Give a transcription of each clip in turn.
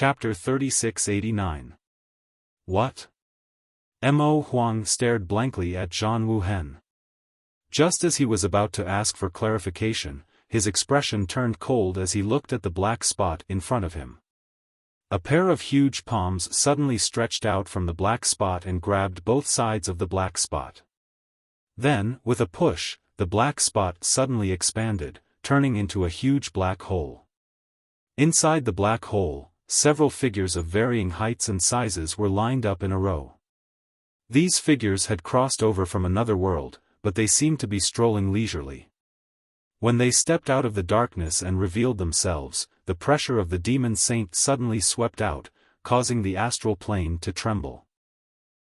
Chapter 3689. What? Mo Huang stared blankly at Zhang Wuhen. Just as he was about to ask for clarification, his expression turned cold as he looked at the black spot in front of him. A pair of huge palms suddenly stretched out from the black spot and grabbed both sides of the black spot. Then, with a push, the black spot suddenly expanded, turning into a huge black hole. Inside the black hole, several figures of varying heights and sizes were lined up in a row. These figures had crossed over from another world, but they seemed to be strolling leisurely. When they stepped out of the darkness and revealed themselves, the pressure of the demon saint suddenly swept out, causing the astral plane to tremble.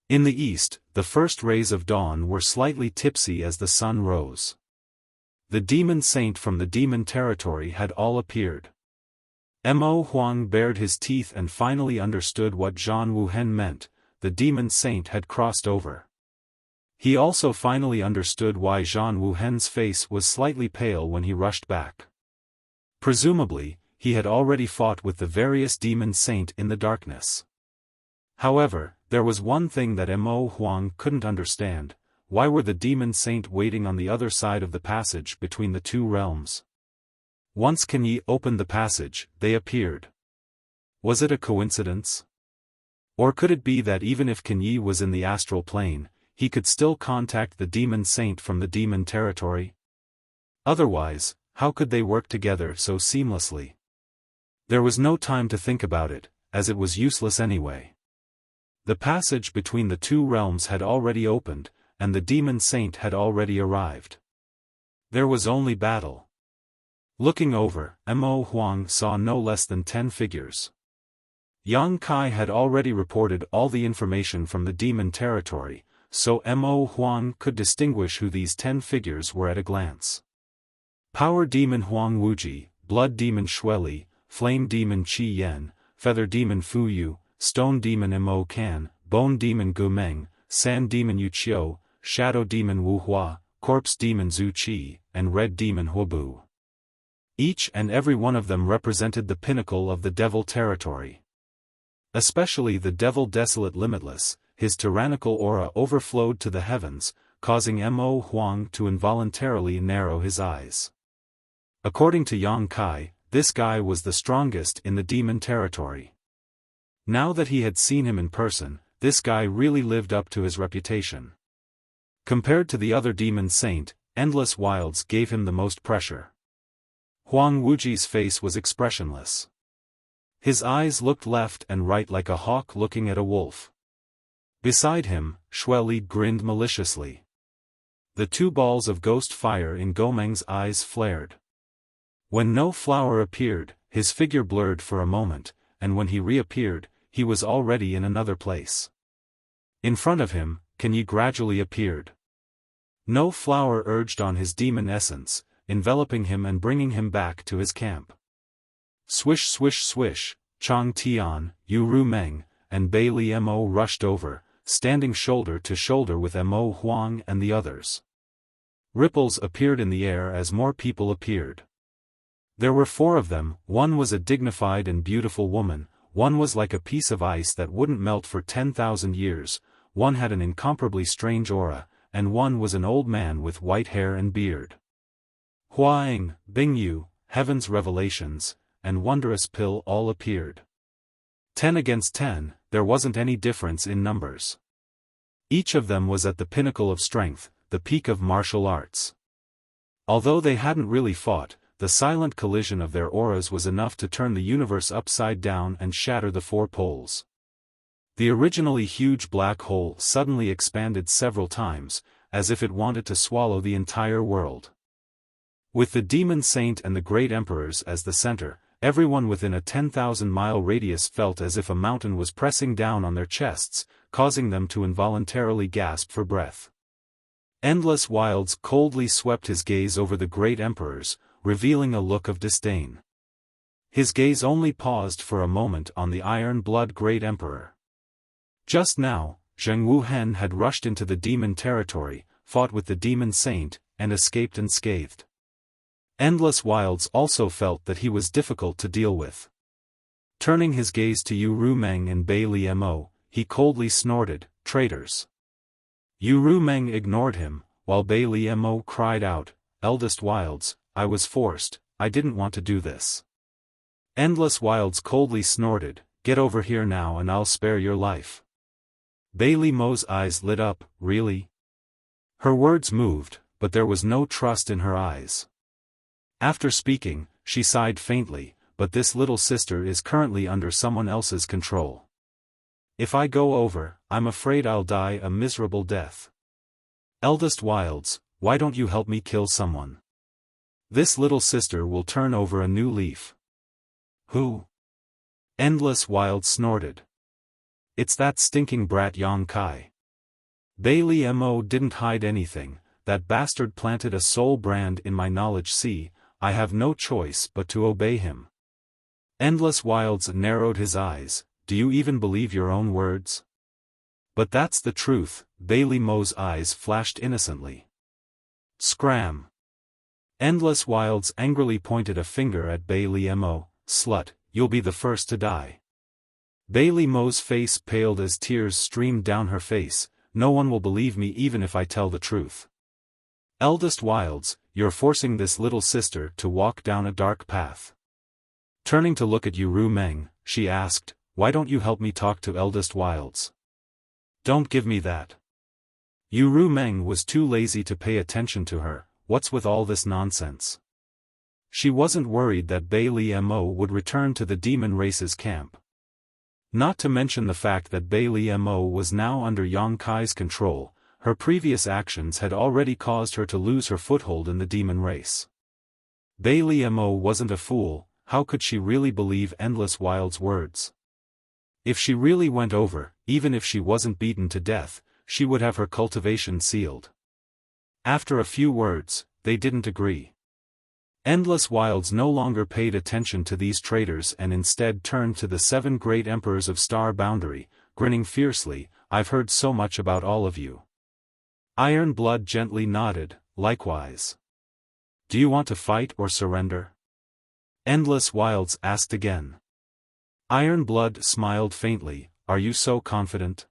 In the east, the first rays of dawn were slightly tipsy as the sun rose. The demon saint from the demon territory had all appeared. Mo Huang bared his teeth and finally understood what Zhang Wuhen meant. The demon saint had crossed over. He also finally understood why Zhang Wuhen's face was slightly pale when he rushed back. Presumably, he had already fought with the various demon saint in the darkness. However, there was one thing that Mo Huang couldn't understand: why were the demon saint waiting on the other side of the passage between the two realms? Once Kenyi opened the passage, they appeared. Was it a coincidence? Or could it be that even if Kenyi was in the astral plane, he could still contact the demon saint from the demon territory? Otherwise, how could they work together so seamlessly? There was no time to think about it, as it was useless anyway. The passage between the two realms had already opened, and the demon saint had already arrived. There was only battle. Looking over, Mo Huang saw no less than 10 figures. Yang Kai had already reported all the information from the demon territory, so Mo Huang could distinguish who these 10 figures were at a glance. Power Demon Huang Wuji, Blood Demon Shueli, Flame Demon Qi Yan, Feather Demon Fu Yu, Stone Demon Mo Kan, Bone Demon Gu Meng, Sand Demon Yu Qiu, Shadow Demon Wu Hua, Corpse Demon Zhu Qi, and Red Demon Huobu. Each and every one of them represented the pinnacle of the devil territory. Especially the devil Desolate Limitless, his tyrannical aura overflowed to the heavens, causing Mo Huang to involuntarily narrow his eyes. According to Yang Kai, this guy was the strongest in the demon territory. Now that he had seen him in person, this guy really lived up to his reputation. Compared to the other demon saint, Endless Wilds gave him the most pressure. Huang Wuji's face was expressionless. His eyes looked left and right like a hawk looking at a wolf. Beside him, Shueli grinned maliciously. The two balls of ghost fire in Gomeng's eyes flared. When no flower appeared, his figure blurred for a moment, and when he reappeared, he was already in another place. In front of him, Kenyi gradually appeared. No flower urged on his demon essence, enveloping him and bringing him back to his camp. Swish swish swish, Chang Tian, Yu Ru Meng, and Bai Li Mo rushed over, standing shoulder to shoulder with Mo Huang and the others. Ripples appeared in the air as more people appeared. There were 4 of them. One was a dignified and beautiful woman, one was like a piece of ice that wouldn't melt for 10,000 years, one had an incomparably strange aura, and one was an old man with white hair and beard. Huaing, Bingyu, Heaven's Revelations, and Wondrous Pill all appeared. 10 against 10, there wasn't any difference in numbers. Each of them was at the pinnacle of strength, the peak of martial arts. Although they hadn't really fought, the silent collision of their auras was enough to turn the universe upside down and shatter the 4 poles. The originally huge black hole suddenly expanded several times, as if it wanted to swallow the entire world. With the demon saint and the great emperors as the center, everyone within a 10,000-mile radius felt as if a mountain was pressing down on their chests, causing them to involuntarily gasp for breath. Endless Wilds coldly swept his gaze over the great emperors, revealing a look of disdain. His gaze only paused for a moment on the iron-blood great emperor. Just now, Zhang Wuhen had rushed into the demon territory, fought with the demon saint, and escaped unscathed. Endless Wilds also felt that he was difficult to deal with. Turning his gaze to Yu Rumeng and Bai Li Mo, he coldly snorted, "Traitors." Yu Rumeng ignored him, while Bai Li Mo cried out, "Eldest Wilds, I was forced, I didn't want to do this." Endless Wilds coldly snorted, "Get over here now and I'll spare your life." Bai Li Mo's eyes lit up, "Really?" Her words moved, but there was no trust in her eyes. After speaking, she sighed faintly, "But this little sister is currently under someone else's control. If I go over, I'm afraid I'll die a miserable death. Eldest Wilds, why don't you help me kill someone? This little sister will turn over a new leaf." "Who?" Endless Wilds snorted. "It's that stinking brat Yang Kai." Bai Li Mo didn't hide anything, "That bastard planted a soul brand in my knowledge. See, I have no choice but to obey him." Endless Wilds narrowed his eyes, "Do you even believe your own words?" "But that's the truth," Bai Li Mo's eyes flashed innocently. Scram. Endless Wilds angrily pointed a finger at Bai Li Mo, "Slut, you'll be the first to die." Bai Li Mo's face paled as tears streamed down her face, "No one will believe me even if I tell the truth. Eldest Wilds, you're forcing this little sister to walk down a dark path." Turning to look at Yu Rumeng, she asked, "Why don't you help me talk to Eldest Wilds?" "Don't give me that." Yu Rumeng was too lazy to pay attention to her. What's with all this nonsense? She wasn't worried that Bai Li Mo would return to the demon race's camp. Not to mention the fact that Bai Li Mo was now under Yang Kai's control. Her previous actions had already caused her to lose her foothold in the demon race. Bai Li Mo wasn't a fool. How could she really believe Endless Wilds' words? If she really went over, even if she wasn't beaten to death, she would have her cultivation sealed. After a few words, they didn't agree. Endless Wilds no longer paid attention to these traitors and instead turned to the 7 great emperors of Star Boundary, grinning fiercely, "I've heard so much about all of you." Iron Blood gently nodded, "Likewise. Do you want to fight or surrender?" Endless Wilds asked again. Iron Blood smiled faintly, "Are you so confident?"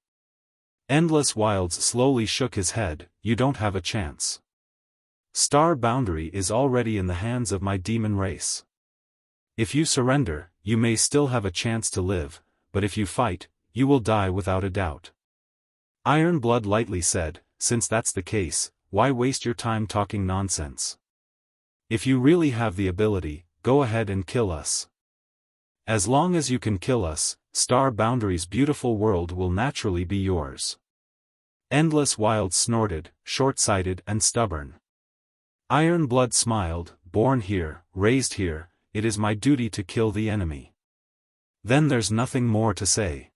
Endless Wilds slowly shook his head, "You don't have a chance. Star Boundary is already in the hands of my demon race. If you surrender, you may still have a chance to live, but if you fight, you will die without a doubt." Iron Blood lightly said, "Since that's the case, why waste your time talking nonsense? If you really have the ability, go ahead and kill us. As long as you can kill us, Star Boundary's beautiful world will naturally be yours." Endless Wilds snorted, "Short-sighted and stubborn." Iron Blood smiled, "Born here, raised here, it is my duty to kill the enemy. Then there's nothing more to say."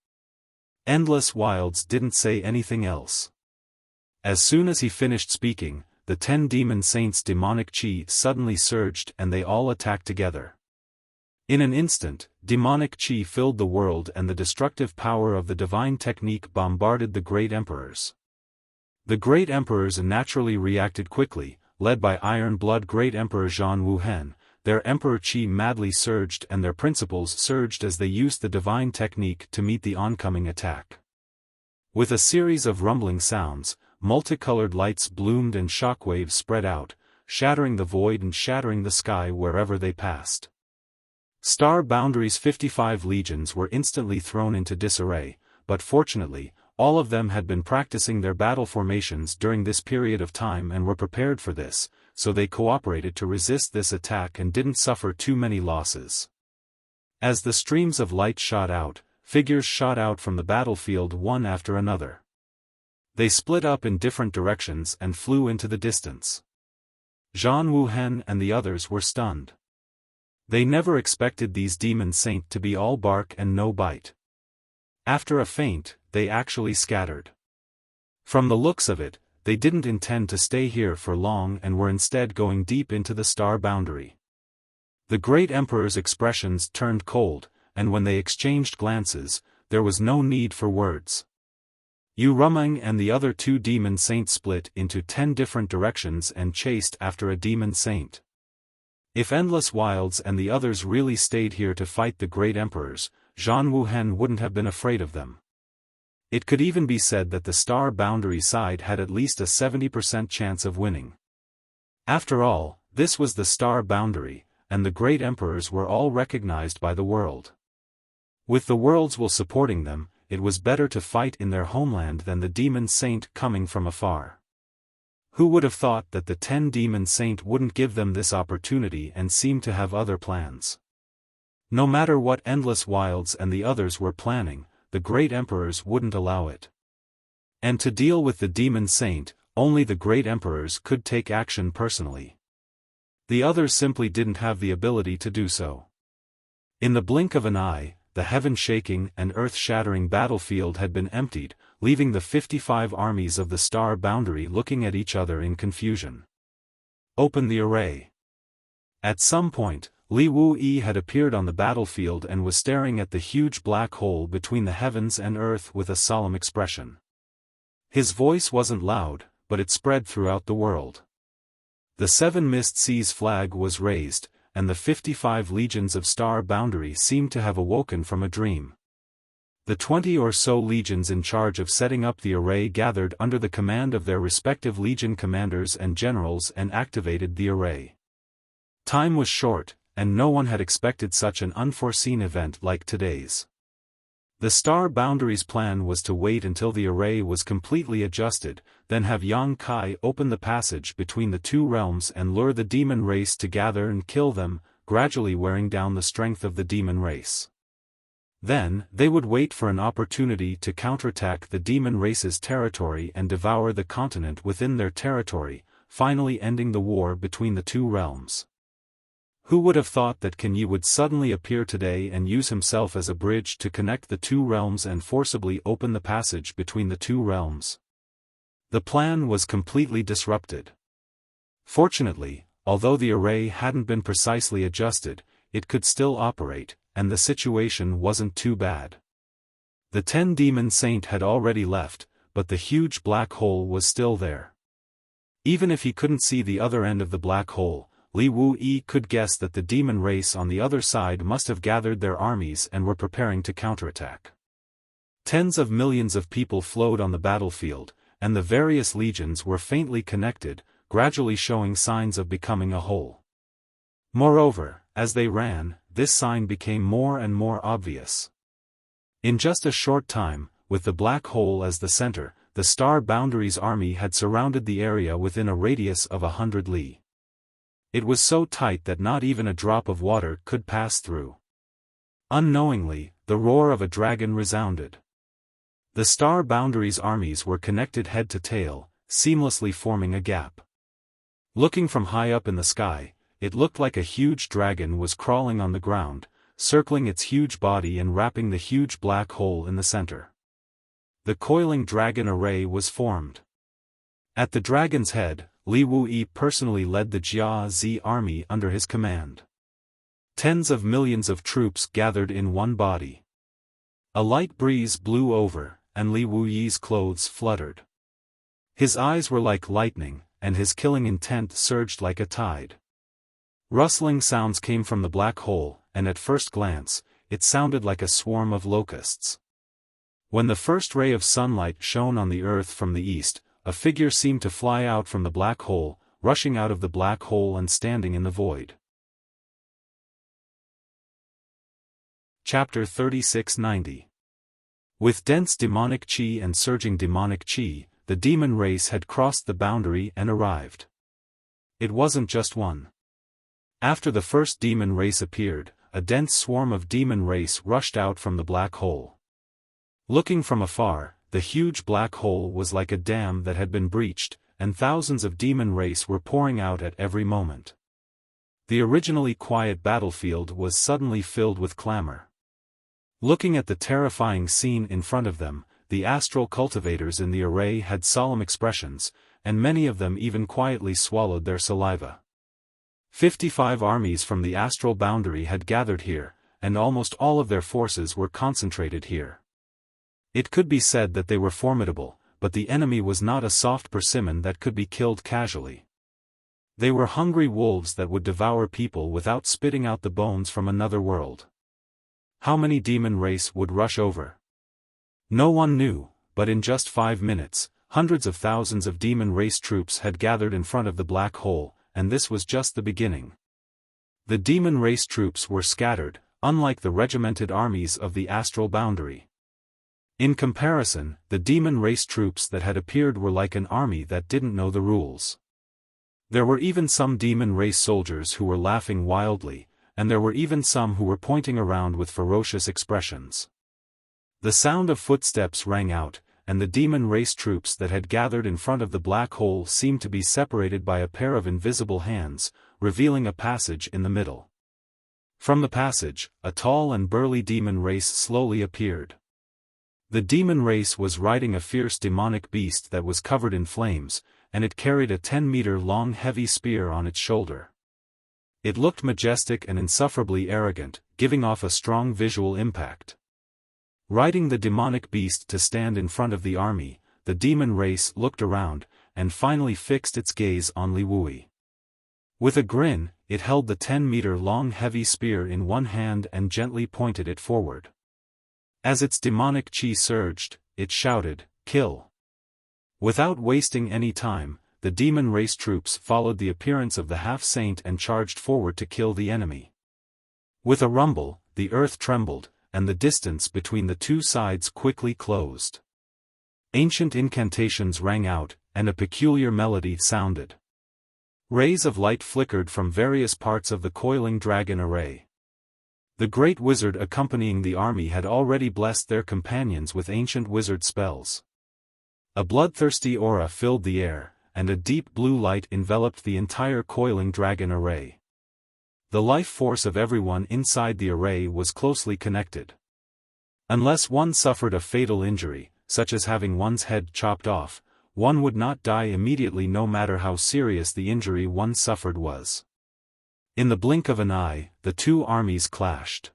Endless Wilds didn't say anything else. As soon as he finished speaking, the 10 demon saints' demonic chi suddenly surged and they all attacked together. In an instant, demonic chi filled the world and the destructive power of the divine technique bombarded the great emperors. The great emperors naturally reacted quickly, led by Iron Blood Great Emperor Zhan Wuhen. Their emperor chi madly surged and their principles surged as they used the divine technique to meet the oncoming attack. With a series of rumbling sounds, multicolored lights bloomed and shockwaves spread out, shattering the void and shattering the sky wherever they passed. Star Boundary's 55 legions were instantly thrown into disarray, but fortunately, all of them had been practicing their battle formations during this period of time and were prepared for this, so they cooperated to resist this attack and didn't suffer too many losses. As the streams of light shot out, figures shot out from the battlefield one after another. They split up in different directions and flew into the distance. Zhan Wuhen and the others were stunned. They never expected these demon saints to be all bark and no bite. After a feint, they actually scattered. From the looks of it, they didn't intend to stay here for long and were instead going deep into the Star Boundary. The great emperor's expressions turned cold, and when they exchanged glances, there was no need for words. Yu Rumeng and the other 2 demon saints split into 10 different directions and chased after a demon saint. If Endless Wilds and the others really stayed here to fight the great emperors, Zhan Wuhen wouldn't have been afraid of them. It could even be said that the star boundary side had at least a 70% chance of winning. After all, this was the star boundary, and the great emperors were all recognized by the world. With the world's will supporting them, it was better to fight in their homeland than the demon saint coming from afar. Who would have thought that the 10 demon saint wouldn't give them this opportunity and seemed to have other plans? No matter what endless wilds and the others were planning, the great emperors wouldn't allow it. And to deal with the demon saint, only the great emperors could take action personally. The others simply didn't have the ability to do so. In the blink of an eye, the heaven-shaking and earth-shattering battlefield had been emptied, leaving the 55 armies of the star boundary looking at each other in confusion. Open the array. At some point, Li Wuyi had appeared on the battlefield and was staring at the huge black hole between the heavens and earth with a solemn expression. His voice wasn't loud, but it spread throughout the world. The 7 Mist Seas flag was raised, and the 55 legions of star boundary seemed to have awoken from a dream. The 20 or so legions in charge of setting up the array gathered under the command of their respective legion commanders and generals and activated the array. Time was short, and no one had expected such an unforeseen event like today's. The star boundary's plan was to wait until the array was completely adjusted, then have Yang Kai open the passage between the two realms and lure the demon race to gather and kill them, gradually wearing down the strength of the demon race. Then, they would wait for an opportunity to counterattack the demon race's territory and devour the continent within their territory, finally ending the war between the two realms. Who would have thought that Kan Yi would suddenly appear today and use himself as a bridge to connect the two realms and forcibly open the passage between the two realms? The plan was completely disrupted. Fortunately, although the array hadn't been precisely adjusted, it could still operate, and the situation wasn't too bad. The 10 demon saint had already left, but the huge black hole was still there. Even if he couldn't see the other end of the black hole, Li Wuyi could guess that the demon race on the other side must have gathered their armies and were preparing to counterattack. Tens of millions of people flowed on the battlefield, and the various legions were faintly connected, gradually showing signs of becoming a whole. Moreover, as they ran, this sign became more and more obvious. In just a short time, with the black hole as the center, the star boundary's army had surrounded the area within a radius of 100 li. It was so tight that not even a drop of water could pass through. Unknowingly, the roar of a dragon resounded. The star boundary's armies were connected head to tail, seamlessly forming a gap. Looking from high up in the sky, it looked like a huge dragon was crawling on the ground, circling its huge body and wrapping the huge black hole in the center. The coiling dragon array was formed. At the dragon's head, Li Wuyi personally led the Jia Zi army under his command. Tens of millions of troops gathered in one body. A light breeze blew over, and Li Wuyi's clothes fluttered. His eyes were like lightning, and his killing intent surged like a tide. Rustling sounds came from the black hole, and at first glance, it sounded like a swarm of locusts. When the first ray of sunlight shone on the earth from the east, a figure seemed to fly out from the black hole, rushing out of the black hole and standing in the void. Chapter 3690. With dense demonic qi and surging demonic qi, the demon race had crossed the boundary and arrived. It wasn't just one. After the first demon race appeared, a dense swarm of demon race rushed out from the black hole. Looking from afar, the huge black hole was like a dam that had been breached, and thousands of demon race were pouring out at every moment. The originally quiet battlefield was suddenly filled with clamor. Looking at the terrifying scene in front of them, the astral cultivators in the array had solemn expressions, and many of them even quietly swallowed their saliva. 55 armies from the astral boundary had gathered here, and almost all of their forces were concentrated here. It could be said that they were formidable, but the enemy was not a soft persimmon that could be killed casually. They were hungry wolves that would devour people without spitting out the bones from another world. How many demon race would rush over? No one knew, but in just 5 minutes, hundreds of thousands of demon race troops had gathered in front of the black hole, and this was just the beginning. The demon race troops were scattered, unlike the regimented armies of the astral boundary. In comparison, the demon race troops that had appeared were like an army that didn't know the rules. There were even some demon race soldiers who were laughing wildly, and there were even some who were pointing around with ferocious expressions. The sound of footsteps rang out, and the demon race troops that had gathered in front of the black hole seemed to be separated by a pair of invisible hands, revealing a passage in the middle. From the passage, a tall and burly demon race slowly appeared. The demon race was riding a fierce demonic beast that was covered in flames, and it carried a 10-meter-long heavy spear on its shoulder. It looked majestic and insufferably arrogant, giving off a strong visual impact. Riding the demonic beast to stand in front of the army, the demon race looked around, and finally fixed its gaze on Li Wui. With a grin, it held the 10-meter-long heavy spear in one hand and gently pointed it forward. As its demonic chi surged, it shouted, "Kill!" Without wasting any time, the demon race troops followed the appearance of the half-saint and charged forward to kill the enemy. With a rumble, the earth trembled, and the distance between the two sides quickly closed. Ancient incantations rang out, and a peculiar melody sounded. Rays of light flickered from various parts of the coiling dragon array. The great wizard accompanying the army had already blessed their companions with ancient wizard spells. A bloodthirsty aura filled the air, and a deep blue light enveloped the entire coiling dragon array. The life force of everyone inside the array was closely connected. Unless one suffered a fatal injury, such as having one's head chopped off, one would not die immediately no matter how serious the injury one suffered was. In the blink of an eye, the two armies clashed.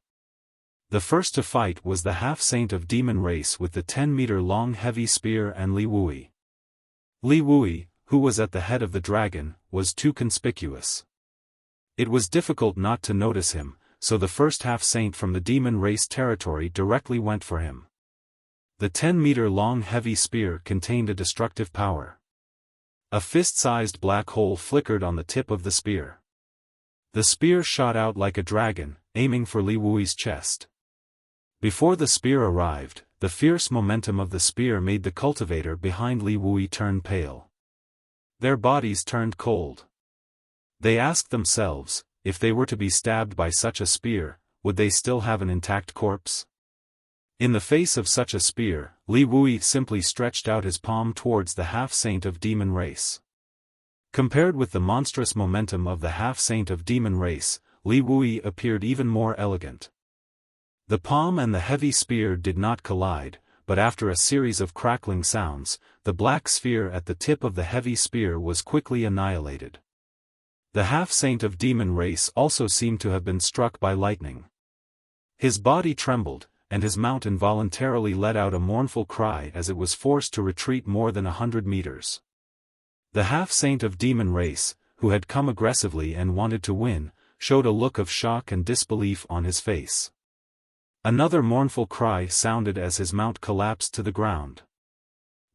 The first to fight was the half-saint of demon race with the 10-meter-long heavy spear and Li Wui. Li Wui, who was at the head of the dragon, was too conspicuous. It was difficult not to notice him, so the first half-saint from the demon race territory directly went for him. The 10-meter-long heavy spear contained a destructive power. A fist-sized black hole flickered on the tip of the spear. The spear shot out like a dragon, aiming for Li Wui's chest. Before the spear arrived, the fierce momentum of the spear made the cultivator behind Li Wui turn pale. Their bodies turned cold. They asked themselves, if they were to be stabbed by such a spear, would they still have an intact corpse? In the face of such a spear, Li Wui simply stretched out his palm towards the half-saint of demon race. Compared with the monstrous momentum of the half-saint of demon race, Li Wui appeared even more elegant. The palm and the heavy spear did not collide, but after a series of crackling sounds, the black sphere at the tip of the heavy spear was quickly annihilated. The half-saint of demon race also seemed to have been struck by lightning. His body trembled, and his mount involuntarily let out a mournful cry as it was forced to retreat more than 100 meters. The half-saint of demon race, who had come aggressively and wanted to win, showed a look of shock and disbelief on his face. Another mournful cry sounded as his mount collapsed to the ground.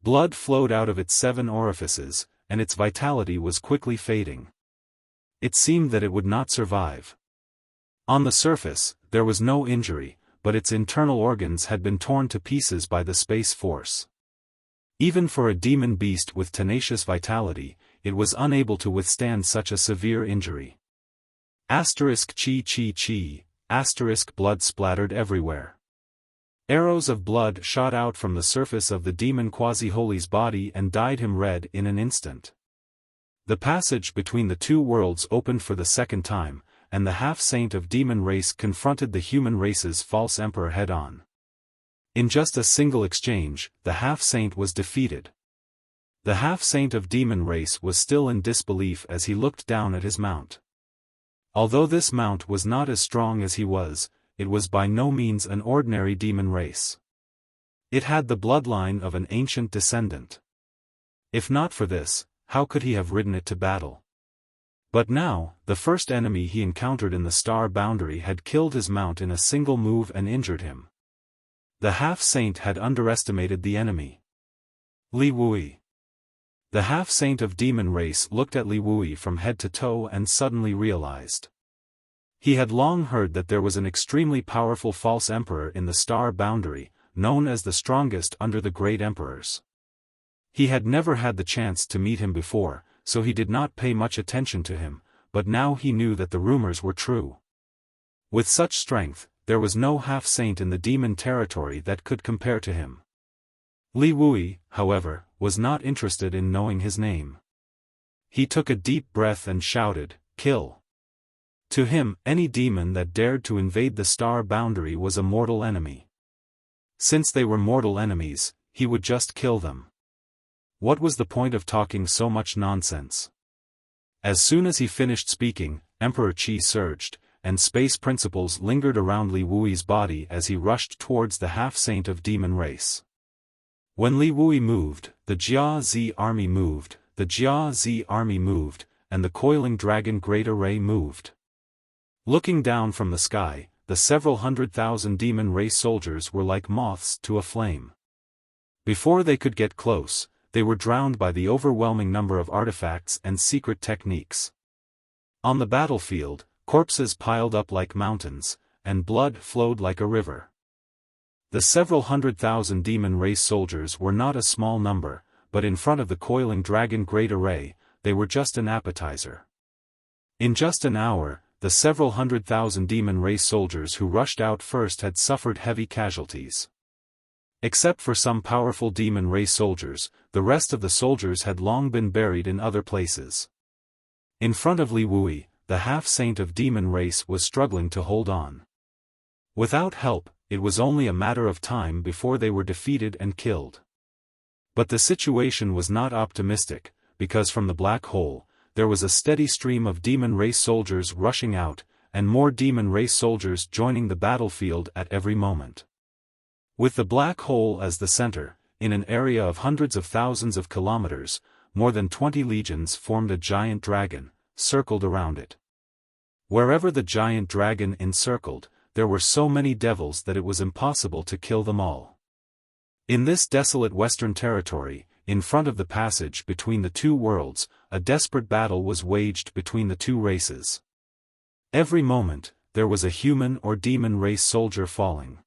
Blood flowed out of its 7 orifices, and its vitality was quickly fading. It seemed that it would not survive. On the surface, there was no injury, but its internal organs had been torn to pieces by the space force. Even for a demon beast with tenacious vitality, it was unable to withstand such a severe injury. Asterisk chi chi chi, asterisk blood splattered everywhere. Arrows of blood shot out from the surface of the demon quasi-holy's body and dyed him red in an instant. The passage between the two worlds opened for the second time, and the half-saint of demon race confronted the human race's false emperor head-on. In just a single exchange, the half-saint was defeated. The half-saint of demon race was still in disbelief as he looked down at his mount. Although this mount was not as strong as he was, it was by no means an ordinary demon race. It had the bloodline of an ancient descendant. If not for this, how could he have ridden it to battle? But now, the first enemy he encountered in the star boundary had killed his mount in a single move and injured him. The half-saint had underestimated the enemy. Li Wui. The half-saint of demon race looked at Li Wui from head to toe and suddenly realized. He had long heard that there was an extremely powerful false emperor in the star boundary, known as the strongest under the great emperors. He had never had the chance to meet him before, so he did not pay much attention to him, but now he knew that the rumors were true. With such strength, there was no half-saint in the demon territory that could compare to him. Li Wui, however, was not interested in knowing his name. He took a deep breath and shouted, "Kill!" To him, any demon that dared to invade the star boundary was a mortal enemy. Since they were mortal enemies, he would just kill them. What was the point of talking so much nonsense? As soon as he finished speaking, Emperor Qi surged, and space principles lingered around Li Wui's body as he rushed towards the half-saint of demon race. When Li Wui moved, the Jia Zi army moved, the Jia Zi army moved, and the coiling dragon great array moved. Looking down from the sky, the several 100,000 demon race soldiers were like moths to a flame. Before they could get close, they were drowned by the overwhelming number of artifacts and secret techniques. On the battlefield, corpses piled up like mountains, and blood flowed like a river. The several 100,000 demon race soldiers were not a small number, but in front of the coiling dragon great array, they were just an appetizer. In just an hour, the several 100,000 demon race soldiers who rushed out first had suffered heavy casualties. Except for some powerful demon race soldiers, the rest of the soldiers had long been buried in other places. In front of Li Wui, the half-saint of demon race was struggling to hold on. Without help, it was only a matter of time before they were defeated and killed. But the situation was not optimistic, because from the black hole, there was a steady stream of demon race soldiers rushing out, and more demon race soldiers joining the battlefield at every moment. With the black hole as the center, in an area of hundreds of thousands of kilometers, more than 20 legions formed a giant dragon, circled around it. Wherever the giant dragon encircled, there were so many devils that it was impossible to kill them all. In this desolate western territory, in front of the passage between the two worlds, a desperate battle was waged between the two races. Every moment, there was a human or demon race soldier falling.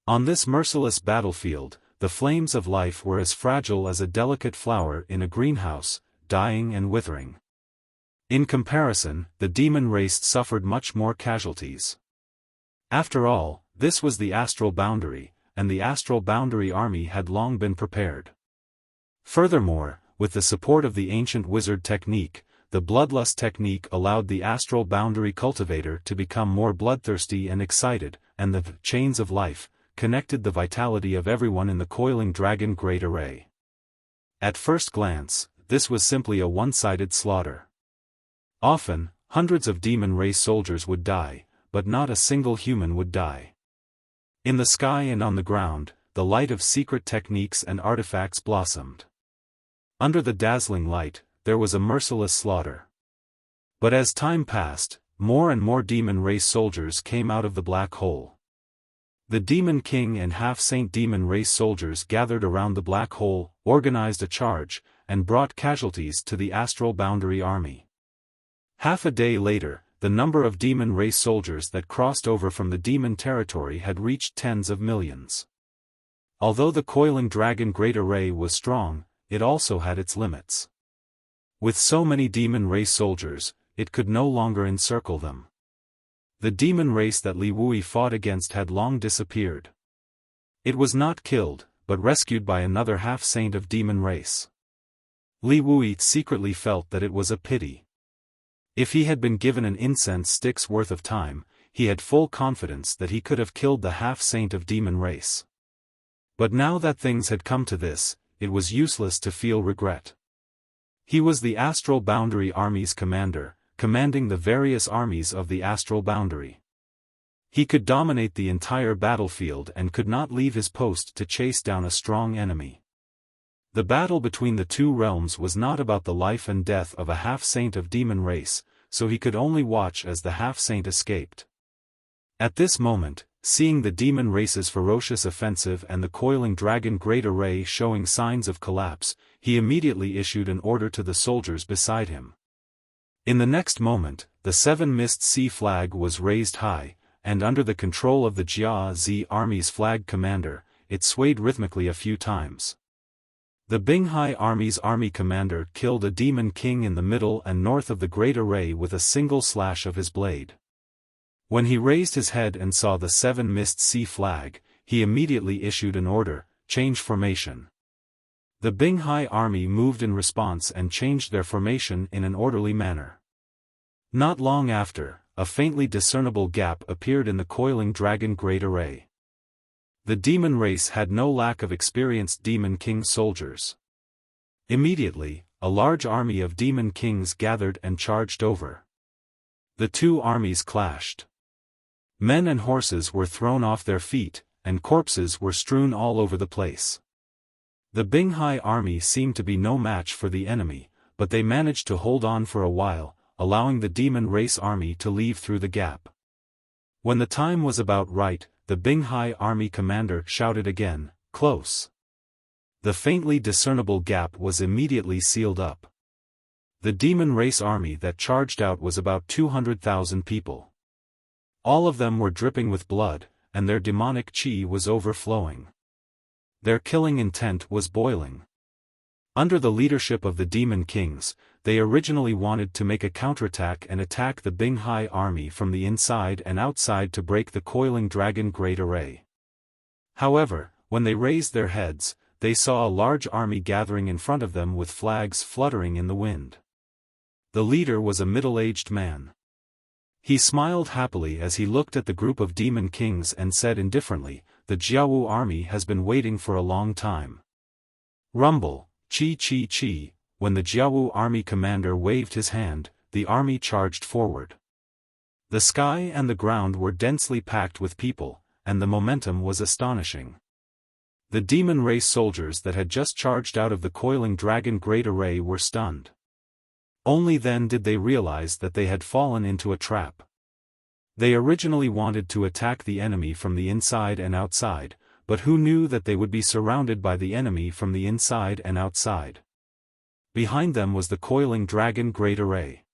On this merciless battlefield, the flames of life were as fragile as a delicate flower in a greenhouse, dying and withering. In comparison, the demon race suffered much more casualties. After all, this was the astral boundary, and the astral boundary army had long been prepared. Furthermore, with the support of the ancient wizard technique, the bloodlust technique allowed the astral boundary cultivator to become more bloodthirsty and excited, and the chains of life connected the vitality of everyone in the coiling dragon great array. At first glance, this was simply a one-sided slaughter. Often, hundreds of demon race soldiers would die, but not a single human would die. In the sky and on the ground, the light of secret techniques and artifacts blossomed. Under the dazzling light, there was a merciless slaughter. But as time passed, more and more demon race soldiers came out of the black hole. The Demon King and half-saint demon race soldiers gathered around the black hole, organized a charge, and brought casualties to the astral boundary army. Half a day later, the number of demon race soldiers that crossed over from the demon territory had reached tens of millions. Although the coiling dragon great array was strong, it also had its limits. With so many demon race soldiers, it could no longer encircle them. The demon race that Li Wui fought against had long disappeared. It was not killed, but rescued by another half-saint of demon race. Li Wui secretly felt that it was a pity. If he had been given an incense stick's worth of time, he had full confidence that he could have killed the half-saint of demon race. But now that things had come to this, it was useless to feel regret. He was the astral boundary army's commander, commanding the various armies of the astral boundary. He could dominate the entire battlefield and could not leave his post to chase down a strong enemy. The battle between the two realms was not about the life and death of a half-saint of demon race, so he could only watch as the half-saint escaped. At this moment, seeing the demon race's ferocious offensive and the coiling dragon great array showing signs of collapse, he immediately issued an order to the soldiers beside him. In the next moment, the Seven Mist Sea flag was raised high, and under the control of the Jia army's flag commander, it swayed rhythmically a few times. The Binghai army's army commander killed a demon king in the middle and north of the great array with a single slash of his blade. When he raised his head and saw the Seven Mist Sea flag, he immediately issued an order, change formation. The Binghai army moved in response and changed their formation in an orderly manner. Not long after, a faintly discernible gap appeared in the coiling dragon great array. The demon race had no lack of experienced demon king soldiers. Immediately, a large army of demon kings gathered and charged over. The two armies clashed. Men and horses were thrown off their feet, and corpses were strewn all over the place. The Binghai army seemed to be no match for the enemy, but they managed to hold on for a while, allowing the demon race army to leave through the gap. When the time was about right, the Binghai army commander shouted again, "Close!" The faintly discernible gap was immediately sealed up. The demon race army that charged out was about 200,000 people. All of them were dripping with blood, and their demonic chi was overflowing. Their killing intent was boiling. Under the leadership of the demon kings, they originally wanted to make a counterattack and attack the Binghai army from the inside and outside to break the coiling dragon great array. However, when they raised their heads, they saw a large army gathering in front of them with flags fluttering in the wind. The leader was a middle-aged man. He smiled happily as he looked at the group of demon kings and said indifferently, "The Jiawu army has been waiting for a long time." Rumble, chi chi chi. When the Jiawu army commander waved his hand, the army charged forward. The sky and the ground were densely packed with people, and the momentum was astonishing. The demon race soldiers that had just charged out of the coiling dragon great array were stunned. Only then did they realize that they had fallen into a trap. They originally wanted to attack the enemy from the inside and outside, but who knew that they would be surrounded by the enemy from the inside and outside? Behind them was the coiling dragon great array.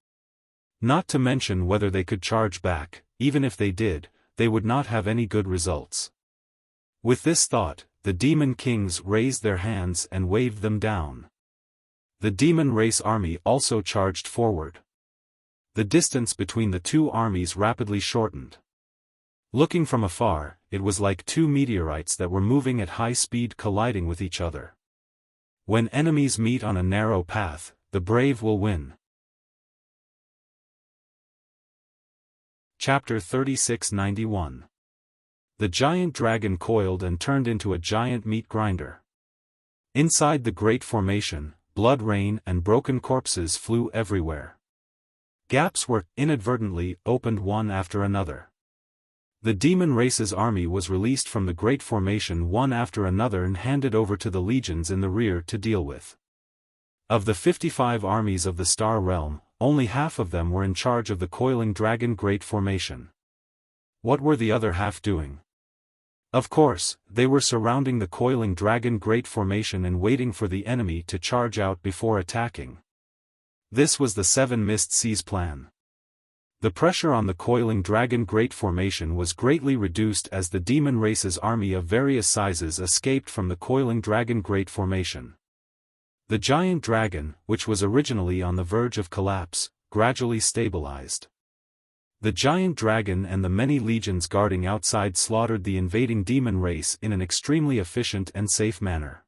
Not to mention whether they could charge back, even if they did, they would not have any good results. With this thought, the demon kings raised their hands and waved them down. The demon race army also charged forward. The distance between the two armies rapidly shortened. Looking from afar, it was like two meteorites that were moving at high speed colliding with each other. When enemies meet on a narrow path, the brave will win. Chapter 3691. The giant dragon coiled and turned into a giant meat grinder. Inside the great formation, blood rain and broken corpses flew everywhere. Gaps were, inadvertently, opened one after another. The demon race's army was released from the great formation one after another and handed over to the legions in the rear to deal with. Of the 55 armies of the Star Realm, only half of them were in charge of the coiling dragon great formation. What were the other half doing? Of course, they were surrounding the coiling dragon great formation and waiting for the enemy to charge out before attacking. This was the Seven Mist Seas plan. The pressure on the coiling dragon great formation was greatly reduced as the demon race's army of various sizes escaped from the coiling dragon great formation. The giant dragon, which was originally on the verge of collapse, gradually stabilized. The giant dragon and the many legions guarding outside slaughtered the invading demon race in an extremely efficient and safe manner.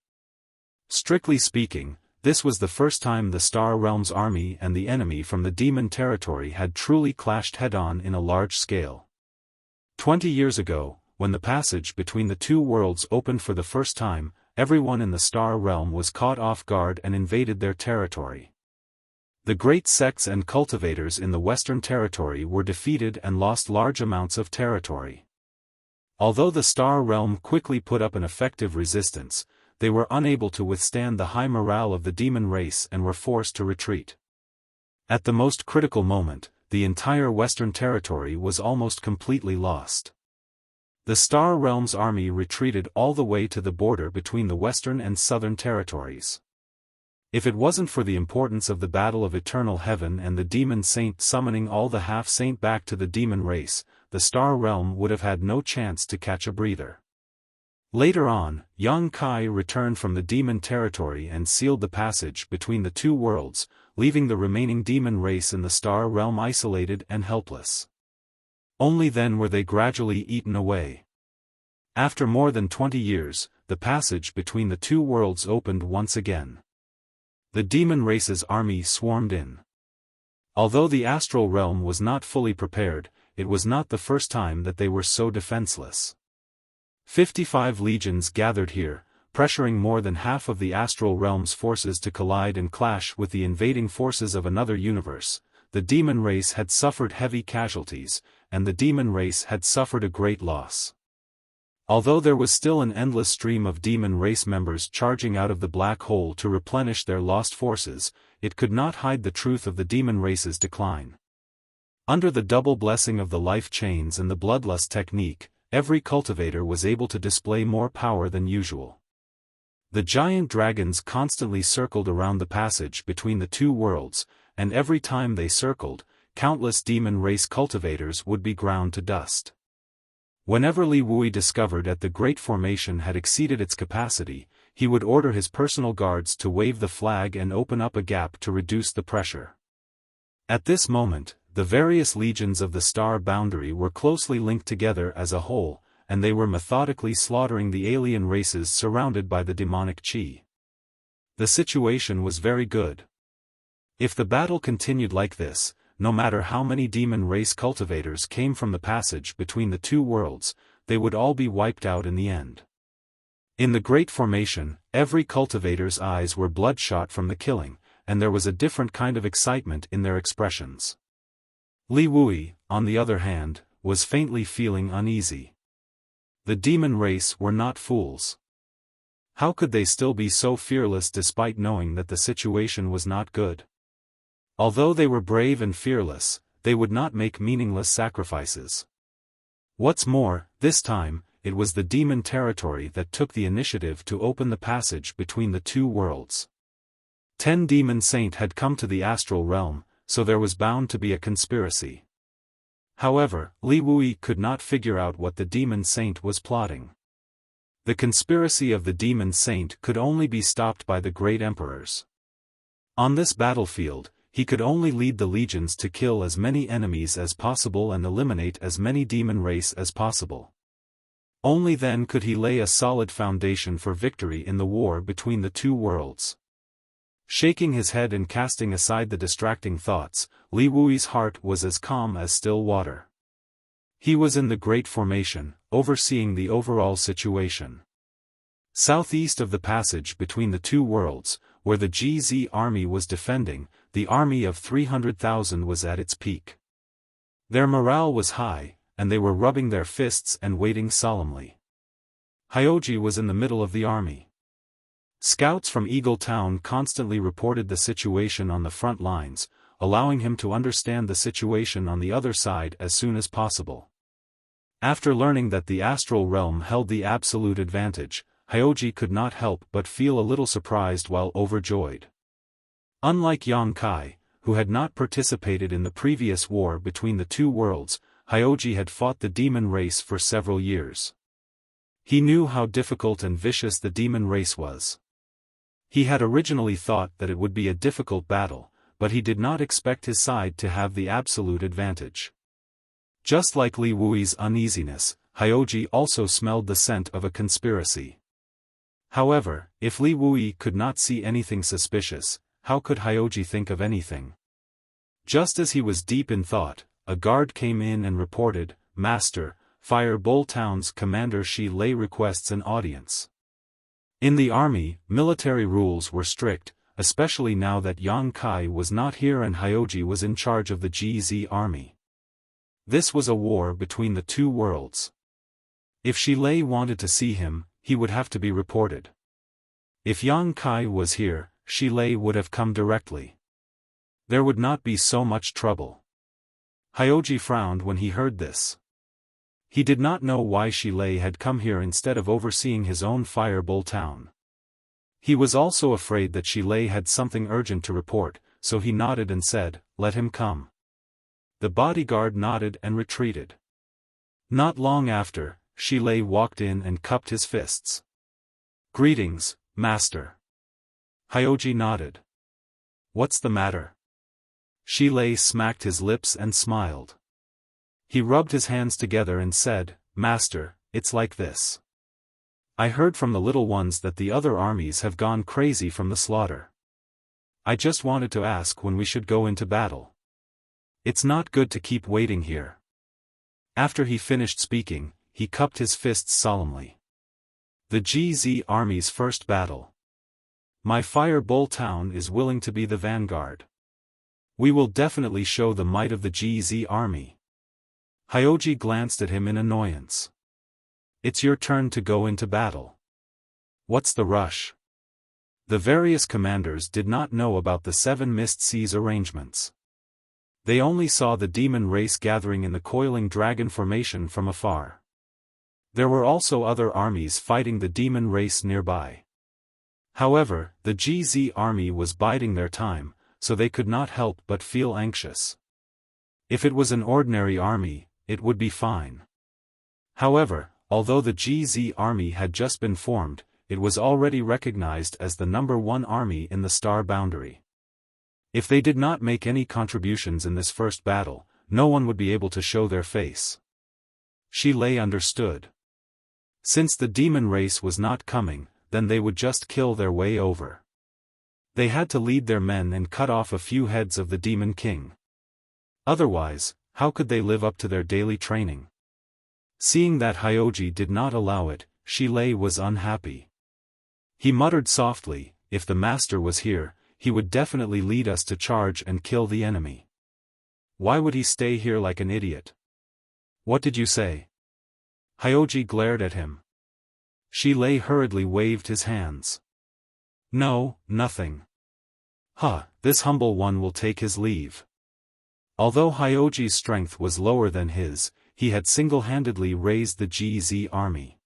Strictly speaking, this was the first time the Star Realm's army and the enemy from the demon territory had truly clashed head-on in a large scale. 20 years ago, when the passage between the two worlds opened for the first time, everyone in the Star Realm was caught off guard and invaded their territory. The great sects and cultivators in the Western Territory were defeated and lost large amounts of territory. Although the Star Realm quickly put up an effective resistance, they were unable to withstand the high morale of the demon race and were forced to retreat. At the most critical moment, the entire Western territory was almost completely lost. The Star Realm's army retreated all the way to the border between the Western and Southern territories. If it wasn't for the importance of the Battle of Eternal Heaven and the Demon Saint summoning all the half-saint back to the demon race, the Star Realm would have had no chance to catch a breather. Later on, Yang Kai returned from the demon territory and sealed the passage between the two worlds, leaving the remaining demon race in the Star Realm isolated and helpless. Only then were they gradually eaten away. After more than 20 years, the passage between the two worlds opened once again. The demon race's army swarmed in. Although the astral realm was not fully prepared, it was not the first time that they were so defenseless. 55 legions gathered here, pressuring more than half of the astral realm's forces to collide and clash with the invading forces of another universe. The demon race had suffered heavy casualties, and the demon race had suffered a great loss. Although there was still an endless stream of demon race members charging out of the black hole to replenish their lost forces, it could not hide the truth of the demon race's decline. Under the double blessing of the life chains and the bloodlust technique, every cultivator was able to display more power than usual. The giant dragons constantly circled around the passage between the two worlds, and every time they circled, countless demon race cultivators would be ground to dust. Whenever Li Wui discovered that the Great Formation had exceeded its capacity, he would order his personal guards to wave the flag and open up a gap to reduce the pressure. At this moment, the various legions of the star boundary were closely linked together as a whole, and they were methodically slaughtering the alien races surrounded by the demonic chi. The situation was very good. If the battle continued like this, no matter how many demon race cultivators came from the passage between the two worlds, they would all be wiped out in the end. In the Great Formation, every cultivator's eyes were bloodshot from the killing, and there was a different kind of excitement in their expressions. Li Wui, on the other hand, was faintly feeling uneasy. The demon race were not fools. How could they still be so fearless despite knowing that the situation was not good? Although they were brave and fearless, they would not make meaningless sacrifices. What's more, this time, it was the demon territory that took the initiative to open the passage between the two worlds. 10 demon saint had come to the astral realm, so there was bound to be a conspiracy. However, Li Wui could not figure out what the demon saint was plotting. The conspiracy of the demon saint could only be stopped by the great emperors. On this battlefield, he could only lead the legions to kill as many enemies as possible and eliminate as many demon race as possible. Only then could he lay a solid foundation for victory in the war between the two worlds. Shaking his head and casting aside the distracting thoughts, Li Wui's heart was as calm as still water. He was in the Great Formation, overseeing the overall situation. Southeast of the passage between the two worlds, where the GZ army was defending, the army of 300,000 was at its peak. Their morale was high, and they were rubbing their fists and waiting solemnly. Hyoji was in the middle of the army. Scouts from Eagle Town constantly reported the situation on the front lines, allowing him to understand the situation on the other side as soon as possible. After learning that the astral realm held the absolute advantage, Hyoji could not help but feel a little surprised while overjoyed. Unlike Yang Kai, who had not participated in the previous war between the two worlds, Hyoji had fought the demon race for several years. He knew how difficult and vicious the demon race was. He had originally thought that it would be a difficult battle, but he did not expect his side to have the absolute advantage. Just like Li Wui's uneasiness, Hyoji also smelled the scent of a conspiracy. However, if Li Wui could not see anything suspicious, how could Hyoji think of anything? Just as he was deep in thought, a guard came in and reported, "Master, Fire Bowl Town's Commander Shi Lei requests an audience." In the army, military rules were strict, especially now that Yang Kai was not here and Hyoji was in charge of the GZ army. This was a war between the two worlds. If Shi Lei wanted to see him, he would have to be reported. If Yang Kai was here, Shi Lei would have come directly. There would not be so much trouble. Hyoji frowned when he heard this. He did not know why Shi Lei had come here instead of overseeing his own Fire Bowl town. He was also afraid that Shi Lei had something urgent to report, so he nodded and said, "Let him come." The bodyguard nodded and retreated. Not long after, Shi Lei walked in and cupped his fists. "Greetings, Master." Hyoji nodded. "What's the matter?" Shi Lei smacked his lips and smiled. He rubbed his hands together and said, "Master, it's like this. I heard from the little ones that the other armies have gone crazy from the slaughter. I just wanted to ask when we should go into battle. It's not good to keep waiting here." After he finished speaking, he cupped his fists solemnly. "The GZ Army's first battle. My Fire Bowl town is willing to be the vanguard. We will definitely show the might of the GZ Army." Hyoji glanced at him in annoyance. "It's your turn to go into battle. What's the rush?" The various commanders did not know about the Seven Mist Seas arrangements. They only saw the demon race gathering in the coiling dragon formation from afar. There were also other armies fighting the demon race nearby. However, the GZ army was biding their time, so they could not help but feel anxious. If it was an ordinary army, it would be fine. However, although the GZ army had just been formed, it was already recognized as the #1 army in the star boundary. If they did not make any contributions in this first battle, no one would be able to show their face. Shi Lei understood. Since the demon race was not coming, then they would just kill their way over. They had to lead their men and cut off a few heads of the Demon King. Otherwise, how could they live up to their daily training? Seeing that Hyoji did not allow it, Shi Lei was unhappy. He muttered softly, "If the master was here, he would definitely lead us to charge and kill the enemy. Why would he stay here like an idiot?" "What did you say?" Hyoji glared at him. Shi Lei hurriedly waved his hands. "No, nothing. This humble one will take his leave." Although Hyoji's strength was lower than his, he had single-handedly raised the GZ army.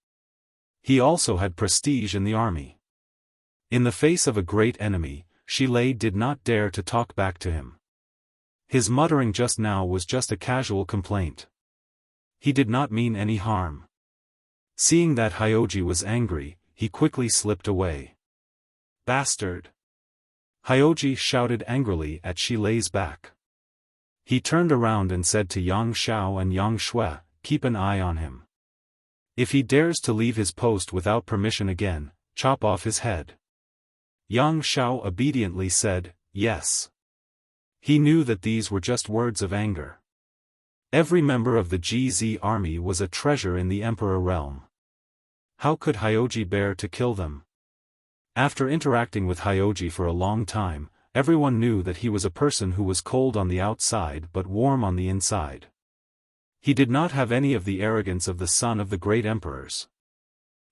He also had prestige in the army. In the face of a great enemy, Shi Lei did not dare to talk back to him. His muttering just now was just a casual complaint. He did not mean any harm. Seeing that Hyoji was angry, he quickly slipped away. "Bastard!" Hyoji shouted angrily at Shi Lei's back. He turned around and said to Yang Xiao and Yang Shui, "Keep an eye on him. If he dares to leave his post without permission again, chop off his head." Yang Xiao obediently said, "Yes." He knew that these were just words of anger. Every member of the GZ army was a treasure in the Emperor realm. How could Hyoji bear to kill them? After interacting with Hyoji for a long time, everyone knew that he was a person who was cold on the outside but warm on the inside. He did not have any of the arrogance of the son of the great emperors.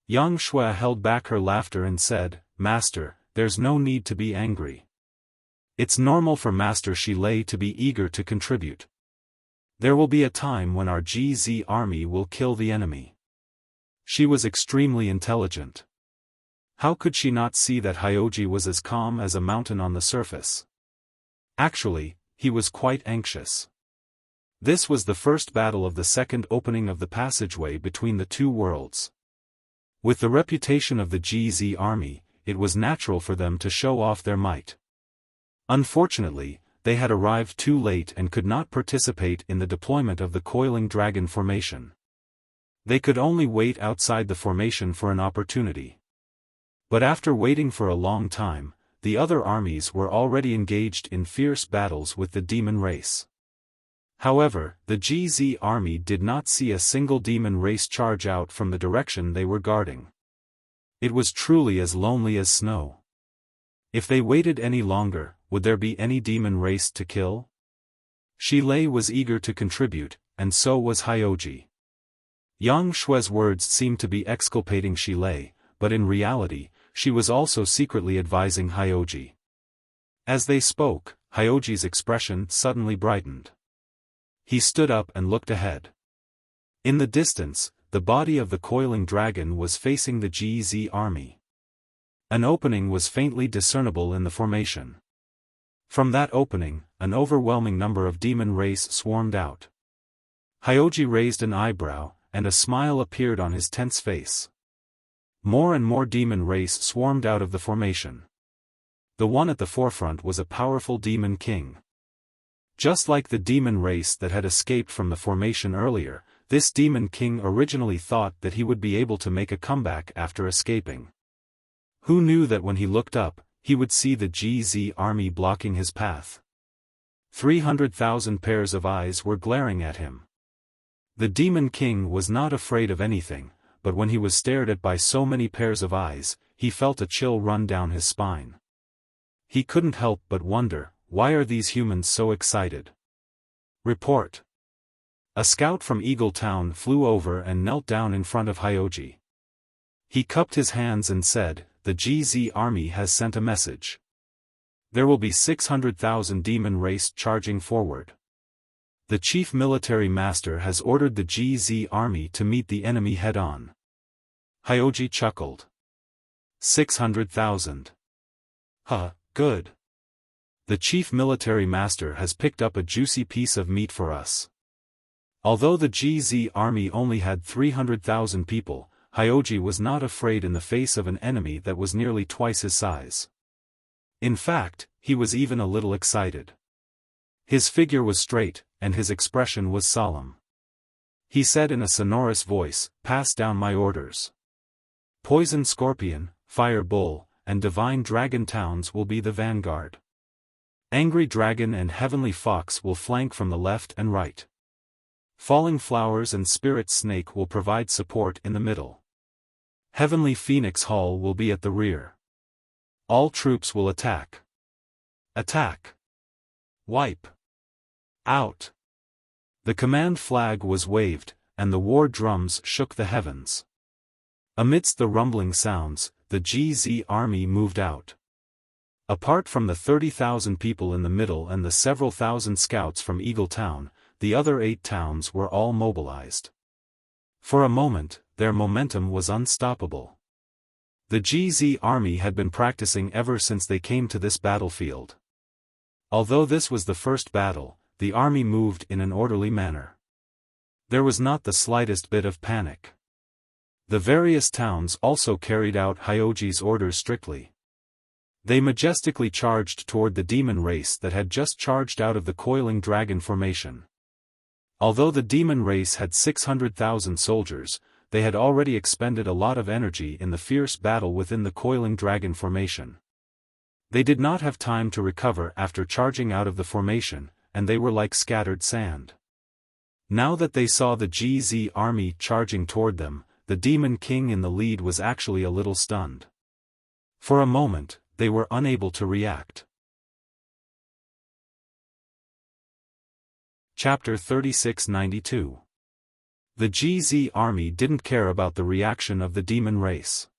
Yang Shui held back her laughter and said, "Master, there's no need to be angry. It's normal for Master Shi Lei to be eager to contribute. There will be a time when our GZ army will kill the enemy." She was extremely intelligent. How could she not see that Hyoji was as calm as a mountain on the surface? Actually, he was quite anxious. This was the first battle of the second opening of the passageway between the two worlds. With the reputation of the GZ army, it was natural for them to show off their might. Unfortunately, they had arrived too late and could not participate in the deployment of the coiling dragon formation. They could only wait outside the formation for an opportunity. But after waiting for a long time, the other armies were already engaged in fierce battles with the demon race. However, the GZ army did not see a single demon race charge out from the direction they were guarding. It was truly as lonely as snow. If they waited any longer, would there be any demon race to kill? Shi Lei was eager to contribute, and so was Hyoji. Yang Shui's words seemed to be exculpating Shi Lei, but in reality, she was also secretly advising Hyoji. As they spoke, Hyoji's expression suddenly brightened. He stood up and looked ahead. In the distance, the body of the coiling dragon was facing the GZ army. An opening was faintly discernible in the formation. From that opening, an overwhelming number of demon race swarmed out. Hyoji raised an eyebrow, and a smile appeared on his tense face. More and more demon race swarmed out of the formation. The one at the forefront was a powerful demon king. Just like the demon race that had escaped from the formation earlier, this demon king originally thought that he would be able to make a comeback after escaping. Who knew that when he looked up, he would see the GZ army blocking his path? 300,000 pairs of eyes were glaring at him. The demon king was not afraid of anything, but when he was stared at by so many pairs of eyes, he felt a chill run down his spine. He couldn't help but wonder, why are these humans so excited? Report. A scout from Eagle Town flew over and knelt down in front of Hyoji. He cupped his hands and said, "The GZ army has sent a message. There will be 600,000 demon race charging forward. The chief military master has ordered the GZ army to meet the enemy head-on." Hyoji chuckled. 600,000. Huh, good. The chief military master has picked up a juicy piece of meat for us. Although the GZ army only had 300,000 people, Hyoji was not afraid in the face of an enemy that was nearly twice his size. In fact, he was even a little excited. His figure was straight, and his expression was solemn. He said in a sonorous voice, "Pass down my orders. Poison Scorpion, Fire Bull, and Divine Dragon towns will be the vanguard. Angry Dragon and Heavenly Fox will flank from the left and right. Falling Flowers and Spirit Snake will provide support in the middle. Heavenly Phoenix Hall will be at the rear. All troops will attack. Attack. Wipe. Out." The command flag was waved, and the war drums shook the heavens. Amidst the rumbling sounds, the GZ army moved out. Apart from the 30,000 people in the middle and the several thousand scouts from Eagle Town, the other 8 towns were all mobilized. For a moment, their momentum was unstoppable. The GZ army had been practicing ever since they came to this battlefield. Although this was the first battle, the army moved in an orderly manner. There was not the slightest bit of panic. The various towns also carried out Hyoji's orders strictly. They majestically charged toward the demon race that had just charged out of the coiling dragon formation. Although the demon race had 600,000 soldiers, they had already expended a lot of energy in the fierce battle within the coiling dragon formation. They did not have time to recover after charging out of the formation, and they were like scattered sand. Now that they saw the GZ army charging toward them, the demon king in the lead was actually a little stunned. For a moment, they were unable to react. Chapter 3692. The GZ army didn't care about the reaction of the demon race.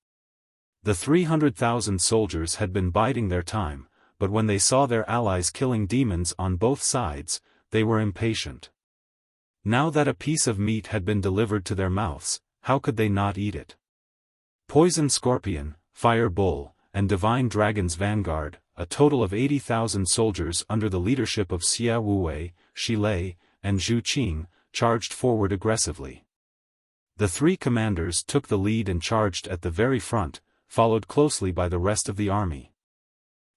The 300,000 soldiers had been biding their time, but when they saw their allies killing demons on both sides, they were impatient. Now that a piece of meat had been delivered to their mouths, how could they not eat it? Poison Scorpion, Fire Bull, and Divine Dragon's vanguard, a total of 80,000 soldiers under the leadership of Xia Wuwei, Shi Lei, and Zhu Qing, charged forward aggressively. The 3 commanders took the lead and charged at the very front, followed closely by the rest of the army.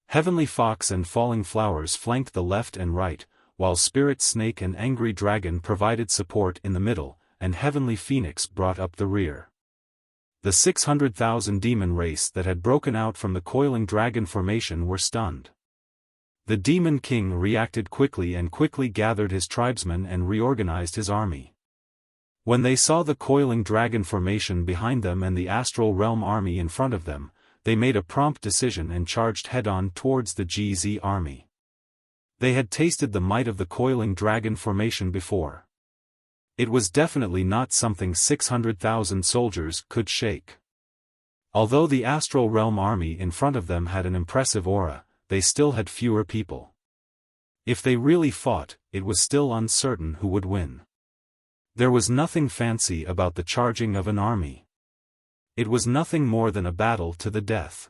Heavenly Fox and Falling Flowers flanked the left and right, while Spirit Snake and Angry Dragon provided support in the middle, and Heavenly Phoenix brought up the rear. The 600,000 demon race that had broken out from the coiling dragon formation were stunned. The Demon King reacted quickly and quickly gathered his tribesmen and reorganized his army. When they saw the coiling dragon formation behind them and the Astral Realm army in front of them, they made a prompt decision and charged head-on towards the GZ army. They had tasted the might of the coiling dragon formation before. It was definitely not something 600,000 soldiers could shake. Although the Astral Realm army in front of them had an impressive aura, they still had fewer people. If they really fought, it was still uncertain who would win. There was nothing fancy about the charging of an army. It was nothing more than a battle to the death.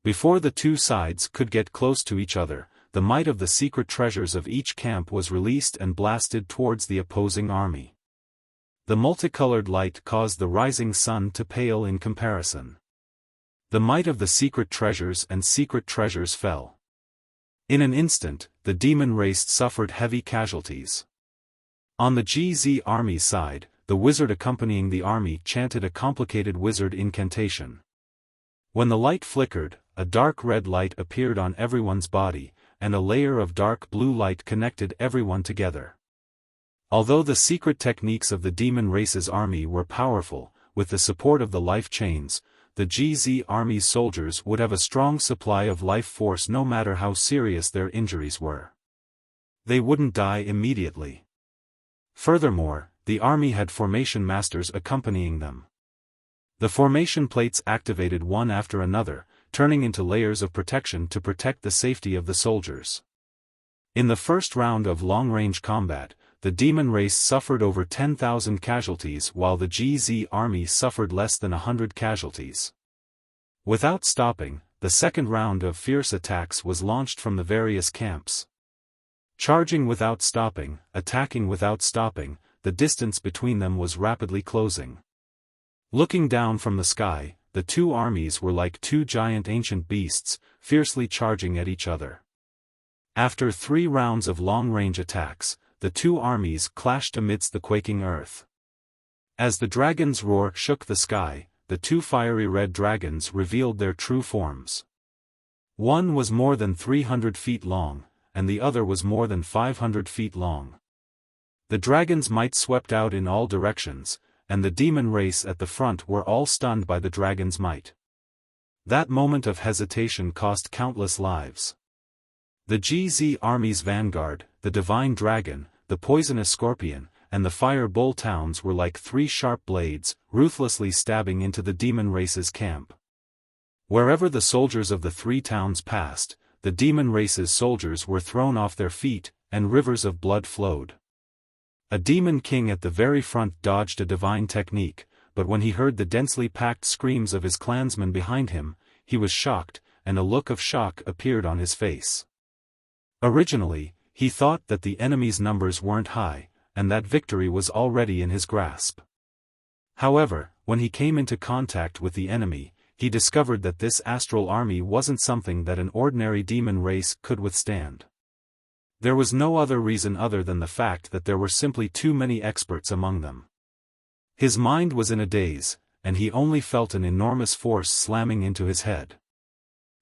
Before the two sides could get close to each other, the might of the secret treasures of each camp was released and blasted towards the opposing army. The multicolored light caused the rising sun to pale in comparison. The might of the secret treasures and secret treasures fell. In an instant, the demon race suffered heavy casualties. On the GZ army side, the wizard accompanying the army chanted a complicated wizard incantation. When the light flickered, a dark red light appeared on everyone's body, and a layer of dark blue light connected everyone together. Although the secret techniques of the demon race's army were powerful, with the support of the life chains, the GZ army's soldiers would have a strong supply of life force no matter how serious their injuries were. They wouldn't die immediately. Furthermore, the army had formation masters accompanying them. The formation plates activated one after another, turning into layers of protection to protect the safety of the soldiers. In the first round of long-range combat, the demon race suffered over 10,000 casualties while the GZ army suffered less than 100 casualties. Without stopping, the second round of fierce attacks was launched from the various camps. Charging without stopping, attacking without stopping, the distance between them was rapidly closing. Looking down from the sky, the two armies were like two giant ancient beasts, fiercely charging at each other. After 3 rounds of long-range attacks, the two armies clashed amidst the quaking earth. As the dragon's roar shook the sky, the two fiery red dragons revealed their true forms. One was more than 300 feet long, and the other was more than 500 feet long. The dragon's might swept out in all directions, and the demon race at the front were all stunned by the dragon's might. That moment of hesitation cost countless lives. The GZ army's vanguard, the divine dragon, the poisonous scorpion, and the fire bull towns were like 3 sharp blades, ruthlessly stabbing into the demon race's camp. Wherever the soldiers of the 3 towns passed, the demon race's soldiers were thrown off their feet, and rivers of blood flowed. A demon king at the very front dodged a divine technique, but when he heard the densely packed screams of his clansmen behind him, he was shocked, and a look of shock appeared on his face. Originally, he thought that the enemy's numbers weren't high, and that victory was already in his grasp. However, when he came into contact with the enemy, he discovered that this astral army wasn't something that an ordinary demon race could withstand. There was no other reason other than the fact that there were simply too many experts among them. His mind was in a daze, and he only felt an enormous force slamming into his head.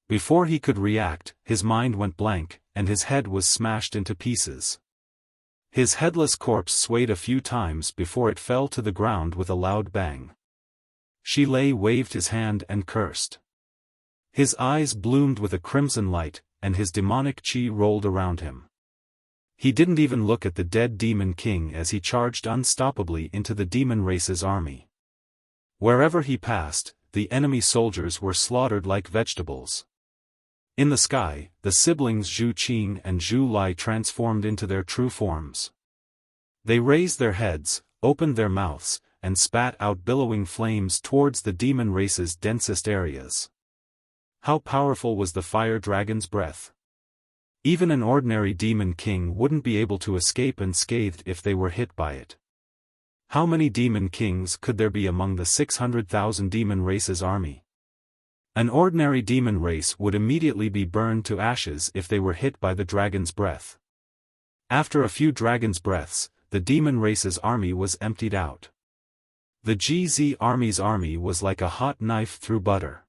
Before he could react, his mind went blank, and his head was smashed into pieces. His headless corpse swayed a few times before it fell to the ground with a loud bang. Shilei waved his hand and cursed. His eyes bloomed with a crimson light, and his demonic chi rolled around him. He didn't even look at the dead demon king as he charged unstoppably into the demon race's army. Wherever he passed, the enemy soldiers were slaughtered like vegetables. In the sky, the siblings Zhu Qing and Zhu Lai transformed into their true forms. They raised their heads, opened their mouths, and spat out billowing flames towards the demon race's densest areas. How powerful was the fire dragon's breath! Even an ordinary demon king wouldn't be able to escape unscathed if they were hit by it. How many demon kings could there be among the 600,000 demon race's army? An ordinary demon race would immediately be burned to ashes if they were hit by the dragon's breath. After a few dragon's breaths, the demon race's army was emptied out. The GZ army's army was like a hot knife through butter.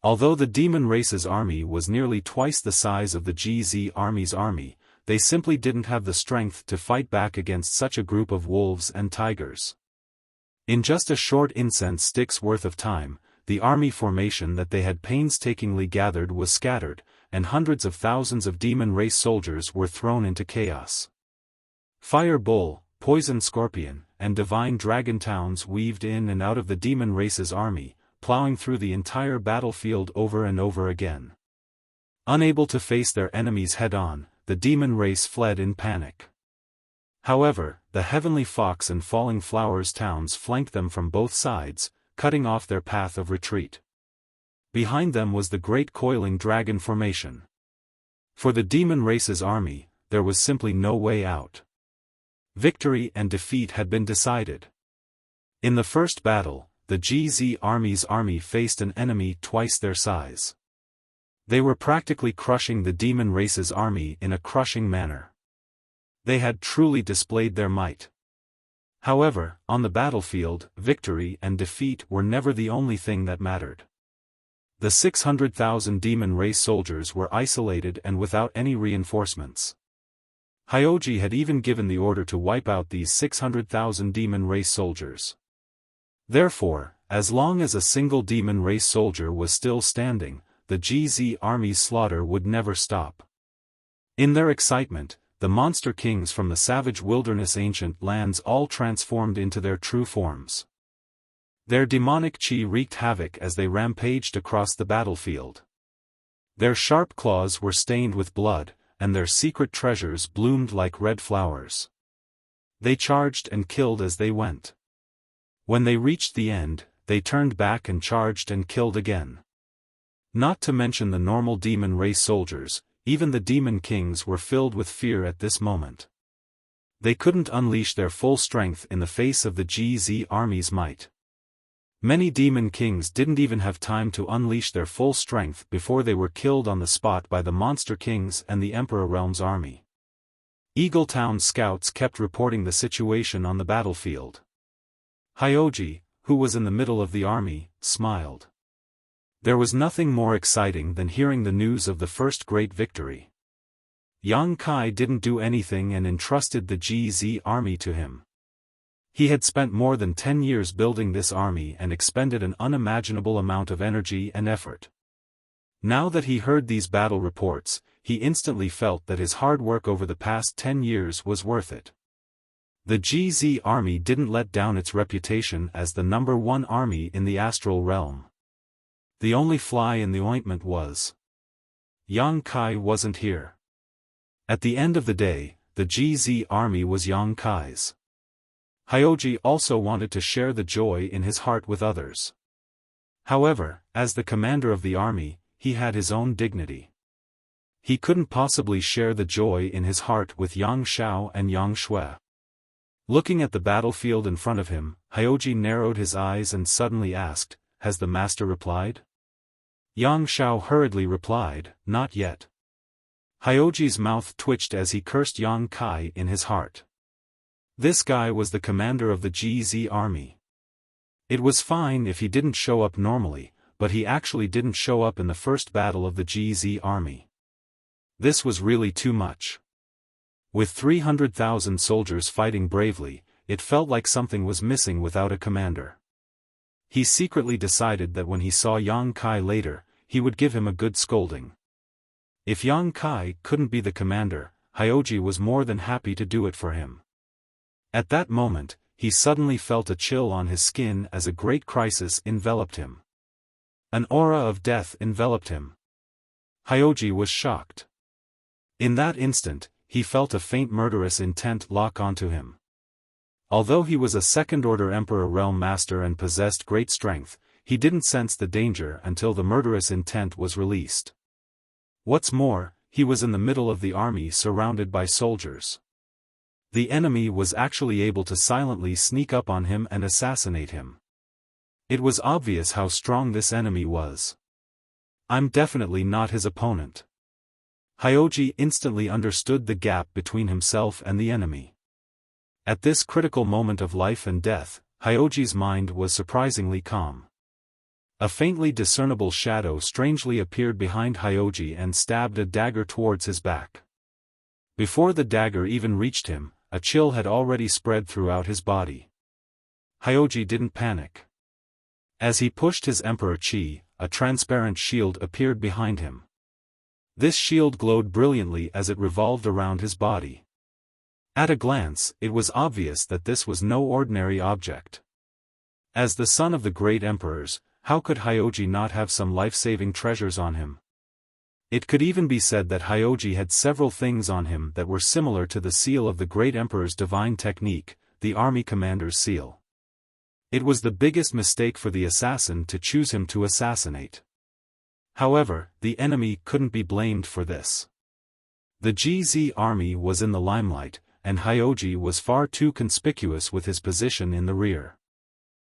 Although the demon race's army was nearly twice the size of the GZ army's army, they simply didn't have the strength to fight back against such a group of wolves and tigers. In just a short incense stick's worth of time, the army formation that they had painstakingly gathered was scattered, and hundreds of thousands of demon race soldiers were thrown into chaos. Fire bull, poison scorpion, and divine dragon towns weaved in and out of the demon race's army, plowing through the entire battlefield over and over again. Unable to face their enemies head-on, the demon race fled in panic. However, the Heavenly Fox and Falling Flowers towns flanked them from both sides, cutting off their path of retreat. Behind them was the Great Coiling Dragon Formation. For the demon race's army, there was simply no way out. Victory and defeat had been decided. In the first battle, the GZ army's army faced an enemy twice their size. They were practically crushing the demon race's army in a crushing manner. They had truly displayed their might. However, on the battlefield, victory and defeat were never the only thing that mattered. The 600,000 demon race soldiers were isolated and without any reinforcements. Hyoji had even given the order to wipe out these 600,000 demon race soldiers. Therefore, as long as a single demon race soldier was still standing, the GZ army's slaughter would never stop. In their excitement, the monster kings from the savage wilderness ancient lands all transformed into their true forms. Their demonic chi wreaked havoc as they rampaged across the battlefield. Their sharp claws were stained with blood, and their secret treasures bloomed like red flowers. They charged and killed as they went. When they reached the end, they turned back and charged and killed again. Not to mention the normal demon race soldiers, even the demon kings were filled with fear at this moment. They couldn't unleash their full strength in the face of the GZ army's might. Many demon kings didn't even have time to unleash their full strength before they were killed on the spot by the monster kings and the Emperor Realm's army. Eagle Town scouts kept reporting the situation on the battlefield. Hyoji, who was in the middle of the army, smiled. There was nothing more exciting than hearing the news of the first great victory. Yang Kai didn't do anything and entrusted the GZ army to him. He had spent more than 10 years building this army and expended an unimaginable amount of energy and effort. Now that he heard these battle reports, he instantly felt that his hard work over the past 10 years was worth it. The GZ army didn't let down its reputation as the #1 army in the astral realm. The only fly in the ointment was Yang Kai wasn't here. At the end of the day, the GZ army was Yang Kai's. Hyoji also wanted to share the joy in his heart with others. However, as the commander of the army, he had his own dignity. He couldn't possibly share the joy in his heart with Yang Xiao and Yang Shui. Looking at the battlefield in front of him, Hyoji narrowed his eyes and suddenly asked, "Has the master replied?" Yang Xiao hurriedly replied, "Not yet." Hyoji's mouth twitched as he cursed Yang Kai in his heart. This guy was the commander of the GZ army. It was fine if he didn't show up normally, but he actually didn't show up in the first battle of the GZ army. This was really too much. With 300,000 soldiers fighting bravely, it felt like something was missing without a commander. He secretly decided that when he saw Yang Kai later, he would give him a good scolding. If Yang Kai couldn't be the commander, Hyoji was more than happy to do it for him. At that moment, he suddenly felt a chill on his skin as a great crisis enveloped him. An aura of death enveloped him. Hyoji was shocked. In that instant, he felt a faint murderous intent lock onto him. Although he was a second-order Emperor Realm Master and possessed great strength, he didn't sense the danger until the murderous intent was released. What's more, he was in the middle of the army surrounded by soldiers. The enemy was actually able to silently sneak up on him and assassinate him. It was obvious how strong this enemy was. I'm definitely not his opponent. Hyoji instantly understood the gap between himself and the enemy. At this critical moment of life and death, Hyoji's mind was surprisingly calm. A faintly discernible shadow strangely appeared behind Hyoji and stabbed a dagger towards his back. Before the dagger even reached him, a chill had already spread throughout his body. Hyoji didn't panic. As he pushed his Emperor Chi, a transparent shield appeared behind him. This shield glowed brilliantly as it revolved around his body. At a glance, it was obvious that this was no ordinary object. As the son of the great emperors, how could Hyoji not have some life-saving treasures on him? It could even be said that Hyoji had several things on him that were similar to the seal of the great emperor's divine technique, the army commander's seal. It was the biggest mistake for the assassin to choose him to assassinate. However, the enemy couldn't be blamed for this. The GZ army was in the limelight, and Hyoji was far too conspicuous with his position in the rear.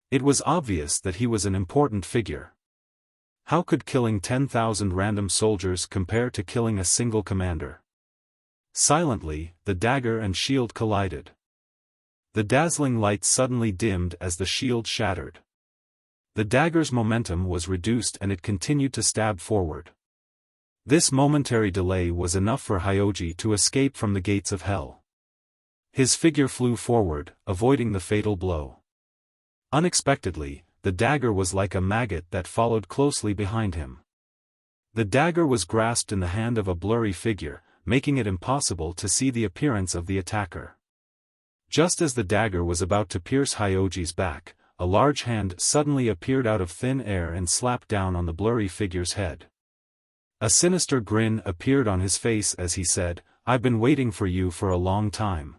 It was obvious that he was an important figure. How could killing 10,000 random soldiers compare to killing a single commander? Silently, the dagger and shield collided. The dazzling light suddenly dimmed as the shield shattered. The dagger's momentum was reduced and it continued to stab forward. This momentary delay was enough for Hyoji to escape from the gates of hell. His figure flew forward, avoiding the fatal blow. Unexpectedly, the dagger was like a maggot that followed closely behind him. The dagger was grasped in the hand of a blurry figure, making it impossible to see the appearance of the attacker. Just as the dagger was about to pierce Hyoji's back, a large hand suddenly appeared out of thin air and slapped down on the blurry figure's head. A sinister grin appeared on his face as he said, "I've been waiting for you for a long time."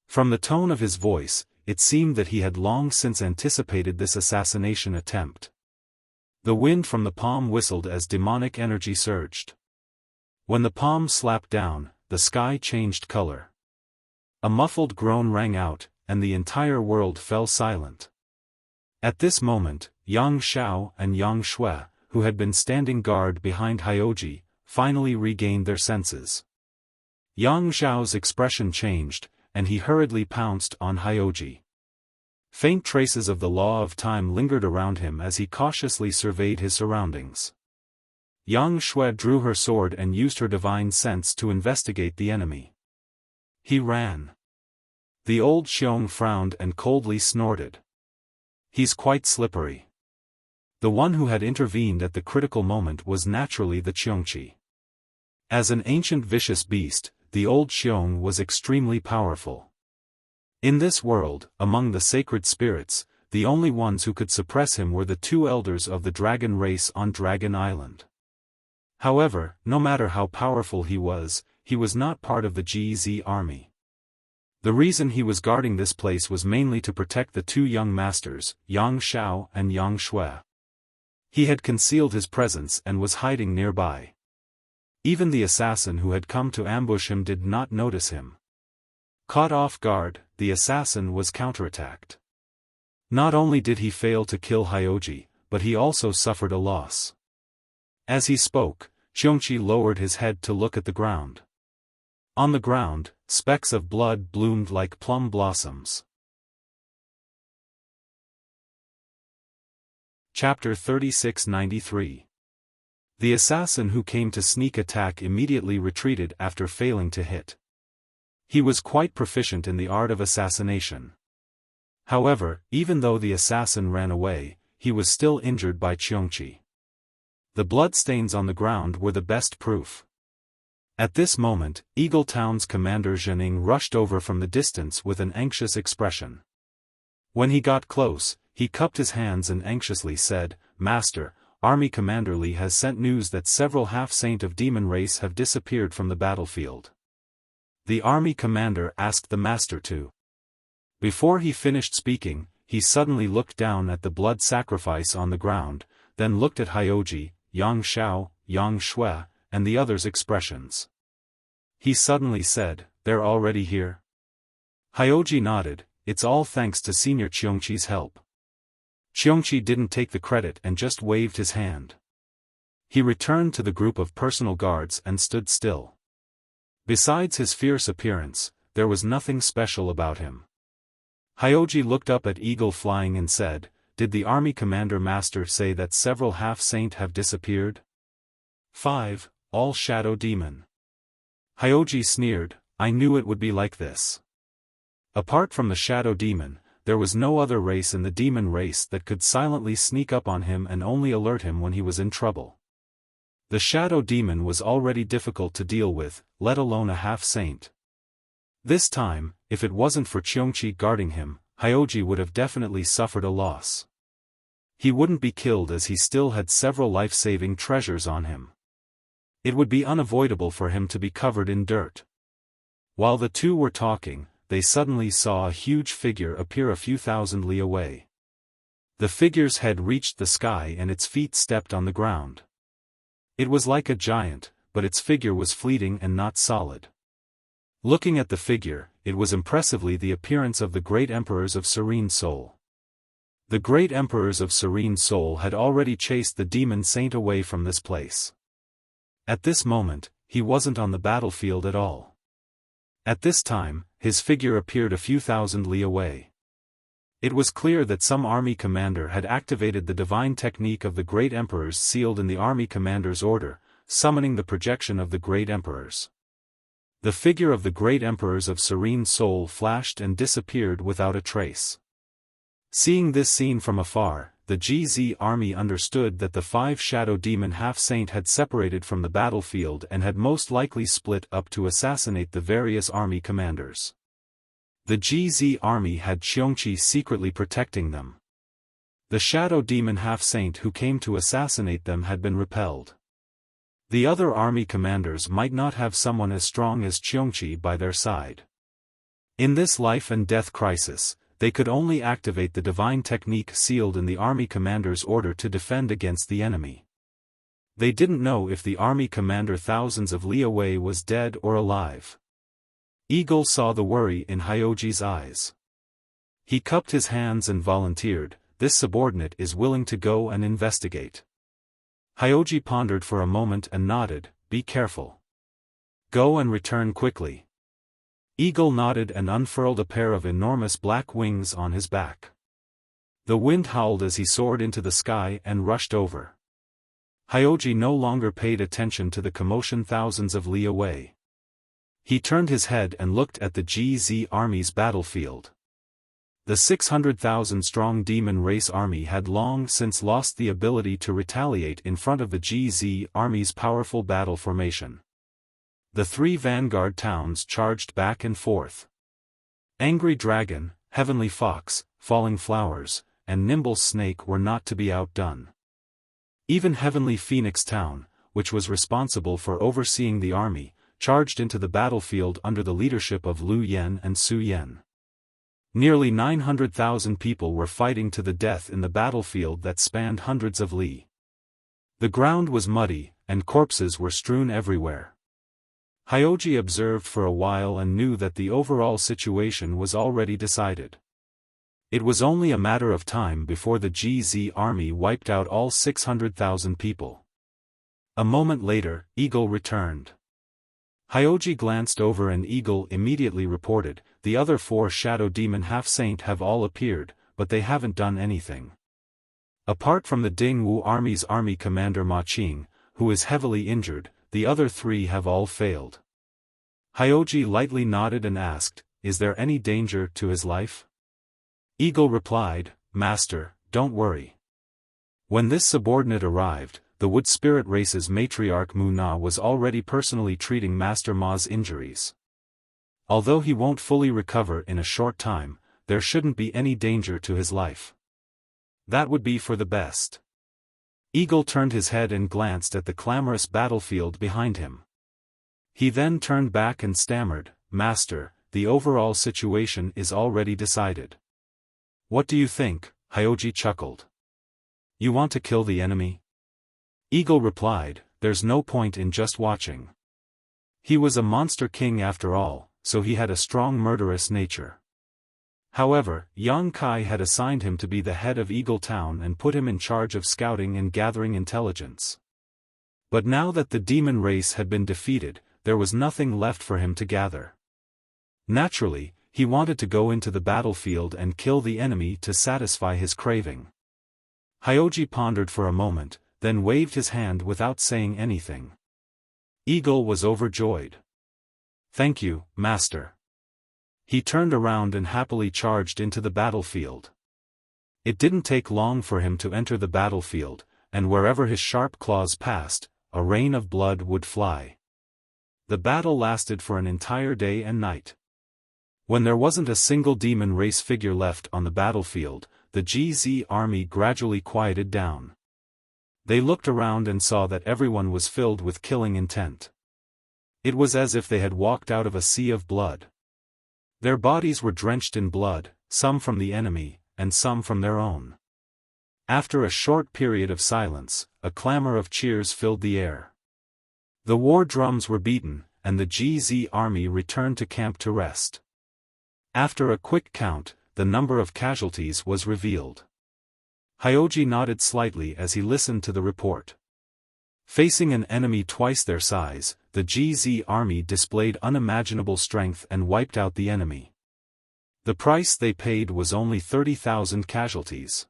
From the tone of his voice, it seemed that he had long since anticipated this assassination attempt. The wind from the palm whistled as demonic energy surged. When the palm slapped down, the sky changed color. A muffled groan rang out, and the entire world fell silent. At this moment, Yang Xiao and Yang Shui, who had been standing guard behind Hyoji, finally regained their senses. Yang Xiao's expression changed, and he hurriedly pounced on Hyoji. Faint traces of the law of time lingered around him as he cautiously surveyed his surroundings. Yang Shui drew her sword and used her divine sense to investigate the enemy. He ran. The old Xiong frowned and coldly snorted. "He's quite slippery." The one who had intervened at the critical moment was naturally the Qiongqi. As an ancient vicious beast, the old Xiong was extremely powerful. In this world, among the sacred spirits, the only ones who could suppress him were the two elders of the dragon race on Dragon Island. However, no matter how powerful he was not part of the GZ army. The reason he was guarding this place was mainly to protect the two young masters, Yang Xiao and Yang Shui. He had concealed his presence and was hiding nearby. Even the assassin who had come to ambush him did not notice him. Caught off guard, the assassin was counterattacked. Not only did he fail to kill Hyoji, but he also suffered a loss. As he spoke, Qiongqi lowered his head to look at the ground. On the ground, specks of blood bloomed like plum blossoms. Chapter 3693. The assassin who came to sneak attack immediately retreated after failing to hit. He was quite proficient in the art of assassination. However, even though the assassin ran away, he was still injured by Qiongqi. The bloodstains on the ground were the best proof. At this moment, Eagle Town's commander Zhening rushed over from the distance with an anxious expression. When he got close, he cupped his hands and anxiously said, "Master, Army Commander Li has sent news that several half-saint of demon race have disappeared from the battlefield." The army commander asked the master to. Before he finished speaking, he suddenly looked down at the blood sacrifice on the ground, then looked at Hyoji, Yang Xiao, Yang Shui, and the others' expressions. He suddenly said, "They're already here?" Hyoji nodded. "It's all thanks to Senior Qiongqi's help." Qiongqi didn't take the credit and just waved his hand. He returned to the group of personal guards and stood still. Besides his fierce appearance, there was nothing special about him. Hyoji looked up at Eagle Flying and said, "Did the army commander master say that several half-saint have disappeared?" 5. All Shadow Demon. Hyoji sneered, "I knew it would be like this." Apart from the Shadow Demon, there was no other race in the demon race that could silently sneak up on him and only alert him when he was in trouble. The Shadow Demon was already difficult to deal with, let alone a half-saint. This time, if it wasn't for Qiongqi guarding him, Hyoji would have definitely suffered a loss. He wouldn't be killed as he still had several life-saving treasures on him. It would be unavoidable for him to be covered in dirt. While the two were talking, they suddenly saw a huge figure appear a few thousand li away. The figure's head reached the sky and its feet stepped on the ground. It was like a giant, but its figure was fleeting and not solid. Looking at the figure, it was impressively the appearance of the great emperors of Serene Soul. The great emperors of Serene Soul had already chased the demon saint away from this place. At this moment, he wasn't on the battlefield at all. At this time, his figure appeared a few thousand li away. It was clear that some army commander had activated the divine technique of the great emperors sealed in the army commander's order, summoning the projection of the great emperors. The figure of the great emperors of Serene Soul flashed and disappeared without a trace. Seeing this scene from afar, the GZ army understood that the 5 shadow demon half-saint had separated from the battlefield and had most likely split up to assassinate the various army commanders. The GZ army had Xiongqi secretly protecting them. The shadow demon half-saint who came to assassinate them had been repelled. The other army commanders might not have someone as strong as Xiongqi by their side. In this life and death crisis, they could only activate the divine technique sealed in the army commander's order to defend against the enemy. They didn't know if the army commander thousands of li away was dead or alive. Eagle saw the worry in Hyoji's eyes. He cupped his hands and volunteered, "This subordinate is willing to go and investigate." Hyoji pondered for a moment and nodded, "Be careful. Go and return quickly." Eagle nodded and unfurled a pair of enormous black wings on his back. The wind howled as he soared into the sky and rushed over. Hyoji no longer paid attention to the commotion thousands of li away. He turned his head and looked at the GZ army's battlefield. The 600,000-strong demon race army had long since lost the ability to retaliate in front of the GZ army's powerful battle formation. The 3 vanguard towns charged back and forth. Angry Dragon, Heavenly Fox, Falling Flowers, and Nimble Snake were not to be outdone. Even Heavenly Phoenix Town, which was responsible for overseeing the army, charged into the battlefield under the leadership of Lu Yen and Su Yen. Nearly 900,000 people were fighting to the death in the battlefield that spanned hundreds of li. The ground was muddy, and corpses were strewn everywhere. Hyoji observed for a while and knew that the overall situation was already decided. It was only a matter of time before the GZ army wiped out all 600,000 people. A moment later, Eagle returned. Hyoji glanced over and Eagle immediately reported, "The other 4 shadow demon half-saint have all appeared, but they haven't done anything. Apart from the Dingwu army's army commander Ma Qing, who is heavily injured, the other 3 have all failed." Hyoji lightly nodded and asked, "Is there any danger to his life?" Eagle replied, "Master, don't worry." When this subordinate arrived, the Wood Spirit race's matriarch Mu Na was already personally treating Master Ma's injuries. Although he won't fully recover in a short time, there shouldn't be any danger to his life. That would be for the best. Eagle turned his head and glanced at the clamorous battlefield behind him. He then turned back and stammered, "Master, the overall situation is already decided." "What do you think?" Hyoji chuckled. "You want to kill the enemy?" Eagle replied, "There's no point in just watching. He was a monster king after all, so he had a strong murderous nature." However, Yang Kai had assigned him to be the head of Eagle Town and put him in charge of scouting and gathering intelligence. But now that the demon race had been defeated, there was nothing left for him to gather. Naturally, he wanted to go into the battlefield and kill the enemy to satisfy his craving. Hyoji pondered for a moment, then waved his hand without saying anything. Eagle was overjoyed. "Thank you, Master." He turned around and happily charged into the battlefield. It didn't take long for him to enter the battlefield, and wherever his sharp claws passed, a rain of blood would fly. The battle lasted for an entire day and night. When there wasn't a single demon race figure left on the battlefield, the GZ army gradually quieted down. They looked around and saw that everyone was filled with killing intent. It was as if they had walked out of a sea of blood. Their bodies were drenched in blood, some from the enemy, and some from their own. After a short period of silence, a clamor of cheers filled the air. The war drums were beaten, and the GZ army returned to camp to rest. After a quick count, the number of casualties was revealed. Hyoji nodded slightly as he listened to the report. Facing an enemy twice their size, the GZ army displayed unimaginable strength and wiped out the enemy. The price they paid was only 30,000 casualties.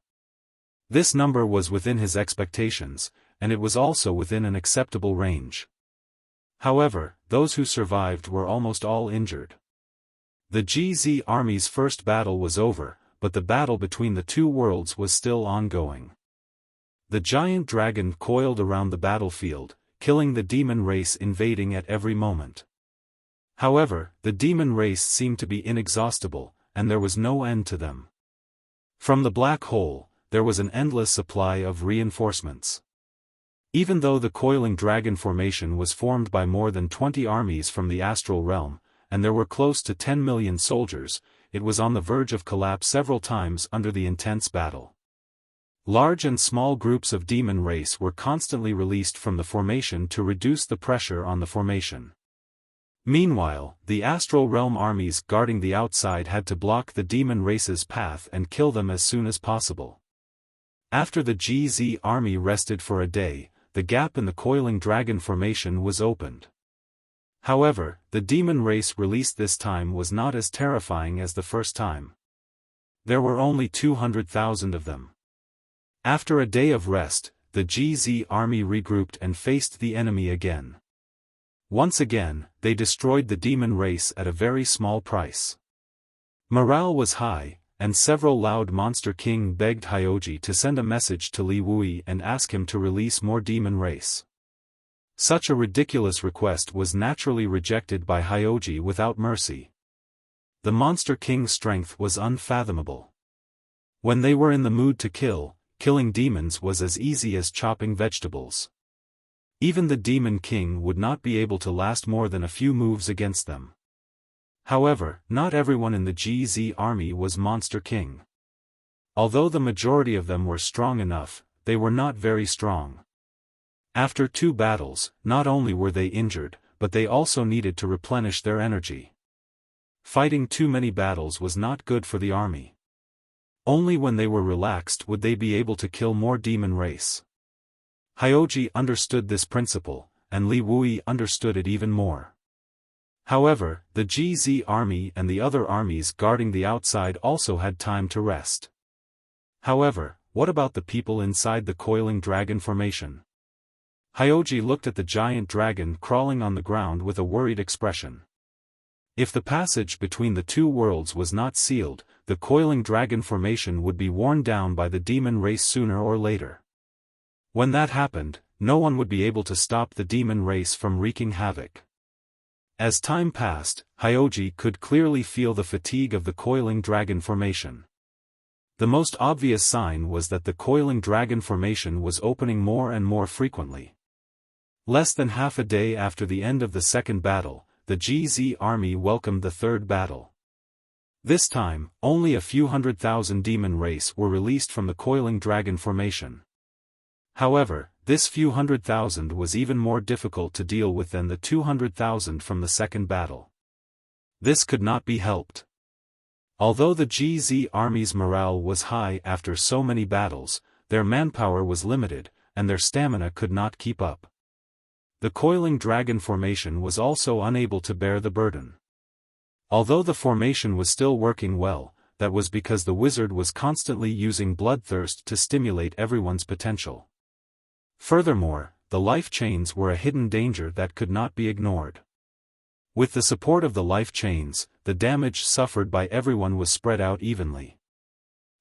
This number was within his expectations, and it was also within an acceptable range. However, those who survived were almost all injured. The GZ army's first battle was over, but the battle between the two worlds was still ongoing. The giant dragon coiled around the battlefield, killing the demon race invading at every moment. However, the demon race seemed to be inexhaustible, and there was no end to them. From the black hole, there was an endless supply of reinforcements. Even though the coiling dragon formation was formed by more than 20 armies from the astral realm, and there were close to 10 million soldiers, it was on the verge of collapse several times under the intense battle. Large and small groups of demon race were constantly released from the formation to reduce the pressure on the formation. Meanwhile, the astral realm armies guarding the outside had to block the demon race's path and kill them as soon as possible. After the GZ army rested for a day, the gap in the coiling dragon formation was opened. However, the demon race released this time was not as terrifying as the first time. There were only 200,000 of them. After a day of rest, the GZ army regrouped and faced the enemy again. Once again, they destroyed the demon race at a very small price. Morale was high, and several loud Monster King begged Hyoji to send a message to Li Wui and ask him to release more demon race. Such a ridiculous request was naturally rejected by Hyoji without mercy. The Monster King's strength was unfathomable. When they were in the mood to kill, killing demons was as easy as chopping vegetables. Even the Demon King would not be able to last more than a few moves against them. However, not everyone in the GZ army was Monster King. Although the majority of them were strong enough, they were not very strong. After 2 battles, not only were they injured, but they also needed to replenish their energy. Fighting too many battles was not good for the army. Only when they were relaxed would they be able to kill more demon race. Hyoji understood this principle, and Li Wui understood it even more. However, the GZ army and the other armies guarding the outside also had time to rest. However, what about the people inside the coiling dragon formation? Hyoji looked at the giant dragon crawling on the ground with a worried expression. If the passage between the two worlds was not sealed, the coiling dragon formation would be worn down by the demon race sooner or later. When that happened, no one would be able to stop the demon race from wreaking havoc. As time passed, Hyoji could clearly feel the fatigue of the coiling dragon formation. The most obvious sign was that the coiling dragon formation was opening more and more frequently. Less than half a day after the end of the second battle, the GZ army welcomed the third battle. This time, only a few 100,000 demon race were released from the coiling dragon formation. However, this few 100,000 was even more difficult to deal with than the 200,000 from the second battle. This could not be helped. Although the GZ army's morale was high after so many battles, their manpower was limited, and their stamina could not keep up. The coiling dragon formation was also unable to bear the burden. Although the formation was still working well, that was because the wizard was constantly using bloodthirst to stimulate everyone's potential. Furthermore, the life chains were a hidden danger that could not be ignored. With the support of the life chains, the damage suffered by everyone was spread out evenly.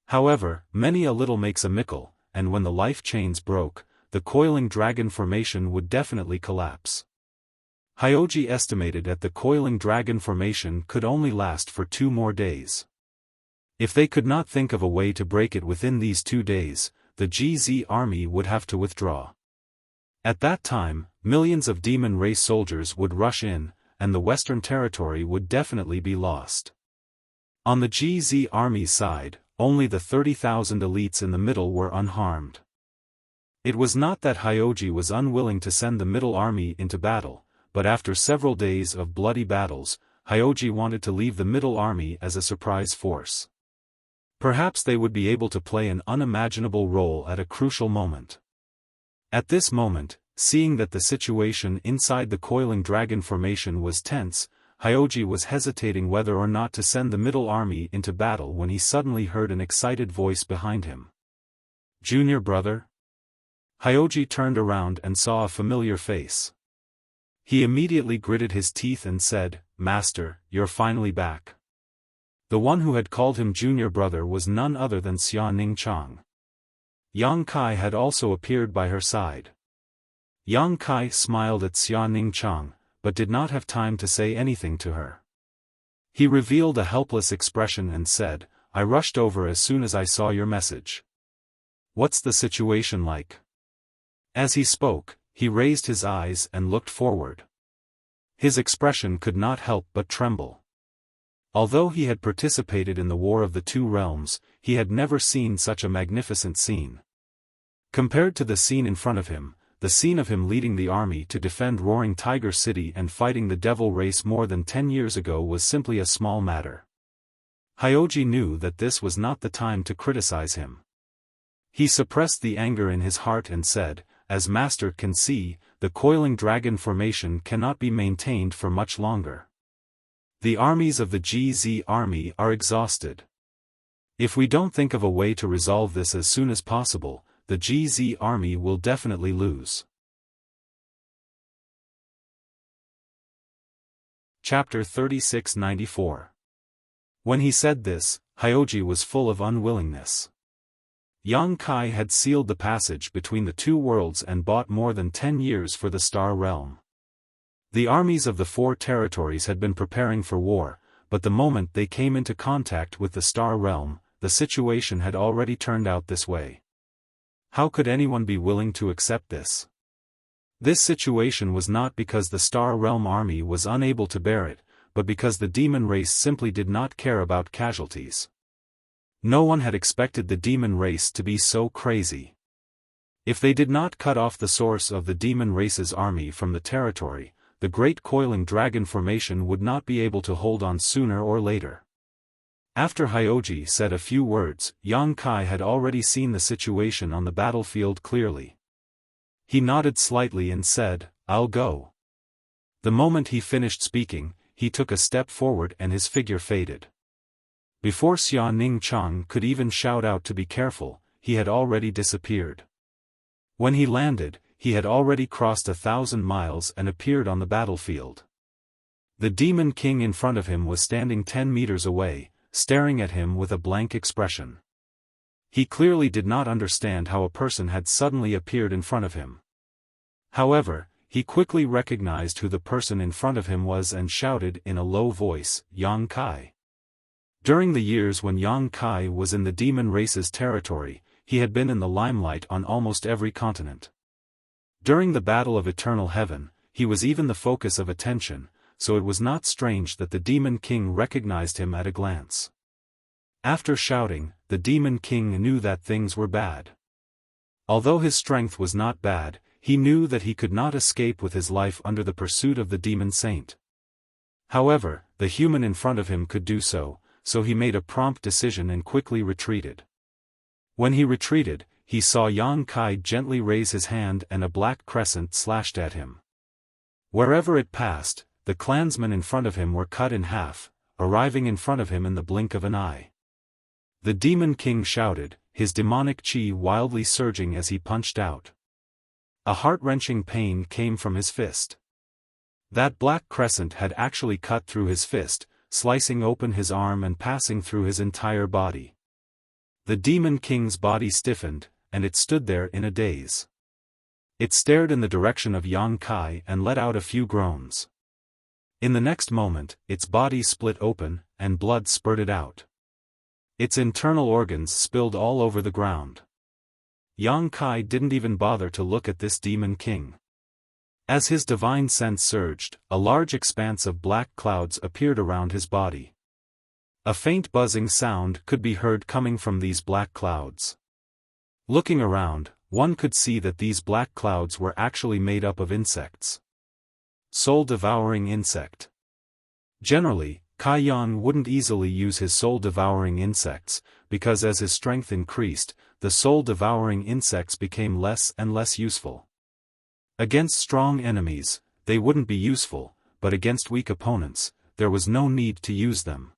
However, many a little makes a mickle, and when the life chains broke, the coiling dragon formation would definitely collapse. Hyoji estimated that the coiling dragon formation could only last for 2 more days. If they could not think of a way to break it within these 2 days, the GZ army would have to withdraw. At that time, millions of demon race soldiers would rush in, and the Western Territory would definitely be lost. On the GZ army's side, only the 30,000 elites in the middle were unharmed. It was not that Hyoji was unwilling to send the middle army into battle, but after several days of bloody battles, Hyoji wanted to leave the middle army as a surprise force. Perhaps they would be able to play an unimaginable role at a crucial moment. At this moment, seeing that the situation inside the coiling dragon formation was tense, Hyoji was hesitating whether or not to send the middle army into battle when he suddenly heard an excited voice behind him. "Junior brother?" Hyoji turned around and saw a familiar face. He immediately gritted his teeth and said, "Master, you're finally back." The one who had called him junior brother was none other than Xia Ningchang. Yang Kai had also appeared by her side. Yang Kai smiled at Xia Ningchang, but did not have time to say anything to her. He revealed a helpless expression and said, "I rushed over as soon as I saw your message. What's the situation like?" As he spoke, he raised his eyes and looked forward. His expression could not help but tremble. Although he had participated in the War of the Two Realms, he had never seen such a magnificent scene. Compared to the scene in front of him, the scene of him leading the army to defend Roaring Tiger City and fighting the devil race more than 10 years ago was simply a small matter. Hyoji knew that this was not the time to criticize him. He suppressed the anger in his heart and said, "As Master can see, the coiling dragon formation cannot be maintained for much longer. The armies of the GZ army are exhausted. If we don't think of a way to resolve this as soon as possible, the GZ army will definitely lose." Chapter 3694. When he said this, Hyoji was full of unwillingness. Yang Kai had sealed the passage between the two worlds and bought more than 10 years for the Star Realm. The armies of the 4 territories had been preparing for war, but the moment they came into contact with the Star Realm, the situation had already turned out this way. How could anyone be willing to accept this? This situation was not because the Star Realm army was unable to bear it, but because the demon race simply did not care about casualties. No one had expected the demon race to be so crazy. If they did not cut off the source of the demon race's army from the territory, the great coiling dragon formation would not be able to hold on sooner or later. After Hyoji said a few words, Yang Kai had already seen the situation on the battlefield clearly. He nodded slightly and said, "I'll go." The moment he finished speaking, he took a step forward and his figure faded. Before Xia Ningchang could even shout out to be careful, he had already disappeared. When he landed, he had already crossed 1,000 miles and appeared on the battlefield. The Demon King in front of him was standing 10 meters away, staring at him with a blank expression. He clearly did not understand how a person had suddenly appeared in front of him. However, he quickly recognized who the person in front of him was and shouted in a low voice, "Yang Kai." During the years when Yang Kai was in the demon race's territory, he had been in the limelight on almost every continent. During the Battle of Eternal Heaven, he was even the focus of attention, so it was not strange that the Demon King recognized him at a glance. After shouting, the Demon King knew that things were bad. Although his strength was not bad, he knew that he could not escape with his life under the pursuit of the Demon Saint. However, the human in front of him could do so, so he made a prompt decision and quickly retreated. When he retreated, he saw Yang Kai gently raise his hand and a black crescent slashed at him. Wherever it passed, the clansmen in front of him were cut in half, arriving in front of him in the blink of an eye. The Demon King shouted, his demonic chi wildly surging as he punched out. A heart-wrenching pain came from his fist. That black crescent had actually cut through his fist, slicing open his arm and passing through his entire body. The Demon King's body stiffened, and it stood there in a daze. It stared in the direction of Yang Kai and let out a few groans. In the next moment, its body split open, and blood spurted out. Its internal organs spilled all over the ground. Yang Kai didn't even bother to look at this demon king. As his divine sense surged, a large expanse of black clouds appeared around his body. A faint buzzing sound could be heard coming from these black clouds. Looking around, one could see that these black clouds were actually made up of insects. Soul-devouring insect. Generally, Kai Yan wouldn't easily use his soul-devouring insects, because as his strength increased, the soul-devouring insects became less and less useful. Against strong enemies, they wouldn't be useful, but against weak opponents, there was no need to use them.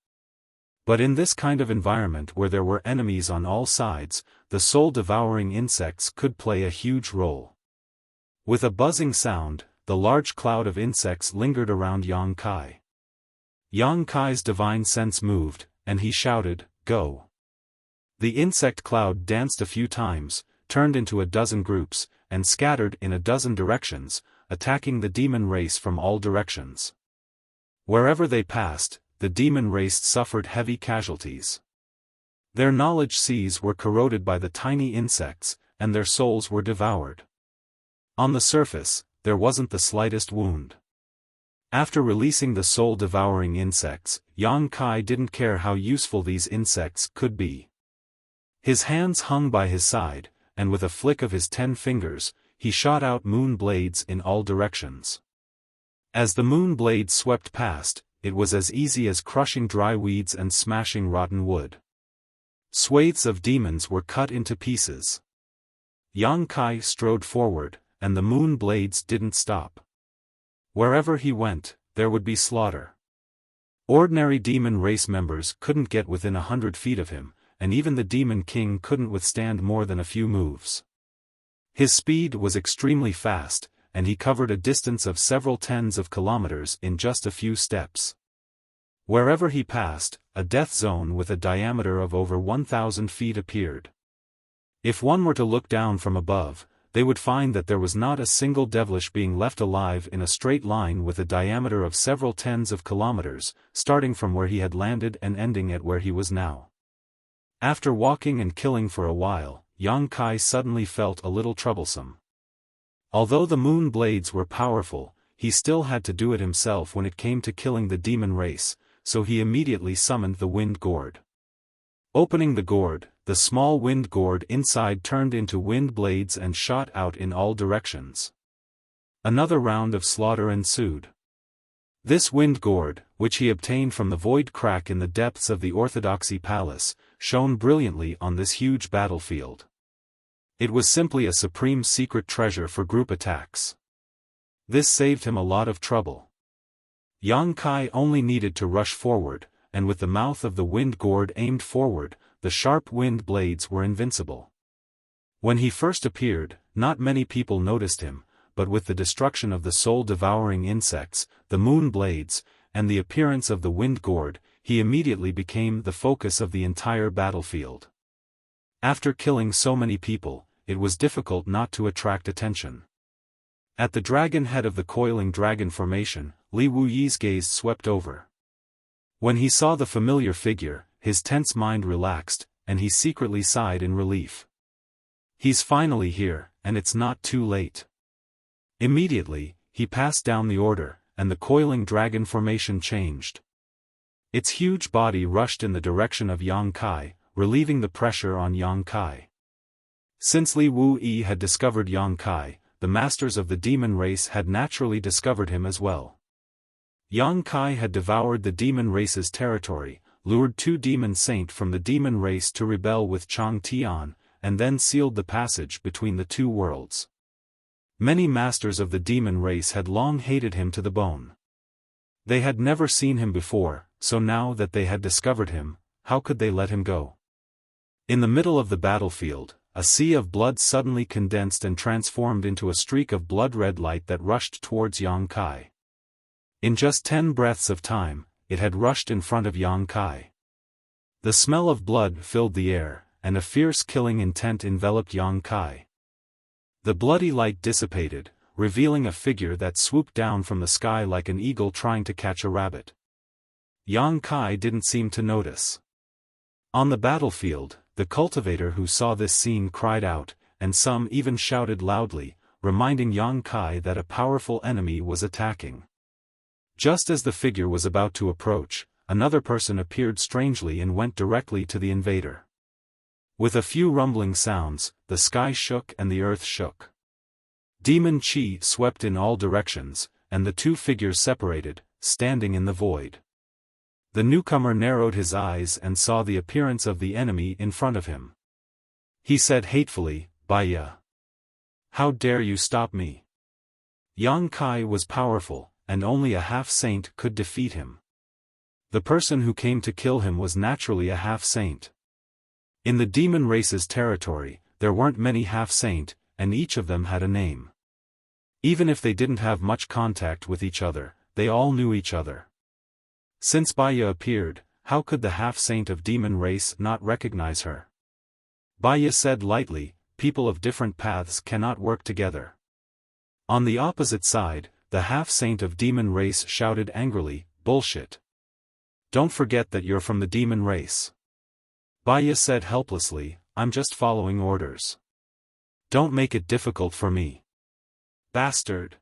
But in this kind of environment where there were enemies on all sides, the soul-devouring insects could play a huge role. With a buzzing sound, the large cloud of insects lingered around Yang Kai. Yang Kai's divine sense moved, and he shouted, "Go!" The insect cloud danced a few times, turned into a dozen groups, and scattered in a dozen directions, attacking the demon race from all directions. Wherever they passed, the demon race suffered heavy casualties. Their knowledge seas were corroded by the tiny insects, and their souls were devoured. On the surface, there wasn't the slightest wound. After releasing the soul-devouring insects, Yang Kai didn't care how useful these insects could be. His hands hung by his side, and with a flick of his 10 fingers, he shot out moon blades in all directions. As the moon blades swept past, it was as easy as crushing dry weeds and smashing rotten wood. Swathes of demons were cut into pieces. Yang Kai strode forward, and the moon blades didn't stop. Wherever he went, there would be slaughter. Ordinary demon race members couldn't get within 100 feet of him, and even the demon king couldn't withstand more than a few moves. His speed was extremely fast, and he covered a distance of several tens of kilometers in just a few steps. Wherever he passed, a death zone with a diameter of over 1,000 feet appeared. If one were to look down from above, they would find that there was not a single devilish being left alive in a straight line with a diameter of several tens of kilometers, starting from where he had landed and ending at where he was now. After walking and killing for a while, Yang Kai suddenly felt a little troublesome. Although the moon blades were powerful, he still had to do it himself when it came to killing the demon race, so he immediately summoned the wind gourd. Opening the gourd, the small wind gourd inside turned into wind blades and shot out in all directions. Another round of slaughter ensued. This wind gourd, which he obtained from the void crack in the depths of the Orthodoxy Palace, shone brilliantly on this huge battlefield. It was simply a supreme secret treasure for group attacks. This saved him a lot of trouble. Yang Kai only needed to rush forward, and with the mouth of the wind gourd aimed forward, the sharp wind blades were invincible. When he first appeared, not many people noticed him, but with the destruction of the soul-devouring insects, the moon blades, and the appearance of the wind gourd, he immediately became the focus of the entire battlefield. After killing so many people, it was difficult not to attract attention. At the dragon head of the coiling dragon formation, Li Wuyi's gaze swept over. When he saw the familiar figure, his tense mind relaxed, and he secretly sighed in relief. He's finally here, and it's not too late. Immediately, he passed down the order, and the coiling dragon formation changed. Its huge body rushed in the direction of Yang Kai, relieving the pressure on Yang Kai. Since Li Wuyi had discovered Yang Kai, the masters of the demon race had naturally discovered him as well. Yang Kai had devoured the demon race's territory, lured 2 demon saints from the demon race to rebel with Chang Tian, and then sealed the passage between the 2 worlds. Many masters of the demon race had long hated him to the bone. They had never seen him before, so now that they had discovered him, how could they let him go? In the middle of the battlefield, a sea of blood suddenly condensed and transformed into a streak of blood-red light that rushed towards Yang Kai. In just 10 breaths of time, it had rushed in front of Yang Kai. The smell of blood filled the air, and a fierce killing intent enveloped Yang Kai. The bloody light dissipated, revealing a figure that swooped down from the sky like an eagle trying to catch a rabbit. Yang Kai didn't seem to notice. On the battlefield, the cultivator who saw this scene cried out, and some even shouted loudly, reminding Yang Kai that a powerful enemy was attacking. Just as the figure was about to approach, another person appeared strangely and went directly to the invader. With a few rumbling sounds, the sky shook and the earth shook. Demon Qi swept in all directions, and the two figures separated, standing in the void. The newcomer narrowed his eyes and saw the appearance of the enemy in front of him. He said hatefully, "Baya! How dare you stop me?" Yang Kai was powerful, and only a half-saint could defeat him. The person who came to kill him was naturally a half-saint. In the demon race's territory, there weren't many half-saint, and each of them had a name. Even if they didn't have much contact with each other, they all knew each other. Since Baya appeared, how could the half-saint of demon race not recognize her? Baya said lightly, "People of different paths cannot work together." On the opposite side, the half-saint of demon race shouted angrily, "Bullshit! Don't forget that you're from the demon race." Baya said helplessly, "I'm just following orders. Don't make it difficult for me. Bastard!"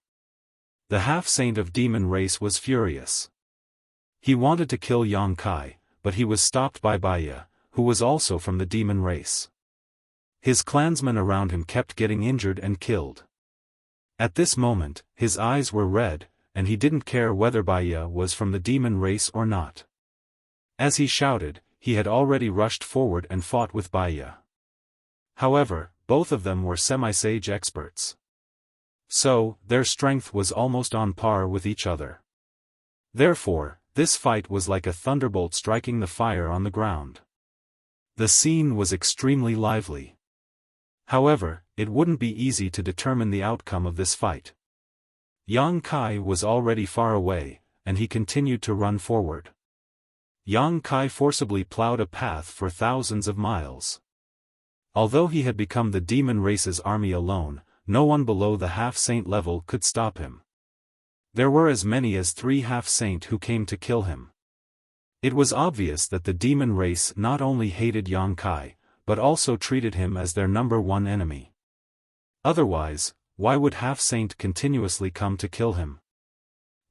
The half-saint of demon race was furious. He wanted to kill Yang Kai, but he was stopped by Baya, who was also from the demon race. His clansmen around him kept getting injured and killed. At this moment, his eyes were red, and he didn't care whether Baya was from the demon race or not. As he shouted, he had already rushed forward and fought with Baya. However, both of them were semi-sage experts. So, their strength was almost on par with each other. Therefore, this fight was like a thunderbolt striking the fire on the ground. The scene was extremely lively. However, it wouldn't be easy to determine the outcome of this fight. Yang Kai was already far away, and he continued to run forward. Yang Kai forcibly plowed a path for thousands of miles. Although he had become the demon race's army alone, no one below the half-saint level could stop him. There were as many as 3 half-saint who came to kill him. It was obvious that the demon race not only hated Yang Kai, but also treated him as their #1 enemy. Otherwise, why would half-saint continuously come to kill him?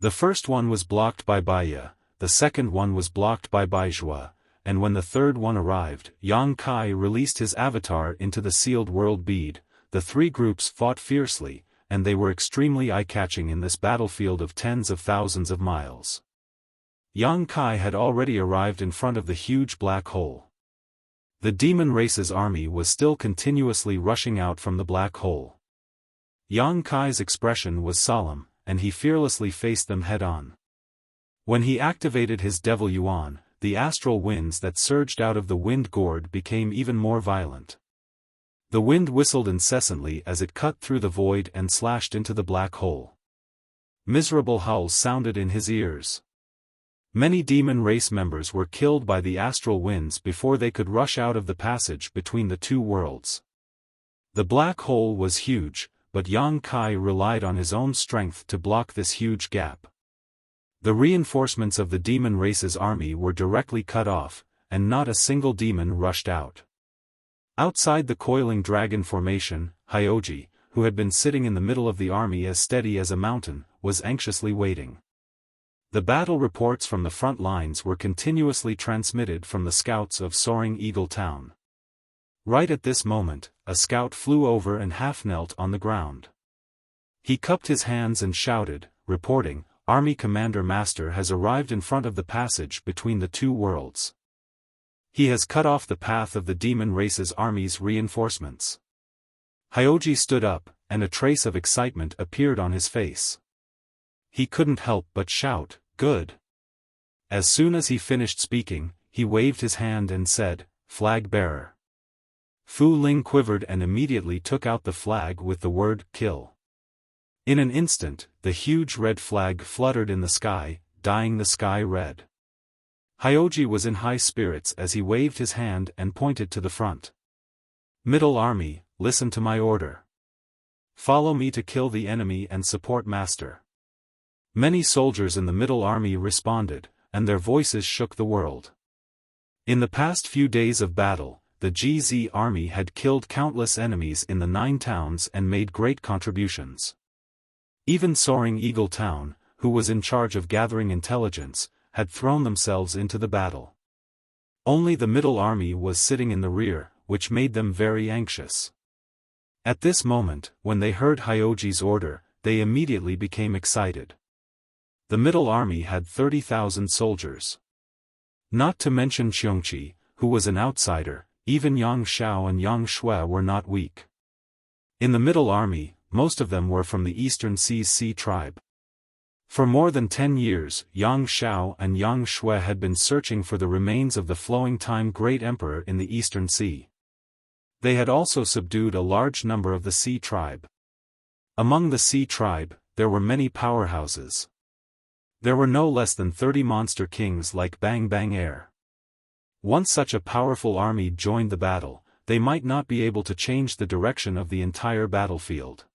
The first one was blocked by Baya, the second one was blocked by Baizhua, and when the third one arrived, Yang Kai released his avatar into the sealed world bead. The 3 groups fought fiercely, and they were extremely eye-catching in this battlefield of tens of thousands of miles. Yang Kai had already arrived in front of the huge black hole. The demon race's army was still continuously rushing out from the black hole. Yang Kai's expression was solemn, and he fearlessly faced them head-on. When he activated his Devil Yuan, the astral winds that surged out of the wind gourd became even more violent. The wind whistled incessantly as it cut through the void and slashed into the black hole. Miserable howls sounded in his ears. Many demon race members were killed by the astral winds before they could rush out of the passage between the 2 worlds. The black hole was huge, but Yang Kai relied on his own strength to block this huge gap. The reinforcements of the demon race's army were directly cut off, and not a single demon rushed out. Outside the coiling dragon formation, Hyoji, who had been sitting in the middle of the army as steady as a mountain, was anxiously waiting. The battle reports from the front lines were continuously transmitted from the scouts of Soaring Eagle Town. Right at this moment, a scout flew over and half-knelt on the ground. He cupped his hands and shouted, reporting, "Army Commander Master has arrived in front of the passage between the 2 worlds. He has cut off the path of the demon race's army's reinforcements." Hyoji stood up, and a trace of excitement appeared on his face. He couldn't help but shout, "Good!" As soon as he finished speaking, he waved his hand and said, "Flag bearer." Fu Ling quivered and immediately took out the flag with the word, "Kill." In an instant, the huge red flag fluttered in the sky, dyeing the sky red. Hyoji was in high spirits as he waved his hand and pointed to the front. "Middle Army, listen to my order. Follow me to kill the enemy and support Master." Many soldiers in the Middle Army responded, and their voices shook the world. In the past few days of battle, the GZ army had killed countless enemies in the 9 towns and made great contributions. Even Soaring Eagle Town, who was in charge of gathering intelligence, had thrown themselves into the battle. Only the middle army was sitting in the rear, which made them very anxious. At this moment, when they heard Hyoji's order, they immediately became excited. The middle army had 30,000 soldiers. Not to mention Xiongqi, who was an outsider, even Yang Xiao and Yang Shui were not weak. In the middle army, most of them were from the Eastern Sea's Sea tribe. For more than 10 years, Yang Xiao and Yang Shui had been searching for the remains of the Flowing Time Great Emperor in the Eastern Sea. They had also subdued a large number of the Sea tribe. Among the Sea tribe, there were many powerhouses. There were no less than 30 monster kings like Bang Bang Air. Once such a powerful army joined the battle, they might not be able to change the direction of the entire battlefield.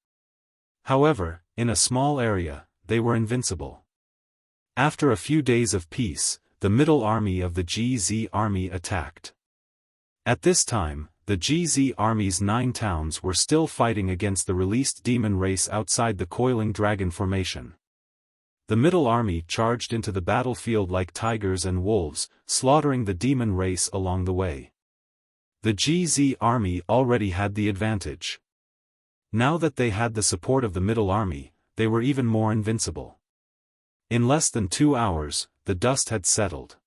However, in a small area, they were invincible. After a few days of peace, the middle army of the GZ army attacked. At this time, the GZ army's 9 towns were still fighting against the released demon race outside the Coiling Dragon Formation. The middle army charged into the battlefield like tigers and wolves, slaughtering the demon race along the way. The GZ army already had the advantage. Now that they had the support of the middle army, they were even more invincible. In less than 2 hours, the dust had settled.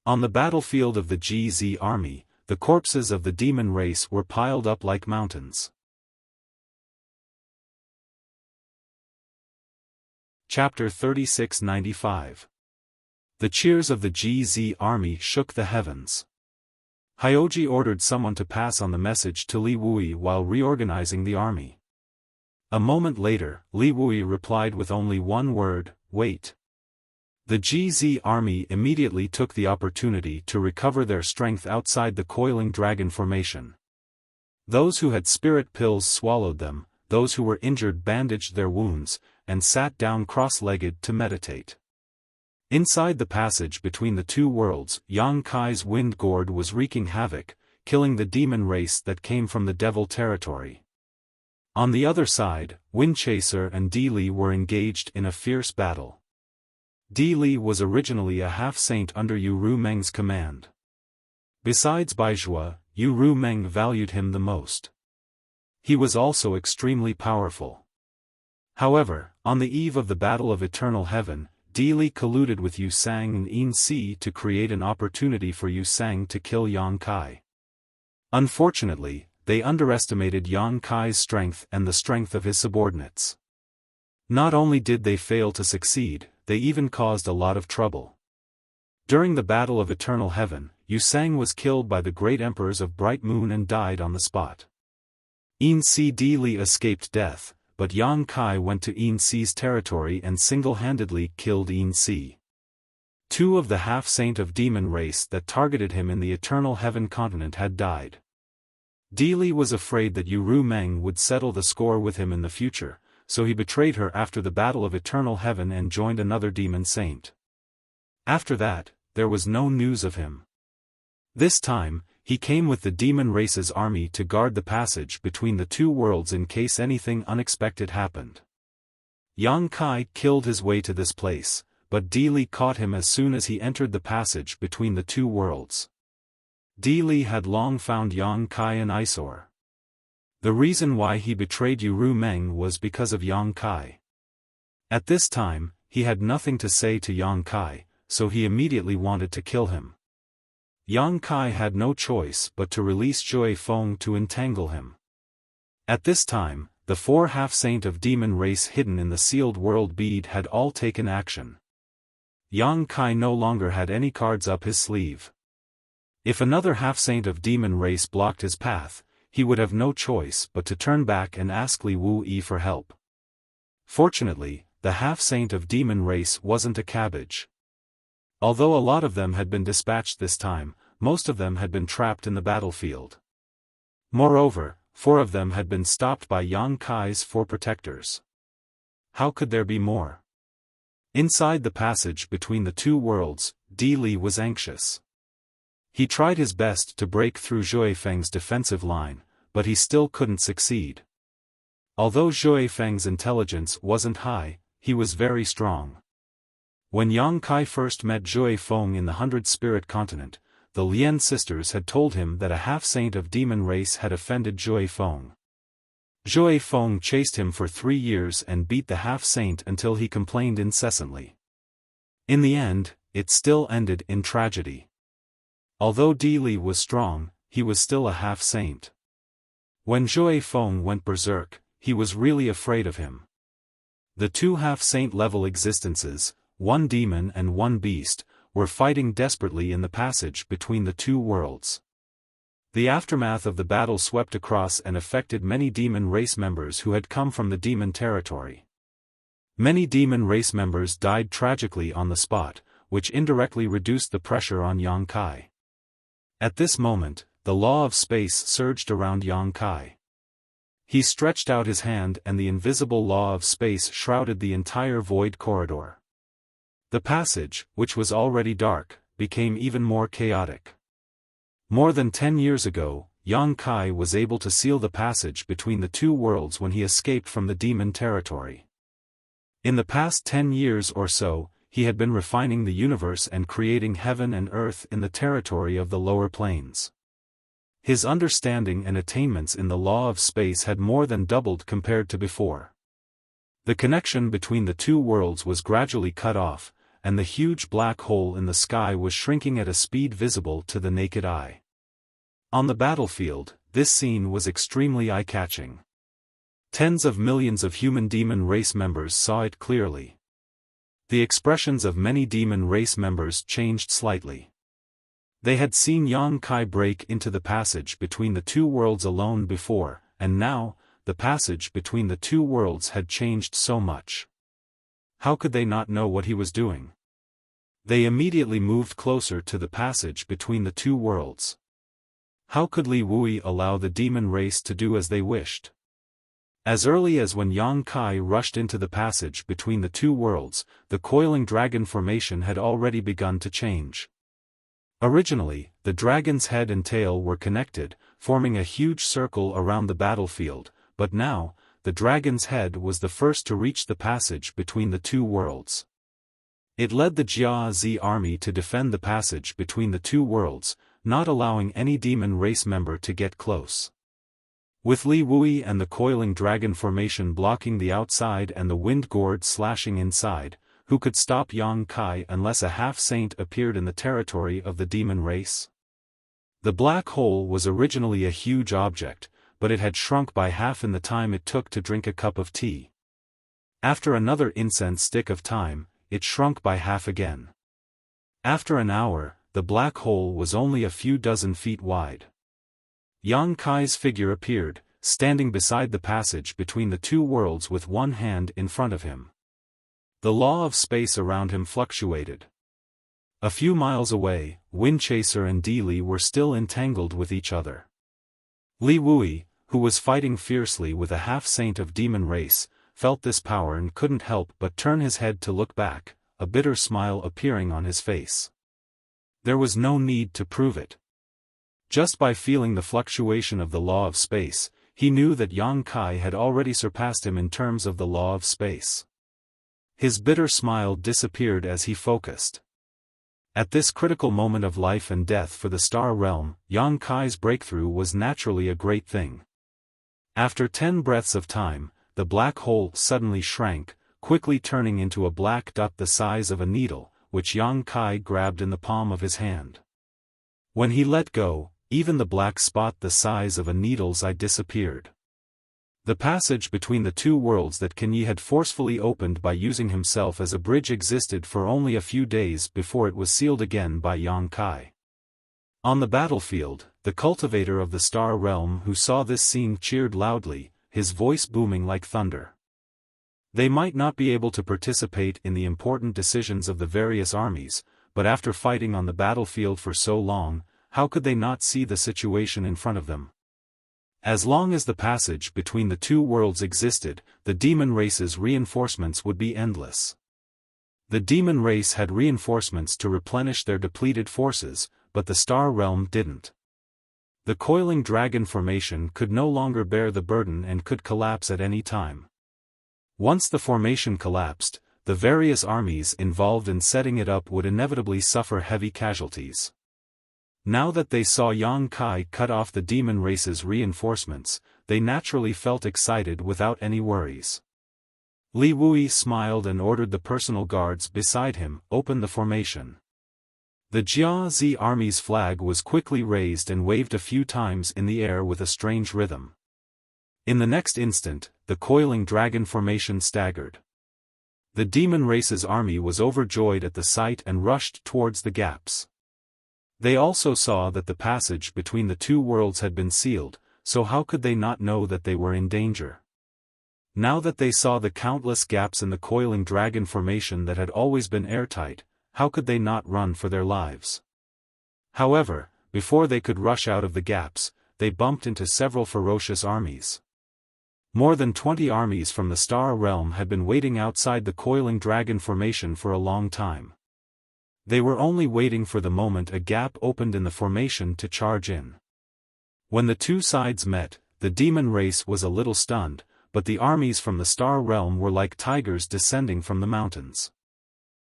On the battlefield of the GZ army, the corpses of the demon race were piled up like mountains. Chapter 3695. The cheers of the GZ army shook the heavens. Hyoji ordered someone to pass on the message to Li Wui while reorganizing the army. A moment later, Li Wui replied with only one word, "Wait." The GZ army immediately took the opportunity to recover their strength outside the Coiling Dragon Formation. Those who had spirit pills swallowed them, those who were injured bandaged their wounds, and sat down cross-legged to meditate. Inside the passage between the 2 worlds, Yang Kai's wind gourd was wreaking havoc, killing the demon race that came from the devil territory. On the other side, Windchaser and Di Li were engaged in a fierce battle. Di Li was originally a half-saint under Yu Rumeng's command. Besides Baizhua, Yu Rumeng valued him the most. He was also extremely powerful. However, on the eve of the Battle of Eternal Heaven, Di Li colluded with Yu Sang and Yin Si to create an opportunity for Yu Sang to kill Yang Kai. Unfortunately, they underestimated Yang Kai's strength and the strength of his subordinates. Not only did they fail to succeed, they even caused a lot of trouble. During the Battle of Eternal Heaven, Yu Sang was killed by the great emperors of Bright Moon and died on the spot. Yin Si Di Li escaped death, but Yang Kai went to Yin Si's territory and single-handedly killed Yin Si. 2 of the half-saint of demon race that targeted him in the Eternal Heaven continent had died. Di Li was afraid that Yu Rumeng would settle the score with him in the future, so he betrayed her after the Battle of Eternal Heaven and joined another demon saint. After that, there was no news of him. This time, he came with the demon race's army to guard the passage between the 2 worlds in case anything unexpected happened. Yang Kai killed his way to this place, but Di Li caught him as soon as he entered the passage between the 2 worlds. Di Li had long found Yang Kai an eyesore. The reason why he betrayed Yu Rumeng was because of Yang Kai. At this time, he had nothing to say to Yang Kai, so he immediately wanted to kill him. Yang Kai had no choice but to release Jue Feng to entangle him. At this time, the 4 half-saint of demon race hidden in the sealed world bead had all taken action. Yang Kai no longer had any cards up his sleeve. If another half-saint of demon race blocked his path, he would have no choice but to turn back and ask Li Wui for help. Fortunately, the half-saint of demon race wasn't a cabbage. Although a lot of them had been dispatched this time, most of them had been trapped in the battlefield. Moreover, 4 of them had been stopped by Yang Kai's 4 protectors. How could there be more? Inside the passage between the 2 worlds, Di Li was anxious. He tried his best to break through Xiaofang's defensive line, but he still couldn't succeed. Although Xiaofang's intelligence wasn't high, he was very strong. When Yang Kai first met Xiaofang in the 100-Spirit Continent, the Lien sisters had told him that a half-saint of demon race had offended Xiaofang. Xiaofang chased him for 3 years and beat the half-saint until he complained incessantly. In the end, it still ended in tragedy. Although Di Li was strong, he was still a half-saint. When Xiaofang went berserk, he was really afraid of him. The two half-saint level existences, one demon and one beast, were fighting desperately in the passage between the two worlds. The aftermath of the battle swept across and affected many demon race members who had come from the demon territory. Many demon race members died tragically on the spot, which indirectly reduced the pressure on Yang Kai. At this moment, the law of space surged around Yang Kai. He stretched out his hand and the invisible law of space shrouded the entire void corridor. The passage, which was already dark, became even more chaotic. More than 10 years ago, Yang Kai was able to seal the passage between the two worlds when he escaped from the demon territory. In the past 10 years or so, he had been refining the universe and creating heaven and earth in the territory of the lower planes. His understanding and attainments in the law of space had more than doubled compared to before. The connection between the two worlds was gradually cut off, and the huge black hole in the sky was shrinking at a speed visible to the naked eye. On the battlefield, this scene was extremely eye-catching. Tens of millions of human demon race members saw it clearly. The expressions of many demon race members changed slightly. They had seen Yang Kai break into the passage between the two worlds alone before, and now, the passage between the two worlds had changed so much. How could they not know what he was doing? They immediately moved closer to the passage between the two worlds. How could Li Wui allow the demon race to do as they wished? As early as when Yang Kai rushed into the passage between the two worlds, the coiling dragon formation had already begun to change. Originally, the dragon's head and tail were connected, forming a huge circle around the battlefield, but now, the dragon's head was the first to reach the passage between the two worlds. It led the Jia Zi army to defend the passage between the two worlds, not allowing any demon race member to get close. With Li Wui and the coiling dragon formation blocking the outside and the wind gourd slashing inside, who could stop Yang Kai unless a half-saint appeared in the territory of the demon race? The black hole was originally a huge object, but it had shrunk by half in the time it took to drink a cup of tea. After another incense stick of time, it shrunk by half again. After an hour, the black hole was only a few dozen feet wide. Yang Kai's figure appeared, standing beside the passage between the two worlds with one hand in front of him. The law of space around him fluctuated. A few miles away, Windchaser and Di Li were still entangled with each other. Li Wui, who was fighting fiercely with a half-saint of demon race, felt this power and couldn't help but turn his head to look back, a bitter smile appearing on his face. There was no need to prove it. Just by feeling the fluctuation of the law of space, he knew that Yang Kai had already surpassed him in terms of the law of space. His bitter smile disappeared as he focused. At this critical moment of life and death for the Star Realm, Yang Kai's breakthrough was naturally a great thing. After 10 breaths of time, the black hole suddenly shrank, quickly turning into a black dot the size of a needle, which Yang Kai grabbed in the palm of his hand. When he let go, even the black spot the size of a needle's eye disappeared. The passage between the two worlds that Kan Yi had forcefully opened by using himself as a bridge existed for only a few days before it was sealed again by Yang Kai. On the battlefield, the cultivator of the Star Realm who saw this scene cheered loudly, his voice booming like thunder. They might not be able to participate in the important decisions of the various armies, but after fighting on the battlefield for so long, how could they not see the situation in front of them? As long as the passage between the two worlds existed, the demon race's reinforcements would be endless. The demon race had reinforcements to replenish their depleted forces, but the star realm didn't. The coiling dragon formation could no longer bear the burden and could collapse at any time. Once the formation collapsed, the various armies involved in setting it up would inevitably suffer heavy casualties. Now that they saw Yang Kai cut off the demon race's reinforcements, they naturally felt excited without any worries. Li Wui smiled and ordered the personal guards beside him, open the formation. The Jiazi army's flag was quickly raised and waved a few times in the air with a strange rhythm. In the next instant, the coiling dragon formation staggered. The demon race's army was overjoyed at the sight and rushed towards the gaps. They also saw that the passage between the two worlds had been sealed, so how could they not know that they were in danger? Now that they saw the countless gaps in the coiling dragon formation that had always been airtight, how could they not run for their lives? However, before they could rush out of the gaps, they bumped into several ferocious armies. More than 20 armies from the Star Realm had been waiting outside the coiling dragon formation for a long time. They were only waiting for the moment a gap opened in the formation to charge in. When the two sides met, the demon race was a little stunned, but the armies from the Star Realm were like tigers descending from the mountains.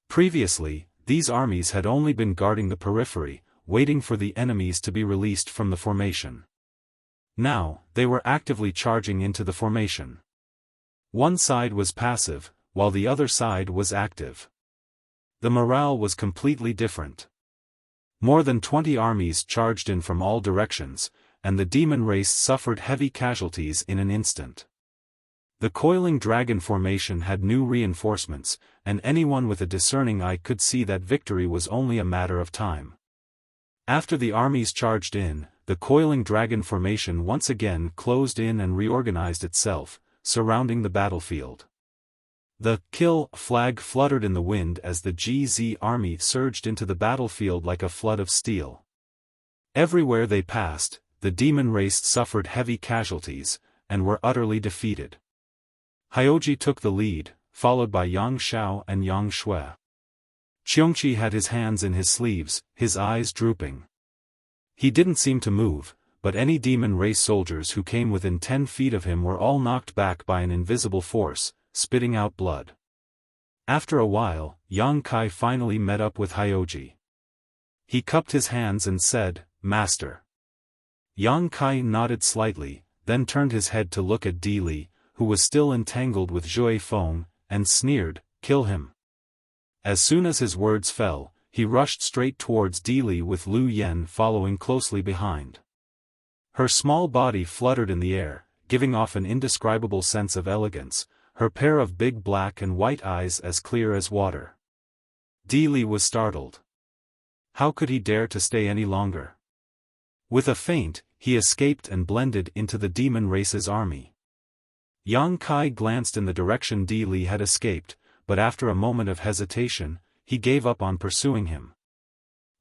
Previously, these armies had only been guarding the periphery, waiting for the enemies to be released from the formation. Now, they were actively charging into the formation. One side was passive, while the other side was active. The morale was completely different. More than 20 armies charged in from all directions, and the demon race suffered heavy casualties in an instant. The coiling dragon formation had new reinforcements, and anyone with a discerning eye could see that victory was only a matter of time. After the armies charged in, the coiling dragon formation once again closed in and reorganized itself, surrounding the battlefield. The kill flag fluttered in the wind as the GZ army surged into the battlefield like a flood of steel. Everywhere they passed, the demon race suffered heavy casualties, and were utterly defeated. Hyoji took the lead, followed by Yang Xiao and Yang Shui. Qiongqi had his hands in his sleeves, his eyes drooping. He didn't seem to move, but any demon race soldiers who came within 10 feet of him were all knocked back by an invisible force, spitting out blood. After a while, Yang Kai finally met up with Hyoji. He cupped his hands and said, "Master." Yang Kai nodded slightly, then turned his head to look at Di Li, who was still entangled with Zhui Feng, and sneered, "Kill him." As soon as his words fell, he rushed straight towards Di Li with Lu Yen following closely behind. Her small body fluttered in the air, giving off an indescribable sense of elegance, her pair of big black and white eyes as clear as water. Di Li was startled. How could he dare to stay any longer? With a feint, he escaped and blended into the demon race's army. Yang Kai glanced in the direction Di Li had escaped, but after a moment of hesitation, he gave up on pursuing him.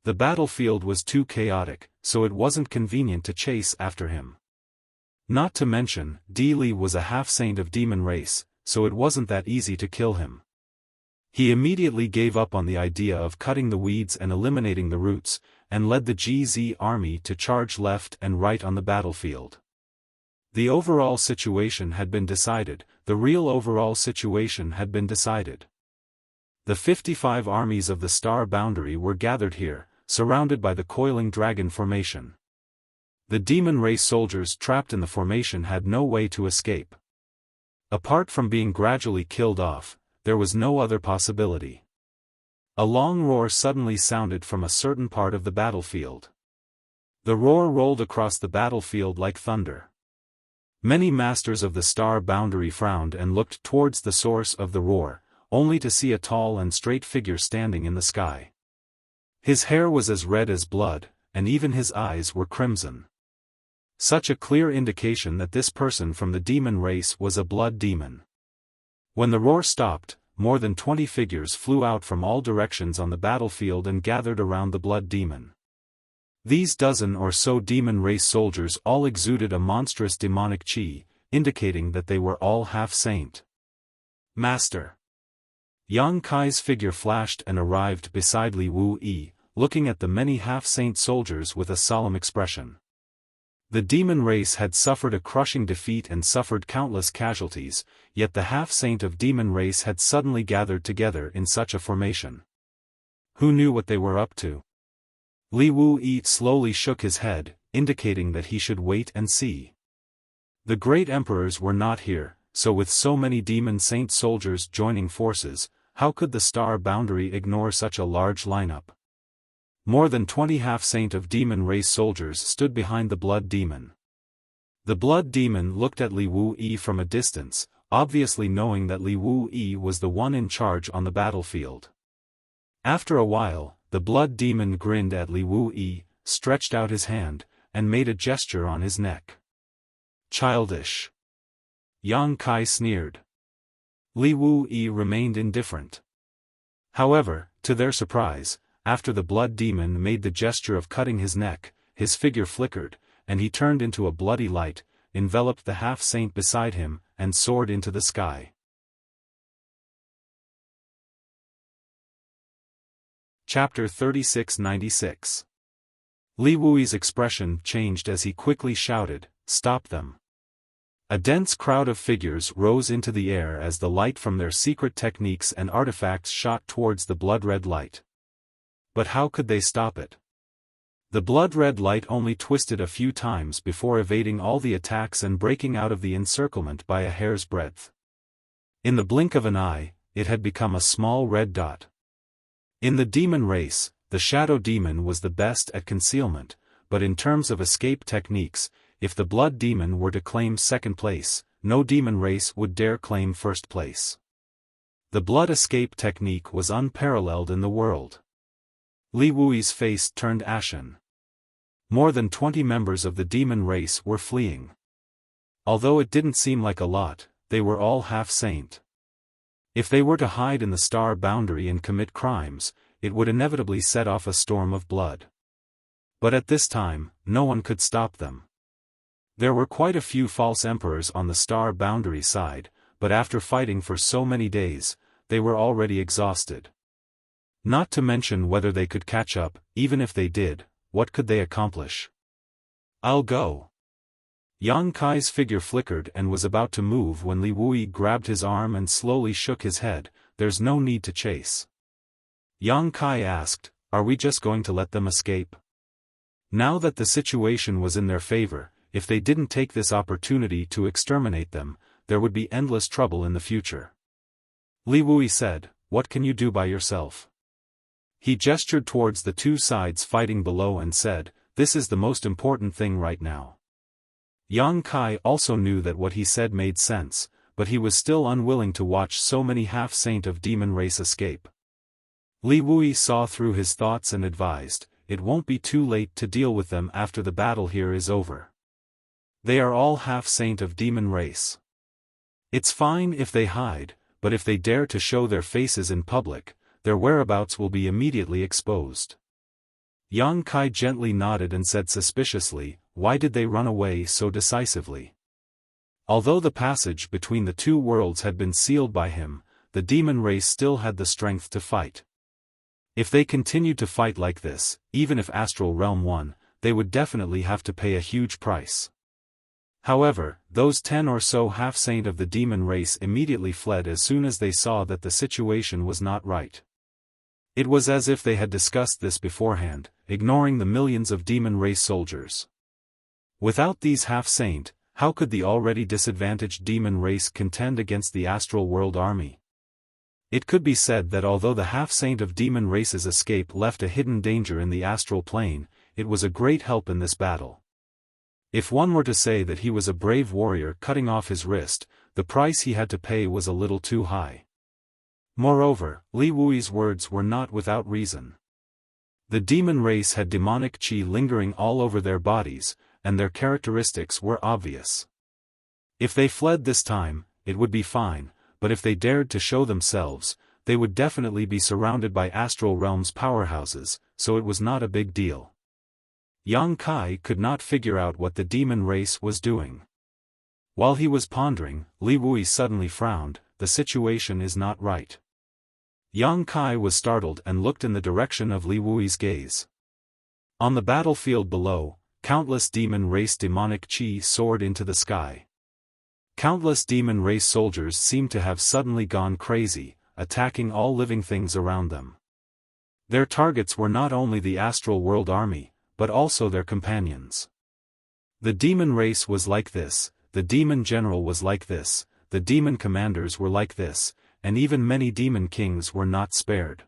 The battlefield was too chaotic, so it wasn't convenient to chase after him. Not to mention, Di Li was a half-saint of demon race, so it wasn't that easy to kill him. He immediately gave up on the idea of cutting the weeds and eliminating the roots, and led the GZ army to charge left and right on the battlefield. The overall situation had been decided, the real overall situation had been decided. The 55 armies of the Star Boundary were gathered here, surrounded by the coiling dragon formation. The demon race soldiers trapped in the formation had no way to escape. Apart from being gradually killed off, there was no other possibility. A long roar suddenly sounded from a certain part of the battlefield. The roar rolled across the battlefield like thunder. Many masters of the Star Boundary frowned and looked towards the source of the roar, only to see a tall and straight figure standing in the sky. His hair was as red as blood, and even his eyes were crimson. Such a clear indication that this person from the demon race was a blood demon. When the roar stopped, more than 20 figures flew out from all directions on the battlefield and gathered around the blood demon. These dozen or so demon race soldiers all exuded a monstrous demonic chi, indicating that they were all half-saint. "Master!" Yang Kai's figure flashed and arrived beside Li Wu Yi, looking at the many half-saint soldiers with a solemn expression. The demon race had suffered a crushing defeat and suffered countless casualties, yet the half-saint of demon race had suddenly gathered together in such a formation. Who knew what they were up to? Li Wuyi slowly shook his head, indicating that he should wait and see. The great emperors were not here, so with so many demon saint soldiers joining forces, how could the star boundary ignore such a large lineup? More than 20 half-saint of demon race soldiers stood behind the blood demon. The blood demon looked at Li Wuyi from a distance, obviously knowing that Li Wuyi was the one in charge on the battlefield. After a while, the blood demon grinned at Li Wuyi, stretched out his hand, and made a gesture on his neck. Childish. Yang Kai sneered. Li Wuyi remained indifferent. However, to their surprise, after the blood demon made the gesture of cutting his neck, his figure flickered, and he turned into a bloody light, enveloped the half-saint beside him, and soared into the sky. Chapter 3696. Li Wuyi's expression changed as he quickly shouted, "Stop them!" A dense crowd of figures rose into the air as the light from their secret techniques and artifacts shot towards the blood-red light. But how could they stop it? The blood-red light only twisted a few times before evading all the attacks and breaking out of the encirclement by a hair's breadth. In the blink of an eye, it had become a small red dot. In the demon race, the shadow demon was the best at concealment, but in terms of escape techniques, if the blood demon were to claim second place, no demon race would dare claim first place. The blood escape technique was unparalleled in the world. Li Wuyi's face turned ashen. More than 20 members of the demon race were fleeing. Although it didn't seem like a lot, they were all half-saint. If they were to hide in the star boundary and commit crimes, it would inevitably set off a storm of blood. But at this time, no one could stop them. There were quite a few false emperors on the star boundary side, but after fighting for so many days, they were already exhausted. Not to mention whether they could catch up, even if they did, what could they accomplish? "I'll go." Yang Kai's figure flickered and was about to move when Li Wuyi grabbed his arm and slowly shook his head. "There's no need to chase." Yang Kai asked, "Are we just going to let them escape?" Now that the situation was in their favor, if they didn't take this opportunity to exterminate them, there would be endless trouble in the future. Li Wuyi said, "What can you do by yourself?" He gestured towards the two sides fighting below and said, "This is the most important thing right now." Yang Kai also knew that what he said made sense, but he was still unwilling to watch so many half-saint of demon race escape. Li Wuyi saw through his thoughts and advised, "It won't be too late to deal with them after the battle here is over. They are all half-saint of demon race. It's fine if they hide, but if they dare to show their faces in public, their whereabouts will be immediately exposed." Yang Kai gently nodded and said suspiciously, "Why did they run away so decisively?" Although the passage between the two worlds had been sealed by him, the demon race still had the strength to fight. If they continued to fight like this, even if Astral Realm won, they would definitely have to pay a huge price. However, those 10 or so half-saint of the demon race immediately fled as soon as they saw that the situation was not right. It was as if they had discussed this beforehand, ignoring the millions of demon race soldiers. Without these half-saint, how could the already disadvantaged demon race contend against the astral world army? It could be said that although the half-saint of demon race's escape left a hidden danger in the astral plane, it was a great help in this battle. If one were to say that he was a brave warrior cutting off his wrist, the price he had to pay was a little too high. Moreover, Li Wuyi's words were not without reason. The demon race had demonic qi lingering all over their bodies, and their characteristics were obvious. If they fled this time, it would be fine, but if they dared to show themselves, they would definitely be surrounded by astral realms powerhouses, so it was not a big deal. Yang Kai could not figure out what the demon race was doing. While he was pondering, Li Wuyi suddenly frowned. "The situation is not right." Yang Kai was startled and looked in the direction of Li Wui's gaze. On the battlefield below, countless demon race demonic chi soared into the sky. Countless demon race soldiers seemed to have suddenly gone crazy, attacking all living things around them. Their targets were not only the astral world army, but also their companions. The demon race was like this, the demon general was like this, the demon commanders were like this, and even many demon kings were not spared.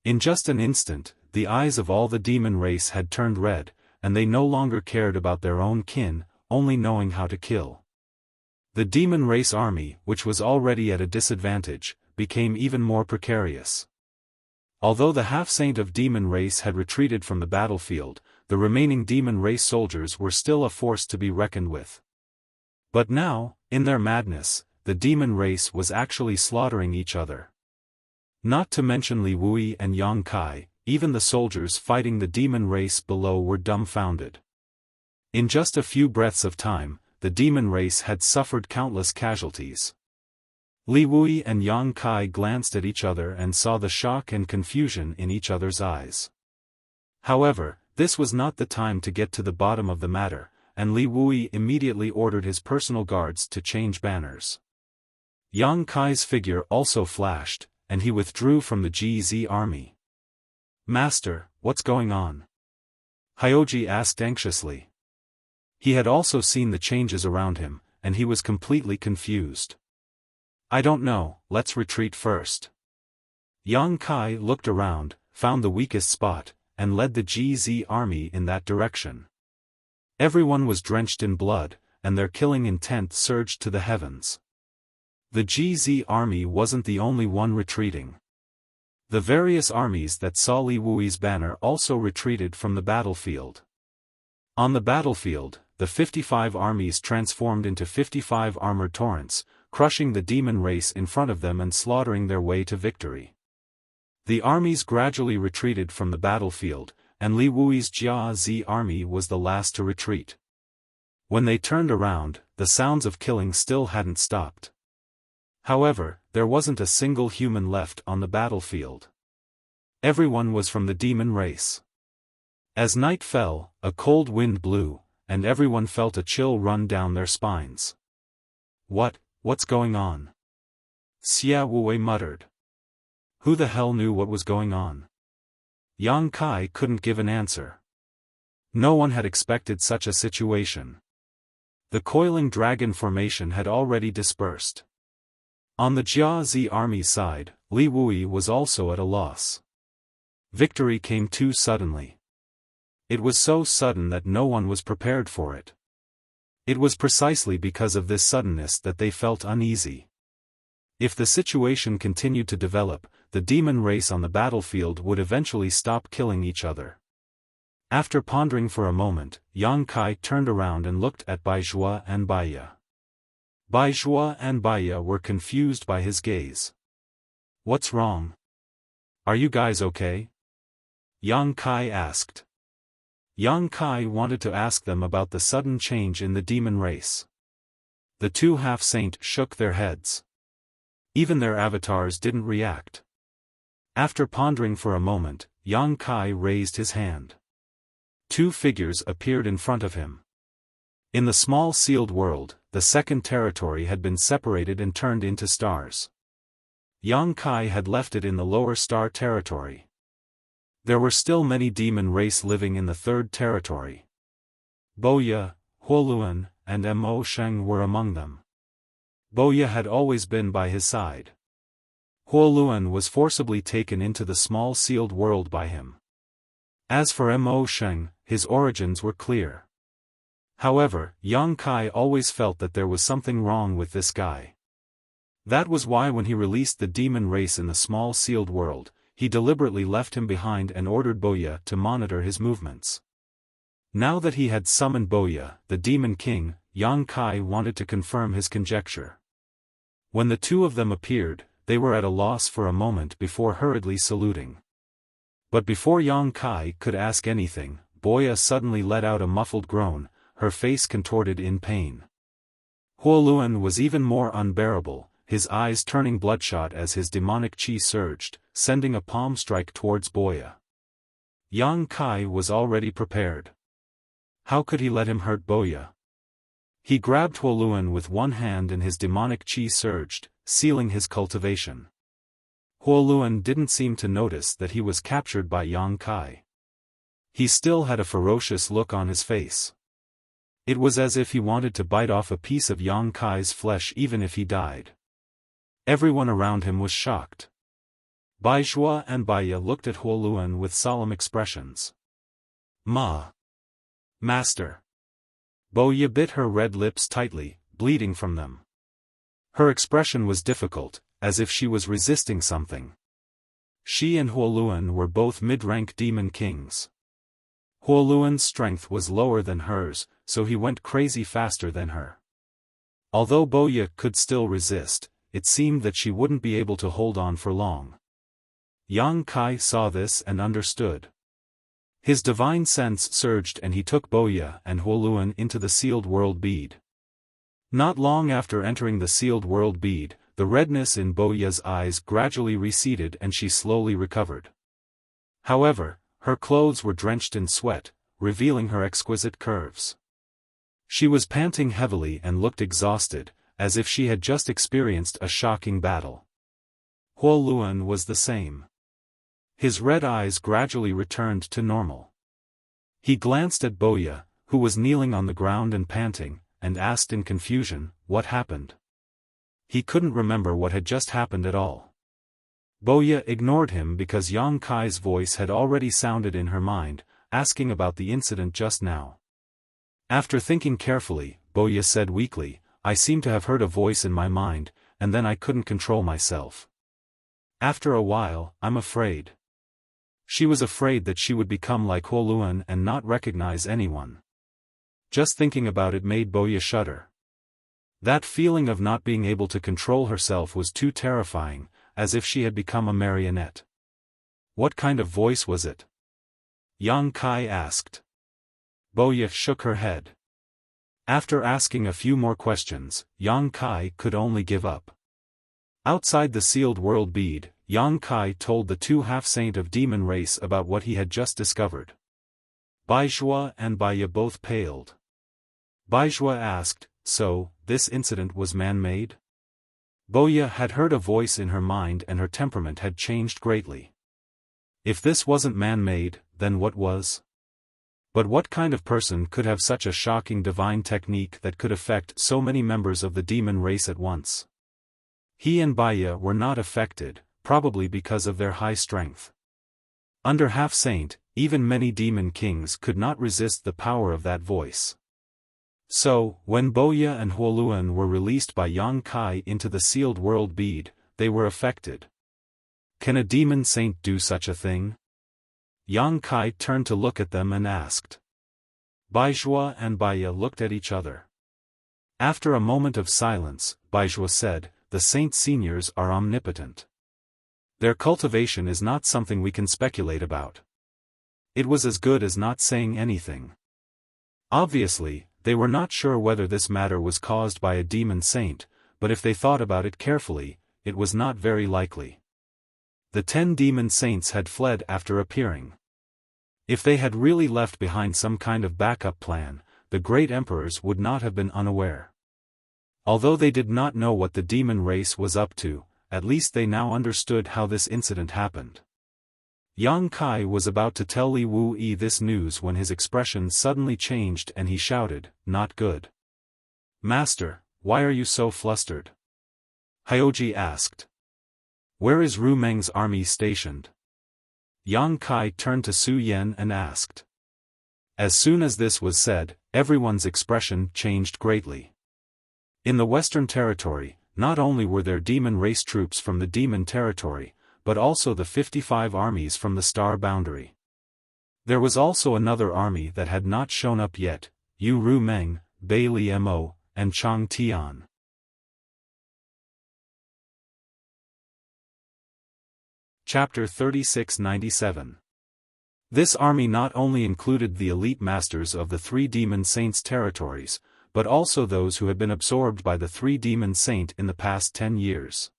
In just an instant, the eyes of all the demon race had turned red, and they no longer cared about their own kin, only knowing how to kill. The demon race army, which was already at a disadvantage, became even more precarious. Although the half-saint of demon race had retreated from the battlefield, the remaining demon race soldiers were still a force to be reckoned with. But now, in their madness, the demon race was actually slaughtering each other. Not to mention Li Wui and Yang Kai, even the soldiers fighting the demon race below were dumbfounded. In just a few breaths of time, the demon race had suffered countless casualties. Li Wui and Yang Kai glanced at each other and saw the shock and confusion in each other's eyes. However, this was not the time to get to the bottom of the matter, and Li Wui immediately ordered his personal guards to change banners. Yang Kai's figure also flashed, and he withdrew from the GZ army. "Master, what's going on?" Hyoji asked anxiously. He had also seen the changes around him, and he was completely confused. "I don't know, let's retreat first." Yang Kai looked around, found the weakest spot, and led the GZ army in that direction. Everyone was drenched in blood, and their killing intent surged to the heavens. The GZ army wasn't the only one retreating. The various armies that saw Li Wui's banner also retreated from the battlefield. On the battlefield, the 55 armies transformed into 55 armored torrents, crushing the demon race in front of them and slaughtering their way to victory. The armies gradually retreated from the battlefield, and Li Wui's Jia army was the last to retreat. When they turned around, the sounds of killing still hadn't stopped. However, there wasn't a single human left on the battlefield. Everyone was from the demon race. As night fell, a cold wind blew, and everyone felt a chill run down their spines. What's going on?" Xia Wei muttered. Who the hell knew what was going on? Yang Kai couldn't give an answer. No one had expected such a situation. The coiling dragon formation had already dispersed. On the Jia army's side, Li Wui was also at a loss. Victory came too suddenly. It was so sudden that no one was prepared for it. It was precisely because of this suddenness that they felt uneasy. If the situation continued to develop, the demon race on the battlefield would eventually stop killing each other. After pondering for a moment, Yang Kai turned around and looked at Bai Zhuo and Baiya. Bai Zhuo and Baiya were confused by his gaze. "What's wrong? Are you guys okay?" Yang Kai asked. Yang Kai wanted to ask them about the sudden change in the demon race. The two half-saint shook their heads. Even their avatars didn't react. After pondering for a moment, Yang Kai raised his hand. Two figures appeared in front of him. In the small sealed world, the second territory had been separated and turned into stars. Yang Kai had left it in the lower star territory. There were still many demon race living in the third territory. Boya, Huoluan, and Mo Sheng were among them. Boya had always been by his side. Huoluan was forcibly taken into the small sealed world by him. As for Mo Sheng, his origins were clear. However, Yang Kai always felt that there was something wrong with this guy. That was why when he released the demon race in the small sealed world, he deliberately left him behind and ordered Boya to monitor his movements. Now that he had summoned Boya, the demon king, Yang Kai wanted to confirm his conjecture. When the two of them appeared, they were at a loss for a moment before hurriedly saluting. But before Yang Kai could ask anything, Boya suddenly let out a muffled groan, her face contorted in pain. Huoluan was even more unbearable, his eyes turning bloodshot as his demonic chi surged, sending a palm strike towards Boya. Yang Kai was already prepared. How could he let him hurt Boya? He grabbed Huoluan with one hand and his demonic chi surged, sealing his cultivation. Huoluan didn't seem to notice that he was captured by Yang Kai. He still had a ferocious look on his face. It was as if he wanted to bite off a piece of Yang Kai's flesh even if he died. Everyone around him was shocked. Baizhua and Baya looked at Huoluan with solemn expressions. Master. Boya bit her red lips tightly, bleeding from them. Her expression was difficult, as if she was resisting something. She and Huoluan were both mid-rank demon kings. Huoluan's strength was lower than hers, so he went crazy faster than her. Although Boya could still resist, it seemed that she wouldn't be able to hold on for long. Yang Kai saw this and understood. His divine sense surged and he took Boya and Huoluan into the sealed world bead. Not long after entering the sealed world bead, the redness in Boya's eyes gradually receded and she slowly recovered. However, her clothes were drenched in sweat, revealing her exquisite curves. She was panting heavily and looked exhausted, as if she had just experienced a shocking battle. Huoluan was the same. His red eyes gradually returned to normal. He glanced at Boya, who was kneeling on the ground and panting, and asked in confusion, "What happened?" He couldn't remember what had just happened at all. Boya ignored him because Yang Kai's voice had already sounded in her mind, asking about the incident just now. After thinking carefully, Boya said weakly, "I seem to have heard a voice in my mind, and then I couldn't control myself. After a while, I'm afraid." She was afraid that she would become like Huoluan and not recognize anyone. Just thinking about it made Boya shudder. That feeling of not being able to control herself was too terrifying, as if she had become a marionette. What kind of voice was it? Yang Kai asked. Boya shook her head. After asking a few more questions, Yang Kai could only give up. Outside the sealed world bead, Yang Kai told the two half-saint of demon race about what he had just discovered. Baizhua and Baya both paled. Baizhua asked, "So, this incident was man-made?" Boya had heard a voice in her mind and her temperament had changed greatly. If this wasn't man-made, then what was? But what kind of person could have such a shocking divine technique that could affect so many members of the demon race at once? He and Baya were not affected, probably because of their high strength. Under half-saint, even many demon kings could not resist the power of that voice. So, when Boya and Huoluan were released by Yang Kai into the sealed world bead, they were affected. Can a demon saint do such a thing? Yang Kai turned to look at them and asked. Baizhua and Baya looked at each other. After a moment of silence, Baizhua said, "The saint seniors are omnipotent. Their cultivation is not something we can speculate about." It was as good as not saying anything. Obviously, they were not sure whether this matter was caused by a demon saint, but if they thought about it carefully, it was not very likely. The 10 demon saints had fled after appearing. If they had really left behind some kind of backup plan, the great emperors would not have been unaware. Although they did not know what the demon race was up to, at least they now understood how this incident happened. Yang Kai was about to tell Li Wuyi this news when his expression suddenly changed and he shouted, "Not good." "Master, why are you so flustered?" Hyoji asked. "Where is Ru Meng's army stationed?" Yang Kai turned to Su Yan and asked. As soon as this was said, everyone's expression changed greatly. In the Western Territory, not only were there demon race troops from the demon territory, but also the 55 armies from the star boundary. There was also another army that had not shown up yet, Yu Ru Meng, Bei Li Mo, and Chang Tian. Chapter 3697. This army not only included the elite masters of the 3 demon saints' territories, but also those who had been absorbed by the three demon saint in the past 10 years.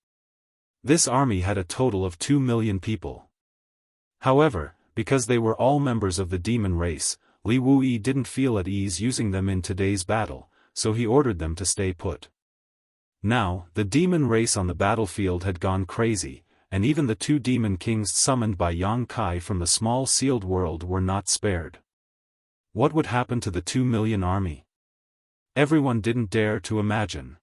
This army had a total of 2 million people. However, because they were all members of the demon race, Li Wuyi didn't feel at ease using them in today's battle, so he ordered them to stay put. Now, the demon race on the battlefield had gone crazy, and even the 2 demon kings summoned by Yang Kai from the small sealed world were not spared. What would happen to the 2 million army? Everyone didn't dare to imagine.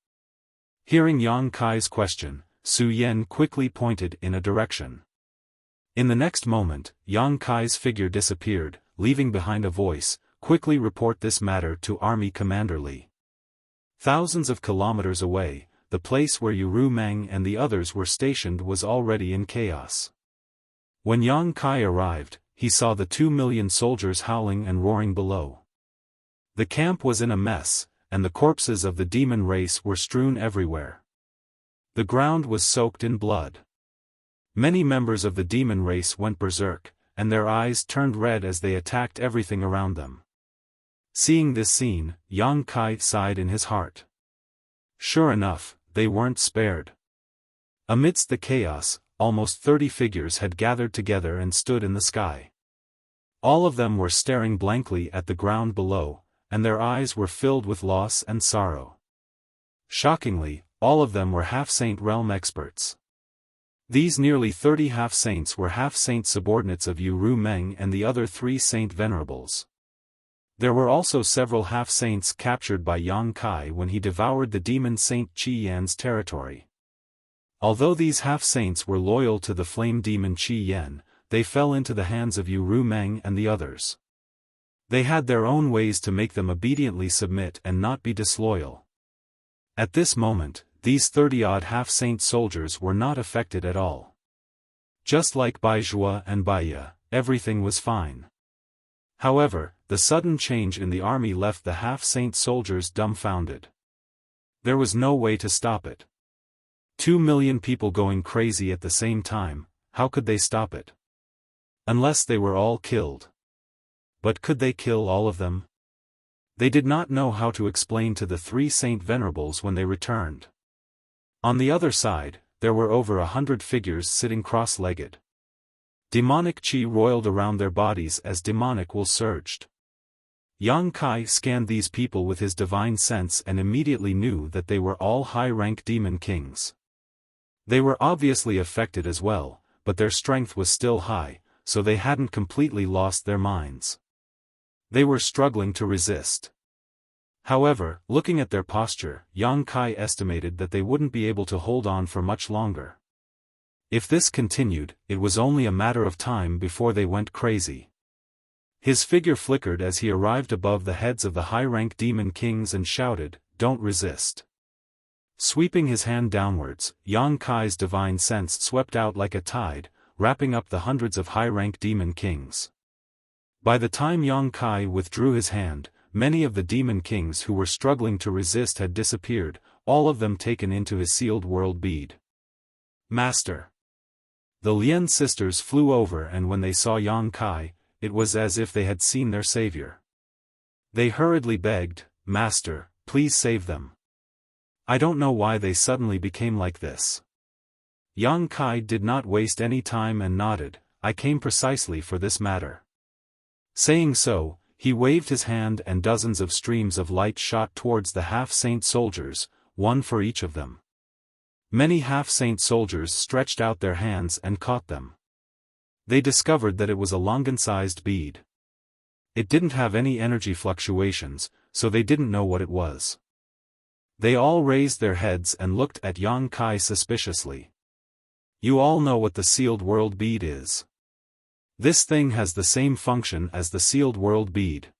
Hearing Yang Kai's question, Su Yan quickly pointed in a direction. In the next moment, Yang Kai's figure disappeared, leaving behind a voice, "Quickly report this matter to Army Commander Li." Thousands of kilometers away, the place where Yu Meng and the others were stationed was already in chaos. When Yang Kai arrived, he saw the 2 million soldiers howling and roaring below. The camp was in a mess, and the corpses of the demon race were strewn everywhere. The ground was soaked in blood. Many members of the demon race went berserk, and their eyes turned red as they attacked everything around them. Seeing this scene, Yang Kai sighed in his heart. Sure enough, they weren't spared. Amidst the chaos, almost 30 figures had gathered together and stood in the sky. All of them were staring blankly at the ground below, and their eyes were filled with loss and sorrow. Shockingly, all of them were half-saint realm experts. These nearly 30 half-saints were half-saint subordinates of Yu Meng and the other 3 saint venerables. There were also several half-saints captured by Yang Kai when he devoured the demon saint Qi Yan's territory. Although these half-saints were loyal to the flame demon Qi Yan, they fell into the hands of Yu Meng and the others. They had their own ways to make them obediently submit and not be disloyal. At this moment, these 30-odd half-saint soldiers were not affected at all. Just like Bai Zhua and Bai Ye, everything was fine. However, the sudden change in the army left the half-saint soldiers dumbfounded. There was no way to stop it. 2 million people going crazy at the same time, how could they stop it? Unless they were all killed. But could they kill all of them? They did not know how to explain to the 3 saint venerables when they returned. On the other side, there were over 100 figures sitting cross-legged. Demonic chi roiled around their bodies as demonic will surged. Yang Kai scanned these people with his divine sense and immediately knew that they were all high-rank demon kings. They were obviously affected as well, but their strength was still high, so they hadn't completely lost their minds. They were struggling to resist. However, looking at their posture, Yang Kai estimated that they wouldn't be able to hold on for much longer. If this continued, it was only a matter of time before they went crazy. His figure flickered as he arrived above the heads of the high-rank demon kings and shouted, "Don't resist." Sweeping his hand downwards, Yang Kai's divine sense swept out like a tide, wrapping up the hundreds of high-rank demon kings. By the time Yang Kai withdrew his hand, many of the demon kings who were struggling to resist had disappeared, all of them taken into his sealed world bead. "Master!" The Lian sisters flew over, and when they saw Yang Kai, it was as if they had seen their savior. They hurriedly begged, "Master, please save them. I don't know why they suddenly became like this." Yang Kai did not waste any time and nodded, "I came precisely for this matter." Saying so, he waved his hand and dozens of streams of light shot towards the half-saint soldiers, one for each of them. Many half-saint soldiers stretched out their hands and caught them. They discovered that it was a longan-sized bead. It didn't have any energy fluctuations, so they didn't know what it was. They all raised their heads and looked at Yang Kai suspiciously. "You all know what the sealed world bead is. This thing has the same function as the sealed world bead.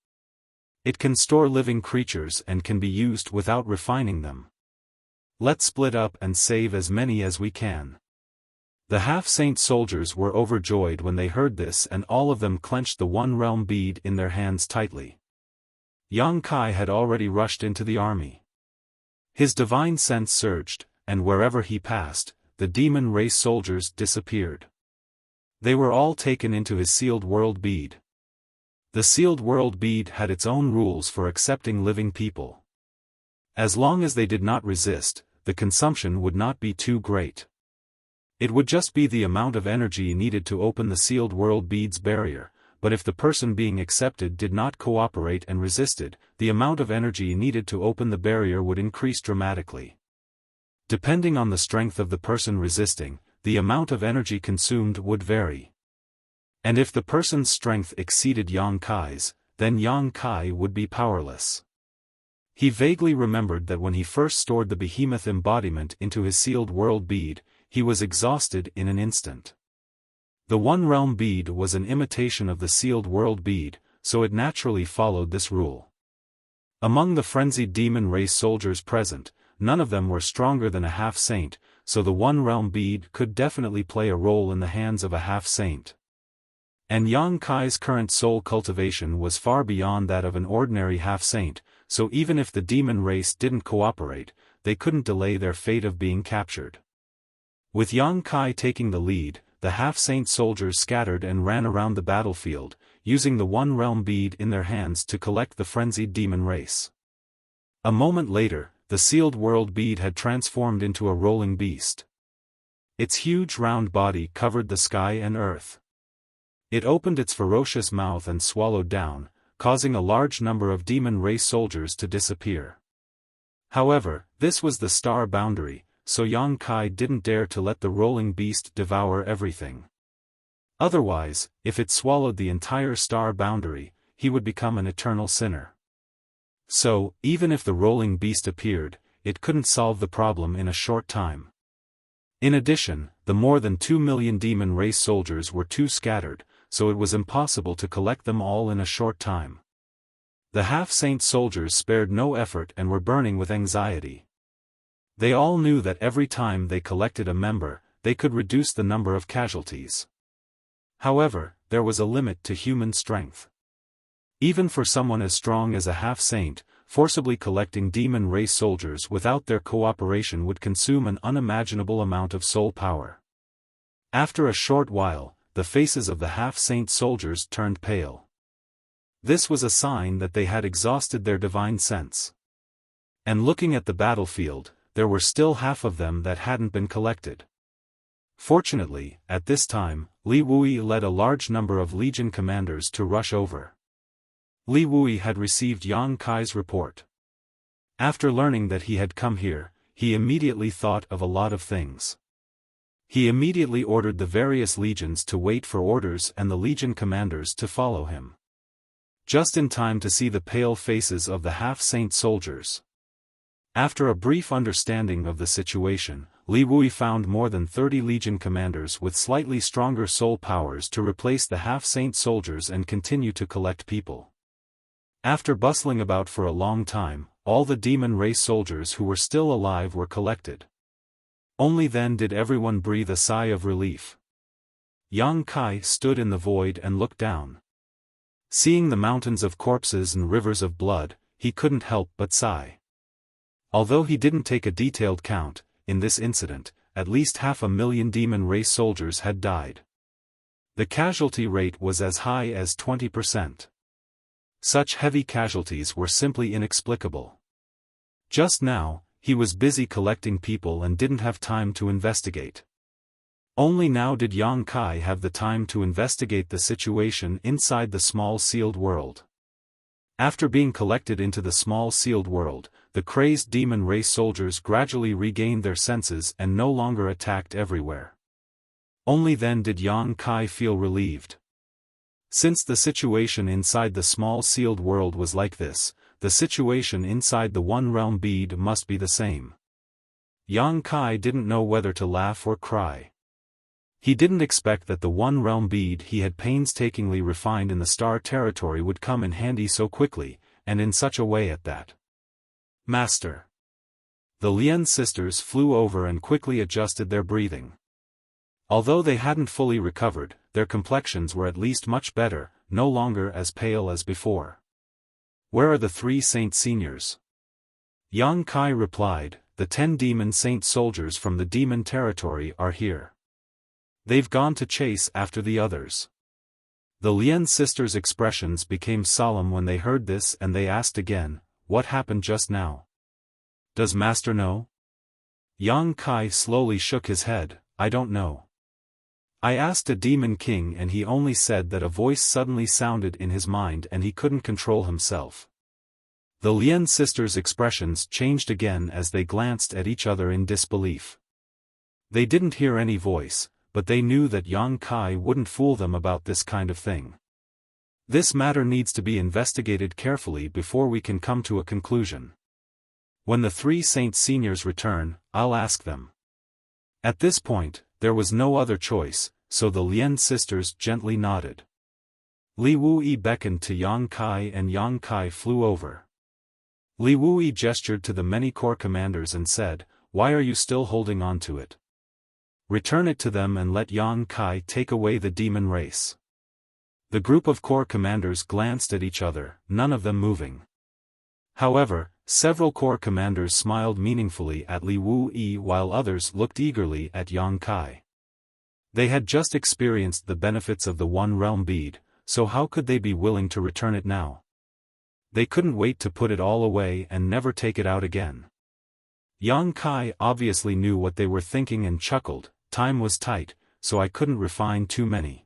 It can store living creatures and can be used without refining them. Let's split up and save as many as we can." The half-saint soldiers were overjoyed when they heard this, and all of them clenched the one-realm bead in their hands tightly. Yang Kai had already rushed into the army. His divine sense surged, and wherever he passed, the demon race soldiers disappeared. They were all taken into his sealed world bead. The sealed world bead had its own rules for accepting living people. As long as they did not resist, the consumption would not be too great. It would just be the amount of energy needed to open the sealed world bead's barrier, but if the person being accepted did not cooperate and resisted, the amount of energy needed to open the barrier would increase dramatically. Depending on the strength of the person resisting, the amount of energy consumed would vary. And if the person's strength exceeded Yang Kai's, then Yang Kai would be powerless. He vaguely remembered that when he first stored the behemoth embodiment into his sealed world bead, he was exhausted in an instant. The One Realm bead was an imitation of the sealed world bead, so it naturally followed this rule. Among the frenzied demon race soldiers present, none of them were stronger than a half-saint, so the One Realm bead could definitely play a role in the hands of a half-saint. And Yang Kai's current soul cultivation was far beyond that of an ordinary half-saint, so even if the demon race didn't cooperate, they couldn't delay their fate of being captured. With Yang Kai taking the lead, the half-saint soldiers scattered and ran around the battlefield, using the One Realm bead in their hands to collect the frenzied demon race. A moment later, the sealed world bead had transformed into a rolling beast. Its huge round body covered the sky and earth. It opened its ferocious mouth and swallowed down, causing a large number of demon race soldiers to disappear. However, this was the star boundary, so Yang Kai didn't dare to let the rolling beast devour everything. Otherwise, if it swallowed the entire star boundary, he would become an eternal sinner. So, even if the rolling beast appeared, it couldn't solve the problem in a short time. In addition, the more than 2 million demon race soldiers were too scattered, so it was impossible to collect them all in a short time. The half-saint soldiers spared no effort and were burning with anxiety. They all knew that every time they collected a member, they could reduce the number of casualties. However, there was a limit to human strength. Even for someone as strong as a half-saint, forcibly collecting demon race soldiers without their cooperation would consume an unimaginable amount of soul power. After a short while, the faces of the half-saint soldiers turned pale. This was a sign that they had exhausted their divine sense. And looking at the battlefield, there were still half of them that hadn't been collected. Fortunately, at this time, Li Wui led a large number of legion commanders to rush over. Li Wui had received Yang Kai's report. After learning that he had come here, he immediately thought of a lot of things. He immediately ordered the various legions to wait for orders and the legion commanders to follow him. Just in time to see the pale faces of the half-saint soldiers. After a brief understanding of the situation, Li Wui found more than 30 legion commanders with slightly stronger soul powers to replace the half-saint soldiers and continue to collect people. After bustling about for a long time, all the demon race soldiers who were still alive were collected. Only then did everyone breathe a sigh of relief. Yang Kai stood in the void and looked down. Seeing the mountains of corpses and rivers of blood, he couldn't help but sigh. Although he didn't take a detailed count, in this incident, at least 500,000 demon race soldiers had died. The casualty rate was as high as 20%. Such heavy casualties were simply inexplicable. Just now, he was busy collecting people and didn't have time to investigate. Only now did Yang Kai have the time to investigate the situation inside the small sealed world. After being collected into the small sealed world, the crazed demon race soldiers gradually regained their senses and no longer attacked everywhere. Only then did Yang Kai feel relieved. Since the situation inside the small sealed world was like this, the situation inside the One Realm bead must be the same. Yang Kai didn't know whether to laugh or cry. He didn't expect that the One Realm bead he had painstakingly refined in the star territory would come in handy so quickly, and in such a way at that. Master. The Lian sisters flew over and quickly adjusted their breathing. Although they hadn't fully recovered, their complexions were at least much better, no longer as pale as before. Where are the 3 saint seniors? Yang Kai replied, the 10 demon saint soldiers from the demon territory are here. They've gone to chase after the others. The Lian sisters' expressions became solemn when they heard this and they asked again, what happened just now? Does Master know? Yang Kai slowly shook his head. I don't know. I asked a demon king and he only said that a voice suddenly sounded in his mind and he couldn't control himself. The Lien sisters' expressions changed again as they glanced at each other in disbelief. They didn't hear any voice, but they knew that Yang Kai wouldn't fool them about this kind of thing. This matter needs to be investigated carefully before we can come to a conclusion. When the three Saint Seniors return, I'll ask them. At this point, there was no other choice, so the Lien sisters gently nodded. Li Wuyi beckoned to Yang Kai and Yang Kai flew over. Li Wuyi gestured to the many corps commanders and said, "Why are you still holding on to it? Return it to them and let Yang Kai take away the demon race." The group of corps commanders glanced at each other, none of them moving. However, several corps commanders smiled meaningfully at Li Wuyi while others looked eagerly at Yang Kai. They had just experienced the benefits of the One Realm bead, so how could they be willing to return it now? They couldn't wait to put it all away and never take it out again. Yang Kai obviously knew what they were thinking and chuckled. Time was tight, so I couldn't refine too many.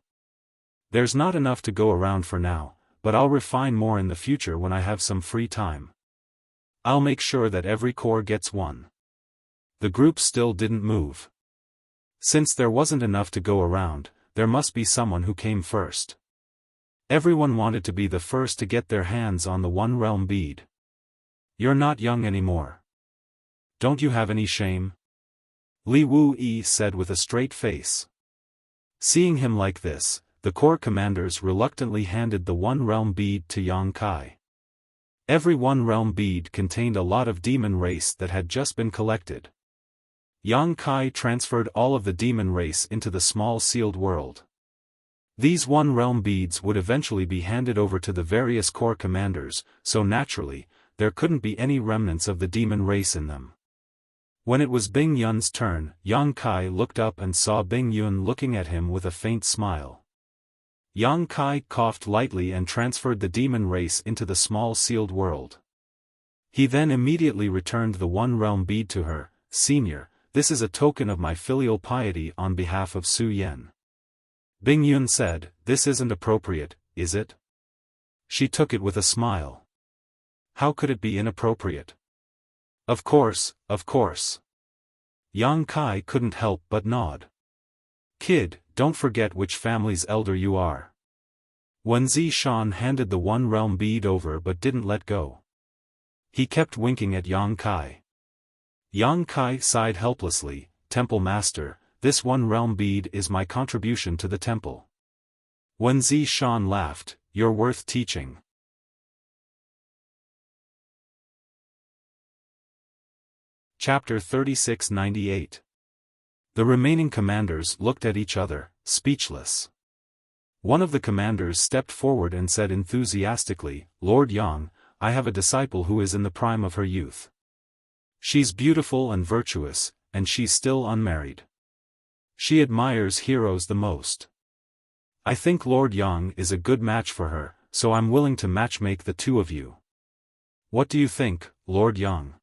There's not enough to go around for now, but I'll refine more in the future when I have some free time. I'll make sure that every corps gets one. The group still didn't move. Since there wasn't enough to go around, there must be someone who came first. Everyone wanted to be the first to get their hands on the One Realm bead. You're not young anymore. Don't you have any shame? Li Wuyi said with a straight face. Seeing him like this, the corps commanders reluctantly handed the One Realm bead to Yang Kai. Every One Realm bead contained a lot of demon race that had just been collected. Yang Kai transferred all of the demon race into the small sealed world. These One Realm beads would eventually be handed over to the various corps commanders, so naturally, there couldn't be any remnants of the demon race in them. When it was Bing Yun's turn, Yang Kai looked up and saw Bing Yun looking at him with a faint smile. Yang Kai coughed lightly and transferred the demon race into the small sealed world. He then immediately returned the One Realm bead to her. "Senior, this is a token of my filial piety on behalf of Su Yen." Bing Yun said, "This isn't appropriate, is it?" She took it with a smile. How could it be inappropriate? Of course, of course. Yang Kai couldn't help but nod. "Kid, don't forget which family's elder you are." Wenzi Shan handed the One Realm bead over but didn't let go. He kept winking at Yang Kai. Yang Kai sighed helplessly. "Temple Master, this One Realm bead is my contribution to the temple." Wenzi Shan laughed. "You're worth teaching." Chapter 3698. The remaining commanders looked at each other, speechless. One of the commanders stepped forward and said enthusiastically, "Lord Yang, I have a disciple who is in the prime of her youth. She's beautiful and virtuous, and she's still unmarried. She admires heroes the most. I think Lord Yang is a good match for her, so I'm willing to matchmake the two of you. What do you think, Lord Yang?"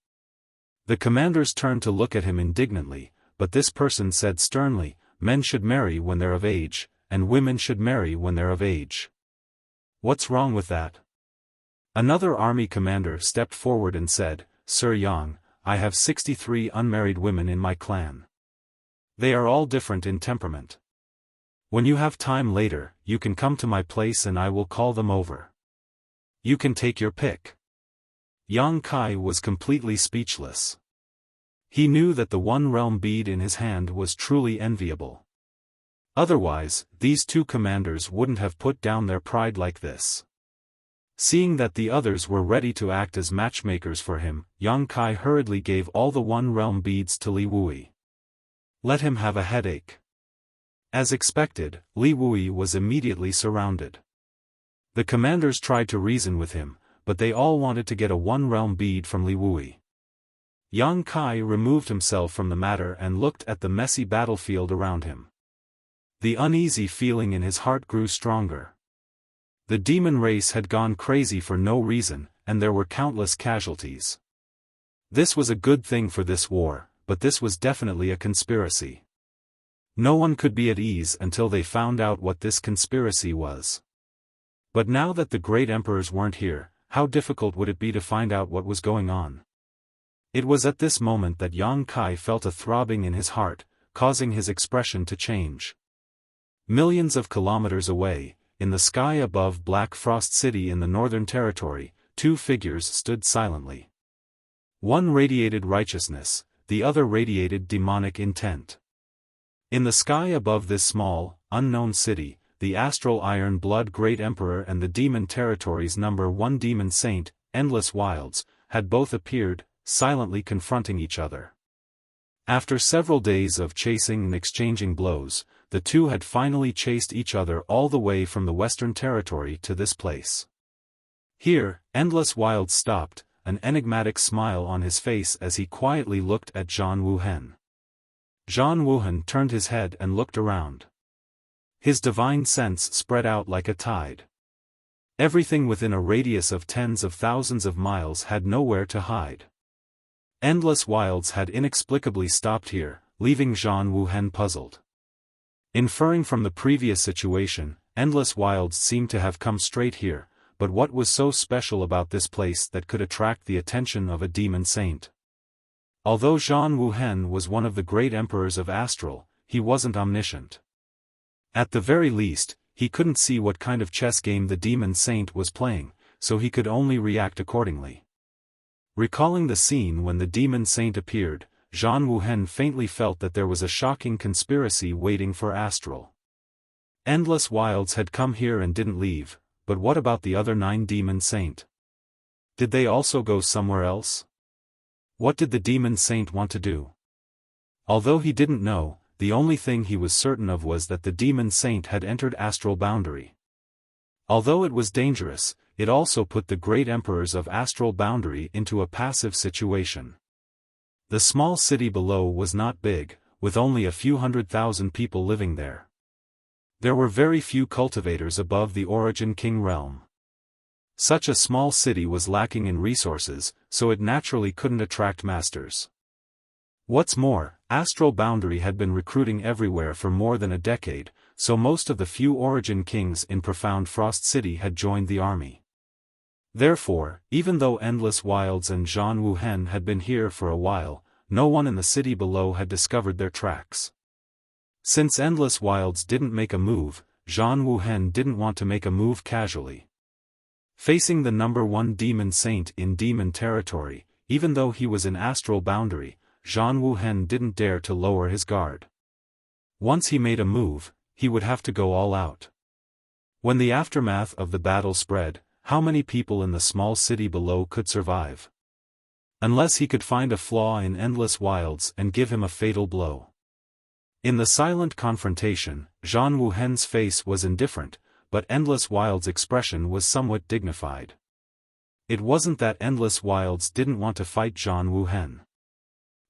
The commanders turned to look at him indignantly, but this person said sternly, "Men should marry when they're of age, and women should marry when they're of age. What's wrong with that?" Another army commander stepped forward and said, "Sir Yang, I have 63 unmarried women in my clan. They are all different in temperament. When you have time later, you can come to my place and I will call them over. You can take your pick." Yang Kai was completely speechless. He knew that the One Realm bead in his hand was truly enviable. Otherwise, these two commanders wouldn't have put down their pride like this. Seeing that the others were ready to act as matchmakers for him, Yang Kai hurriedly gave all the One Realm beads to Li Wuyi. Let him have a headache. As expected, Li Wuyi was immediately surrounded. The commanders tried to reason with him, but they all wanted to get a One Realm bead from Li Wuyi. Yang Kai removed himself from the matter and looked at the messy battlefield around him. The uneasy feeling in his heart grew stronger. The demon race had gone crazy for no reason, and there were countless casualties. This was a good thing for this war, but this was definitely a conspiracy. No one could be at ease until they found out what this conspiracy was. But now that the great emperors weren't here, how difficult would it be to find out what was going on? It was at this moment that Yang Kai felt a throbbing in his heart, causing his expression to change. Millions of kilometers away, in the sky above Black Frost City in the Northern Territory, two figures stood silently. One radiated righteousness, the other radiated demonic intent. In the sky above this small, unknown city, the astral Iron Blood Great Emperor and the Demon Territory's #1 Demon Saint, Endless Wilds, had both appeared, silently confronting each other. After several days of chasing and exchanging blows, the two had finally chased each other all the way from the Western Territory to this place. Here, Endless Wilds stopped, an enigmatic smile on his face as he quietly looked at Zhan Wuhen. Zhan Wuhen turned his head and looked around. His divine sense spread out like a tide. Everything within a radius of tens of thousands of miles had nowhere to hide. Endless Wilds had inexplicably stopped here, leaving Zhan Wuhen puzzled. Inferring from the previous situation, Endless Wilds seemed to have come straight here, but what was so special about this place that could attract the attention of a demon saint? Although Zhan Wuhen was one of the great emperors of Astral, he wasn't omniscient. At the very least, he couldn't see what kind of chess game the demon saint was playing, so he could only react accordingly. Recalling the scene when the demon saint appeared, Zhan Wuhen faintly felt that there was a shocking conspiracy waiting for Astral. Endless Wilds had come here and didn't leave, but what about the other 9 demon saint? Did they also go somewhere else? What did the demon saint want to do? Although he didn't know, the only thing he was certain of was that the demon saint had entered Astral Boundary. Although it was dangerous, it also put the great emperors of Astral Boundary into a passive situation. The small city below was not big, with only a few 100,000 people living there. There were very few cultivators above the Origin King realm. Such a small city was lacking in resources, so it naturally couldn't attract masters. What's more, Astral Boundary had been recruiting everywhere for more than a decade, so most of the few Origin Kings in Profound Frost City had joined the army. Therefore, even though Endless Wilds and Zhan Wuhen had been here for a while, no one in the city below had discovered their tracks. Since Endless Wilds didn't make a move, Zhan Wuhen didn't want to make a move casually. Facing the #1 demon saint in Demon Territory, even though he was in Astral Boundary, Zhan Wuhen didn't dare to lower his guard. Once he made a move, he would have to go all out. When the aftermath of the battle spread, how many people in the small city below could survive? Unless he could find a flaw in Endless Wilds and give him a fatal blow. In the silent confrontation, Zhan Wuhen's face was indifferent, but Endless Wilds' expression was somewhat dignified. It wasn't that Endless Wilds didn't want to fight Zhan Wuhen.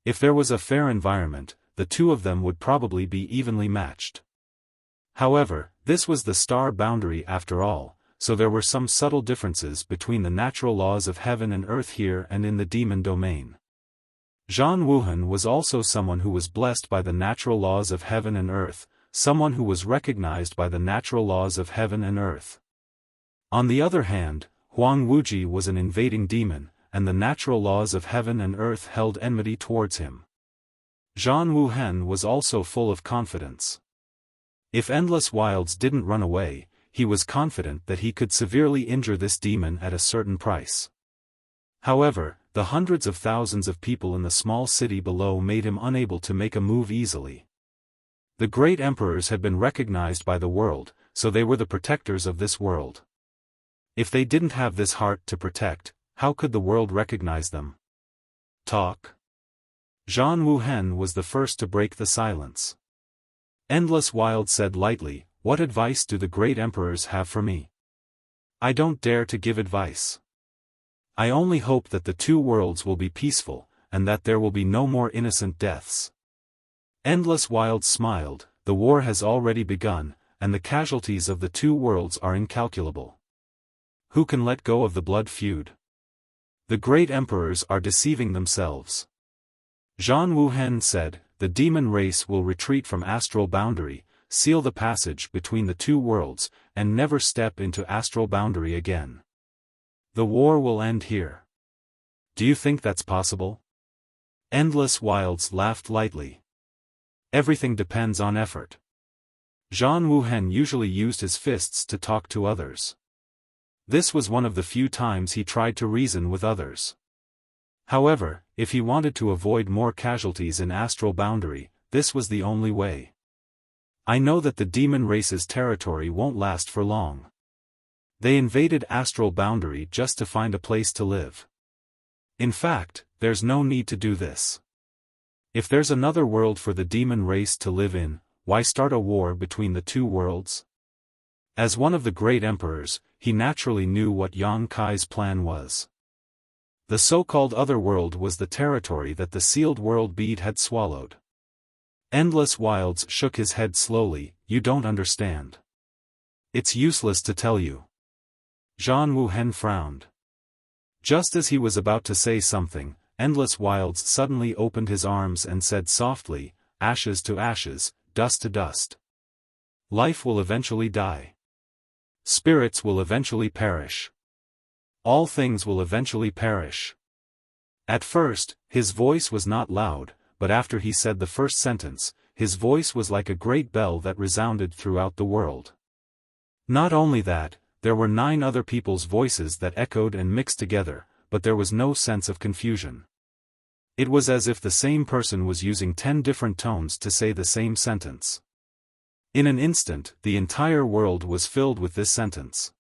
If there was a fair environment, the two of them would probably be evenly matched. However, this was the star boundary after all, so there were some subtle differences between the natural laws of heaven and earth here and in the demon domain. Zhan Wuhen was also someone who was blessed by the natural laws of heaven and earth, someone who was recognized by the natural laws of heaven and earth. On the other hand, Huang Wuji was an invading demon, and the natural laws of heaven and earth held enmity towards him. Zhan Wuhen was also full of confidence. If Endless Wilds didn't run away, he was confident that he could severely injure this demon at a certain price. However, the hundreds of thousands of people in the small city below made him unable to make a move easily. The great emperors had been recognized by the world, so they were the protectors of this world. If they didn't have this heart to protect, how could the world recognize them? Talk. Zhan Wuhen was the first to break the silence. Endless Wild said lightly, "What advice do the great emperors have for me? I don't dare to give advice. I only hope that the two worlds will be peaceful, and that there will be no more innocent deaths." Endless Wild smiled, "The war has already begun, and the casualties of the two worlds are incalculable. Who can let go of the blood feud? The great emperors are deceiving themselves. Zhan Wuhen said, the demon race will retreat from astral boundary, seal the passage between the two worlds, and never step into astral boundary again. The war will end here. Do you think that's possible? Endless Wilds laughed lightly. Everything depends on effort. Zhan Wuhen usually used his fists to talk to others. This was one of the few times he tried to reason with others. However, if he wanted to avoid more casualties in astral boundary, this was the only way. I know that the demon race's territory won't last for long. They invaded astral boundary just to find a place to live. In fact, there's no need to do this. If there's another world for the demon race to live in, why start a war between the two worlds? As one of the great emperors, he naturally knew what Yang Kai's plan was. The so-called other world was the territory that the sealed world bead had swallowed. Endless Wilds shook his head slowly. You don't understand. It's useless to tell you. Zhan Wuhen frowned. Just as he was about to say something, Endless Wilds suddenly opened his arms and said softly, ashes to ashes, dust to dust. Life will eventually die. Spirits will eventually perish. All things will eventually perish. At first, his voice was not loud, but after he said the first sentence, his voice was like a great bell that resounded throughout the world. Not only that, there were 9 other people's voices that echoed and mixed together, but there was no sense of confusion. It was as if the same person was using 10 different tones to say the same sentence. In an instant, the entire world was filled with this sentence.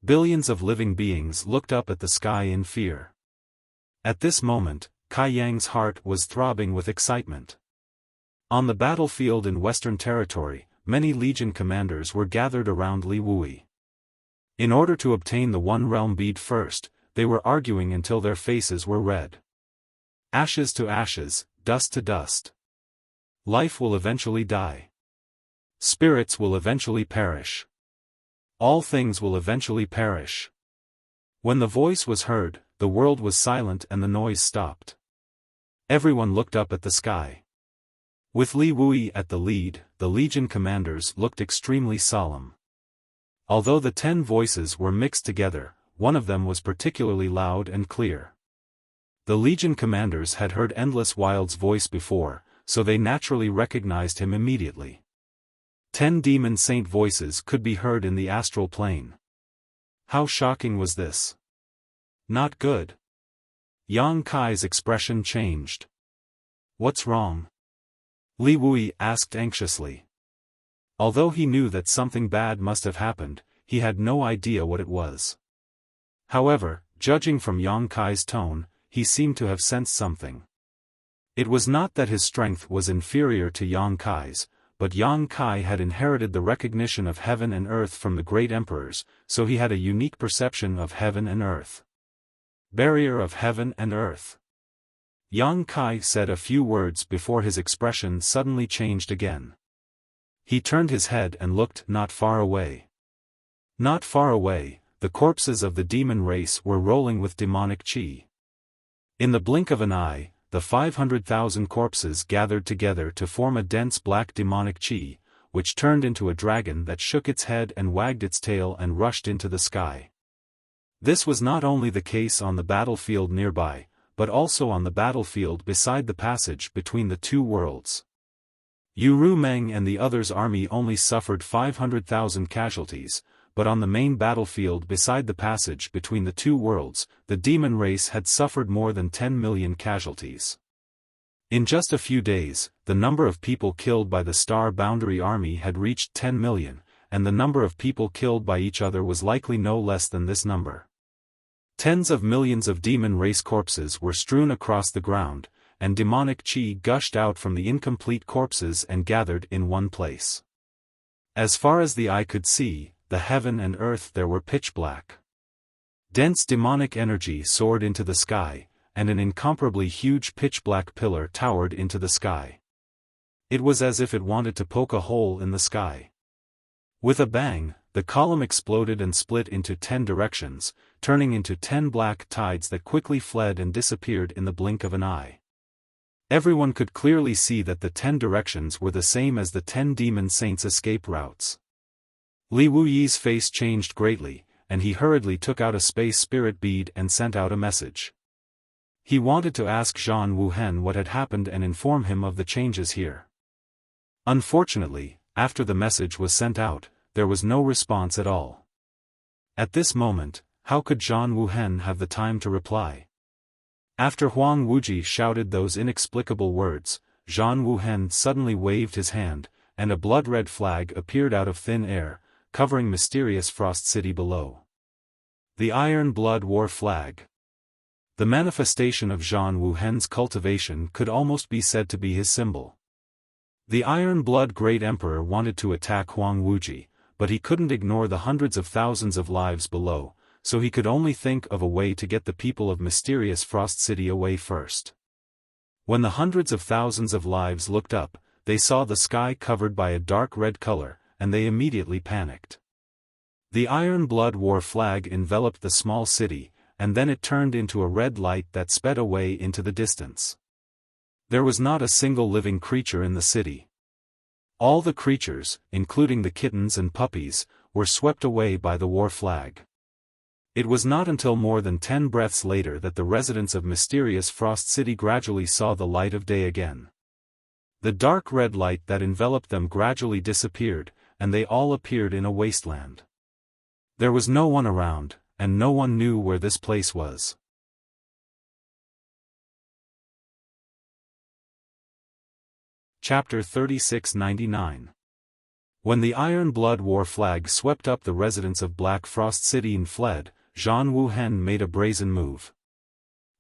Billions of living beings looked up at the sky in fear. At this moment, Kai Yang's heart was throbbing with excitement. On the battlefield in Western Territory, many legion commanders were gathered around Li Wui. In order to obtain the One Realm bead first, they were arguing until their faces were red. Ashes to ashes, dust to dust. Life will eventually die. Spirits will eventually perish. All things will eventually perish. When the voice was heard, the world was silent and the noise stopped. Everyone looked up at the sky. With Li Wui at the lead, the legion commanders looked extremely solemn. Although the 10 voices were mixed together, one of them was particularly loud and clear. The legion commanders had heard Endless Wilds' voice before, so they naturally recognized him immediately. 10 demon saint voices could be heard in the astral plane. How shocking was this? Not good. Yang Kai's expression changed. What's wrong? Li Wui asked anxiously. Although he knew that something bad must have happened, he had no idea what it was. However, judging from Yang Kai's tone, he seemed to have sensed something. It was not that his strength was inferior to Yang Kai's, but Yang Kai had inherited the recognition of heaven and earth from the great emperors, so he had a unique perception of heaven and earth. Barrier of heaven and earth. Yang Kai said a few words before his expression suddenly changed again. He turned his head and looked not far away. Not far away, the corpses of the demon race were rolling with demonic chi. In the blink of an eye, the 500,000 corpses gathered together to form a dense black demonic chi, which turned into a dragon that shook its head and wagged its tail and rushed into the sky. This was not only the case on the battlefield nearby, but also on the battlefield beside the passage between the two worlds. Yu Ru Meng and the others' army only suffered 500,000 casualties, but on the main battlefield beside the passage between the two worlds, the demon race had suffered more than 10 million casualties. In just a few days, the number of people killed by the Star Boundary Army had reached 10 million, and the number of people killed by each other was likely no less than this number. Tens of millions of demon race corpses were strewn across the ground, and demonic chi gushed out from the incomplete corpses and gathered in one place. As far as the eye could see, the heaven and earth there were pitch black. Dense demonic energy soared into the sky, and an incomparably huge pitch-black pillar towered into the sky. It was as if it wanted to poke a hole in the sky. With a bang, the column exploded and split into 10 directions, turning into 10 black tides that quickly fled and disappeared in the blink of an eye. Everyone could clearly see that the 10 directions were the same as the 10 demon saints' escape routes. Li Wuyi's face changed greatly, and he hurriedly took out a space spirit bead and sent out a message. He wanted to ask Zhang Wuhen what had happened and inform him of the changes here. Unfortunately, after the message was sent out, there was no response at all. At this moment, how could Zhang Wuhen have the time to reply? After Huang Wuji shouted those inexplicable words, Zhang Wuhen suddenly waved his hand, and a blood-red flag appeared out of thin air, covering mysterious Frost City below. The Iron Blood War Flag. The manifestation of Zhang Wuhen's cultivation could almost be said to be his symbol. The Iron Blood Great Emperor wanted to attack Huang Wuji, but he couldn't ignore the hundreds of thousands of lives below, so he could only think of a way to get the people of mysterious Frost City away first. When the hundreds of thousands of lives looked up, they saw the sky covered by a dark red color, and they immediately panicked. The Iron Blood War Flag enveloped the small city, and then it turned into a red light that sped away into the distance. There was not a single living creature in the city. All the creatures, including the kittens and puppies, were swept away by the war flag. It was not until more than 10 breaths later that the residents of mysterious Frost City gradually saw the light of day again. The dark red light that enveloped them gradually disappeared, and they all appeared in a wasteland. There was no one around, and no one knew where this place was. Chapter 3699. When the Iron Blood War Flag swept up the residents of Black Frost City and fled, Zhang Wuhen made a brazen move.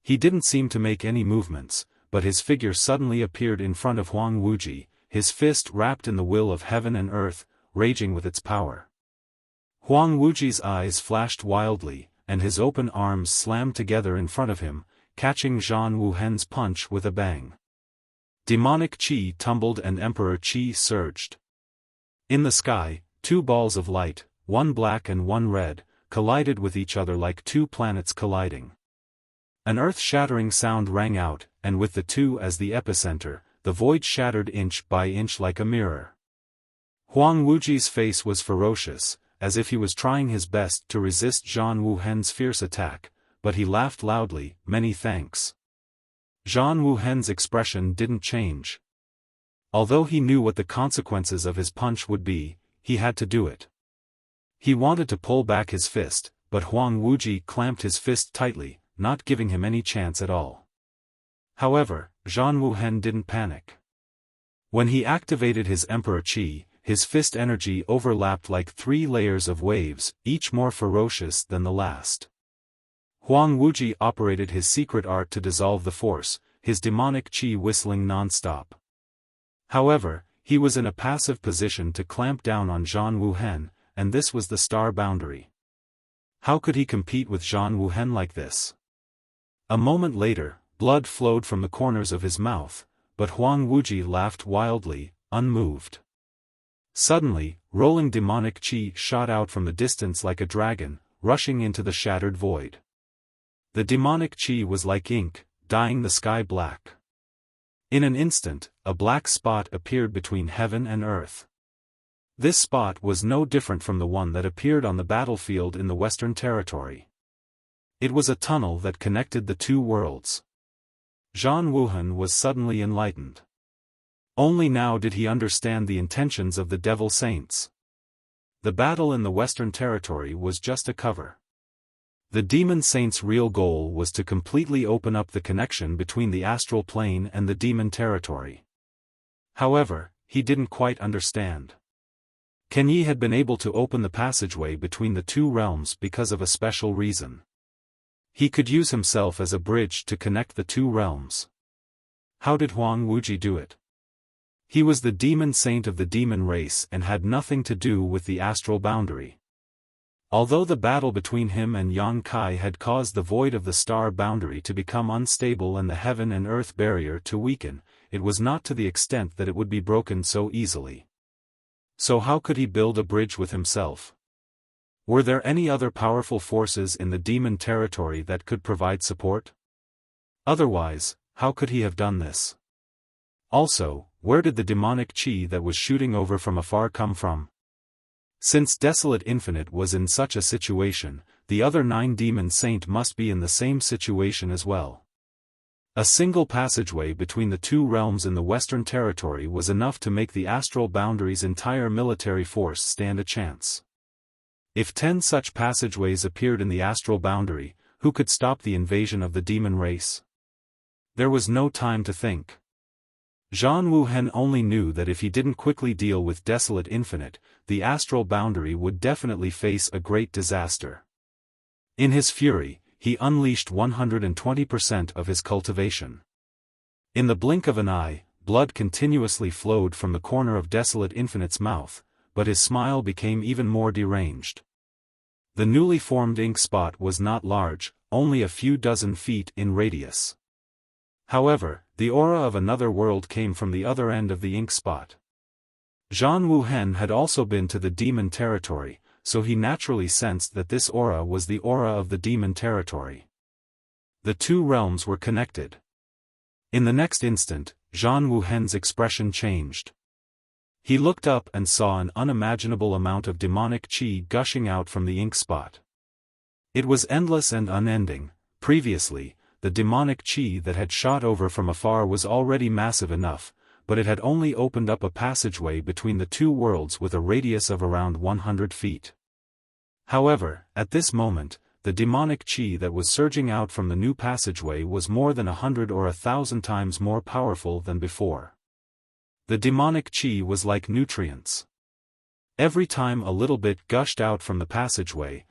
He didn't seem to make any movements, but his figure suddenly appeared in front of Huang Wuji, his fist wrapped in the will of heaven and earth, raging with its power. Huang Wuji's eyes flashed wildly, and his open arms slammed together in front of him, catching Zhang Wuhen's punch with a bang. Demonic Qi tumbled and Emperor Qi surged. In the sky, two balls of light, one black and one red, collided with each other like two planets colliding. An earth-shattering sound rang out, and with the two as the epicenter, the void shattered inch by inch like a mirror. Huang Wuji's face was ferocious, as if he was trying his best to resist Zhang Wuhen's fierce attack, but he laughed loudly, "Many thanks." Zhang Wuhen's expression didn't change. Although he knew what the consequences of his punch would be, he had to do it. He wanted to pull back his fist, but Huang Wuji clamped his fist tightly, not giving him any chance at all. However, Zhang Wuhen didn't panic. When he activated his Emperor Qi, his fist energy overlapped like 3 layers of waves, each more ferocious than the last. Huang Wuji operated his secret art to dissolve the force, his demonic Qi whistling non-stop. However, he was in a passive position to clamp down on Zhang Wuhen, and this was the star boundary. How could he compete with Zhang Wuhen like this? A moment later, blood flowed from the corners of his mouth, but Huang Wuji laughed wildly, unmoved. Suddenly, rolling demonic Qi shot out from the distance like a dragon, rushing into the shattered void. The demonic Qi was like ink, dyeing the sky black. In an instant, a black spot appeared between heaven and earth. This spot was no different from the one that appeared on the battlefield in the Western Territory. It was a tunnel that connected the two worlds. Zhang Wuhen was suddenly enlightened. Only now did he understand the intentions of the Devil Saints. The battle in the Western Territory was just a cover. The Demon Saints' real goal was to completely open up the connection between the astral plane and the Demon Territory. However, he didn't quite understand. Ken Yi had been able to open the passageway between the two realms because of a special reason. He could use himself as a bridge to connect the two realms. How did Huang Wuji do it? He was the demon saint of the demon race and had nothing to do with the astral boundary. Although the battle between him and Yang Kai had caused the void of the star boundary to become unstable and the heaven and earth barrier to weaken, it was not to the extent that it would be broken so easily. So how could he build a bridge with himself? Were there any other powerful forces in the demon territory that could provide support? Otherwise, how could he have done this? Also, where did the demonic chi that was shooting over from afar come from? Since Desolate Infinite was in such a situation, the other 9 demon saint must be in the same situation as well. A single passageway between the 2 realms in the Western Territory was enough to make the astral boundary's entire military force stand a chance. If 10 such passageways appeared in the astral boundary, who could stop the invasion of the demon race? There was no time to think. Zhang Wuhen only knew that if he didn't quickly deal with Desolate Infinite, the astral boundary would definitely face a great disaster. In his fury, he unleashed 120% of his cultivation. In the blink of an eye, blood continuously flowed from the corner of Desolate Infinite's mouth, but his smile became even more deranged. The newly formed ink spot was not large, only a few dozen feet in radius. However, the aura of another world came from the other end of the ink spot. Zhang Wuhen had also been to the demon territory, so he naturally sensed that this aura was the aura of the demon territory. The 2 realms were connected. In the next instant, Zhang Wuhen's expression changed. He looked up and saw an unimaginable amount of demonic chi gushing out from the ink spot. It was endless and unending. Previously, the demonic chi that had shot over from afar was already massive enough, but it had only opened up a passageway between the 2 worlds with a radius of around 100 feet. However, at this moment, the demonic chi that was surging out from the new passageway was more than 100 or 1,000 times more powerful than before. The demonic chi was like nutrients. Every time a little bit gushed out from the passageway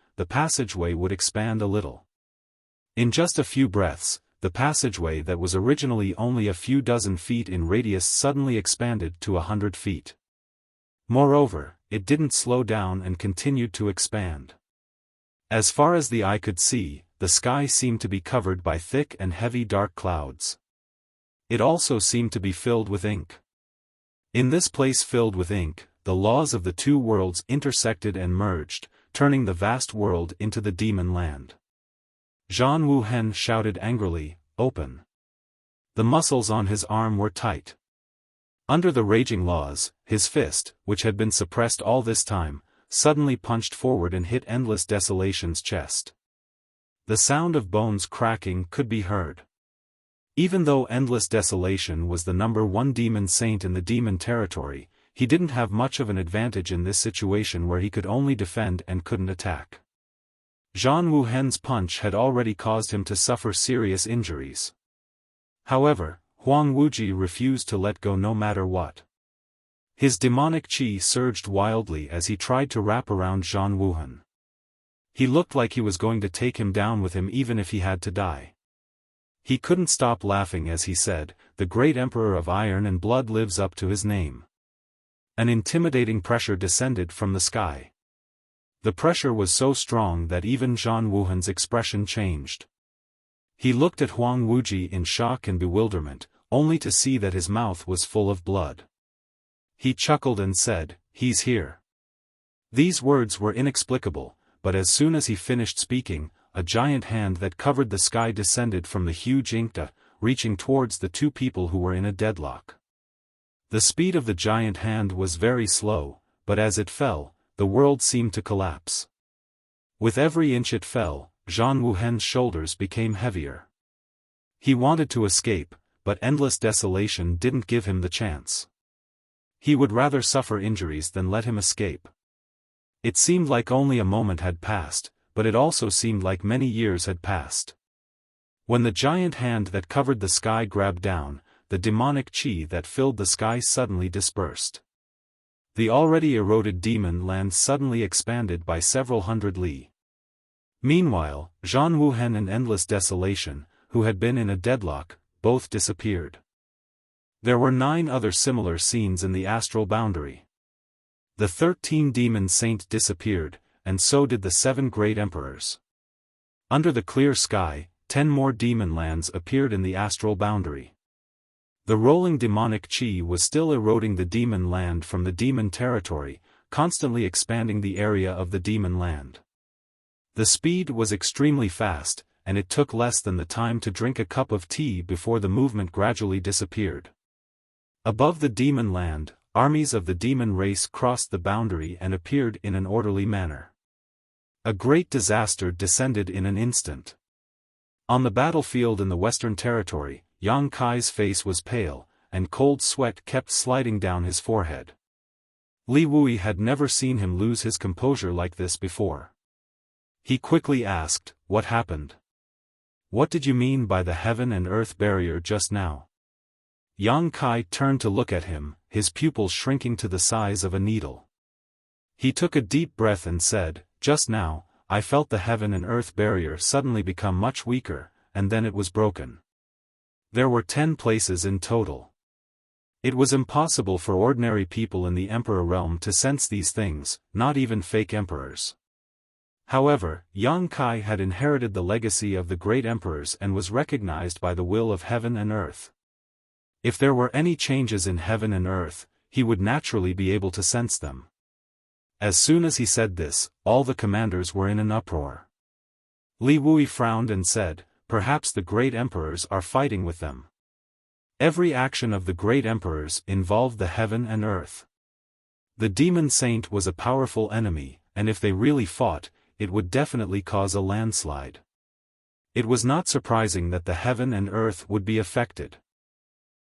would expand a little. In just a few breaths, the passageway that was originally only a few dozen feet in radius suddenly expanded to 100 feet. Moreover, it didn't slow down and continued to expand. As far as the eye could see, the sky seemed to be covered by thick and heavy dark clouds. It also seemed to be filled with ink. In this place filled with ink, the laws of the 2 worlds intersected and merged, turning the vast world into the demon land. Zhang Wuhen shouted angrily, "Open!" The muscles on his arm were tight. Under the raging laws, his fist, which had been suppressed all this time, suddenly punched forward and hit Endless Desolation's chest. The sound of bones cracking could be heard. Even though Endless Desolation was the number 1 demon saint in the demon territory, he didn't have much of an advantage in this situation where he could only defend and couldn't attack. Zhang Wuhen's punch had already caused him to suffer serious injuries. However, Huang Wuji refused to let go no matter what. His demonic chi surged wildly as he tried to wrap around Zhang Wuhen. He looked like he was going to take him down with him even if he had to die. He couldn't stop laughing as he said, "The great Emperor of Iron and Blood lives up to his name." An intimidating pressure descended from the sky. The pressure was so strong that even Zhang Wuhen's expression changed. He looked at Huang Wuji in shock and bewilderment, only to see that his mouth was full of blood. He chuckled and said, "He's here." These words were inexplicable, but as soon as he finished speaking, a giant hand that covered the sky descended from the huge inkta, reaching towards the 2 people who were in a deadlock. The speed of the giant hand was very slow, but as it fell, the world seemed to collapse. With every inch it fell, Zhang Wuhen's shoulders became heavier. He wanted to escape, but Endless Desolation didn't give him the chance. He would rather suffer injuries than let him escape. It seemed like only a moment had passed, but it also seemed like many years had passed. When the giant hand that covered the sky grabbed down, the demonic chi that filled the sky suddenly dispersed. The already eroded demon land suddenly expanded by several hundred li. Meanwhile, Zhang Wuhen and Endless Desolation, who had been in a deadlock, both disappeared. There were 9 other similar scenes in the astral boundary. The 13 demon saint disappeared, and so did the 7 great emperors. Under the clear sky, 10 more demon lands appeared in the astral boundary. The rolling demonic chi was still eroding the demon land from the demon territory, constantly expanding the area of the demon land. The speed was extremely fast, and it took less than the time to drink a cup of tea before the movement gradually disappeared. Above the demon land, armies of the demon race crossed the boundary and appeared in an orderly manner. A great disaster descended in an instant. On the battlefield in the Western Territory, Yang Kai's face was pale, and cold sweat kept sliding down his forehead. Li Wui had never seen him lose his composure like this before. He quickly asked, "What happened? What did you mean by the heaven and earth barrier just now?" Yang Kai turned to look at him, his pupils shrinking to the size of a needle. He took a deep breath and said, "Just now, I felt the heaven and earth barrier suddenly become much weaker, and then it was broken. There were 10 places in total. It was impossible for ordinary people in the Emperor realm to sense these things, not even fake emperors." However, Yang Kai had inherited the legacy of the great emperors and was recognized by the will of heaven and earth. If there were any changes in heaven and earth, he would naturally be able to sense them. As soon as he said this, all the commanders were in an uproar. Li Wui frowned and said, "Perhaps the great emperors are fighting with them." Every action of the great emperors involved the heaven and earth. The demon saint was a powerful enemy, and if they really fought, it would definitely cause a landslide. It was not surprising that the heaven and earth would be affected.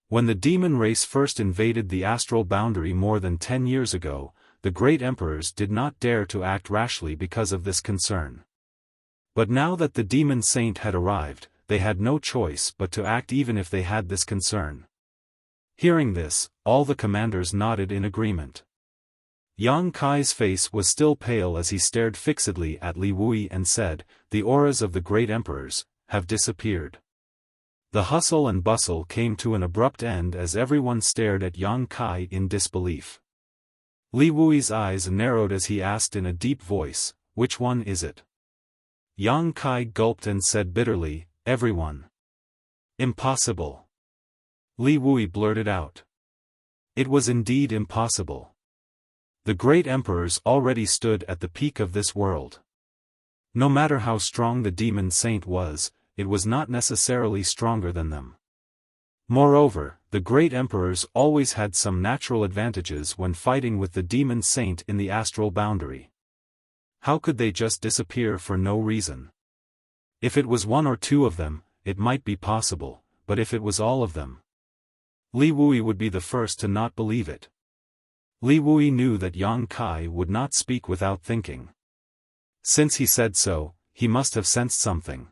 When the demon race first invaded the astral boundary more than 10 years ago, the great emperors did not dare to act rashly because of this concern. But now that the demon saint had arrived, they had no choice but to act even if they had this concern. Hearing this, all the commanders nodded in agreement. Yang Kai's face was still pale as he stared fixedly at Li Wui and said, "The auras of the great emperors have disappeared." The hustle and bustle came to an abrupt end as everyone stared at Yang Kai in disbelief. Li Wui's eyes narrowed as he asked in a deep voice, "Which one is it?" Yang Kai gulped and said bitterly, "Everyone." "Impossible." Li Wui blurted out. It was indeed impossible. The great emperors already stood at the peak of this world. No matter how strong the demon saint was, it was not necessarily stronger than them. Moreover, the great emperors always had some natural advantages when fighting with the demon saint in the astral boundary. How could they just disappear for no reason? If it was one or two of them, it might be possible, but if it was all of them, Li Wui would be the first to not believe it. Li Wui knew that Yang Kai would not speak without thinking. Since he said so, he must have sensed something.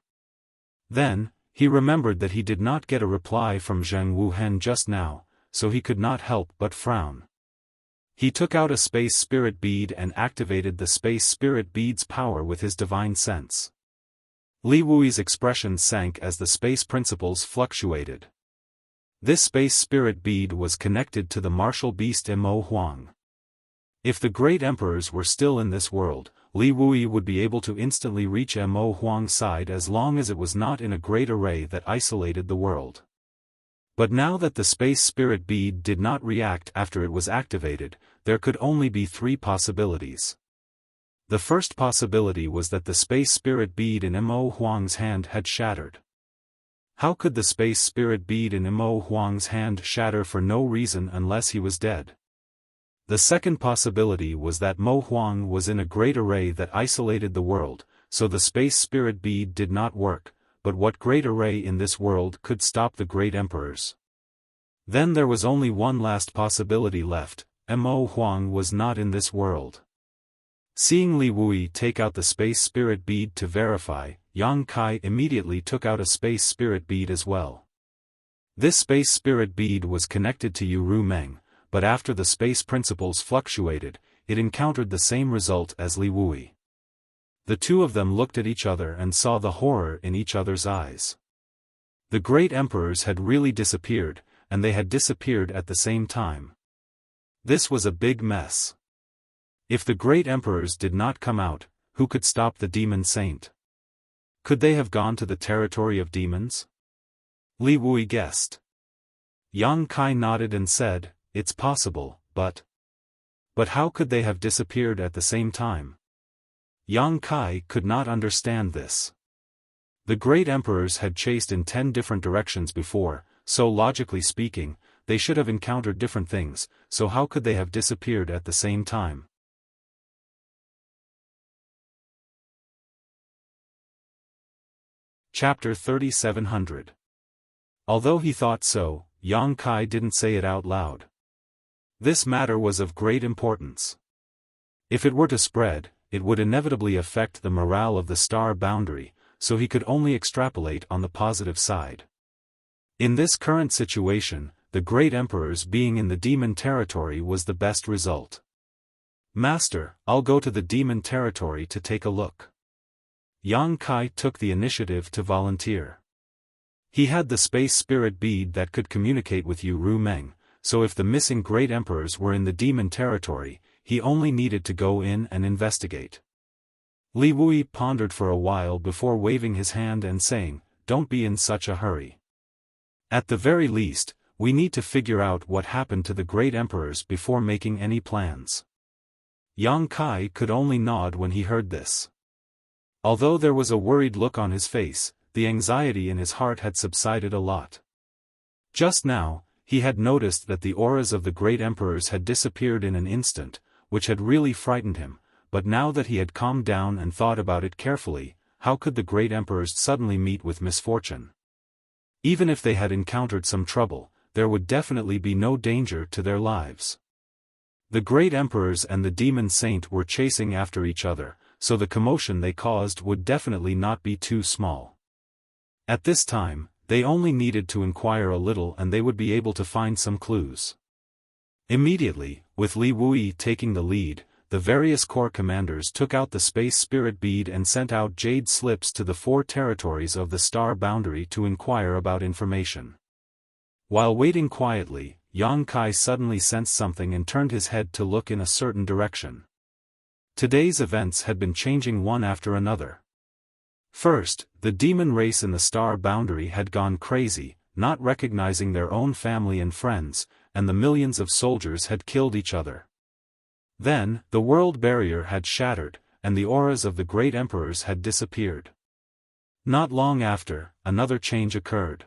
Then, he remembered that he did not get a reply from Zheng Wuhen just now, so he could not help but frown. He took out a space spirit bead and activated the space spirit bead's power with his divine sense. Li Wui's expression sank as the space principles fluctuated. This space spirit bead was connected to the martial beast Mo Huang. If the great emperors were still in this world, Li Wui would be able to instantly reach Mo Huang's side as long as it was not in a great array that isolated the world. But now that the space spirit bead did not react after it was activated, there could only be 3 possibilities. The first possibility was that the space spirit bead in Mo Huang's hand had shattered. How could the space spirit bead in Mo Huang's hand shatter for no reason unless he was dead? The second possibility was that Mo Huang was in a great array that isolated the world, so the space spirit bead did not work, but what great array in this world could stop the great emperors? Then there was only one last possibility left: Mo Huang was not in this world. Seeing Li Wui take out the space spirit bead to verify, Yang Kai immediately took out a space spirit bead as well. This space spirit bead was connected to Yu Ru Meng, but after the space principles fluctuated, it encountered the same result as Li Wui. The two of them looked at each other and saw the horror in each other's eyes. The great emperors had really disappeared, and they had disappeared at the same time. This was a big mess. If the great emperors did not come out, who could stop the demon saint? Could they have gone to the territory of demons? Li Wui guessed. Yang Kai nodded and said, "It's possible, but..." But how could they have disappeared at the same time? Yang Kai could not understand this. The great emperors had chased in 10 different directions before, so logically speaking, they should have encountered different things, so how could they have disappeared at the same time? Chapter 3700. Although he thought so, Yang Kai didn't say it out loud. This matter was of great importance. If it were to spread, it would inevitably affect the morale of the star boundary, so he could only extrapolate on the positive side. In this current situation, the great emperors being in the demon territory was the best result. Master, I'll go to the demon territory to take a look. Yang Kai took the initiative to volunteer. He had the space spirit bead that could communicate with Yu Ru Meng, so if the missing great emperors were in the demon territory, he only needed to go in and investigate. Li Wui pondered for a while before waving his hand and saying, "Don't be in such a hurry. At the very least, we need to figure out what happened to the great emperors before making any plans." Yang Kai could only nod when he heard this. Although there was a worried look on his face, the anxiety in his heart had subsided a lot. Just now, he had noticed that the auras of the great emperors had disappeared in an instant, which had really frightened him, but now that he had calmed down and thought about it carefully, how could the great emperors suddenly meet with misfortune? Even if they had encountered some trouble, there would definitely be no danger to their lives. The great emperors and the demon saint were chasing after each other, so the commotion they caused would definitely not be too small. At this time, they only needed to inquire a little and they would be able to find some clues. Immediately, with Li Wui taking the lead, the various corps commanders took out the space spirit bead and sent out jade slips to the 4 territories of the star boundary to inquire about information. While waiting quietly, Yang Kai suddenly sensed something and turned his head to look in a certain direction. Today's events had been changing one after another. First, the demon race in the star boundary had gone crazy, not recognizing their own family and friends, and the millions of soldiers had killed each other. Then, the world barrier had shattered, and the auras of the great emperors had disappeared. Not long after, another change occurred.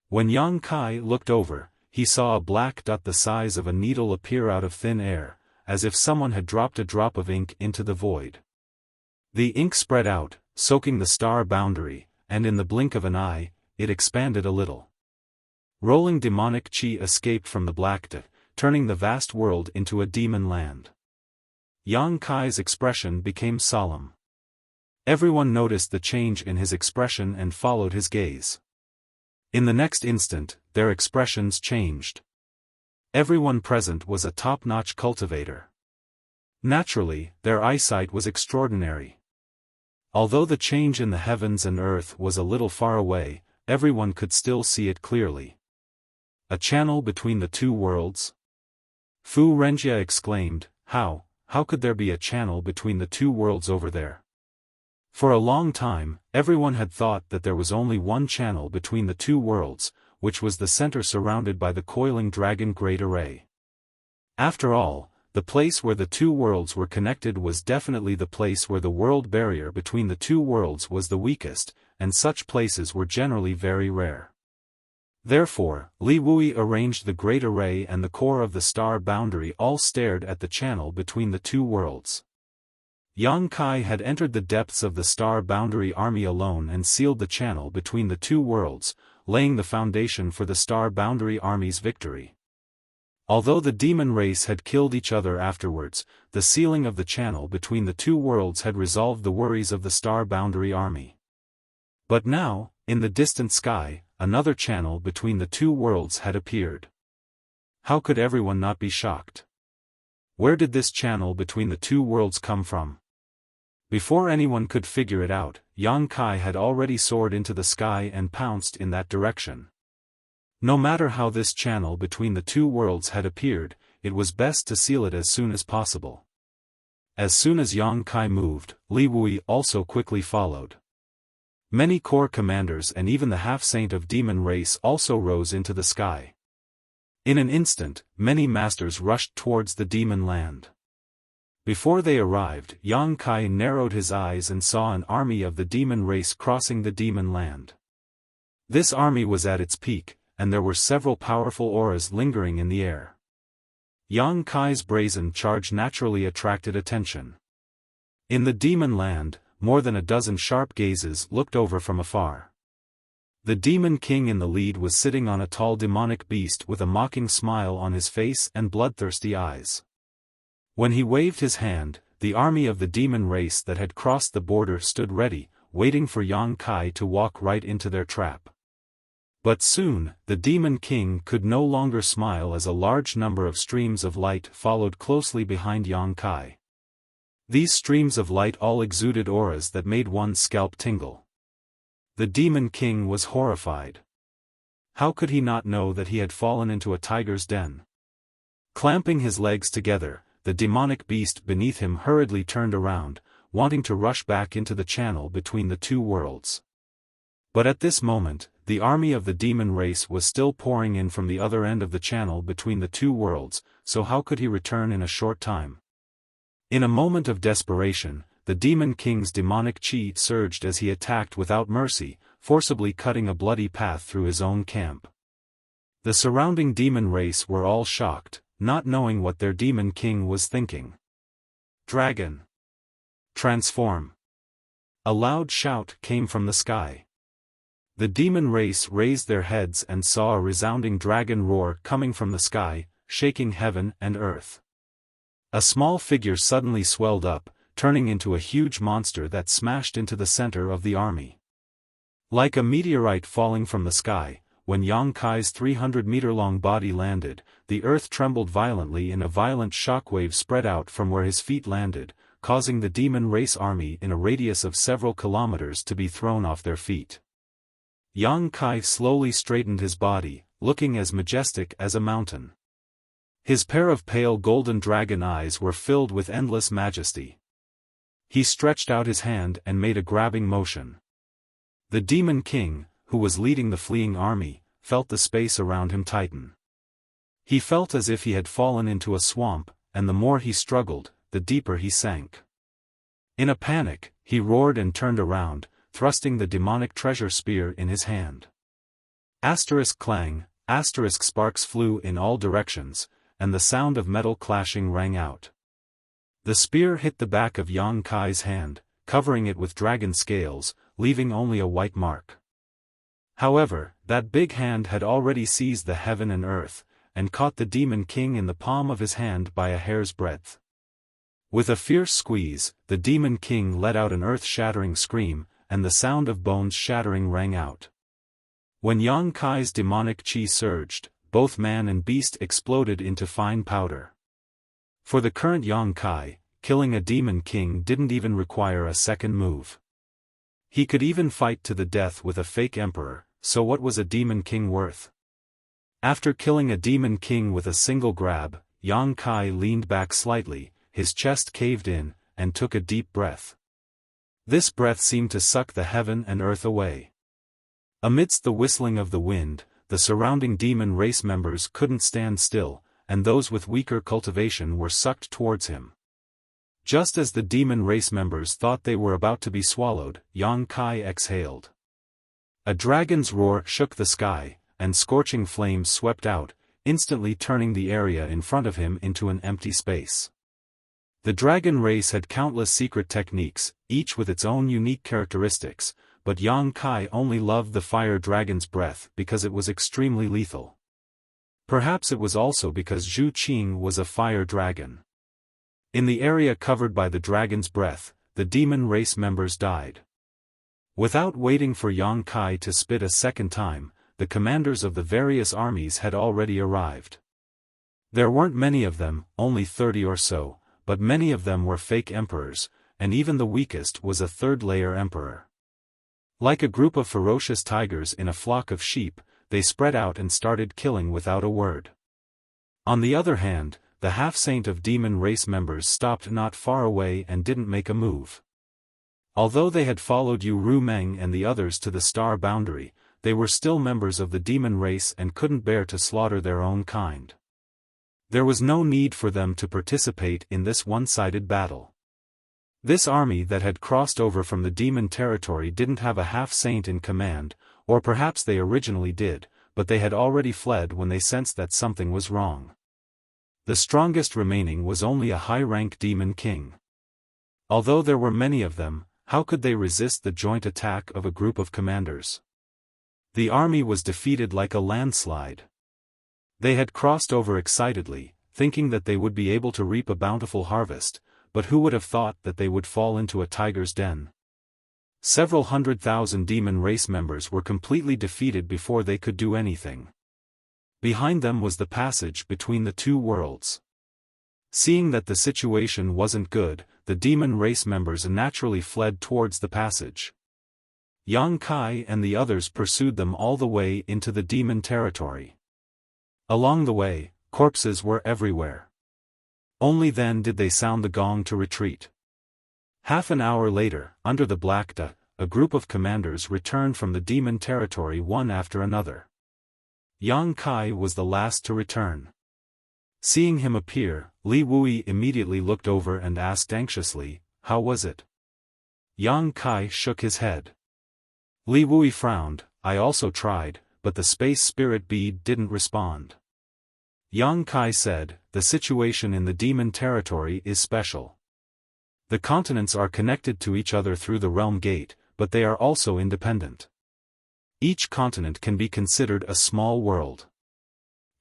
When Yang Kai looked over, he saw a black dot the size of a needle appear out of thin air, as if someone had dropped a drop of ink into the void. The ink spread out, soaking the star boundary, and in the blink of an eye, it expanded a little. Rolling demonic chi escaped from the black dot, turning the vast world into a demon land. Yang Kai's expression became solemn. Everyone noticed the change in his expression and followed his gaze. In the next instant, their expressions changed. Everyone present was a top-notch cultivator. Naturally, their eyesight was extraordinary. Although the change in the heavens and earth was a little far away, everyone could still see it clearly. A channel between the 2 worlds? Fu Renjia exclaimed, How could there be a channel between the 2 worlds over there? For a long time, everyone had thought that there was only one channel between the 2 worlds, which was the center surrounded by the coiling dragon great array. After all, the place where the 2 worlds were connected was definitely the place where the world barrier between the 2 worlds was the weakest, and such places were generally very rare. Therefore, Li Wui arranged the great array and the core of the star boundary all stared at the channel between the 2 worlds. Yang Kai had entered the depths of the star boundary army alone and sealed the channel between the 2 worlds, laying the foundation for the star boundary army's victory. Although the demon race had killed each other afterwards, the sealing of the channel between the 2 worlds had resolved the worries of the star boundary army. But now, in the distant sky, another channel between the 2 worlds had appeared. How could everyone not be shocked? Where did this channel between the 2 worlds come from? Before anyone could figure it out, Yang Kai had already soared into the sky and pounced in that direction. No matter how this channel between the 2 worlds had appeared, it was best to seal it as soon as possible. As soon as Yang Kai moved, Li Wui also quickly followed. Many corps commanders and even the half-saint of demon race also rose into the sky. In an instant, many masters rushed towards the demon land. Before they arrived, Yang Kai narrowed his eyes and saw an army of the demon race crossing the demon land. This army was at its peak, and there were several powerful auras lingering in the air. Yang Kai's brazen charge naturally attracted attention. In the demon land, more than a dozen sharp gazes looked over from afar. The demon king in the lead was sitting on a tall demonic beast with a mocking smile on his face and bloodthirsty eyes. When he waved his hand, the army of the demon race that had crossed the border stood ready, waiting for Yang Kai to walk right into their trap. But soon, the demon king could no longer smile as a large number of streams of light followed closely behind Yang Kai. These streams of light all exuded auras that made one's scalp tingle. The demon king was horrified. How could he not know that he had fallen into a tiger's den? Clamping his legs together, the demonic beast beneath him hurriedly turned around, wanting to rush back into the channel between the two worlds. But at this moment, the army of the demon race was still pouring in from the other end of the channel between the two worlds, so how could he return in a short time? In a moment of desperation, the demon king's demonic chi surged as he attacked without mercy, forcibly cutting a bloody path through his own camp. The surrounding demon race were all shocked, not knowing what their demon king was thinking. Dragon! Transform! A loud shout came from the sky. The demon race raised their heads and saw a resounding dragon roar coming from the sky, shaking heaven and earth. A small figure suddenly swelled up, turning into a huge monster that smashed into the center of the army. Like a meteorite falling from the sky, when Yang Kai's 300-meter-long body landed, the earth trembled violently and a violent shockwave spread out from where his feet landed, causing the demon race army in a radius of several kilometers to be thrown off their feet. Yang Kai slowly straightened his body, looking as majestic as a mountain. His pair of pale golden dragon eyes were filled with endless majesty. He stretched out his hand and made a grabbing motion. The demon king, who was leading the fleeing army, felt the space around him tighten. He felt as if he had fallen into a swamp, and the more he struggled, the deeper he sank. In a panic, he roared and turned around, thrusting the demonic treasure spear in his hand. Asterisk clang, asterisk sparks flew in all directions, and the sound of metal clashing rang out. The spear hit the back of Yang Kai's hand, covering it with dragon scales, leaving only a white mark. However, that big hand had already seized the heaven and earth, and caught the demon king in the palm of his hand by a hair's breadth. With a fierce squeeze, the demon king let out an earth-shattering scream, and the sound of bones shattering rang out. When Yang Kai's demonic chi surged, both man and beast exploded into fine powder. For the current Yang Kai, killing a demon king didn't even require a second move. He could even fight to the death with a fake emperor, so what was a demon king worth? After killing a demon king with a single grab, Yang Kai leaned back slightly, his chest caved in, and took a deep breath. This breath seemed to suck the heaven and earth away. Amidst the whistling of the wind, the surrounding demon race members couldn't stand still, and those with weaker cultivation were sucked towards him. Just as the demon race members thought they were about to be swallowed, Yang Kai exhaled. A dragon's roar shook the sky, and scorching flames swept out, instantly turning the area in front of him into an empty space. The dragon race had countless secret techniques, each with its own unique characteristics, but Yang Kai only loved the fire dragon's breath because it was extremely lethal. Perhaps it was also because Zhu Qing was a fire dragon. In the area covered by the dragon's breath, the demon race members died. Without waiting for Yang Kai to spit a second time, the commanders of the various armies had already arrived. There weren't many of them, only 30 or so, but many of them were fake emperors, and even the weakest was a third-layer emperor. Like a group of ferocious tigers in a flock of sheep, they spread out and started killing without a word. On the other hand, the half-saint of demon race members stopped not far away and didn't make a move. Although they had followed Yu Rumeng and the others to the star boundary, they were still members of the demon race and couldn't bear to slaughter their own kind. There was no need for them to participate in this one-sided battle. This army that had crossed over from the demon territory didn't have a half-saint in command, or perhaps they originally did, but they had already fled when they sensed that something was wrong. The strongest remaining was only a high-rank demon king. Although there were many of them, how could they resist the joint attack of a group of commanders? The army was defeated like a landslide. They had crossed over excitedly, thinking that they would be able to reap a bountiful harvest, but who would have thought that they would fall into a tiger's den? Several 100,000 demon race members were completely defeated before they could do anything. Behind them was the passage between the two worlds. Seeing that the situation wasn't good, the demon race members naturally fled towards the passage. Yang Kai and the others pursued them all the way into the demon territory. Along the way, corpses were everywhere. Only then did they sound the gong to retreat. Half an hour later, under the Black Dot, a group of commanders returned from the demon territory one after another. Yang Kai was the last to return. Seeing him appear, Li Wui immediately looked over and asked anxiously, "How was it?" Yang Kai shook his head. Li Wui frowned, "I also tried, but the space spirit bead didn't respond." Yang Kai said, "The situation in the demon territory is special. The continents are connected to each other through the realm gate, but they are also independent. Each continent can be considered a small world.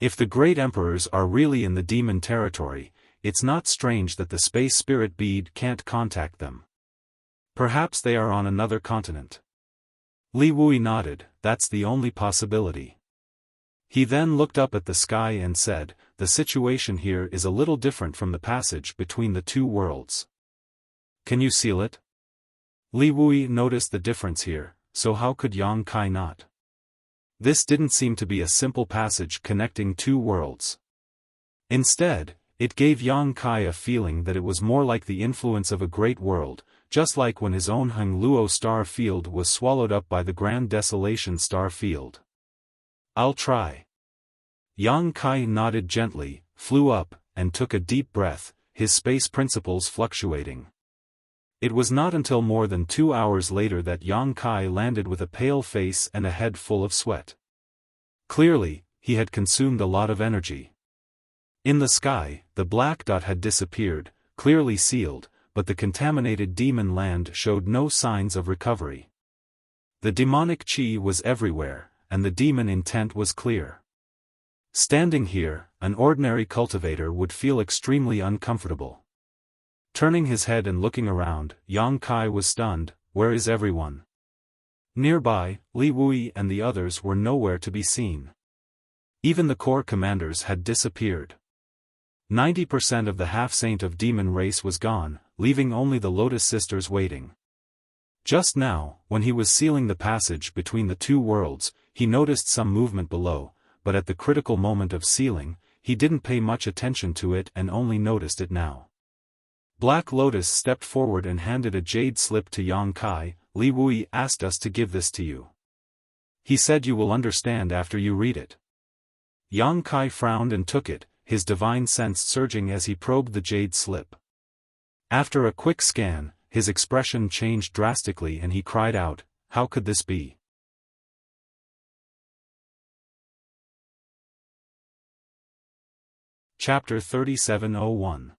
If the great emperors are really in the demon territory, it's not strange that the space spirit bead can't contact them. Perhaps they are on another continent." Li Wui nodded, "That's the only possibility." He then looked up at the sky and said, "The situation here is a little different from the passage between the two worlds. Can you seal it?" Li Wui noticed the difference here, so how could Yang Kai not? This didn't seem to be a simple passage connecting two worlds. Instead, it gave Yang Kai a feeling that it was more like the influence of a great world, just like when his own Hung Luo star field was swallowed up by the Grand Desolation star field. "I'll try." Yang Kai nodded gently, flew up, and took a deep breath, his space principles fluctuating. It was not until more than 2 hours later that Yang Kai landed with a pale face and a head full of sweat. Clearly, he had consumed a lot of energy. In the sky, the Black Dot had disappeared, clearly sealed, but the contaminated demon land showed no signs of recovery. The demonic chi was everywhere, and the demon intent was clear. Standing here, an ordinary cultivator would feel extremely uncomfortable. Turning his head and looking around, Yang Kai was stunned. Where is everyone? Nearby, Li Wui and the others were nowhere to be seen. Even the core commanders had disappeared. 90% of the half-saint of demon race was gone, leaving only the Lotus Sisters waiting. Just now, when he was sealing the passage between the two worlds, he noticed some movement below, but at the critical moment of sealing, he didn't pay much attention to it and only noticed it now. Black Lotus stepped forward and handed a jade slip to Yang Kai. "Li Wui asked us to give this to you. He said you will understand after you read it." Yang Kai frowned and took it, his divine sense surging as he probed the jade slip. After a quick scan, his expression changed drastically and he cried out, "How could this be?" Chapter 3701.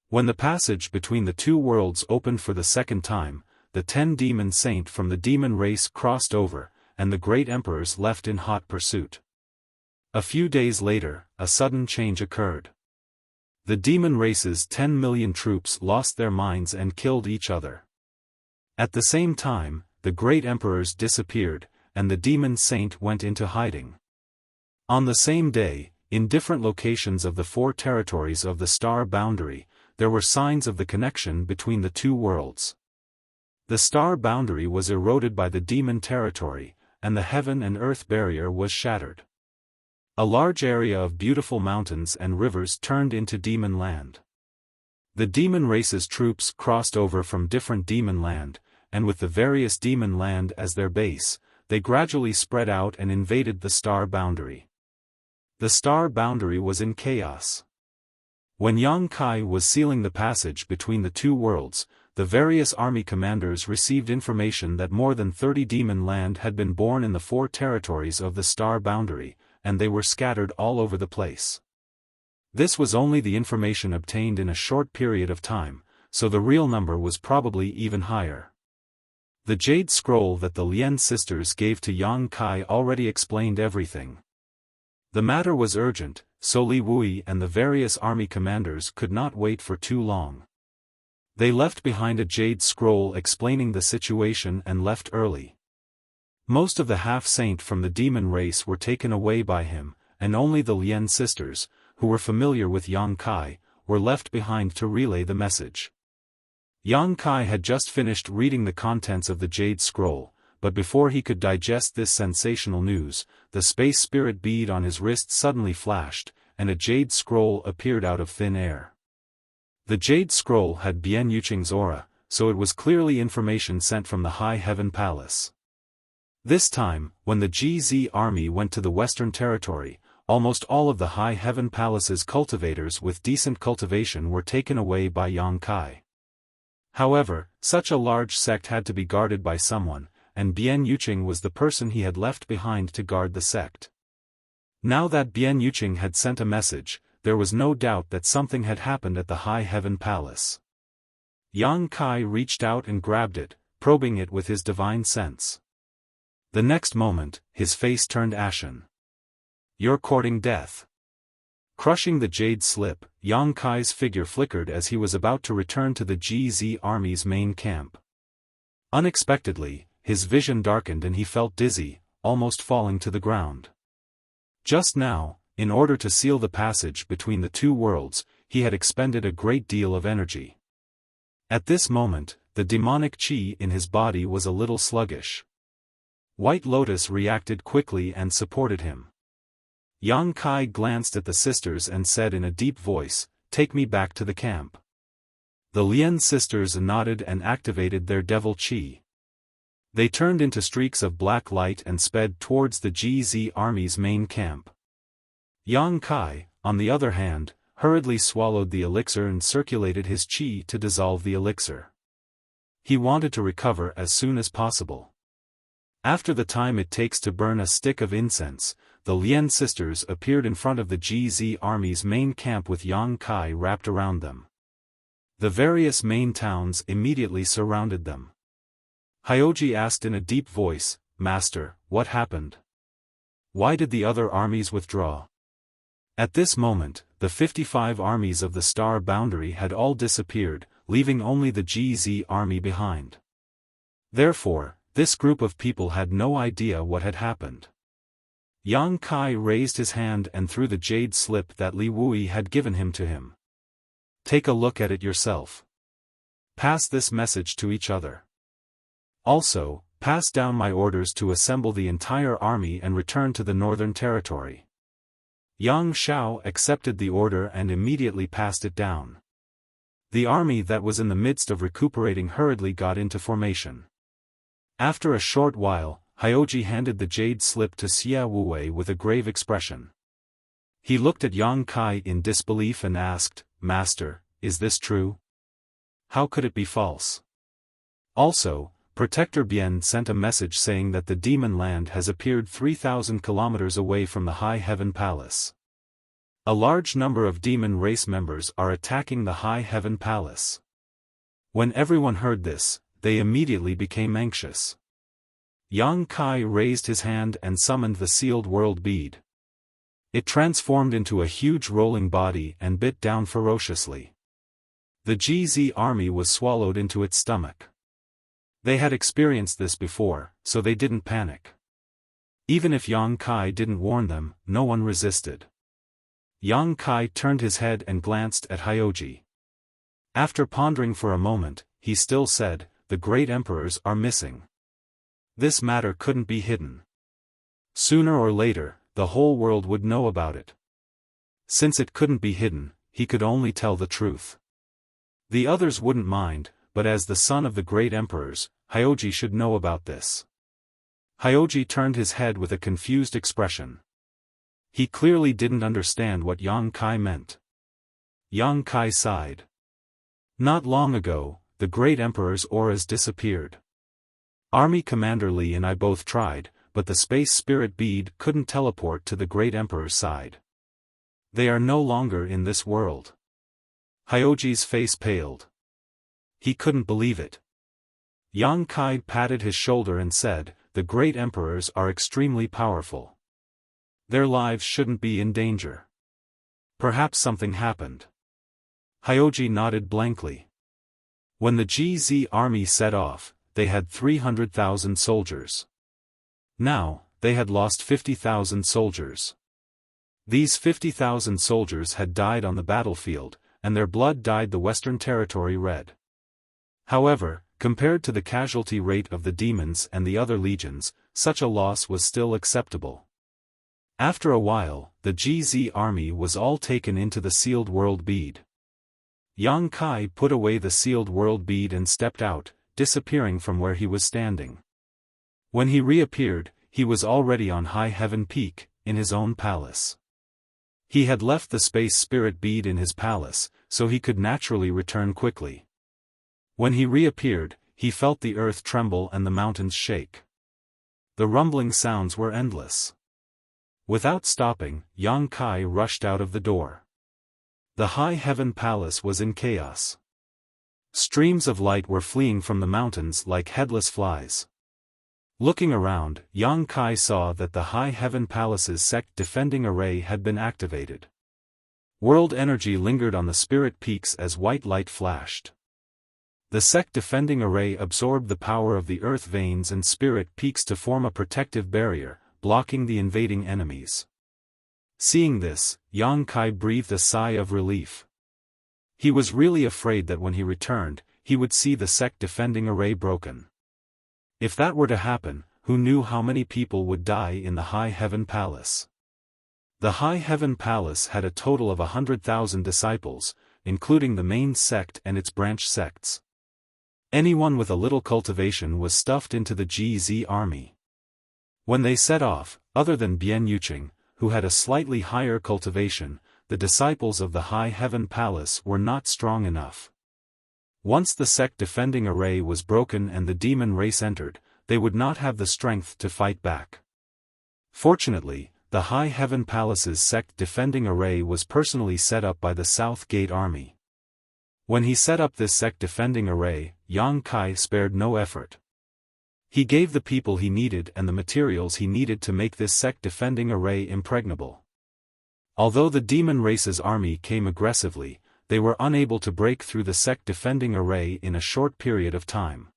When the passage between the two worlds opened for the second time, the 10 demon saint from the demon race crossed over, and the great emperors left in hot pursuit. A few days later, a sudden change occurred. The demon race's 10 million troops lost their minds and killed each other. At the same time, the great emperors disappeared, and the demon saint went into hiding. On the same day, in different locations of the 4 territories of the star boundary, there were signs of the connection between the two worlds. The star boundary was eroded by the demon territory, and the heaven and earth barrier was shattered. A large area of beautiful mountains and rivers turned into demon land. The demon race's troops crossed over from different demon land, and with the various demon land as their base, they gradually spread out and invaded the star boundary. The star boundary was in chaos. When Yang Kai was sealing the passage between the two worlds, the various army commanders received information that more than 30 demon land had been born in the 4 territories of the star boundary, and they were scattered all over the place. This was only the information obtained in a short period of time, so the real number was probably even higher. The jade scroll that the Lien sisters gave to Yang Kai already explained everything. The matter was urgent, so Li Wui and the various army commanders could not wait for too long. They left behind a jade scroll explaining the situation and left early. Most of the half-saint from the demon race were taken away by him, and only the Lien sisters, who were familiar with Yang Kai, were left behind to relay the message. Yang Kai had just finished reading the contents of the jade scroll, but before he could digest this sensational news, the space spirit bead on his wrist suddenly flashed, and a jade scroll appeared out of thin air. The jade scroll had Bian Yuqing's aura, so it was clearly information sent from the High Heaven Palace. This time, when the GZ army went to the Western Territory, almost all of the High Heaven Palace's cultivators with decent cultivation were taken away by Yang Kai. However, such a large sect had to be guarded by someone, and Bian Yuqing was the person he had left behind to guard the sect. Now that Bian Yuqing had sent a message, there was no doubt that something had happened at the High Heaven Palace. Yang Kai reached out and grabbed it, probing it with his divine sense. The next moment, his face turned ashen. "You're courting death." Crushing the jade slip, Yang Kai's figure flickered as he was about to return to the GZ army's main camp. Unexpectedly, his vision darkened and he felt dizzy, almost falling to the ground. Just now, in order to seal the passage between the two worlds, he had expended a great deal of energy. At this moment, the demonic qi in his body was a little sluggish. White Lotus reacted quickly and supported him. Yang Kai glanced at the sisters and said in a deep voice, "Take me back to the camp." The Lien sisters nodded and activated their devil qi. They turned into streaks of black light and sped towards the GZ army's main camp. Yang Kai, on the other hand, hurriedly swallowed the elixir and circulated his qi to dissolve the elixir. He wanted to recover as soon as possible. After the time it takes to burn a stick of incense, the Lien sisters appeared in front of the GZ army's main camp with Yang Kai wrapped around them. The various main towns immediately surrounded them. Hyoji asked in a deep voice, "Master, what happened? Why did the other armies withdraw?" At this moment, the 55 armies of the star boundary had all disappeared, leaving only the GZ army behind. Therefore, this group of people had no idea what had happened. Yang Kai raised his hand and threw the jade slip that Li Wui had given him to him. "Take a look at it yourself. Pass this message to each other. Also, pass down my orders to assemble the entire army and return to the Northern Territory." Yang Shao accepted the order and immediately passed it down. The army that was in the midst of recuperating hurriedly got into formation. After a short while, Hyoji handed the jade slip to Xia Wuwei with a grave expression. He looked at Yang Kai in disbelief and asked, "Master, is this true? How could it be false?" Also, Protector Bian sent a message saying that the demon land has appeared 3,000 kilometers away from the High Heaven Palace. A large number of demon race members are attacking the High Heaven Palace. When everyone heard this, they immediately became anxious. Yang Kai raised his hand and summoned the sealed world bead. It transformed into a huge rolling body and bit down ferociously. The GZ army was swallowed into its stomach. They had experienced this before, so they didn't panic. Even if Yang Kai didn't warn them, no one resisted. Yang Kai turned his head and glanced at Hyoji. After pondering for a moment, he still said, "The great emperors are missing. This matter couldn't be hidden. Sooner or later, the whole world would know about it. Since it couldn't be hidden, he could only tell the truth. The others wouldn't mind, but as the son of the great emperors, Hyoji should know about this." Hyoji turned his head with a confused expression. He clearly didn't understand what Yang Kai meant. Yang Kai sighed. Not long ago, the great emperor's auras disappeared. Army Commander Li and I both tried, but the space spirit bead couldn't teleport to the great emperor's side. They are no longer in this world. Hyoji's face paled. He couldn't believe it. Yang Kai patted his shoulder and said, "The great emperors are extremely powerful. Their lives shouldn't be in danger. Perhaps something happened." Hyoji nodded blankly. When the GZ army set off, they had 300,000 soldiers. Now, they had lost 50,000 soldiers. These 50,000 soldiers had died on the battlefield, and their blood dyed the Western Territory red. However, compared to the casualty rate of the demons and the other legions, such a loss was still acceptable. After a while, the GZ army was all taken into the sealed world bead. Yang Kai put away the sealed world bead and stepped out, disappearing from where he was standing. When he reappeared, he was already on High Heaven Peak, in his own palace. He had left the space spirit bead in his palace, so he could naturally return quickly. When he reappeared, he felt the earth tremble and the mountains shake. The rumbling sounds were endless. Without stopping, Yang Kai rushed out of the door. The High Heaven Palace was in chaos. Streams of light were fleeing from the mountains like headless flies. Looking around, Yang Kai saw that the High Heaven Palace's sect defending array had been activated. World energy lingered on the spirit peaks as white light flashed. The sect defending array absorbed the power of the earth veins and spirit peaks to form a protective barrier, blocking the invading enemies. Seeing this, Yang Kai breathed a sigh of relief. He was really afraid that when he returned, he would see the sect defending array broken. If that were to happen, who knew how many people would die in the High Heaven Palace? The High Heaven Palace had a total of 100,000 disciples, including the main sect and its branch sects. Anyone with a little cultivation was stuffed into the GZ army. When they set off, other than Bian Yuqing, who had a slightly higher cultivation, the disciples of the High Heaven Palace were not strong enough. Once the sect defending array was broken and the demon race entered, they would not have the strength to fight back. Fortunately, the High Heaven Palace's sect defending array was personally set up by the South Gate Army. When he set up this sect defending array, Yang Kai spared no effort. He gave the people he needed and the materials he needed to make this sect defending array impregnable. Although the demon race's army came aggressively, they were unable to break through the sect defending array in a short period of time.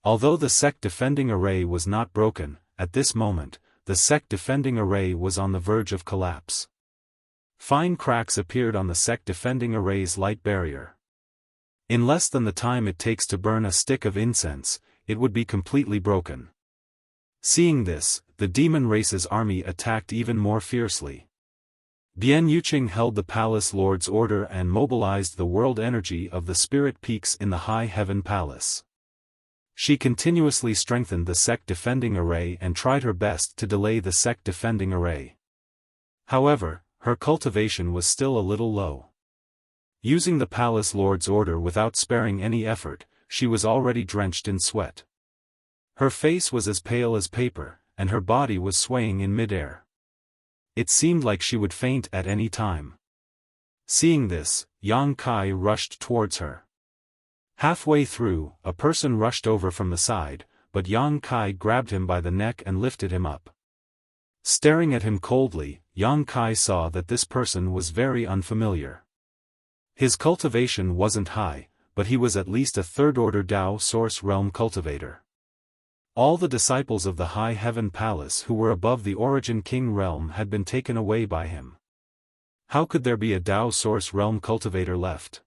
Although the sect defending array was not broken, at this moment, the sect defending array was on the verge of collapse. Fine cracks appeared on the sect defending array's light barrier. In less than the time it takes to burn a stick of incense, it would be completely broken. Seeing this, the demon race's army attacked even more fiercely. Bian Yuqing held the palace lord's order and mobilized the world energy of the spirit peaks in the High Heaven Palace. She continuously strengthened the sect defending array and tried her best to delay the sect defending array. However, her cultivation was still a little low. Using the palace lord's order without sparing any effort, she was already drenched in sweat. Her face was as pale as paper, and her body was swaying in midair. It seemed like she would faint at any time. Seeing this, Yang Kai rushed towards her. Halfway through, a person rushed over from the side, but Yang Kai grabbed him by the neck and lifted him up. Staring at him coldly, Yang Kai saw that this person was very unfamiliar. His cultivation wasn't high, but he was at least a third-order Dao Source Realm cultivator. All the disciples of the High Heaven Palace who were above the Origin King realm had been taken away by him. How could there be a Dao Source Realm cultivator left?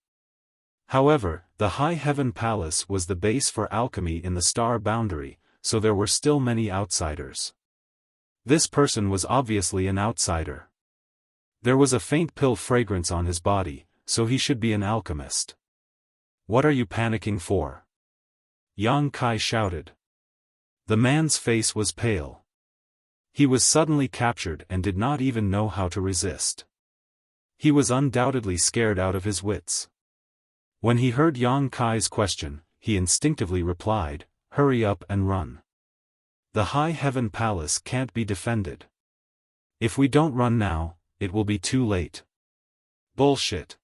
However, the High Heaven Palace was the base for alchemy in the star boundary, so there were still many outsiders. This person was obviously an outsider. There was a faint pill fragrance on his body, so he should be an alchemist. What are you panicking for? Yang Kai shouted. The man's face was pale. He was suddenly captured and did not even know how to resist. He was undoubtedly scared out of his wits. When he heard Yang Kai's question, he instinctively replied, "Hurry up and run. The High Heaven Palace can't be defended. If we don't run now, it will be too late." Bullshit.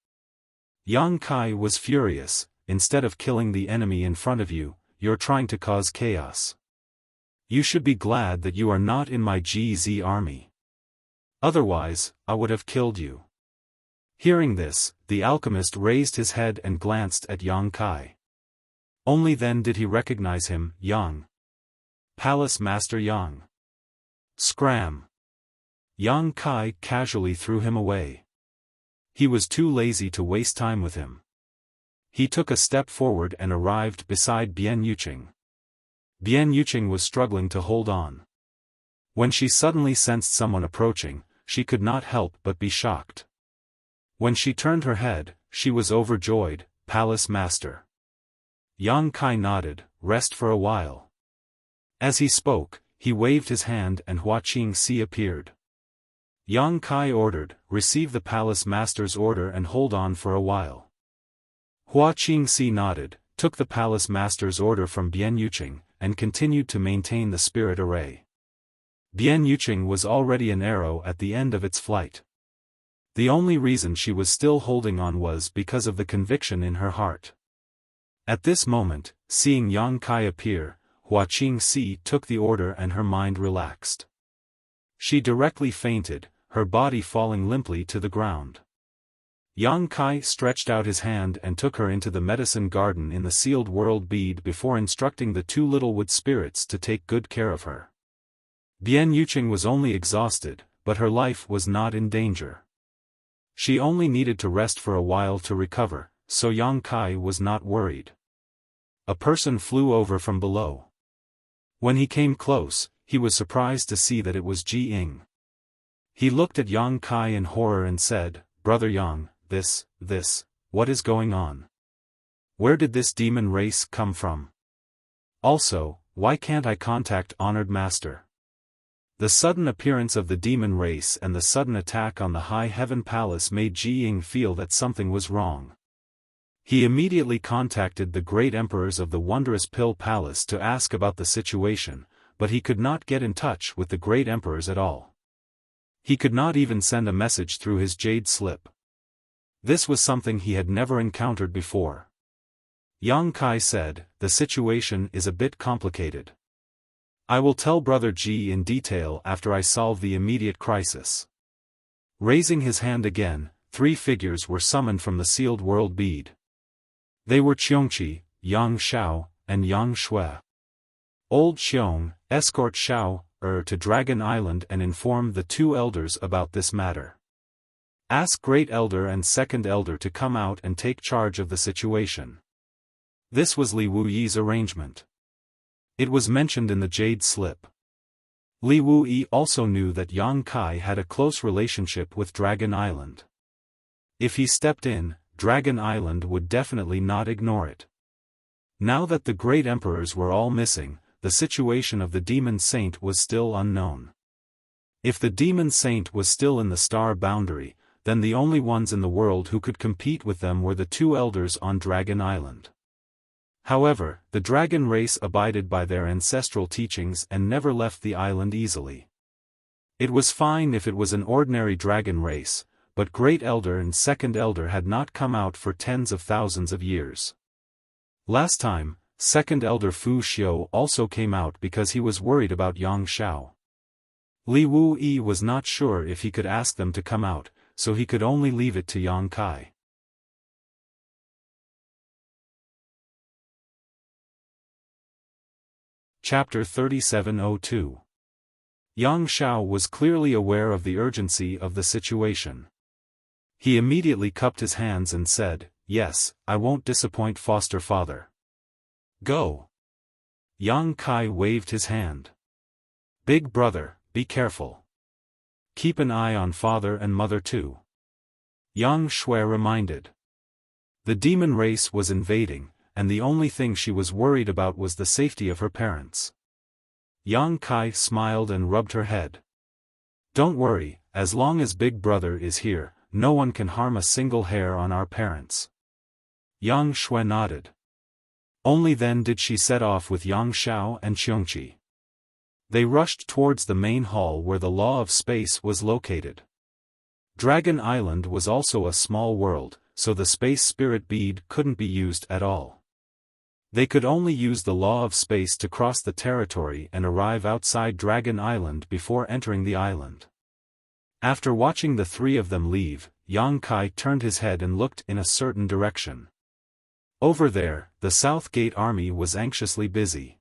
Yang Kai was furious. Instead of killing the enemy in front of you, you're trying to cause chaos. You should be glad that you are not in my GZ army. Otherwise, I would have killed you. Hearing this, the alchemist raised his head and glanced at Yang Kai. Only then did he recognize him, Yang. Palace Master Yang. Scram. Yang Kai casually threw him away. He was too lazy to waste time with him. He took a step forward and arrived beside Bian Yuqing. Bian Yuqing was struggling to hold on. When she suddenly sensed someone approaching, she could not help but be shocked. When she turned her head, she was overjoyed. "Palace Master." Yang Kai nodded, "Rest for a while." As he spoke, he waved his hand and Hua Qingxi appeared. Yang Kai ordered, "Receive the Palace Master's order and hold on for a while." Hua Qingxi nodded, took the Palace Master's order from Bian Yuqing, and continued to maintain the spirit array. Bian Yuqing was already an arrow at the end of its flight. The only reason she was still holding on was because of the conviction in her heart. At this moment, seeing Yang Kai appear, Hua Qingxi took the order and her mind relaxed. She directly fainted, her body falling limply to the ground. Yang Kai stretched out his hand and took her into the medicine garden in the sealed world bead before instructing the two little wood spirits to take good care of her. Bian Yuqing was only exhausted, but her life was not in danger. She only needed to rest for a while to recover, so Yang Kai was not worried. A person flew over from below. When he came close, he was surprised to see that it was Ji Ying. He looked at Yang Kai in horror and said, "Brother Yang, what is going on? Where did this demon race come from? Also, why can't I contact Honored Master?" The sudden appearance of the demon race and the sudden attack on the High Heaven Palace made Ji Ying feel that something was wrong. He immediately contacted the great emperors of the Wondrous Pill Palace to ask about the situation, but he could not get in touch with the great emperors at all. He could not even send a message through his jade slip. This was something he had never encountered before. Yang Kai said, "The situation is a bit complicated. I will tell Brother Ji in detail after I solve the immediate crisis." Raising his hand again, 3 figures were summoned from the sealed world bead. They were Qiongqi, Yang Xiao, and Yang Shui. Old Xiong, escort Xiao to Dragon Island and inform the 2 elders about this matter. Ask Great Elder and Second Elder to come out and take charge of the situation. This was Li Wuyi's arrangement. It was mentioned in the jade slip. Li Wuyi also knew that Yang Kai had a close relationship with Dragon Island. If he stepped in, Dragon Island would definitely not ignore it. Now that the great emperors were all missing, the situation of the demon saint was still unknown. If the demon saint was still in the star boundary, then the only ones in the world who could compete with them were the 2 elders on Dragon Island. However, the dragon race abided by their ancestral teachings and never left the island easily. It was fine if it was an ordinary dragon race, but Great Elder and Second Elder had not come out for tens of thousands of years. Last time, Second Elder Fu Xiu also came out because he was worried about Yang Xiao. Li Wuyi was not sure if he could ask them to come out, so he could only leave it to Yang Kai. Chapter 3702. Yang Xiao was clearly aware of the urgency of the situation. He immediately cupped his hands and said, "Yes, I won't disappoint foster father. Go." Yang Kai waved his hand. "Big brother, be careful. Keep an eye on father and mother too." Yang Shui reminded. The demon race was invading, and the only thing she was worried about was the safety of her parents. Yang Kai smiled and rubbed her head. Don't worry, as long as Big Brother is here, no one can harm a single hair on our parents. Yang Shui nodded. Only then did she set off with Yang Xiao and Qiongqi. They rushed towards the main hall where the Law of Space was located. Dragon Island was also a small world, so the Space Spirit Bead couldn't be used at all. They could only use the Law of Space to cross the territory and arrive outside Dragon Island before entering the island. After watching the three of them leave, Yang Kai turned his head and looked in a certain direction. Over there, the South Gate army was anxiously busy.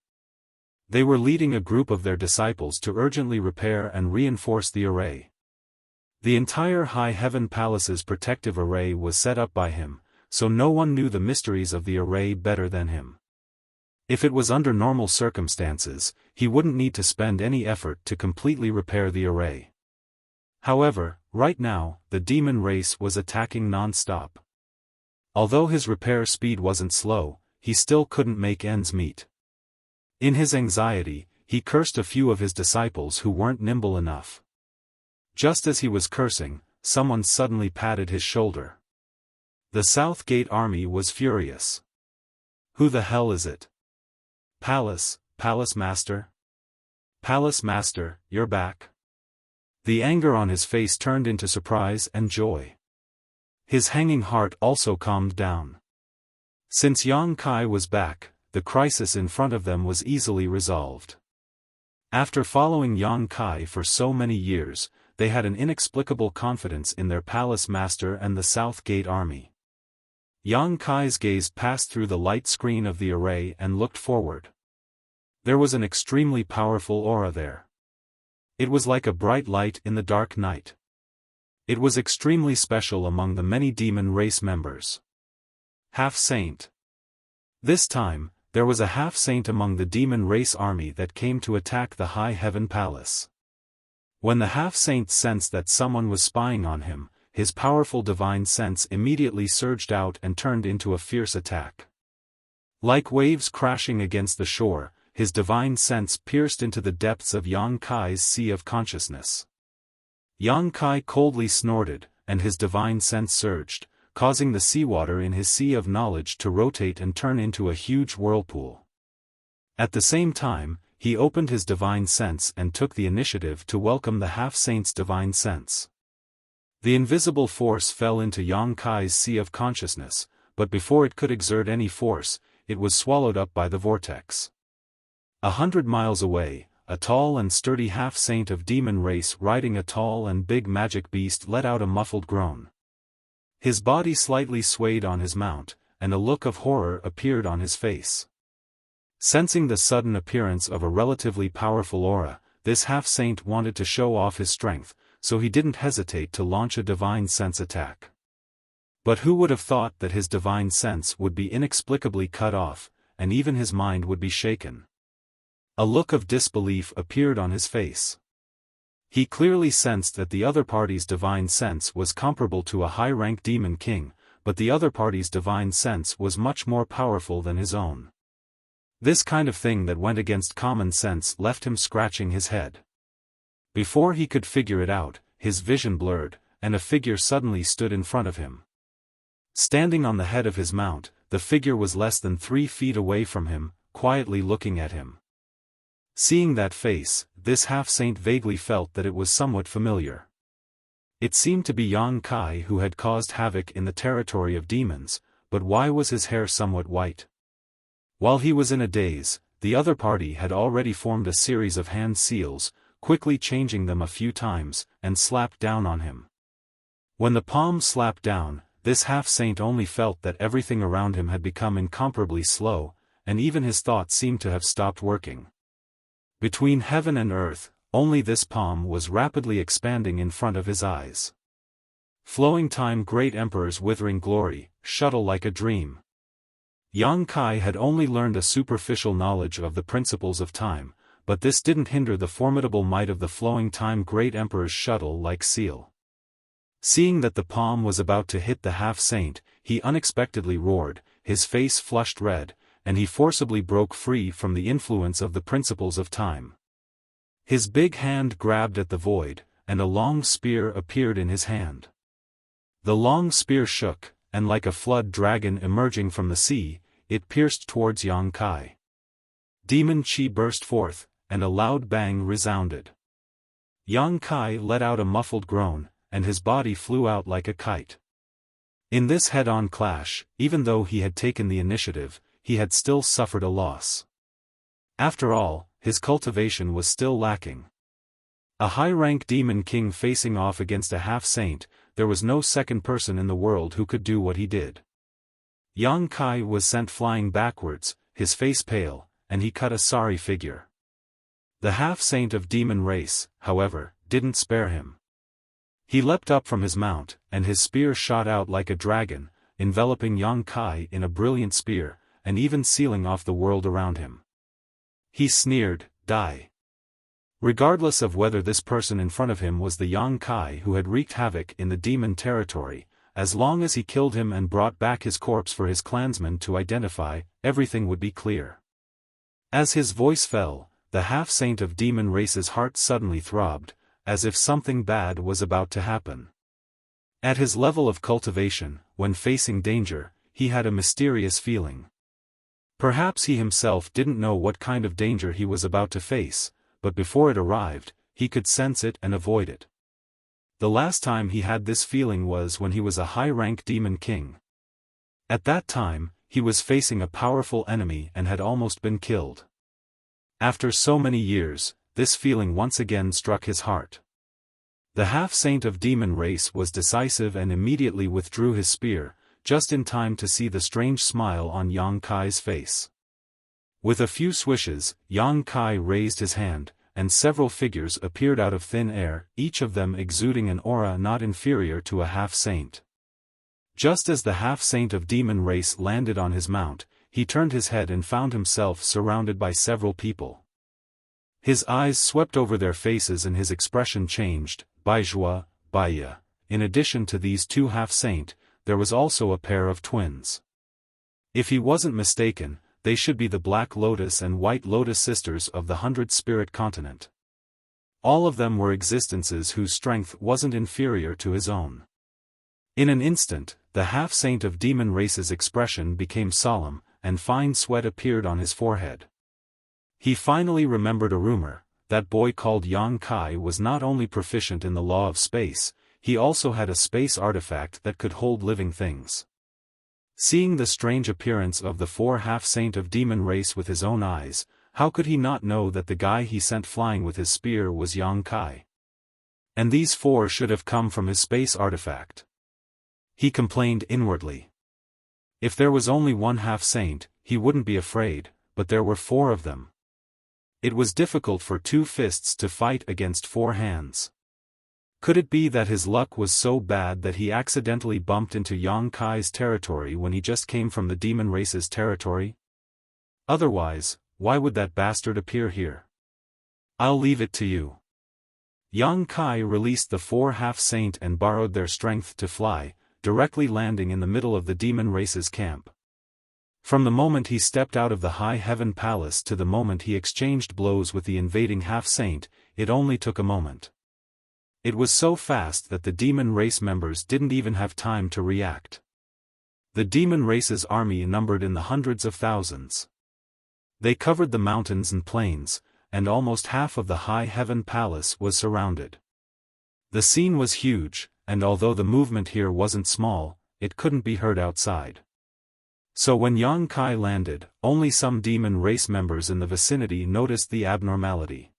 They were leading a group of their disciples to urgently repair and reinforce the array. The entire High Heaven Palace's protective array was set up by him, so no one knew the mysteries of the array better than him. If it was under normal circumstances, he wouldn't need to spend any effort to completely repair the array. However, right now, the demon race was attacking non-stop. Although his repair speed wasn't slow, he still couldn't make ends meet. In his anxiety, he cursed a few of his disciples who weren't nimble enough. Just as he was cursing, someone suddenly patted his shoulder. The South Gate army was furious. Who the hell is it? Palace Master? Palace Master, you're back. The anger on his face turned into surprise and joy. His hanging heart also calmed down. Since Yang Kai was back, the crisis in front of them was easily resolved. After following Yang Kai for so many years, they had an inexplicable confidence in their Palace Master and the South Gate army. Yang Kai's gaze passed through the light screen of the array and looked forward. There was an extremely powerful aura there. It was like a bright light in the dark night. It was extremely special among the many demon race members. Half-Saint. This time, there was a half-saint among the demon race army that came to attack the High Heaven Palace. When the half-saint sensed that someone was spying on him, his powerful divine sense immediately surged out and turned into a fierce attack. Like waves crashing against the shore, his divine sense pierced into the depths of Yang Kai's sea of consciousness. Yang Kai coldly snorted, and his divine sense surged, causing the seawater in his sea of knowledge to rotate and turn into a huge whirlpool. At the same time, he opened his divine sense and took the initiative to welcome the half-saint's divine sense. The invisible force fell into Yang Kai's sea of consciousness, but before it could exert any force, it was swallowed up by the vortex. 100 miles away, a tall and sturdy half-saint of demon race riding a tall and big magic beast let out a muffled groan. His body slightly swayed on his mount, and a look of horror appeared on his face. Sensing the sudden appearance of a relatively powerful aura, this half-saint wanted to show off his strength, so he didn't hesitate to launch a divine sense attack. But who would have thought that his divine sense would be inexplicably cut off, and even his mind would be shaken? A look of disbelief appeared on his face. He clearly sensed that the other party's divine sense was comparable to a high-rank demon king, but the other party's divine sense was much more powerful than his own. This kind of thing that went against common sense left him scratching his head. Before he could figure it out, his vision blurred, and a figure suddenly stood in front of him. Standing on the head of his mount, the figure was less than 3 feet away from him, quietly looking at him. Seeing that face, this half-saint vaguely felt that it was somewhat familiar. It seemed to be Yang Kai who had caused havoc in the territory of demons, but why was his hair somewhat white? While he was in a daze, the other party had already formed a series of hand seals, quickly changing them a few times, and slapped down on him. When the palm slapped down, this half-saint only felt that everything around him had become incomparably slow, and even his thoughts seemed to have stopped working. Between heaven and earth, only this palm was rapidly expanding in front of his eyes. Flowing time, great emperor's withering glory, shuttle like a dream. Yang Kai had only learned a superficial knowledge of the principles of time, but this didn't hinder the formidable might of the flowing time great emperor's shuttle like seal. Seeing that the palm was about to hit the half-saint, he unexpectedly roared, his face flushed red, and he forcibly broke free from the influence of the principles of time. His big hand grabbed at the void, and a long spear appeared in his hand. The long spear shook, and like a flood dragon emerging from the sea, it pierced towards Yang Kai. Demon Qi burst forth, and a loud bang resounded. Yang Kai let out a muffled groan, and his body flew out like a kite. In this head-on clash, even though he had taken the initiative, he had still suffered a loss. After all, his cultivation was still lacking. A high-rank demon king facing off against a half-saint, there was no second person in the world who could do what he did. Yang Kai was sent flying backwards, his face pale, and he cut a sorry figure. The half-saint of demon race, however, didn't spare him. He leapt up from his mount, and his spear shot out like a dragon, enveloping Yang Kai in a brilliant spear, and even sealing off the world around him. He sneered, "Die." Regardless of whether this person in front of him was the Yang Kai who had wreaked havoc in the demon territory, as long as he killed him and brought back his corpse for his clansmen to identify, everything would be clear. As his voice fell, the half-saint of demon race's heart suddenly throbbed, as if something bad was about to happen. At his level of cultivation, when facing danger, he had a mysterious feeling. Perhaps he himself didn't know what kind of danger he was about to face, but before it arrived, he could sense it and avoid it. The last time he had this feeling was when he was a high-rank demon king. At that time, he was facing a powerful enemy and had almost been killed. After so many years, this feeling once again struck his heart. The half-saint of demon race was decisive and immediately withdrew his spear, just in time to see the strange smile on Yang Kai's face. With a few swishes, Yang Kai raised his hand, and several figures appeared out of thin air, each of them exuding an aura not inferior to a half-saint. Just as the half-saint of demon race landed on his mount, he turned his head and found himself surrounded by several people. His eyes swept over their faces and his expression changed, Baizhua, Baiya. In addition to these two half-saint, there was also a pair of twins. If he wasn't mistaken, they should be the Black Lotus and White Lotus sisters of the 100-spirit continent. All of them were existences whose strength wasn't inferior to his own. In an instant, the half-saint of demon race's expression became solemn, and fine sweat appeared on his forehead. He finally remembered a rumor: that boy called Yang Kai was not only proficient in the law of space, he also had a space artifact that could hold living things. Seeing the strange appearance of the four half-saint of demon race with his own eyes, how could he not know that the guy he sent flying with his spear was Yang Kai? And these four should have come from his space artifact. He complained inwardly. If there was only one half-saint, he wouldn't be afraid, but there were four of them. It was difficult for two fists to fight against four hands. Could it be that his luck was so bad that he accidentally bumped into Yang Kai's territory when he just came from the demon race's territory? Otherwise, why would that bastard appear here? I'll leave it to you. Yang Kai released the four half-saint and borrowed their strength to fly, directly landing in the middle of the demon race's camp. From the moment he stepped out of the High Heaven Palace to the moment he exchanged blows with the invading half-saint, it only took a moment. It was so fast that the demon race members didn't even have time to react. The demon race's army numbered in the hundreds of thousands. They covered the mountains and plains, and almost half of the High Heaven Palace was surrounded. The scene was huge, and although the movement here wasn't small, it couldn't be heard outside. So when Yang Kai landed, only some demon race members in the vicinity noticed the abnormality.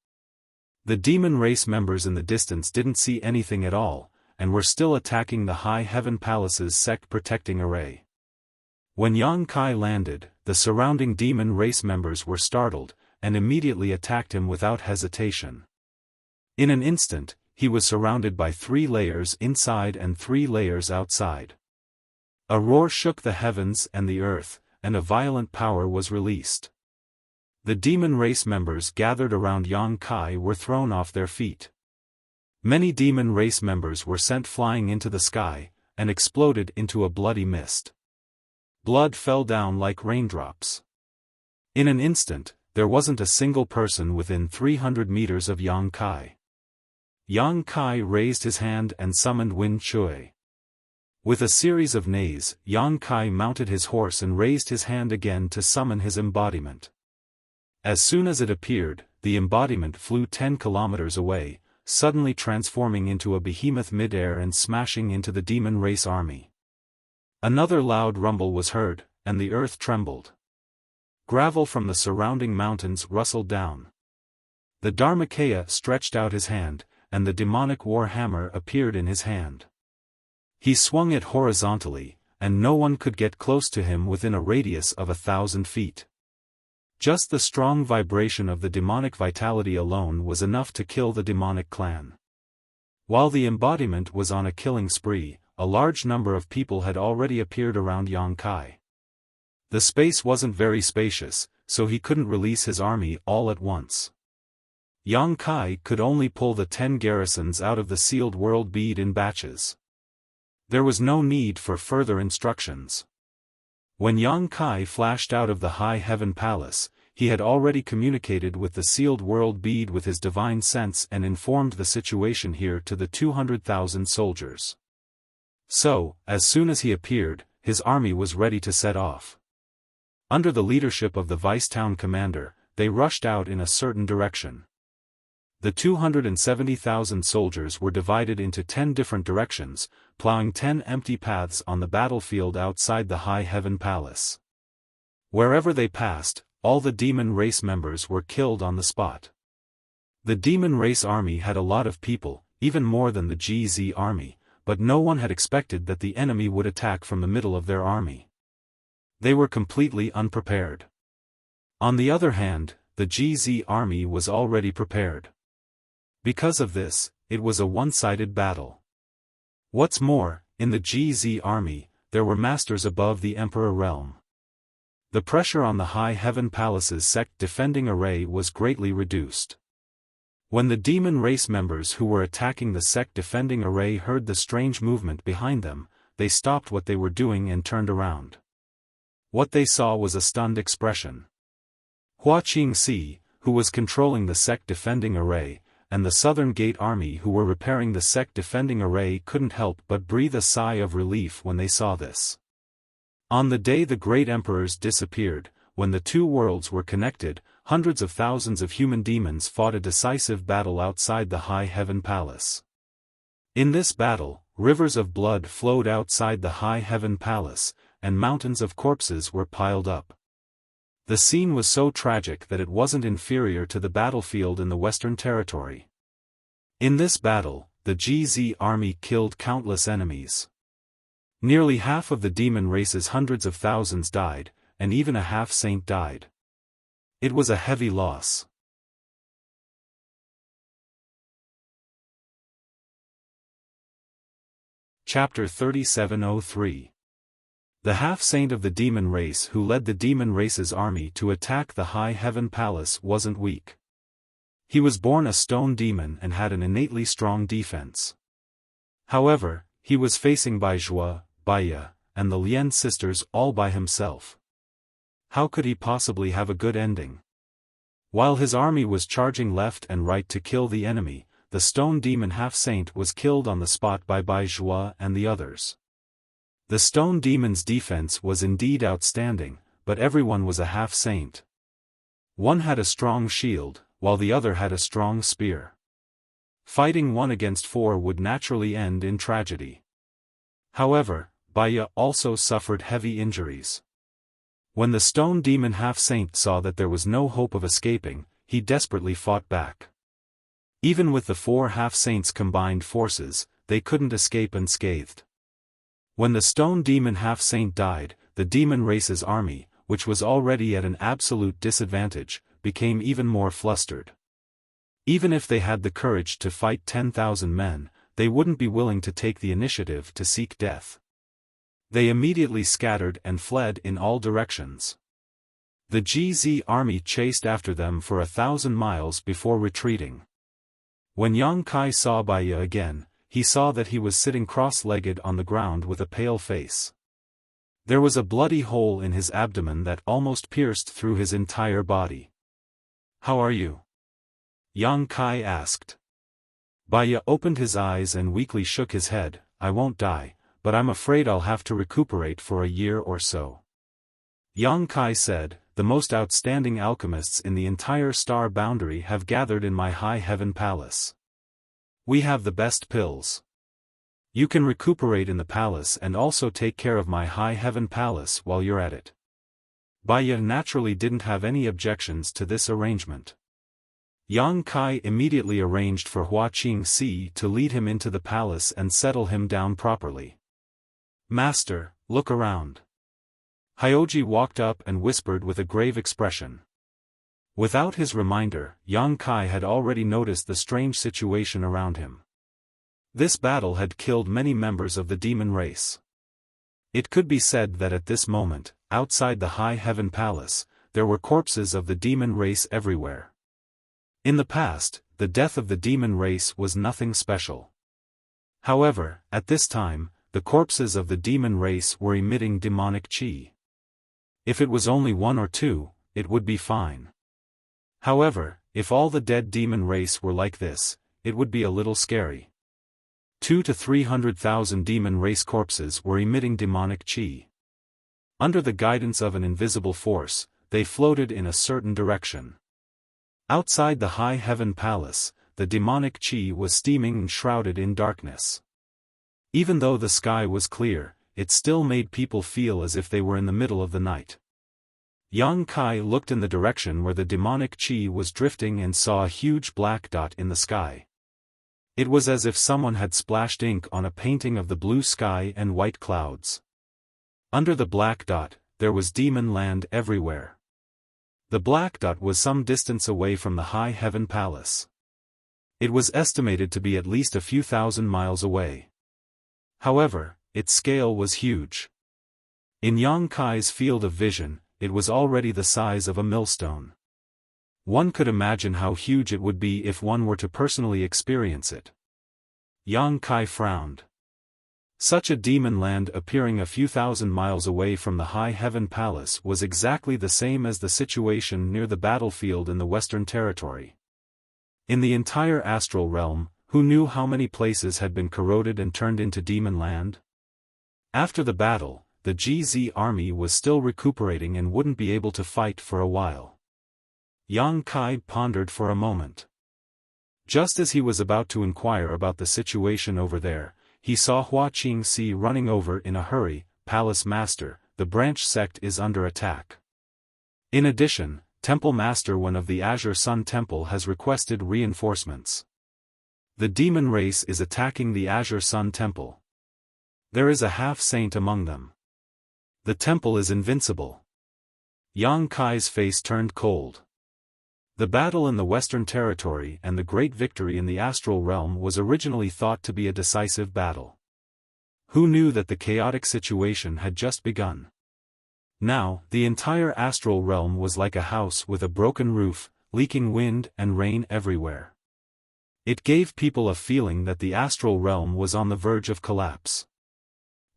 The demon race members in the distance didn't see anything at all, and were still attacking the High Heaven Palace's sect-protecting array. When Yang Kai landed, the surrounding demon race members were startled, and immediately attacked him without hesitation. In an instant, he was surrounded by 3 layers inside and 3 layers outside. A roar shook the heavens and the earth, and a violent power was released. The demon race members gathered around Yang Kai were thrown off their feet. Many demon race members were sent flying into the sky, and exploded into a bloody mist. Blood fell down like raindrops. In an instant, there wasn't a single person within 300 meters of Yang Kai. Yang Kai raised his hand and summoned Win Chui. With a series of neighs, Yang Kai mounted his horse and raised his hand again to summon his embodiment. As soon as it appeared, the embodiment flew 10 kilometers away, suddenly transforming into a behemoth mid-air and smashing into the demon race army. Another loud rumble was heard, and the earth trembled. Gravel from the surrounding mountains rustled down. The Dharmakaya stretched out his hand, and the demonic war hammer appeared in his hand. He swung it horizontally, and no one could get close to him within a radius of 1,000 feet. Just the strong vibration of the demonic vitality alone was enough to kill the demonic clan. While the embodiment was on a killing spree, a large number of people had already appeared around Yang Kai. The space wasn't very spacious, so he couldn't release his army all at once. Yang Kai could only pull the 10 garrisons out of the sealed world bead in batches. There was no need for further instructions. When Yang Kai flashed out of the High Heaven Palace, he had already communicated with the sealed world bead with his divine sense and informed the situation here to the 200,000 soldiers. So, as soon as he appeared, his army was ready to set off. Under the leadership of the vice-town commander, they rushed out in a certain direction. The 270,000 soldiers were divided into 10 different directions, plowing 10 empty paths on the battlefield outside the High Heaven Palace. Wherever they passed, all the demon race members were killed on the spot. The demon race army had a lot of people, even more than the GZ army, but no one had expected that the enemy would attack from the middle of their army. They were completely unprepared. On the other hand, the GZ army was already prepared. Because of this, it was a one-sided battle. What's more, in the GZ army, there were masters above the Emperor realm. The pressure on the High Heaven Palace's sect defending array was greatly reduced. When the demon race members who were attacking the sect defending array heard the strange movement behind them, they stopped what they were doing and turned around. What they saw was a stunned expression. Hua Qingxi, who was controlling the sect defending array, and the Southern Gate Army who were repairing the sect defending array couldn't help but breathe a sigh of relief when they saw this. On the day the great emperors disappeared, when the two worlds were connected, hundreds of thousands of human demons fought a decisive battle outside the High Heaven Palace. In this battle, rivers of blood flowed outside the High Heaven Palace, and mountains of corpses were piled up. The scene was so tragic that it wasn't inferior to the battlefield in the Western Territory. In this battle, the GZ army killed countless enemies. Nearly half of the demon race's hundreds of thousands died, and even a half-saint died. It was a heavy loss. Chapter 3703. The half-saint of the demon race who led the demon race's army to attack the High Heaven Palace wasn't weak. He was born a stone demon and had an innately strong defense. However, he was facing Bai Zhua, Baiya, and the Lian sisters all by himself. How could he possibly have a good ending? While his army was charging left and right to kill the enemy, the stone demon half-saint was killed on the spot by Bai Zhua and the others. The stone demon's defense was indeed outstanding, but everyone was a half-saint. One had a strong shield, while the other had a strong spear. Fighting 1 against 4 would naturally end in tragedy. However, Baiya also suffered heavy injuries. When the stone demon half-saint saw that there was no hope of escaping, he desperately fought back. Even with the 4 half-saints' combined forces, they couldn't escape unscathed. When the stone demon half-saint died, the demon race's army, which was already at an absolute disadvantage, became even more flustered. Even if they had the courage to fight 10,000 men, they wouldn't be willing to take the initiative to seek death. They immediately scattered and fled in all directions. The GZ army chased after them for 1,000 miles before retreating. When Yang Kai saw Baiya again, he saw that he was sitting cross-legged on the ground with a pale face. There was a bloody hole in his abdomen that almost pierced through his entire body. How are you? Yang Kai asked. Baya opened his eyes and weakly shook his head. I won't die, but I'm afraid I'll have to recuperate for a year or so. Yang Kai said, the most outstanding alchemists in the entire star boundary have gathered in my high heaven palace. We have the best pills. You can recuperate in the palace and also take care of my high heaven palace while you're at it. Baya naturally didn't have any objections to this arrangement. Yang Kai immediately arranged for Hua Qingxi to lead him into the palace and settle him down properly. Master, look around. Hyoji walked up and whispered with a grave expression. Without his reminder, Yang Kai had already noticed the strange situation around him. This battle had killed many members of the demon race. It could be said that at this moment, outside the high heaven palace, there were corpses of the demon race everywhere. In the past, the death of the demon race was nothing special. However, at this time, the corpses of the demon race were emitting demonic qi. If it was only one or two, it would be fine. However, if all the dead demon race were like this, it would be a little scary. 200,000 to 300,000 demon race corpses were emitting demonic qi. Under the guidance of an invisible force, they floated in a certain direction. Outside the high heaven palace, the demonic qi was steaming and shrouded in darkness. Even though the sky was clear, it still made people feel as if they were in the middle of the night. Yang Kai looked in the direction where the demonic qi was drifting and saw a huge black dot in the sky. It was as if someone had splashed ink on a painting of the blue sky and white clouds. Under the black dot, there was demon land everywhere. The black dot was some distance away from the high heaven palace. It was estimated to be at least a few thousand miles away. However, its scale was huge. In Yang Kai's field of vision, it was already the size of a millstone. One could imagine how huge it would be if one were to personally experience it. Yang Kai frowned. Such a demon land appearing a few thousand miles away from the high heaven palace was exactly the same as the situation near the battlefield in the Western Territory. In the entire astral realm, who knew how many places had been corroded and turned into demon land? After the battle, the GZ army was still recuperating and wouldn't be able to fight for a while. Yang Kai pondered for a moment. Just as he was about to inquire about the situation over there, he saw Hua Qingxi running over in a hurry. Palace Master, the branch sect is under attack. In addition, Temple Master Wen of the Azure Sun Temple has requested reinforcements. The demon race is attacking the Azure Sun Temple. There is a half-saint among them. The temple is invincible. Yang Kai's face turned cold. The battle in the Western Territory and the great victory in the astral realm was originally thought to be a decisive battle. Who knew that the chaotic situation had just begun? Now, the entire astral realm was like a house with a broken roof, leaking wind and rain everywhere. It gave people a feeling that the astral realm was on the verge of collapse.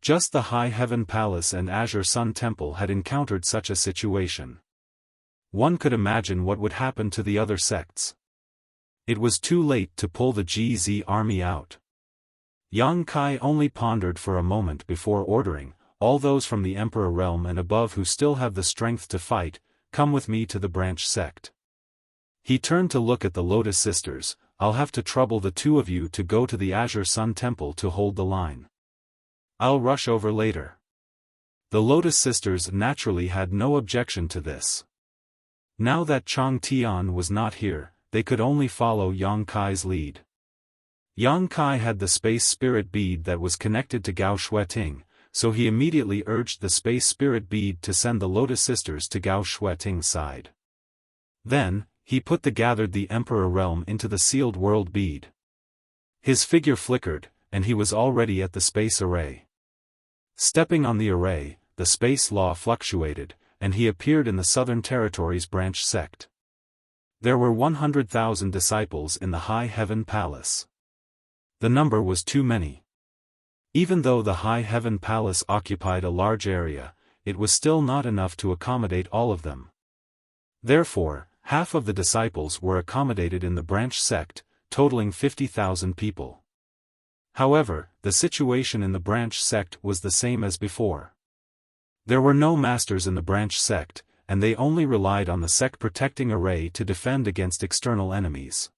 Just the High Heaven Palace and Azure Sun Temple had encountered such a situation. One could imagine what would happen to the other sects. It was too late to pull the GZ army out. Yang Kai only pondered for a moment before ordering, all those from the Emperor realm and above who still have the strength to fight, come with me to the branch sect. He turned to look at the Lotus Sisters. I'll have to trouble the two of you to go to the Azure Sun Temple to hold the line. I'll rush over later. The Lotus Sisters naturally had no objection to this. Now that Chang Tian was not here, they could only follow Yang Kai's lead. Yang Kai had the space spirit bead that was connected to Gao Shueting, so he immediately urged the space spirit bead to send the Lotus Sisters to Gao Shueting's side. Then, he gathered the Emperor realm into the sealed world bead. His figure flickered, and he was already at the space array. Stepping on the array, the space law fluctuated, and he appeared in the Southern Territory's branch sect. There were 100,000 disciples in the High Heaven Palace. The number was too many. Even though the High Heaven Palace occupied a large area, it was still not enough to accommodate all of them. Therefore, half of the disciples were accommodated in the branch sect, totaling 50,000 people. However, the situation in the branch sect was the same as before. There were no masters in the branch sect, and they only relied on the sect protecting array to defend against external enemies.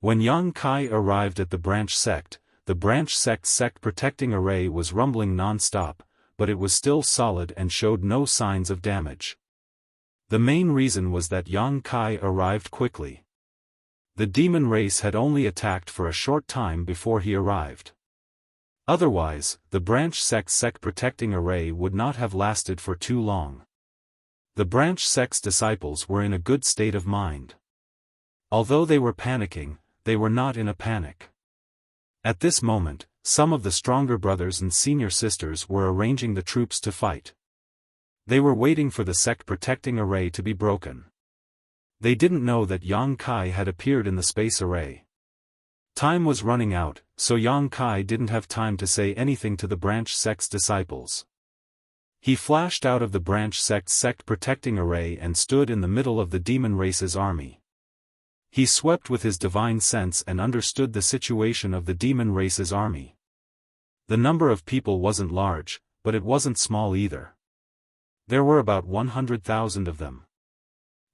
When Yang Kai arrived at the branch sect's sect protecting array was rumbling non-stop, but it was still solid and showed no signs of damage. The main reason was that Yang Kai arrived quickly. The demon race had only attacked for a short time before he arrived. Otherwise, the branch sect's sect protecting array would not have lasted for too long. The branch sect's disciples were in a good state of mind. Although they were panicking, they were not in a panic. At this moment, some of the stronger brothers and senior sisters were arranging the troops to fight. They were waiting for the sect protecting array to be broken. They didn't know that Yang Kai had appeared in the space array. Time was running out, so Yang Kai didn't have time to say anything to the branch sect's disciples. He flashed out of the branch sect's sect protecting array and stood in the middle of the demon race's army. He swept with his divine sense and understood the situation of the demon race's army. The number of people wasn't large, but it wasn't small either. There were about 100,000 of them.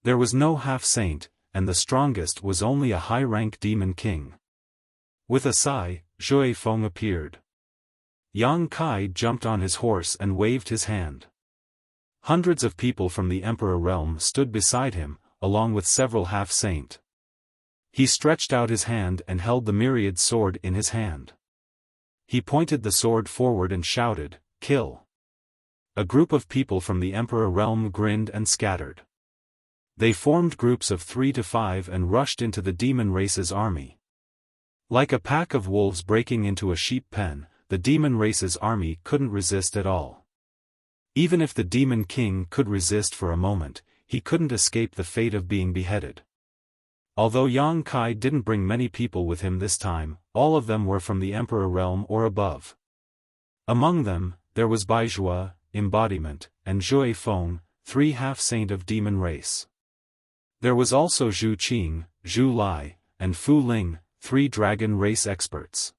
There was no half-saint, and the strongest was only a high-rank demon king. With a sigh, Xiaofan appeared. Yang Kai jumped on his horse and waved his hand. Hundreds of people from the Emperor realm stood beside him, along with several half-saint. He stretched out his hand and held the myriad sword in his hand. He pointed the sword forward and shouted, "Kill!" A group of people from the Emperor realm grinned and scattered. They formed groups of 3 to 5 and rushed into the demon race's army. Like a pack of wolves breaking into a sheep pen, the demon race's army couldn't resist at all. Even if the demon king could resist for a moment, he couldn't escape the fate of being beheaded. Although Yang Kai didn't bring many people with him this time, all of them were from the Emperor realm or above. Among them, there was Baizhua, embodiment, and Xiaofan, 3 half-saint of demon race. There was also Zhu Qing, Zhu Lai, and Fu Ling, 3 dragon race experts.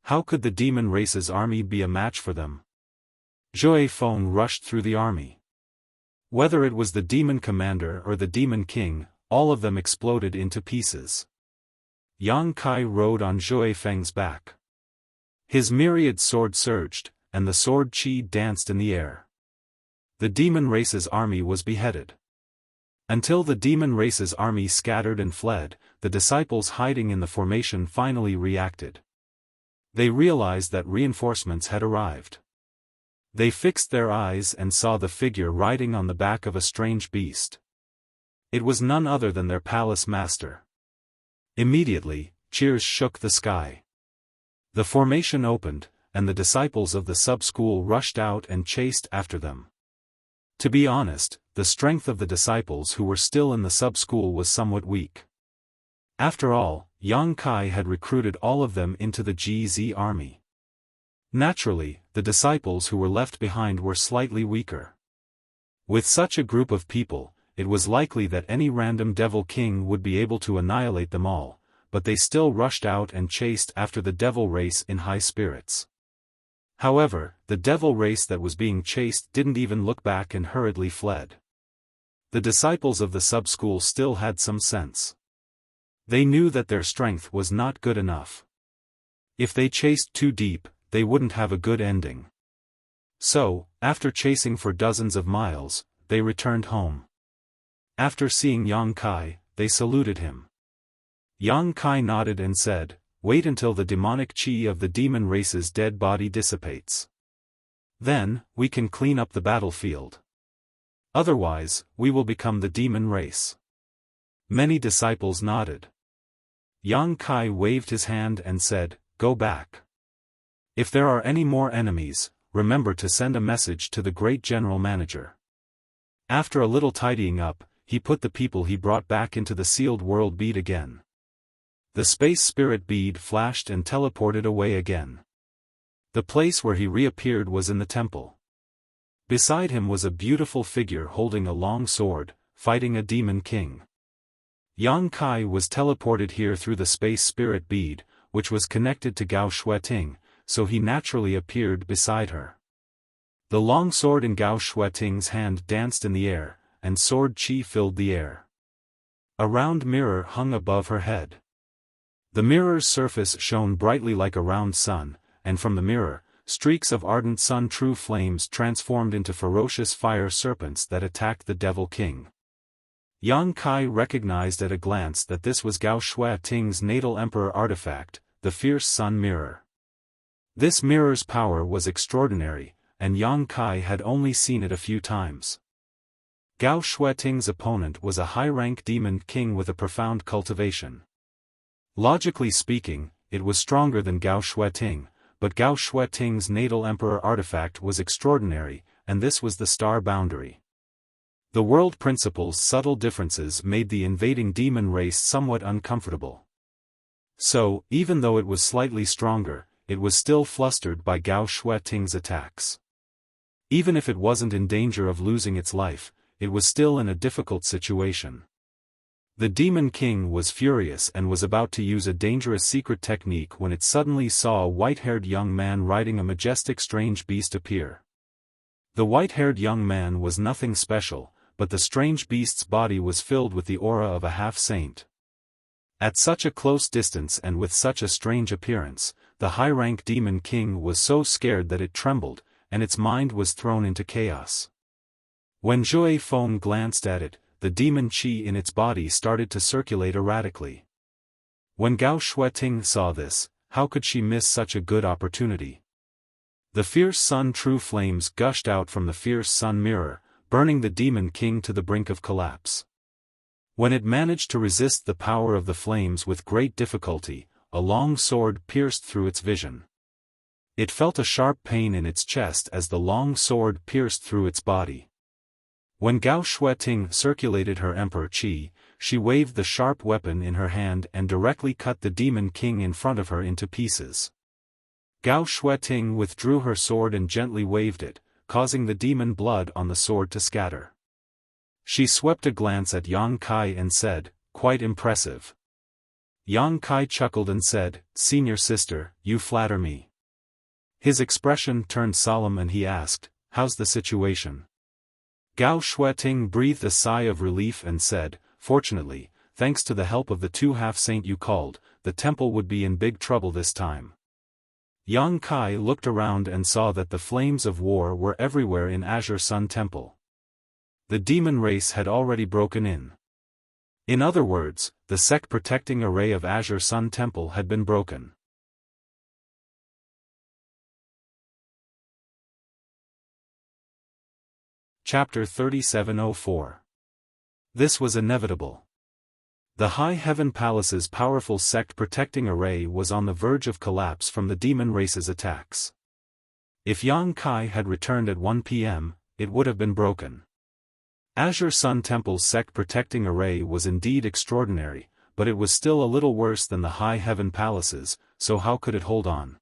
How could the demon race's army be a match for them? Xiaofan rushed through the army. Whether it was the demon commander or the demon king, all of them exploded into pieces. Yang Kai rode on Xiaofang's back. His myriad sword surged, and the sword chi danced in the air. The demon race's army was beheaded. Until the demon race's army scattered and fled, the disciples hiding in the formation finally reacted. They realized that reinforcements had arrived. They fixed their eyes and saw the figure riding on the back of a strange beast. It was none other than their palace master. Immediately, cheers shook the sky. The formation opened, and the disciples of the sub-school rushed out and chased after them. To be honest, the strength of the disciples who were still in the sub-school was somewhat weak. After all, Yang Kai had recruited all of them into the GZ army. Naturally, the disciples who were left behind were slightly weaker. With such a group of people, it was likely that any random devil king would be able to annihilate them all, but they still rushed out and chased after the devil race in high spirits. However, the devil race that was being chased didn't even look back and hurriedly fled. The disciples of the sub-school still had some sense. They knew that their strength was not good enough. If they chased too deep, they wouldn't have a good ending. So, after chasing for dozens of miles, they returned home. After seeing Yang Kai, they saluted him. Yang Kai nodded and said, "Wait until the demonic chi of the demon race's dead body dissipates. Then, we can clean up the battlefield. Otherwise, we will become the demon race." Many disciples nodded. Yang Kai waved his hand and said, "Go back. If there are any more enemies, remember to send a message to the great general manager." After a little tidying up, he put the people he brought back into the sealed world bead again. The space spirit bead flashed and teleported away again. The place where he reappeared was in the temple. Beside him was a beautiful figure holding a long sword, fighting a demon king. Yang Kai was teleported here through the space spirit bead, which was connected to Gao Shueting, so he naturally appeared beside her. The long sword in Gao Shueting's hand danced in the air, and sword qi filled the air. A round mirror hung above her head. The mirror's surface shone brightly like a round sun, and from the mirror, streaks of ardent sun true flames transformed into ferocious fire serpents that attacked the Devil King. Yang Kai recognized at a glance that this was Gao Shueting's natal emperor artifact, the fierce sun mirror. This mirror's power was extraordinary, and Yang Kai had only seen it a few times. Gao Shueting's opponent was a high-rank demon king with a profound cultivation. Logically speaking, it was stronger than Gao Shueting, but Gao Shueting's natal emperor artifact was extraordinary, and this was the star boundary. The world principle's subtle differences made the invading demon race somewhat uncomfortable. So, even though it was slightly stronger, it was still flustered by Gao Shueting's attacks. Even if it wasn't in danger of losing its life, it was still in a difficult situation. The Demon King was furious and was about to use a dangerous secret technique when it suddenly saw a white-haired young man riding a majestic strange beast appear. The white-haired young man was nothing special, but the strange beast's body was filled with the aura of a half-saint. At such a close distance and with such a strange appearance, the high-rank Demon King was so scared that it trembled, and its mind was thrown into chaos. When Xiaofan glanced at it, the demon qi in its body started to circulate erratically. When Gao Shueting saw this, how could she miss such a good opportunity? The fierce sun true flames gushed out from the fierce sun mirror, burning the Demon King to the brink of collapse. When it managed to resist the power of the flames with great difficulty, a long sword pierced through its vision. It felt a sharp pain in its chest as the long sword pierced through its body. When Gao Shueting circulated her emperor qi, she waved the sharp weapon in her hand and directly cut the Demon King in front of her into pieces. Gao Shueting withdrew her sword and gently waved it, causing the demon blood on the sword to scatter. She swept a glance at Yang Kai and said, "Quite impressive." Yang Kai chuckled and said, "Senior sister, you flatter me." His expression turned solemn and he asked, "How's the situation?" Gao Shueting breathed a sigh of relief and said, "Fortunately, thanks to the help of the two half-saint you called, the temple would be in big trouble this time." Yang Kai looked around and saw that the flames of war were everywhere in Azure Sun Temple. The demon race had already broken in. In other words, the sect-protecting array of Azure Sun Temple had been broken. Chapter 3704. This was inevitable. The High Heaven Palace's powerful sect-protecting array was on the verge of collapse from the demon race's attacks. If Yang Kai had returned at 1 p.m., it would have been broken. Azure Sun Temple's sect-protecting array was indeed extraordinary, but it was still a little worse than the High Heaven Palace's, so how could it hold on?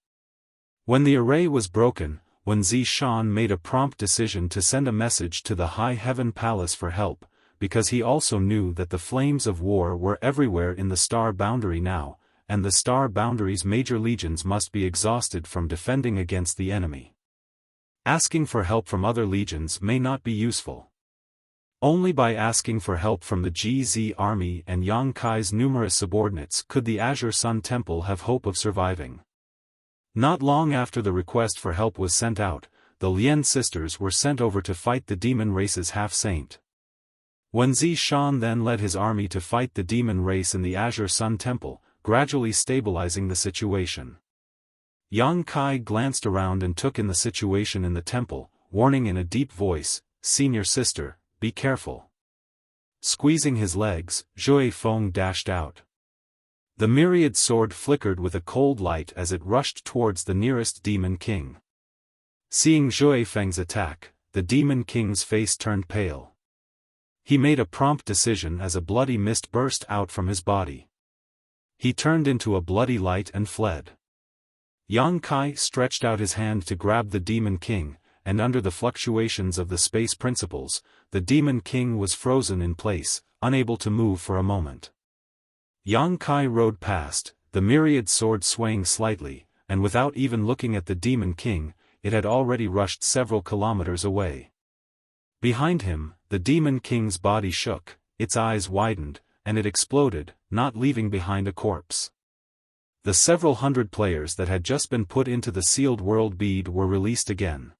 When the array was broken, Wen Zishan made a prompt decision to send a message to the High Heaven Palace for help, because he also knew that the flames of war were everywhere in the star boundary now, and the star boundary's major legions must be exhausted from defending against the enemy. Asking for help from other legions may not be useful. Only by asking for help from the GZ army and Yang Kai's numerous subordinates could the Azure Sun Temple have hope of surviving. Not long after the request for help was sent out, the Lien sisters were sent over to fight the demon race's half-saint. Wen Zishan then led his army to fight the demon race in the Azure Sun Temple, gradually stabilizing the situation. Yang Kai glanced around and took in the situation in the temple, warning in a deep voice, "Senior sister, be careful." Squeezing his legs, Xiaofan dashed out. The myriad sword flickered with a cold light as it rushed towards the nearest Demon King. Seeing Xiaofang's attack, the Demon King's face turned pale. He made a prompt decision as a bloody mist burst out from his body. He turned into a bloody light and fled. Yang Kai stretched out his hand to grab the Demon King, and under the fluctuations of the space principles, the Demon King was frozen in place, unable to move for a moment. Yang Kai rode past, the myriad sword swaying slightly, and without even looking at the Demon King, it had already rushed several kilometers away. Behind him, the Demon King's body shook, its eyes widened, and it exploded, not leaving behind a corpse. The several hundred players that had just been put into the sealed world bead were released again.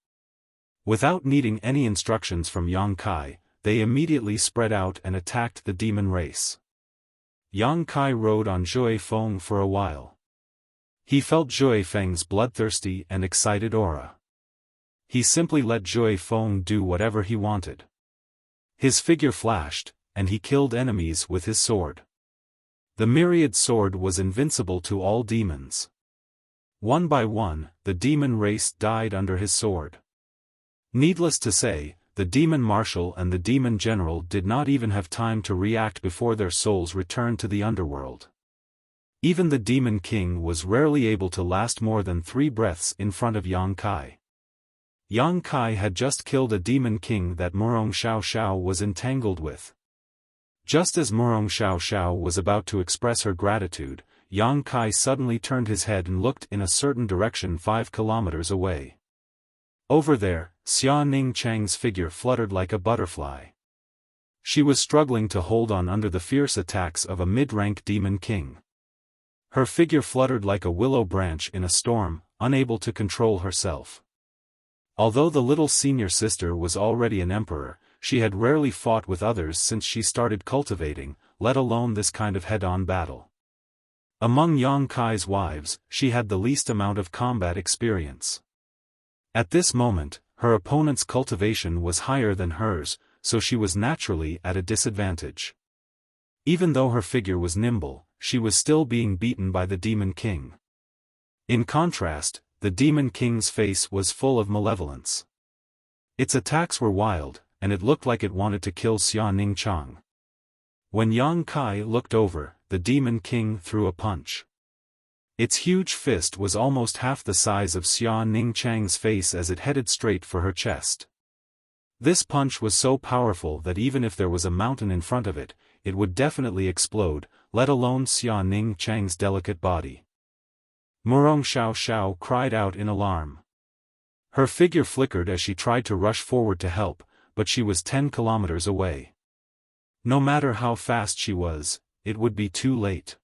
Without needing any instructions from Yang Kai, they immediately spread out and attacked the demon race. Yang Kai rode on Xiaofan for a while. He felt Xiaofan's bloodthirsty and excited aura. He simply let Xiaofan do whatever he wanted. His figure flashed, and he killed enemies with his sword. The myriad sword was invincible to all demons. One by one, the demon race died under his sword. Needless to say, the demon marshal and the demon general did not even have time to react before their souls returned to the underworld. Even the Demon King was rarely able to last more than 3 breaths in front of Yang Kai. Yang Kai had just killed a Demon King that Murong Xiao Xiao was entangled with. Just as Murong Xiao Xiao was about to express her gratitude, Yang Kai suddenly turned his head and looked in a certain direction 5 kilometers away. Over there, Xia Ning Chang's figure fluttered like a butterfly. She was struggling to hold on under the fierce attacks of a mid-rank Demon King. Her figure fluttered like a willow branch in a storm, unable to control herself. Although the little senior sister was already an emperor, she had rarely fought with others since she started cultivating, let alone this kind of head-on battle. Among Yang Kai's wives, she had the least amount of combat experience. At this moment, her opponent's cultivation was higher than hers, so she was naturally at a disadvantage. Even though her figure was nimble, she was still being beaten by the Demon King. In contrast, the Demon King's face was full of malevolence. Its attacks were wild, and it looked like it wanted to kill Xia Ning Chang. When Yang Kai looked over, the Demon King threw a punch. Its huge fist was almost half the size of Xia Ning Chang's face as it headed straight for her chest. This punch was so powerful that even if there was a mountain in front of it, it would definitely explode, let alone Xia Ning Chang's delicate body. Murong Xiao Xiao cried out in alarm. Her figure flickered as she tried to rush forward to help, but she was 10 kilometers away. No matter how fast she was, it would be too late.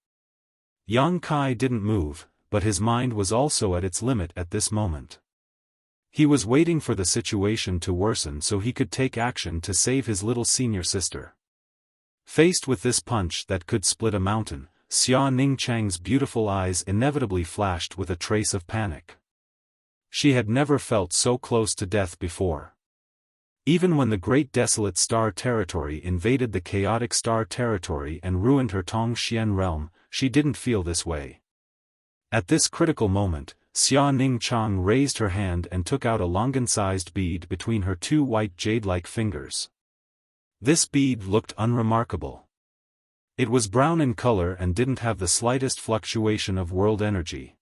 Yang Kai didn't move, but his mind was also at its limit at this moment. He was waiting for the situation to worsen so he could take action to save his little senior sister. Faced with this punch that could split a mountain, Xia Ning Chang's beautiful eyes inevitably flashed with a trace of panic. She had never felt so close to death before. Even when the Great Desolate Star Territory invaded the Chaotic Star Territory and ruined her Tongxian realm, she didn't feel this way. At this critical moment, Xia Ning Chang raised her hand and took out a longan-sized bead between her 2 white jade-like fingers. This bead looked unremarkable. It was brown in color and didn't have the slightest fluctuation of world energy.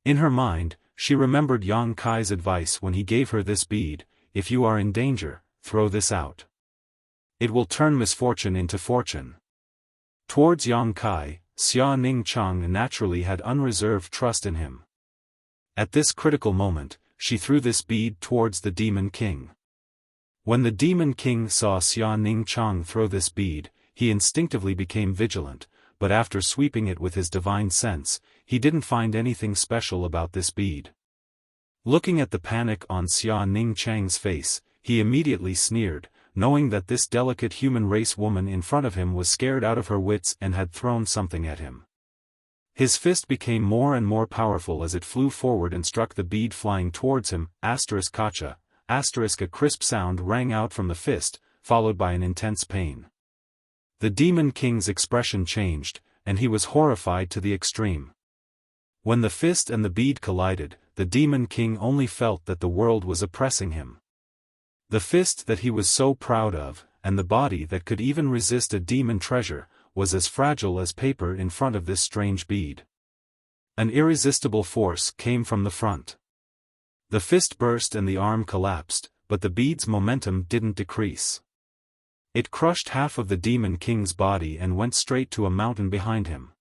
In her mind, she remembered Yang Kai's advice when he gave her this bead: if you are in danger, throw this out. It will turn misfortune into fortune. Towards Yang Kai, Xia Ning Chang naturally had unreserved trust in him. At this critical moment, she threw this bead towards the Demon King. When the Demon King saw Xia Ning Chang throw this bead, he instinctively became vigilant, but after sweeping it with his divine sense, he didn't find anything special about this bead. Looking at the panic on Xia Ning Chang's face, he immediately sneered, knowing that this delicate human race woman in front of him was scared out of her wits and had thrown something at him. His fist became more and more powerful as it flew forward and struck the bead flying towards him, *kacha, *, a crisp sound rang out from the fist, followed by an intense pain. The Demon King's expression changed, and he was horrified to the extreme. When the fist and the bead collided, the Demon King only felt that the world was oppressing him. The fist that he was so proud of, and the body that could even resist a demon treasure, was as fragile as paper in front of this strange bead. An irresistible force came from the front. The fist burst and the arm collapsed, but the bead's momentum didn't decrease. It crushed half of the Demon King's body and went straight to a mountain behind him.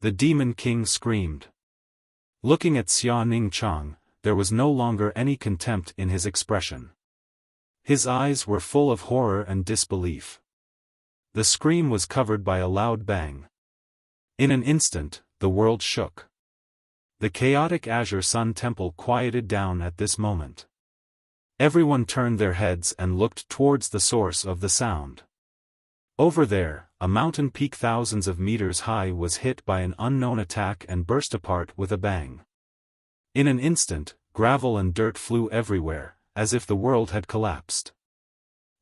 The Demon King screamed. Looking at Xia Ningchang, there was no longer any contempt in his expression. His eyes were full of horror and disbelief. The scream was covered by a loud bang. In an instant, the world shook. The chaotic Azure Sun Temple quieted down at this moment. Everyone turned their heads and looked towards the source of the sound. Over there, a mountain peak thousands of meters high was hit by an unknown attack and burst apart with a bang. In an instant, gravel and dirt flew everywhere, as if the world had collapsed.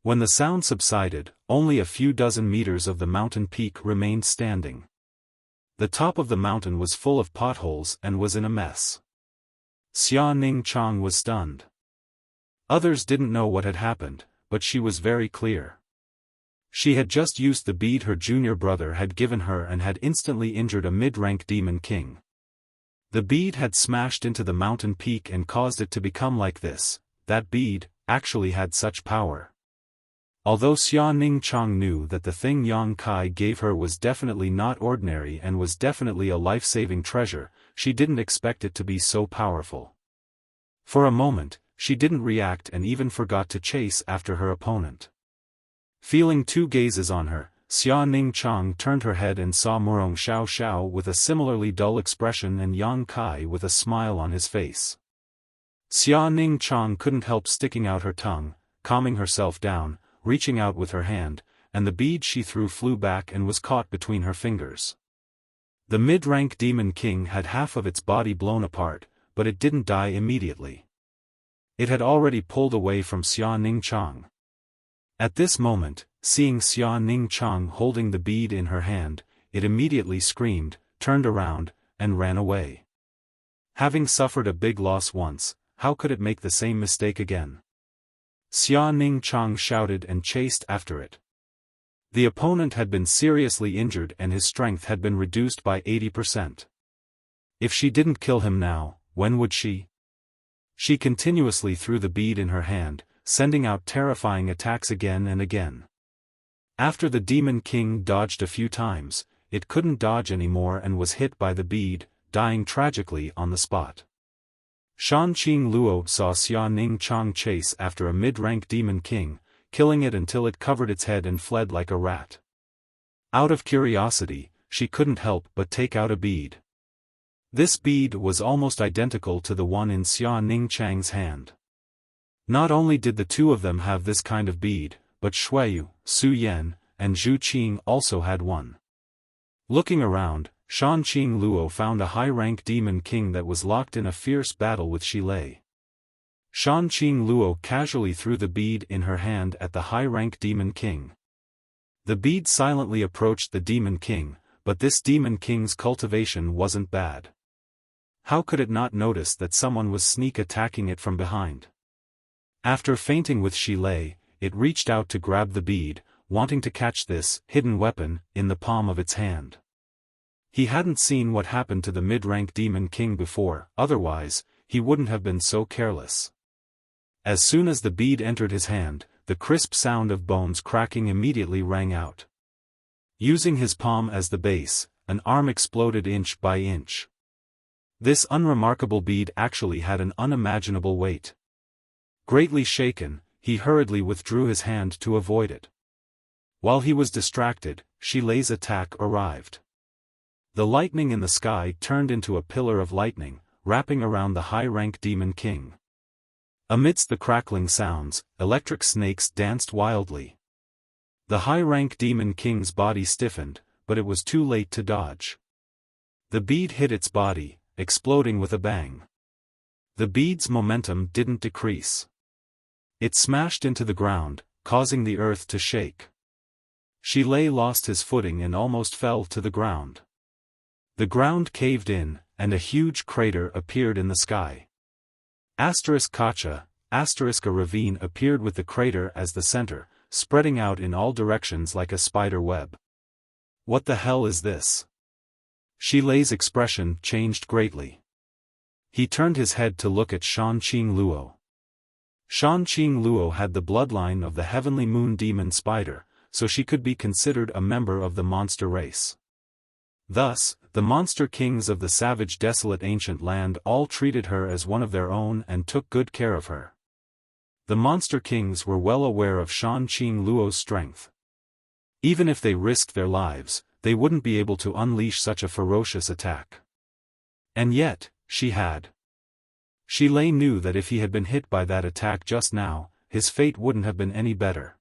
When the sound subsided, only a few dozen meters of the mountain peak remained standing. The top of the mountain was full of potholes and was in a mess. Xia Ningchang was stunned. Others didn't know what had happened, but she was very clear. She had just used the bead her junior brother had given her and had instantly injured a mid-rank Demon King. The bead had smashed into the mountain peak and caused it to become like this. That bead actually had such power. Although Xia Ningchang knew that the thing Yang Kai gave her was definitely not ordinary and was definitely a life-saving treasure, she didn't expect it to be so powerful. For a moment, she didn't react and even forgot to chase after her opponent. Feeling two gazes on her, Xia Ningchang turned her head and saw Murong Xiao Xiao with a similarly dull expression and Yang Kai with a smile on his face. Xia Ningchang couldn't help sticking out her tongue, calming herself down, reaching out with her hand, and the bead she threw flew back and was caught between her fingers. The mid-rank Demon King had half of its body blown apart, but it didn't die immediately. It had already pulled away from Xia Ningchang. At this moment, seeing Xia Ningchang holding the bead in her hand, it immediately screamed, turned around, and ran away. Having suffered a big loss once, how could it make the same mistake again? Xia Ningchang shouted and chased after it. The opponent had been seriously injured and his strength had been reduced by 80%. If she didn't kill him now, when would she? She continuously threw the bead in her hand, sending out terrifying attacks again and again. After the Demon King dodged a few times, it couldn't dodge anymore and was hit by the bead, dying tragically on the spot. Shanqing Luo saw Xia Ningchang chase after a mid-rank Demon King, killing it until it covered its head and fled like a rat. Out of curiosity, she couldn't help but take out a bead. This bead was almost identical to the one in Xia Ningchang's hand. Not only did the two of them have this kind of bead, but Shuiyu, Su Yan, and Zhu Qing also had one. Looking around, Shanqing Luo found a high-rank Demon King that was locked in a fierce battle with Shi Lei. Shanqing Luo casually threw the bead in her hand at the high-rank Demon King. The bead silently approached the Demon King, but this Demon King's cultivation wasn't bad. How could it not notice that someone was sneak attacking it from behind? After fainting with Shi Lei, it reached out to grab the bead, wanting to catch this hidden weapon in the palm of its hand. He hadn't seen what happened to the mid-rank Demon King before, otherwise, he wouldn't have been so careless. As soon as the bead entered his hand, the crisp sound of bones cracking immediately rang out. Using his palm as the base, an arm exploded inch by inch. This unremarkable bead actually had an unimaginable weight. Greatly shaken, he hurriedly withdrew his hand to avoid it. While he was distracted, Shi Lei's attack arrived. The lightning in the sky turned into a pillar of lightning, wrapping around the high-rank Demon King. Amidst the crackling sounds, electric snakes danced wildly. The high-rank Demon King's body stiffened, but it was too late to dodge. The bead hit its body, exploding with a bang. The bead's momentum didn't decrease. It smashed into the ground, causing the earth to shake. Shi Lei lost his footing and almost fell to the ground. The ground caved in, and a huge crater appeared in the sky. Kacha, a ravine appeared with the crater as the center, spreading out in all directions like a spider web. What the hell is this? Shi Lei's expression changed greatly. He turned his head to look at Shan Qing Luo. Shan Qing Luo had the bloodline of the heavenly moon demon spider, so she could be considered a member of the monster race. Thus, the monster kings of the savage desolate ancient land all treated her as one of their own and took good care of her. The monster kings were well aware of Shan Qing Luo's strength. Even if they risked their lives, they wouldn't be able to unleash such a ferocious attack. And yet, she had. Shi Lei knew that if he had been hit by that attack just now, his fate wouldn't have been any better.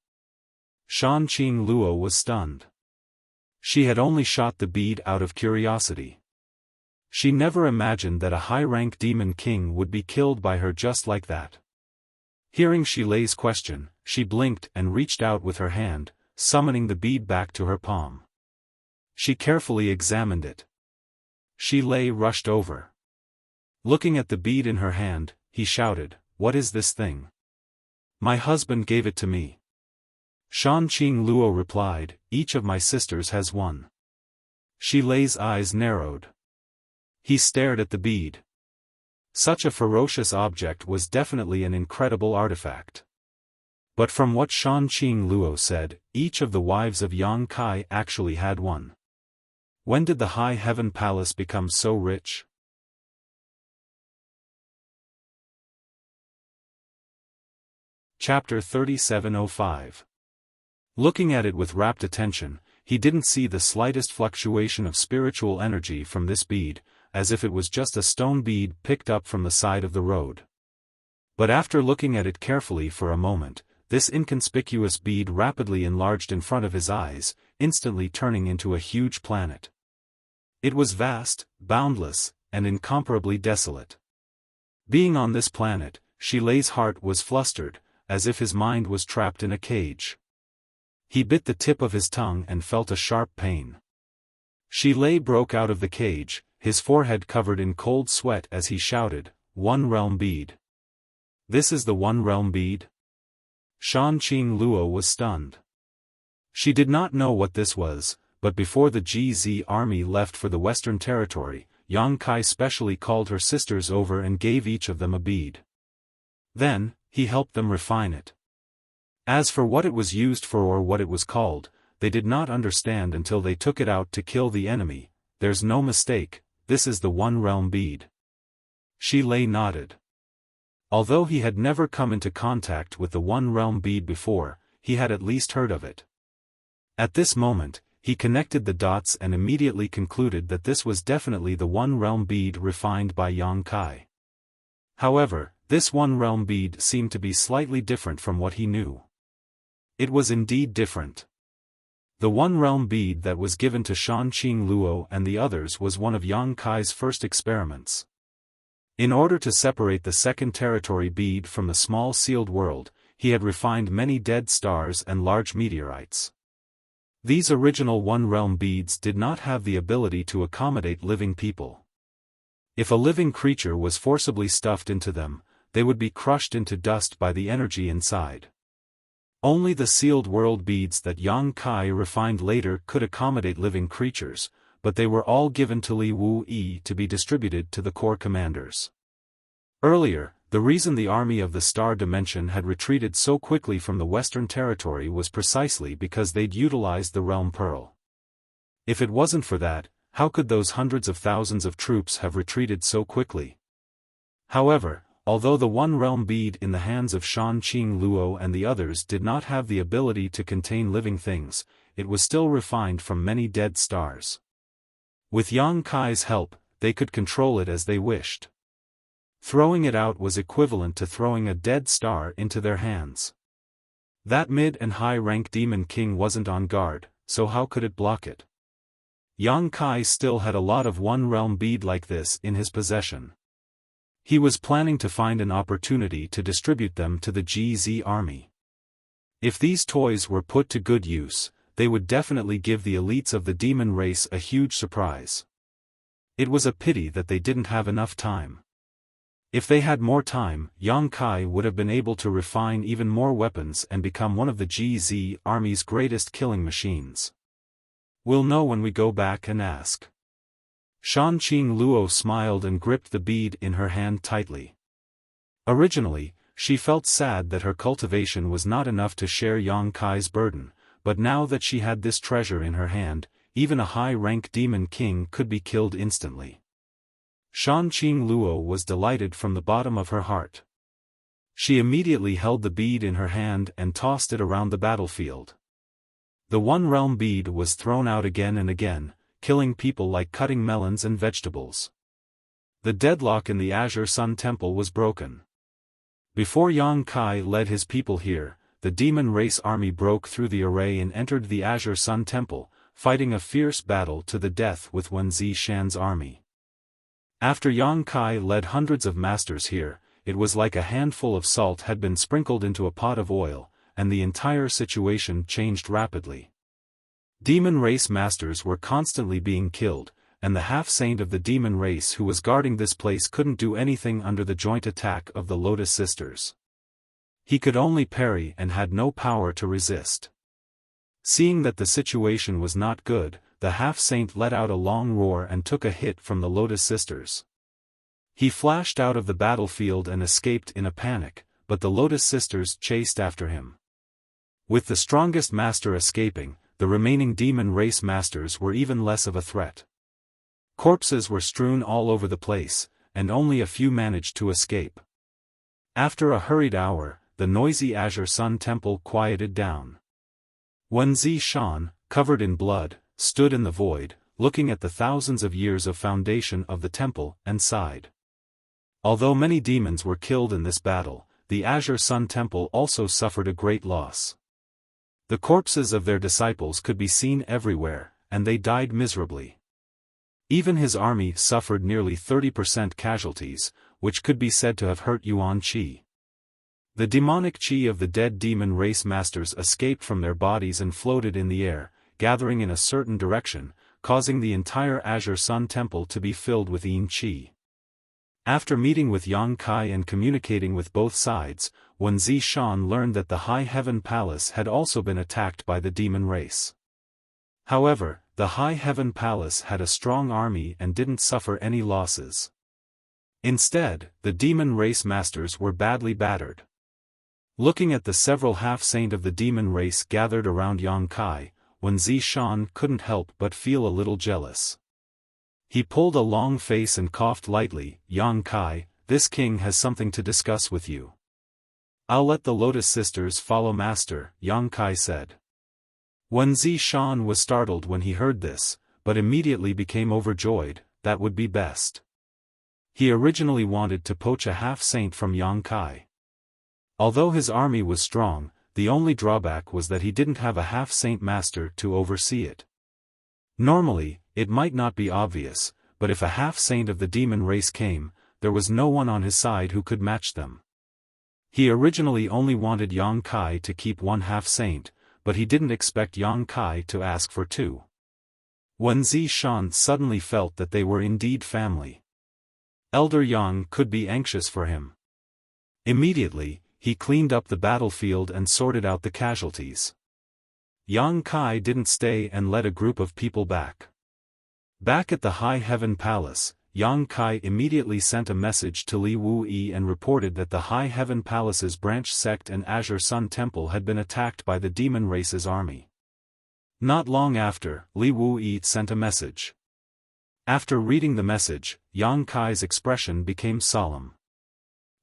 Shan Qing Luo was stunned. She had only shot the bead out of curiosity. She never imagined that a high-rank demon king would be killed by her just like that. Hearing Shi Lei's question, she blinked and reached out with her hand, summoning the bead back to her palm. She carefully examined it. Shi Lei rushed over. Looking at the bead in her hand, he shouted, "What is this thing?" "My husband gave it to me." Shan Qing Luo replied, "Each of my sisters has one." Shi Lei's eyes narrowed. He stared at the bead. Such a ferocious object was definitely an incredible artifact. But from what Shan Qing Luo said, each of the wives of Yang Kai actually had one. When did the High Heaven Palace become so rich? Chapter 3705. Looking at it with rapt attention, he didn't see the slightest fluctuation of spiritual energy from this bead, as if it was just a stone bead picked up from the side of the road. But after looking at it carefully for a moment, this inconspicuous bead rapidly enlarged in front of his eyes, instantly turning into a huge planet. It was vast, boundless, and incomparably desolate. Being on this planet, Shi Lei's heart was flustered, as if his mind was trapped in a cage. He bit the tip of his tongue and felt a sharp pain. Shi Lei broke out of the cage, his forehead covered in cold sweat as he shouted, "One realm bead. This is the one realm bead?" Shan Qing Luo was stunned. She did not know what this was, but before the GZ army left for the Western Territory, Yang Kai specially called her sisters over and gave each of them a bead. Then, he helped them refine it. As for what it was used for or what it was called, they did not understand until they took it out to kill the enemy. "There's no mistake, this is the one realm bead." Shi Lei nodded. Although he had never come into contact with the one realm bead before, he had at least heard of it. At this moment, he connected the dots and immediately concluded that this was definitely the one realm bead refined by Yang Kai. However, this one realm bead seemed to be slightly different from what he knew. It was indeed different. The one realm bead that was given to Shan Qing Luo and the others was one of Yang Kai's first experiments. In order to separate the second territory bead from the small sealed world, he had refined many dead stars and large meteorites. These original one realm beads did not have the ability to accommodate living people. If a living creature was forcibly stuffed into them, they would be crushed into dust by the energy inside. Only the sealed world beads that Yang Kai refined later could accommodate living creatures, but they were all given to Li Wu Yi to be distributed to the corps commanders. Earlier, the reason the army of the Star Dimension had retreated so quickly from the Western Territory was precisely because they'd utilized the Realm Pearl. If it wasn't for that, how could those hundreds of thousands of troops have retreated so quickly? However, although the one realm bead in the hands of Shan Qing Luo and the others did not have the ability to contain living things, it was still refined from many dead stars. With Yang Kai's help, they could control it as they wished. Throwing it out was equivalent to throwing a dead star into their hands. That mid and high rank demon king wasn't on guard, so how could it block it? Yang Kai still had a lot of one realm bead like this in his possession. He was planning to find an opportunity to distribute them to the GZ army. If these toys were put to good use, they would definitely give the elites of the demon race a huge surprise. It was a pity that they didn't have enough time. If they had more time, Yang Kai would have been able to refine even more weapons and become one of the GZ army's greatest killing machines. We'll know when we go back and ask. Shanqing Luo smiled and gripped the bead in her hand tightly. Originally, she felt sad that her cultivation was not enough to share Yang Kai's burden, but now that she had this treasure in her hand, even a high-rank demon king could be killed instantly. Shanqing Luo was delighted from the bottom of her heart. She immediately held the bead in her hand and tossed it around the battlefield. The one-realm bead was thrown out again and again, killing people like cutting melons and vegetables. The deadlock in the Azure Sun Temple was broken. Before Yang Kai led his people here, the demon race army broke through the array and entered the Azure Sun Temple, fighting a fierce battle to the death with Wen Zishan's army. After Yang Kai led hundreds of masters here, it was like a handful of salt had been sprinkled into a pot of oil, and the entire situation changed rapidly. Demon race masters were constantly being killed, and the half-saint of the demon race who was guarding this place couldn't do anything under the joint attack of the Lotus Sisters. He could only parry and had no power to resist. Seeing that the situation was not good, the half-saint let out a long roar and took a hit from the Lotus Sisters. He flashed out of the battlefield and escaped in a panic, but the Lotus Sisters chased after him. With the strongest master escaping, the remaining demon race masters were even less of a threat. Corpses were strewn all over the place, and only a few managed to escape. After a hurried hour, the noisy Azure Sun Temple quieted down. Wen Zishan, covered in blood, stood in the void, looking at the thousands of years of foundation of the temple, and sighed. Although many demons were killed in this battle, the Azure Sun Temple also suffered a great loss. The corpses of their disciples could be seen everywhere, and they died miserably. Even his army suffered nearly 30% casualties, which could be said to have hurt Yuan Qi. The demonic qi of the dead demon race masters escaped from their bodies and floated in the air, gathering in a certain direction, causing the entire Azure Sun Temple to be filled with yin qi. After meeting with Yang Kai and communicating with both sides, Wen Zishan learned that the High Heaven Palace had also been attacked by the demon race. However, the High Heaven Palace had a strong army and didn't suffer any losses. Instead, the demon race masters were badly battered. Looking at the several half-saint of the demon race gathered around Yang Kai, Wen Zishan couldn't help but feel a little jealous. He pulled a long face and coughed lightly. "Yang Kai, this king has something to discuss with you." "I'll let the Lotus Sisters follow master," Yang Kai said. Wen Zishan was startled when he heard this, but immediately became overjoyed. That would be best. He originally wanted to poach a half-saint from Yang Kai. Although his army was strong, the only drawback was that he didn't have a half-saint master to oversee it. Normally, it might not be obvious, but if a half-saint of the demon race came, there was no one on his side who could match them. He originally only wanted Yang Kai to keep one half-saint, but he didn't expect Yang Kai to ask for two. Wen Zishan suddenly felt that they were indeed family. Elder Yang could be anxious for him. Immediately, he cleaned up the battlefield and sorted out the casualties. Yang Kai didn't stay and led a group of people back. Back at the High Heaven Palace, Yang Kai immediately sent a message to Li Wuyi and reported that the High Heaven Palace's branch sect and Azure Sun Temple had been attacked by the demon race's army. Not long after, Li Wuyi sent a message. After reading the message, Yang Kai's expression became solemn.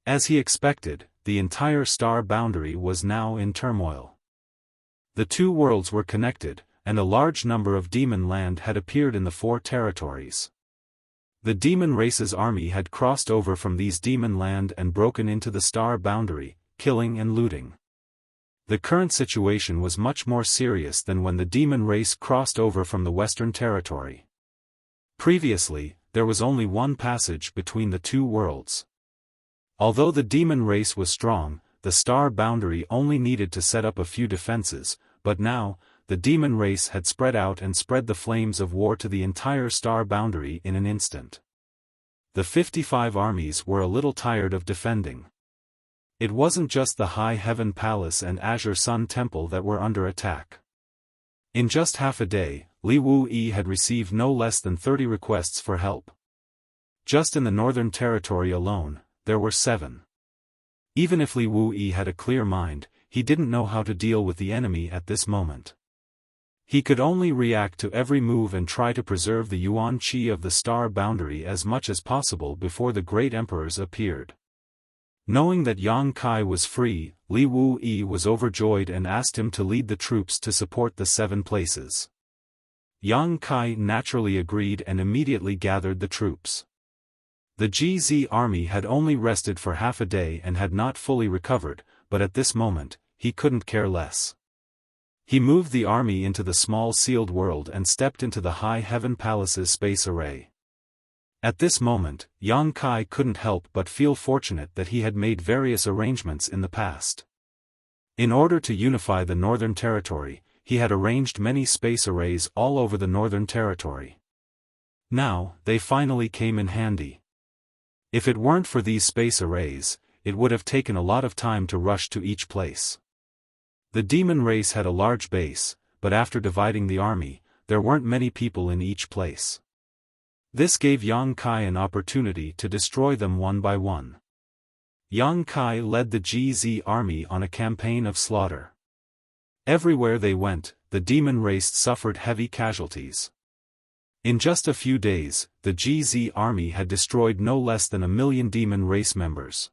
As he expected, the entire star boundary was now in turmoil. The two worlds were connected, and a large number of demon land had appeared in the four territories. The demon race's army had crossed over from these demon land and broken into the star boundary, killing and looting. The current situation was much more serious than when the demon race crossed over from the Western Territory. Previously, there was only one passage between the two worlds. Although the demon race was strong, the star boundary only needed to set up a few defenses, but now, the demon race had spread out and spread the flames of war to the entire star boundary in an instant. The 55 armies were a little tired of defending. It wasn't just the High Heaven Palace and Azure Sun Temple that were under attack. In just half a day, Li Wuyi had received no less than 30 requests for help. Just in the Northern Territory alone, there were 7. Even if Li Wuyi had a clear mind, he didn't know how to deal with the enemy at this moment. He could only react to every move and try to preserve the yuan qi of the star boundary as much as possible before the great emperors appeared. Knowing that Yang Kai was free, Li Wuyi was overjoyed and asked him to lead the troops to support the 7 places. Yang Kai naturally agreed and immediately gathered the troops. The GZ army had only rested for half a day and had not fully recovered, but at this moment, he couldn't care less. He moved the army into the small sealed world and stepped into the High Heaven Palace's space array. At this moment, Yang Kai couldn't help but feel fortunate that he had made various arrangements in the past. In order to unify the Northern Territory, he had arranged many space arrays all over the Northern Territory. Now, they finally came in handy. If it weren't for these space arrays, it would have taken a lot of time to rush to each place. The demon race had a large base, but after dividing the army, there weren't many people in each place. This gave Yang Kai an opportunity to destroy them one by one. Yang Kai led the GZ army on a campaign of slaughter. Everywhere they went, the demon race suffered heavy casualties. In just a few days, the GZ army had destroyed no less than 1 million demon race members.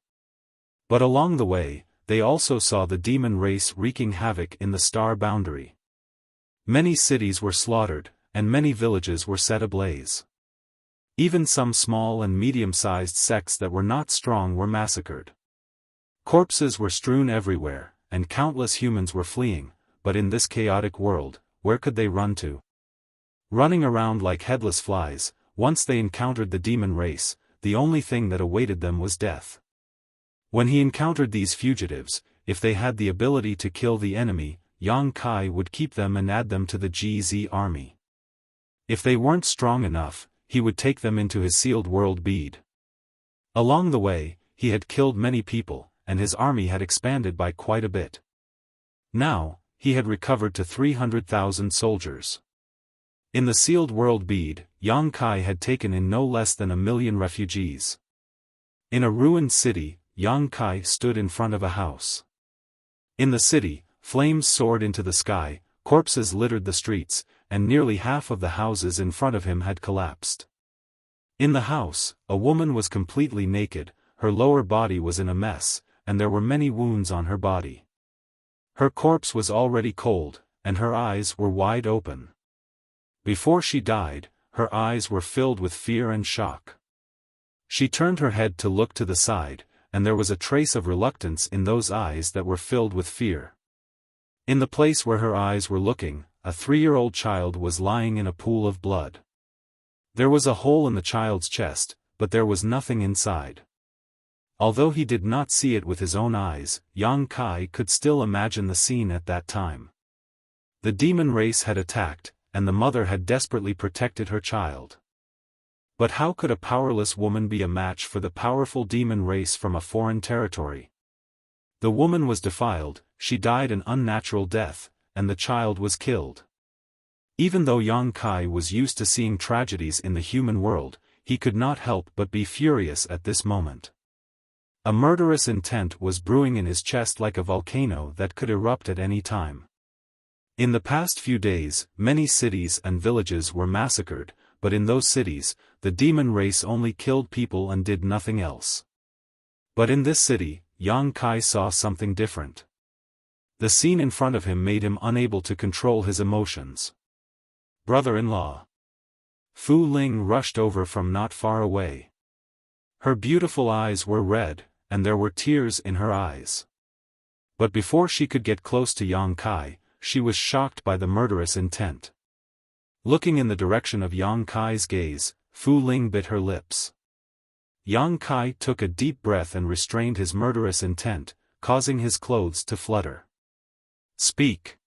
But along the way, they also saw the demon race wreaking havoc in the star boundary. Many cities were slaughtered, and many villages were set ablaze. Even some small and medium-sized sects that were not strong were massacred. Corpses were strewn everywhere, and countless humans were fleeing, but in this chaotic world, where could they run to? Running around like headless flies, once they encountered the demon race, the only thing that awaited them was death. When he encountered these fugitives, if they had the ability to kill the enemy, Yang Kai would keep them and add them to the GZ army. If they weren't strong enough, he would take them into his sealed world bead. Along the way, he had killed many people, and his army had expanded by quite a bit. Now, he had recovered to 300,000 soldiers. In the sealed world bead, Yang Kai had taken in no less than 1 million refugees. In a ruined city, Yang Kai stood in front of a house. In the city, flames soared into the sky, corpses littered the streets, and nearly half of the houses in front of him had collapsed. In the house, a woman was completely naked, her lower body was in a mess, and there were many wounds on her body. Her corpse was already cold, and her eyes were wide open. Before she died, her eyes were filled with fear and shock. She turned her head to look to the side, and there was a trace of reluctance in those eyes that were filled with fear. In the place where her eyes were looking, a 3-year-old child was lying in a pool of blood. There was a hole in the child's chest, but there was nothing inside. Although he did not see it with his own eyes, Yang Kai could still imagine the scene at that time. The demon race had attacked, and the mother had desperately protected her child. But how could a powerless woman be a match for the powerful demon race from a foreign territory? The woman was defiled, she died an unnatural death, and the child was killed. Even though Yang Kai was used to seeing tragedies in the human world, he could not help but be furious at this moment. A murderous intent was brewing in his chest like a volcano that could erupt at any time. In the past few days, many cities and villages were massacred, but in those cities, the demon race only killed people and did nothing else. But in this city, Yang Kai saw something different. The scene in front of him made him unable to control his emotions. Brother-in-law. Fu Ling rushed over from not far away. Her beautiful eyes were red, and there were tears in her eyes. But before she could get close to Yang Kai, she was shocked by the murderous intent. Looking in the direction of Yang Kai's gaze, Fu Ling bit her lips. Yang Kai took a deep breath and restrained his murderous intent, causing his clothes to flutter. Speak.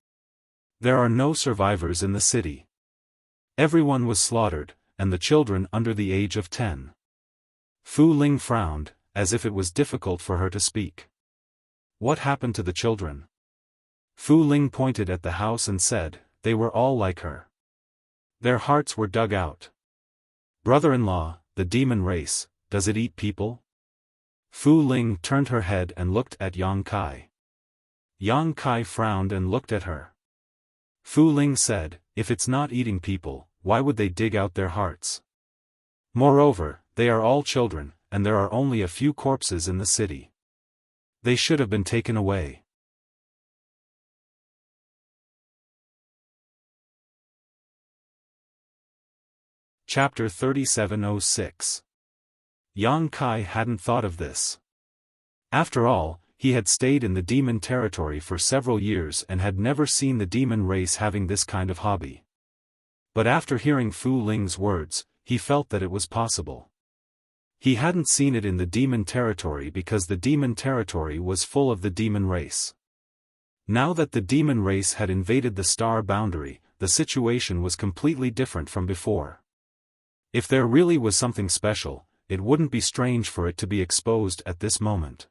There are no survivors in the city. Everyone was slaughtered, and the children under the age of 10. Fu Ling frowned, as if it was difficult for her to speak. What happened to the children? Fu Ling pointed at the house and said, they were all like her. Their hearts were dug out. "Brother-in-law, the demon race, does it eat people?" Fu Ling turned her head and looked at Yang Kai. Yang Kai frowned and looked at her. Fu Ling said, "If it's not eating people, why would they dig out their hearts? Moreover, they are all children, and there are only a few corpses in the city. They should have been taken away." Chapter 3706. Yang Kai hadn't thought of this. After all, he had stayed in the demon territory for several years and had never seen the demon race having this kind of hobby. But after hearing Fu Ling's words, he felt that it was possible. He hadn't seen it in the demon territory because the demon territory was full of the demon race. Now that the demon race had invaded the star boundary, the situation was completely different from before. If there really was something special, it wouldn't be strange for it to be exposed at this moment.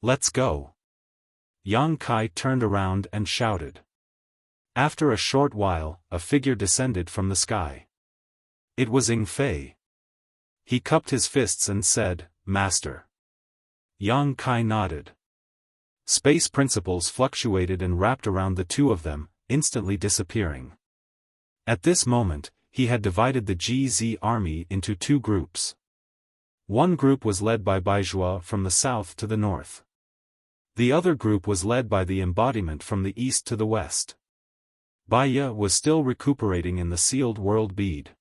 "Let's go." Yang Kai turned around and shouted. After a short while, a figure descended from the sky. It was Ing Fei. He cupped his fists and said, "Master." Yang Kai nodded. Space principles fluctuated and wrapped around the two of them, instantly disappearing. At this moment, he had divided the GZ army into two groups. One group was led by Baizhua from the south to the north. The other group was led by the embodiment from the east to the west. Baiya was still recuperating in the sealed world bead.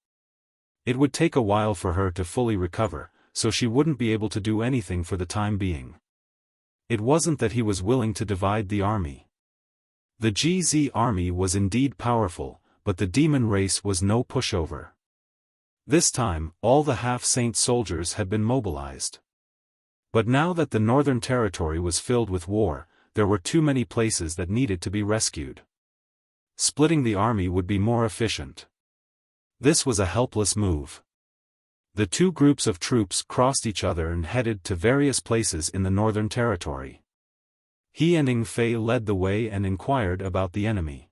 It would take a while for her to fully recover, so she wouldn't be able to do anything for the time being. It wasn't that he was willing to divide the army. The GZ army was indeed powerful, but the demon race was no pushover. This time, all the half-saint soldiers had been mobilized. But now that the northern territory was filled with war, there were too many places that needed to be rescued. Splitting the army would be more efficient. This was a helpless move. The two groups of troops crossed each other and headed to various places in the northern territory. He and Ing Fei led the way and inquired about the enemy.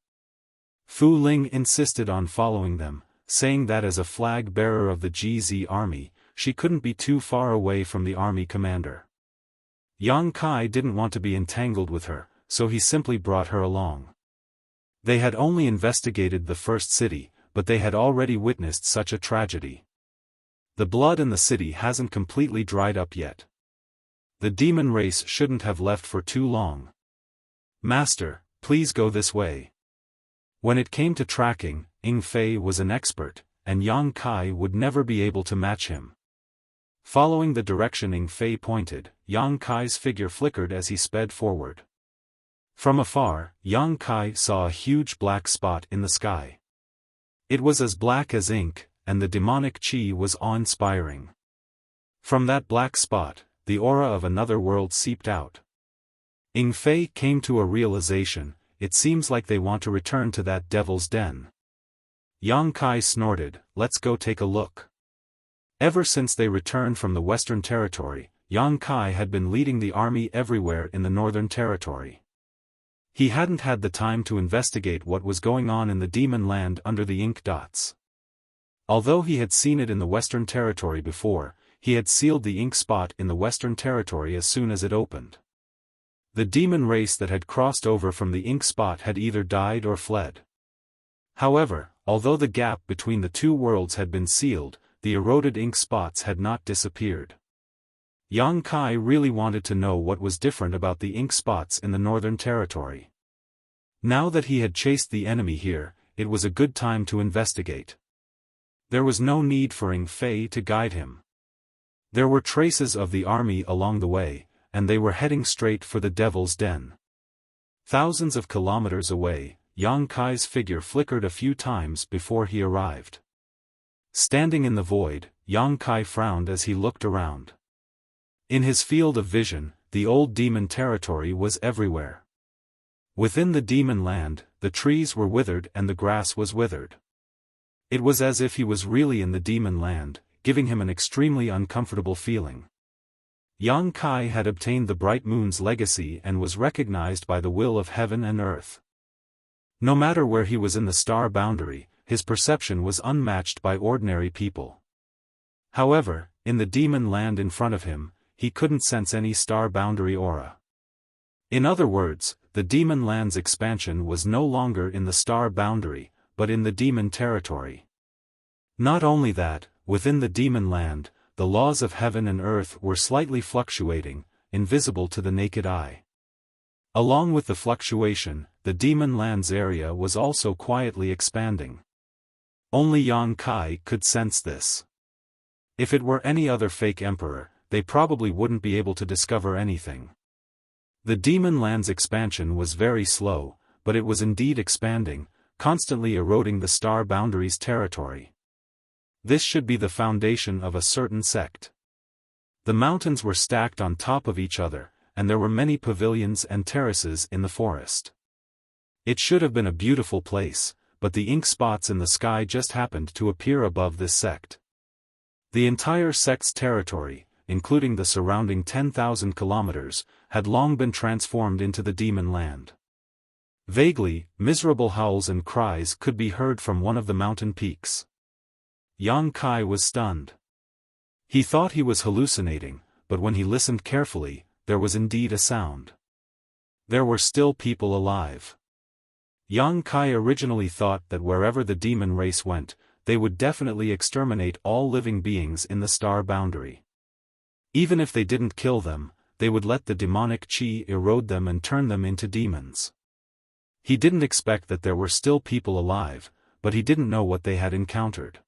Fu Ling insisted on following them, saying that as a flag-bearer of the GZ army, she couldn't be too far away from the army commander. Yang Kai didn't want to be entangled with her, so he simply brought her along. They had only investigated the first city, but they had already witnessed such a tragedy. The blood in the city hasn't completely dried up yet. The demon race shouldn't have left for too long. "Master, please go this way." When it came to tracking, Ing Fei was an expert, and Yang Kai would never be able to match him. Following the direction Ing Fei pointed, Yang Kai's figure flickered as he sped forward. From afar, Yang Kai saw a huge black spot in the sky. It was as black as ink, and the demonic chi was awe-inspiring. From that black spot, the aura of another world seeped out. Ing Fei came to a realization: it seems like they want to return to that devil's den. Yang Kai snorted, "Let's go take a look." Ever since they returned from the Western Territory, Yang Kai had been leading the army everywhere in the Northern Territory. He hadn't had the time to investigate what was going on in the demon land under the ink dots. Although he had seen it in the Western Territory before, he had sealed the ink spot in the Western Territory as soon as it opened. The demon race that had crossed over from the ink spot had either died or fled. However, although the gap between the two worlds had been sealed, the eroded ink spots had not disappeared. Yang Kai really wanted to know what was different about the ink spots in the Northern Territory. Now that he had chased the enemy here, it was a good time to investigate. There was no need for Ing Fei to guide him. There were traces of the army along the way, and they were heading straight for the Devil's Den. Thousands of kilometers away, Yang Kai's figure flickered a few times before he arrived. Standing in the void, Yang Kai frowned as he looked around. In his field of vision, the old demon territory was everywhere. Within the demon land, the trees were withered and the grass was withered. It was as if he was really in the demon land, giving him an extremely uncomfortable feeling. Yang Kai had obtained the Bright Moon's legacy and was recognized by the will of heaven and earth. No matter where he was in the star boundary, his perception was unmatched by ordinary people. However, in the demon land in front of him, he couldn't sense any star boundary aura. In other words, the demon land's expansion was no longer in the star boundary, but in the demon territory. Not only that, within the demon land, the laws of heaven and earth were slightly fluctuating, invisible to the naked eye. Along with the fluctuation, the demon land's area was also quietly expanding. Only Yang Kai could sense this. If it were any other fake emperor, they probably wouldn't be able to discover anything. The demon land's expansion was very slow, but it was indeed expanding, constantly eroding the star boundary's territory. This should be the foundation of a certain sect. The mountains were stacked on top of each other, and there were many pavilions and terraces in the forest. It should have been a beautiful place, but the ink spots in the sky just happened to appear above this sect. The entire sect's territory, including the surrounding 10,000 kilometers, had long been transformed into the demon land. Vaguely, miserable howls and cries could be heard from one of the mountain peaks. Yang Kai was stunned. He thought he was hallucinating, but when he listened carefully, there was indeed a sound. There were still people alive. Yang Kai originally thought that wherever the demon race went, they would definitely exterminate all living beings in the star boundary. Even if they didn't kill them, they would let the demonic chi erode them and turn them into demons. He didn't expect that there were still people alive, but he didn't know what they had encountered.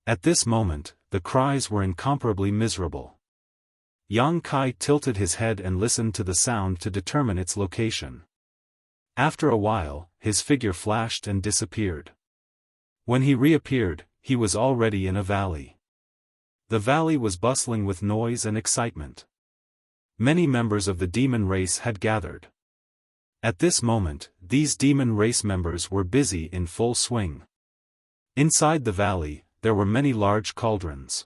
At this moment, the cries were incomparably miserable. Yang Kai tilted his head and listened to the sound to determine its location. After a while, his figure flashed and disappeared. When he reappeared, he was already in a valley. The valley was bustling with noise and excitement. Many members of the demon race had gathered. At this moment, these demon race members were busy in full swing. Inside the valley, there were many large cauldrons.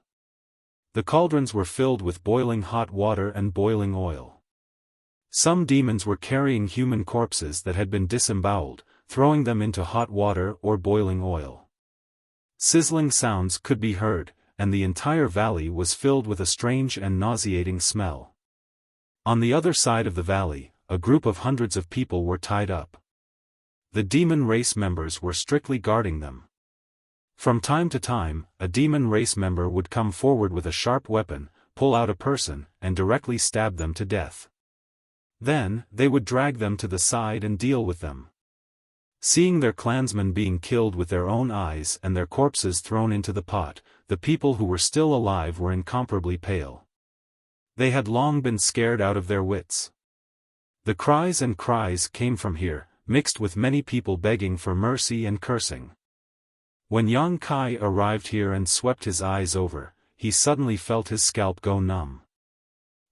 The cauldrons were filled with boiling hot water and boiling oil. Some demons were carrying human corpses that had been disemboweled, throwing them into hot water or boiling oil. Sizzling sounds could be heard, and the entire valley was filled with a strange and nauseating smell. On the other side of the valley, a group of hundreds of people were tied up. The demon race members were strictly guarding them. From time to time, a demon race member would come forward with a sharp weapon, pull out a person, and directly stab them to death. Then, they would drag them to the side and deal with them. Seeing their clansmen being killed with their own eyes and their corpses thrown into the pot, the people who were still alive were incomparably pale. They had long been scared out of their wits. The cries and cries came from here, mixed with many people begging for mercy and cursing. When Yang Kai arrived here and swept his eyes over, he suddenly felt his scalp go numb.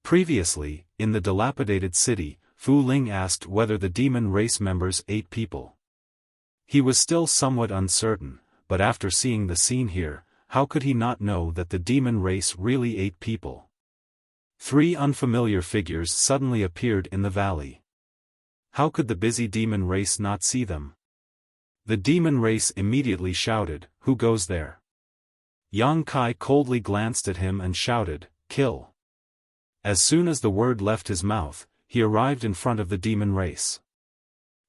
Previously, in the dilapidated city, Fu Ling asked whether the demon race members ate people. He was still somewhat uncertain, but after seeing the scene here, how could he not know that the demon race really ate people? 3 unfamiliar figures suddenly appeared in the valley. How could the busy demon race not see them? The demon race immediately shouted, "Who goes there?" Yang Kai coldly glanced at him and shouted, "Kill." As soon as the word left his mouth, he arrived in front of the demon race.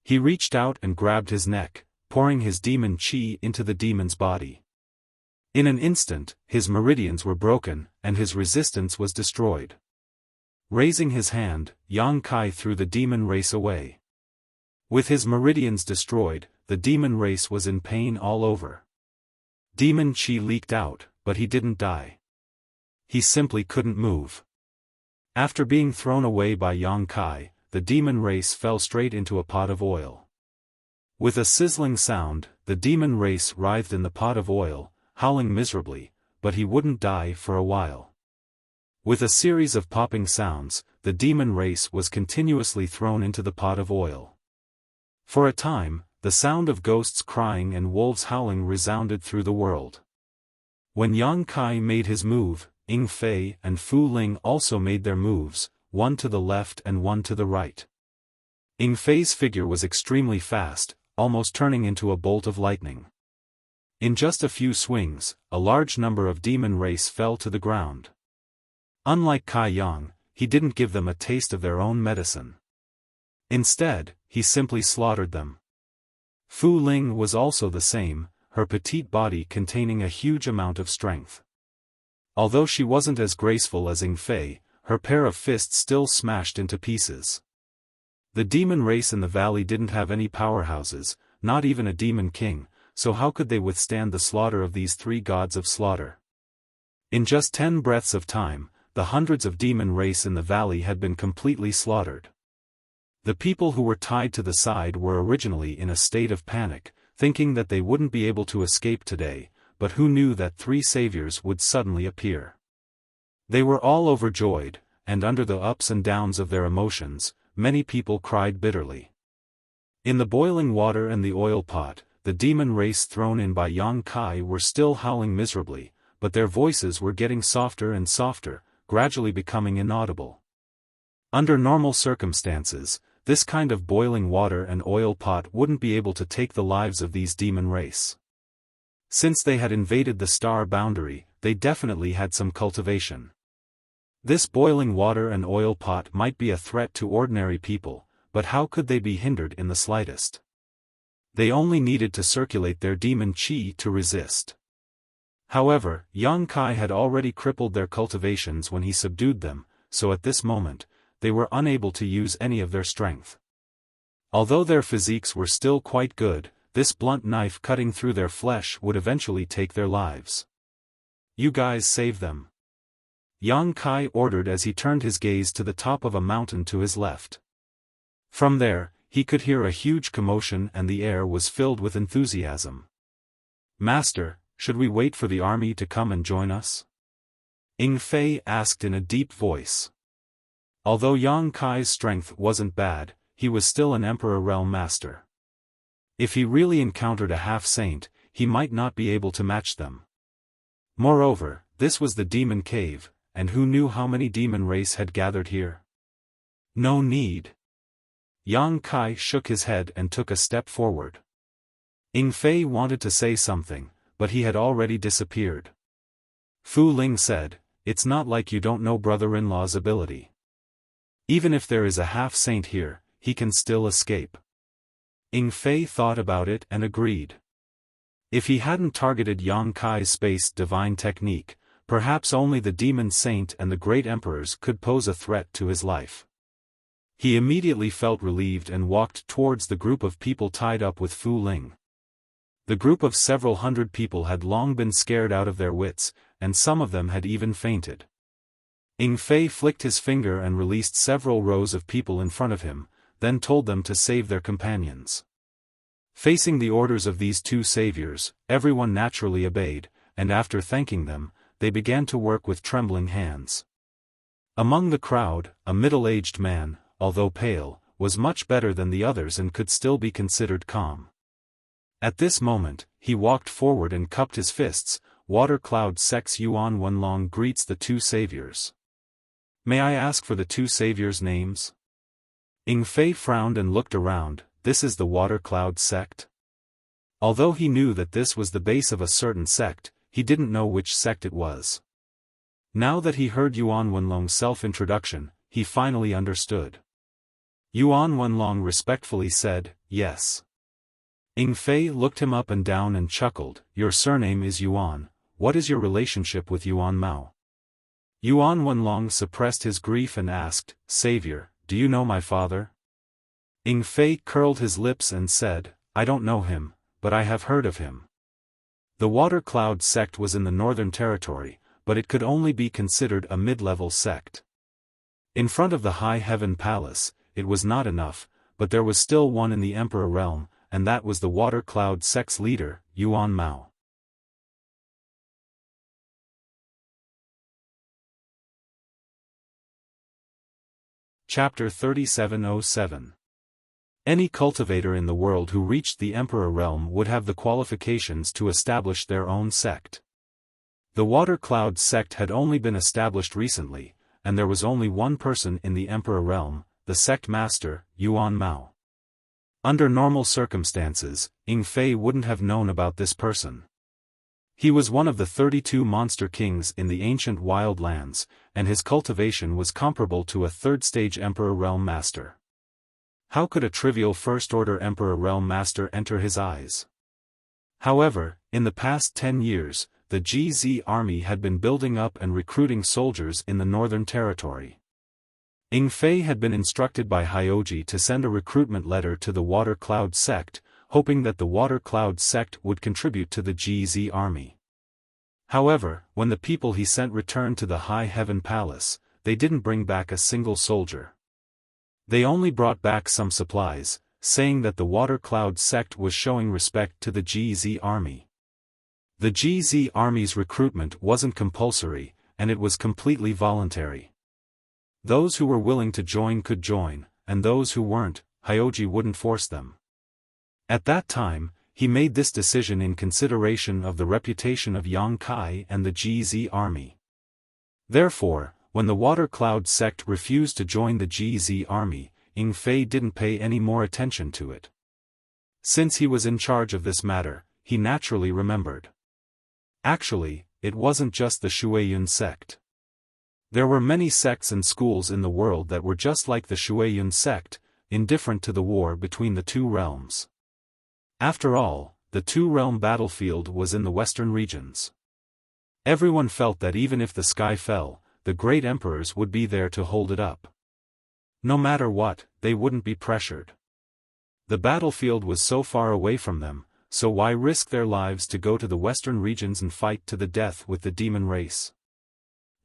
He reached out and grabbed his neck, pouring his demon chi into the demon's body. In an instant, his meridians were broken, and his resistance was destroyed. Raising his hand, Yang Kai threw the demon race away. With his meridians destroyed, the demon race was in pain all over. Demon chi leaked out, but he didn't die. He simply couldn't move. After being thrown away by Yang Kai, the demon race fell straight into a pot of oil. With a sizzling sound, the demon race writhed in the pot of oil, howling miserably, but he wouldn't die for a while. With a series of popping sounds, the demon race was continuously thrown into the pot of oil. For a time, the sound of ghosts crying and wolves howling resounded through the world. When Yang Kai made his move, Ying Fei and Fu Ling also made their moves, one to the left and one to the right. Ying Fei's figure was extremely fast, almost turning into a bolt of lightning. In just a few swings, a large number of demon race fell to the ground. Unlike Kai Yang, he didn't give them a taste of their own medicine. Instead, he simply slaughtered them. Fu Ling was also the same, her petite body containing a huge amount of strength. Although she wasn't as graceful as Ying Fei, her pair of fists still smashed into pieces. The demon race in the valley didn't have any powerhouses, not even a demon king, so how could they withstand the slaughter of these three gods of slaughter? In just 10 breaths of time, the hundreds of demon race in the valley had been completely slaughtered. The people who were tied to the side were originally in a state of panic, thinking that they wouldn't be able to escape today, but who knew that 3 saviors would suddenly appear. They were all overjoyed, and under the ups and downs of their emotions, many people cried bitterly. In the boiling water and the oil pot, the demon race thrown in by Yang Kai were still howling miserably, but their voices were getting softer and softer, gradually becoming inaudible. Under normal circumstances, this kind of boiling water and oil pot wouldn't be able to take the lives of these demon race. Since they had invaded the star boundary, they definitely had some cultivation. This boiling water and oil pot might be a threat to ordinary people, but how could they be hindered in the slightest? They only needed to circulate their demon chi to resist. However, Yang Kai had already crippled their cultivations when he subdued them, so at this moment, they were unable to use any of their strength. Although their physiques were still quite good, this blunt knife cutting through their flesh would eventually take their lives. You guys save them. Yang Kai ordered as he turned his gaze to the top of a mountain to his left. From there, he could hear a huge commotion and the air was filled with enthusiasm. Master, should we wait for the army to come and join us? Ying Fei asked in a deep voice. Although Yang Kai's strength wasn't bad, he was still an Emperor Realm Master. If he really encountered a half-saint, he might not be able to match them. Moreover, this was the demon cave, and who knew how many demon race had gathered here? No need. Yang Kai shook his head and took a step forward. Ying Fei wanted to say something, but he had already disappeared. Fu Ling said, "It's not like you don't know brother-in-law's ability. Even if there is a half-saint here, he can still escape." Ying Fei thought about it and agreed. If he hadn't targeted Yang Kai's space divine technique, perhaps only the demon saint and the great emperors could pose a threat to his life. He immediately felt relieved and walked towards the group of people tied up with Fu Ling. The group of several hundred people had long been scared out of their wits, and some of them had even fainted. Ying Fei flicked his finger and released several rows of people in front of him, then told them to save their companions. Facing the orders of these 2 saviors, everyone naturally obeyed, and after thanking them, they began to work with trembling hands. Among the crowd, a middle-aged man, although pale, was much better than the others and could still be considered calm. At this moment, he walked forward and cupped his fists. Water Cloud Sect's Yuan Wenlong greets the 2 saviors. May I ask for the 2 saviors' names? Ying Fei frowned and looked around. This is the Water Cloud sect? Although he knew that this was the base of a certain sect, he didn't know which sect it was. Now that he heard Yuan Wenlong's self-introduction, he finally understood. Yuan Wenlong respectfully said, "Yes." Ying Fei looked him up and down and chuckled. "Your surname is Yuan. What is your relationship with Yuan Mao?" Yuan Wenlong suppressed his grief and asked, "Savior, do you know my father?" Ying Fei curled his lips and said, "I don't know him, but I have heard of him." The Water Cloud sect was in the Northern Territory, but it could only be considered a mid-level sect. In front of the High Heaven Palace, it was not enough, but there was still one in the Emperor Realm, and that was the Water Cloud sect's leader, Yuan Mao. Chapter 3707. Any cultivator in the world who reached the Emperor Realm would have the qualifications to establish their own sect. The Water Cloud sect had only been established recently, and there was only one person in the Emperor Realm, the sect master, Yuan Mao. Under normal circumstances, Ying Fei wouldn't have known about this person. He was one of the 32 monster kings in the ancient wild lands, and his cultivation was comparable to a third-stage Emperor Realm Master. How could a trivial first-order Emperor Realm Master enter his eyes? However, in the past 10 years, the GZ army had been building up and recruiting soldiers in the Northern Territory. Ing Fei had been instructed by Hyoji to send a recruitment letter to the Water Cloud sect, hoping that the Water Cloud sect would contribute to the GZ army. However, when the people he sent returned to the High Heaven Palace, they didn't bring back a single soldier. They only brought back some supplies, saying that the Water Cloud sect was showing respect to the GZ army. The GZ army's recruitment wasn't compulsory, and it was completely voluntary. Those who were willing to join could join, and those who weren't, Hyoji wouldn't force them. At that time, he made this decision in consideration of the reputation of Yang Kai and the GZ army. Therefore, when the Water Cloud sect refused to join the GZ army, Ing Fei didn't pay any more attention to it. Since he was in charge of this matter, he naturally remembered. Actually, it wasn't just the Shuiyun sect. There were many sects and schools in the world that were just like the Shuiyun sect, indifferent to the war between the two realms. After all, the two-realm battlefield was in the western regions. Everyone felt that even if the sky fell, the great emperors would be there to hold it up. No matter what, they wouldn't be pressured. The battlefield was so far away from them, so why risk their lives to go to the western regions and fight to the death with the demon race?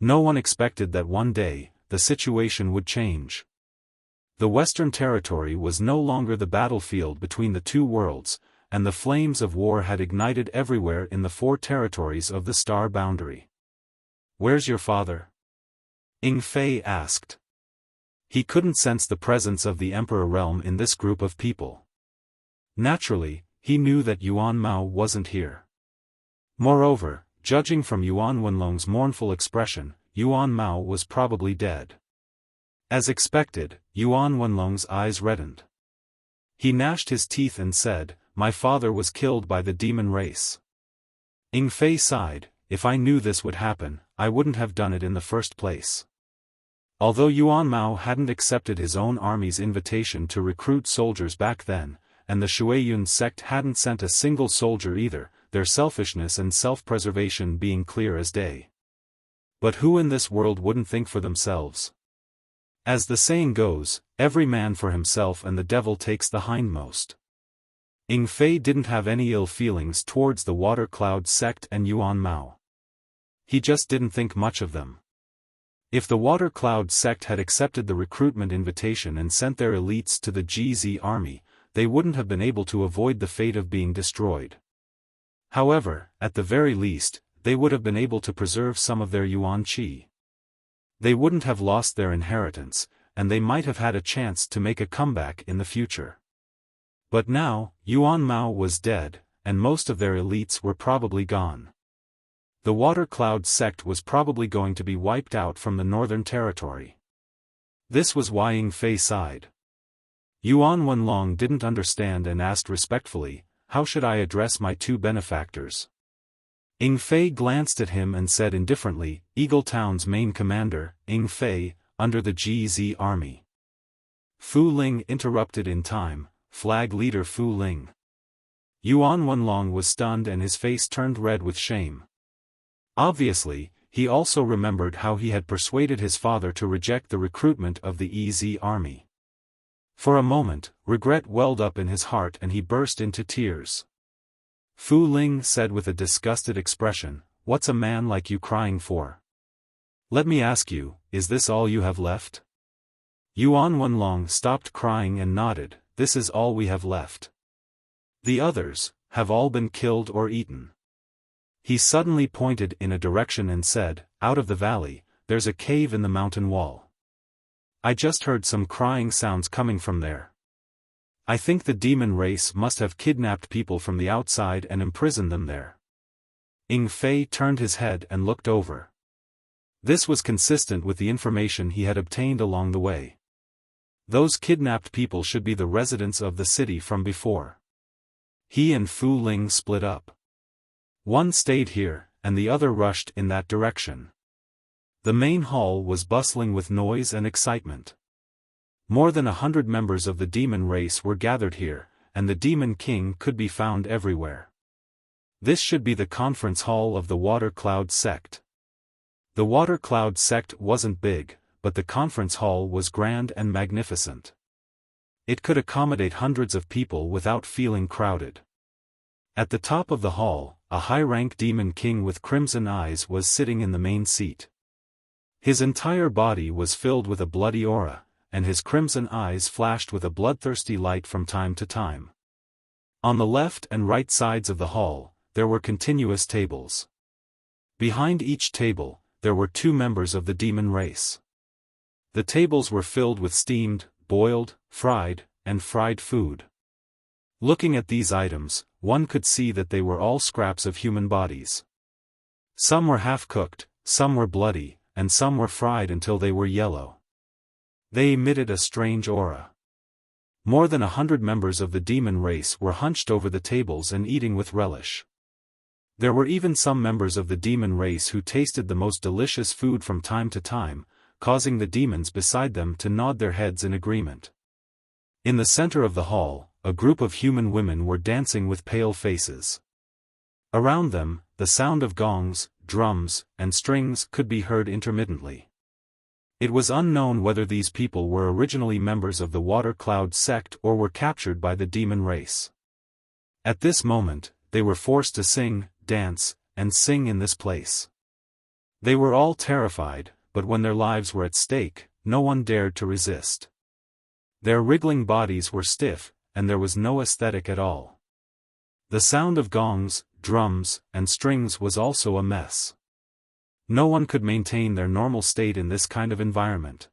No one expected that one day, the situation would change. The Western Territory was no longer the battlefield between the two worlds, and the flames of war had ignited everywhere in the 4 territories of the star boundary. "Where's your father?" Ing Fei asked. He couldn't sense the presence of the Emperor realm in this group of people. Naturally, he knew that Yuan Mao wasn't here. Moreover, judging from Yuan Wenlong's mournful expression, Yuan Mao was probably dead. As expected, Yuan Wenlong's eyes reddened. He gnashed his teeth and said, "My father was killed by the demon race." Ing Fei sighed, "If I knew this would happen, I wouldn't have done it in the first place." Although Yuan Mao hadn't accepted his own army's invitation to recruit soldiers back then, and the Shuiyun sect hadn't sent a single soldier either, their selfishness and self-preservation being clear as day. But who in this world wouldn't think for themselves? As the saying goes, every man for himself and the devil takes the hindmost. Ing Fei didn't have any ill feelings towards the Water Cloud sect and Yuan Mao. He just didn't think much of them. If the Water Cloud sect had accepted the recruitment invitation and sent their elites to the GZ army, they wouldn't have been able to avoid the fate of being destroyed. However, at the very least, they would have been able to preserve some of their Yuan Qi. They wouldn't have lost their inheritance, and they might have had a chance to make a comeback in the future. But now, Yuan Mao was dead, and most of their elites were probably gone. The Water Cloud sect was probably going to be wiped out from the Northern Territory. This was why Ing Fei sighed. Yuan Wenlong didn't understand and asked respectfully, "How should I address my 2 benefactors?" Ing Fei glanced at him and said indifferently, "Eagle Town's main commander, Ing Fei, under the GZ army." Fu Ling interrupted in time, "Flag leader Fu Ling." Yuan Wenlong was stunned and his face turned red with shame. Obviously, he also remembered how he had persuaded his father to reject the recruitment of the EZ army. For a moment, regret welled up in his heart and he burst into tears. Fu Ling said with a disgusted expression, "What's a man like you crying for? Let me ask you, is this all you have left?" Yuan Wenlong stopped crying and nodded, "This is all we have left. The others have all been killed or eaten." He suddenly pointed in a direction and said, "Out of the valley, there's a cave in the mountain wall. I just heard some crying sounds coming from there. I think the demon race must have kidnapped people from the outside and imprisoned them there." Ing Fei turned his head and looked over. This was consistent with the information he had obtained along the way. Those kidnapped people should be the residents of the city from before. He and Fu Ling split up. One stayed here, and the other rushed in that direction. The main hall was bustling with noise and excitement. More than 100 members of the demon race were gathered here, and the Demon King could be found everywhere. This should be the conference hall of the Water Cloud sect. The Water Cloud sect wasn't big, but the conference hall was grand and magnificent. It could accommodate hundreds of people without feeling crowded. At the top of the hall, a high-rank Demon King with crimson eyes was sitting in the main seat. His entire body was filled with a bloody aura, and his crimson eyes flashed with a bloodthirsty light from time to time. On the left and right sides of the hall, there were continuous tables. Behind each table, there were 2 members of the demon race. The tables were filled with steamed, boiled, fried, and fried food. Looking at these items, one could see that they were all scraps of human bodies. Some were half-cooked, some were bloody, and some were fried until they were yellow. They emitted a strange aura. More than 100 members of the demon race were hunched over the tables and eating with relish. There were even some members of the demon race who tasted the most delicious food from time to time, causing the demons beside them to nod their heads in agreement. In the center of the hall, a group of human women were dancing with pale faces. Around them, the sound of gongs, drums, and strings could be heard intermittently. It was unknown whether these people were originally members of the Water Cloud sect or were captured by the demon race. At this moment, they were forced to sing, dance, and sing in this place. They were all terrified, but when their lives were at stake, no one dared to resist. Their wriggling bodies were stiff, and there was no aesthetic at all. The sound of gongs, drums, and strings was also a mess. No one could maintain their normal state in this kind of environment.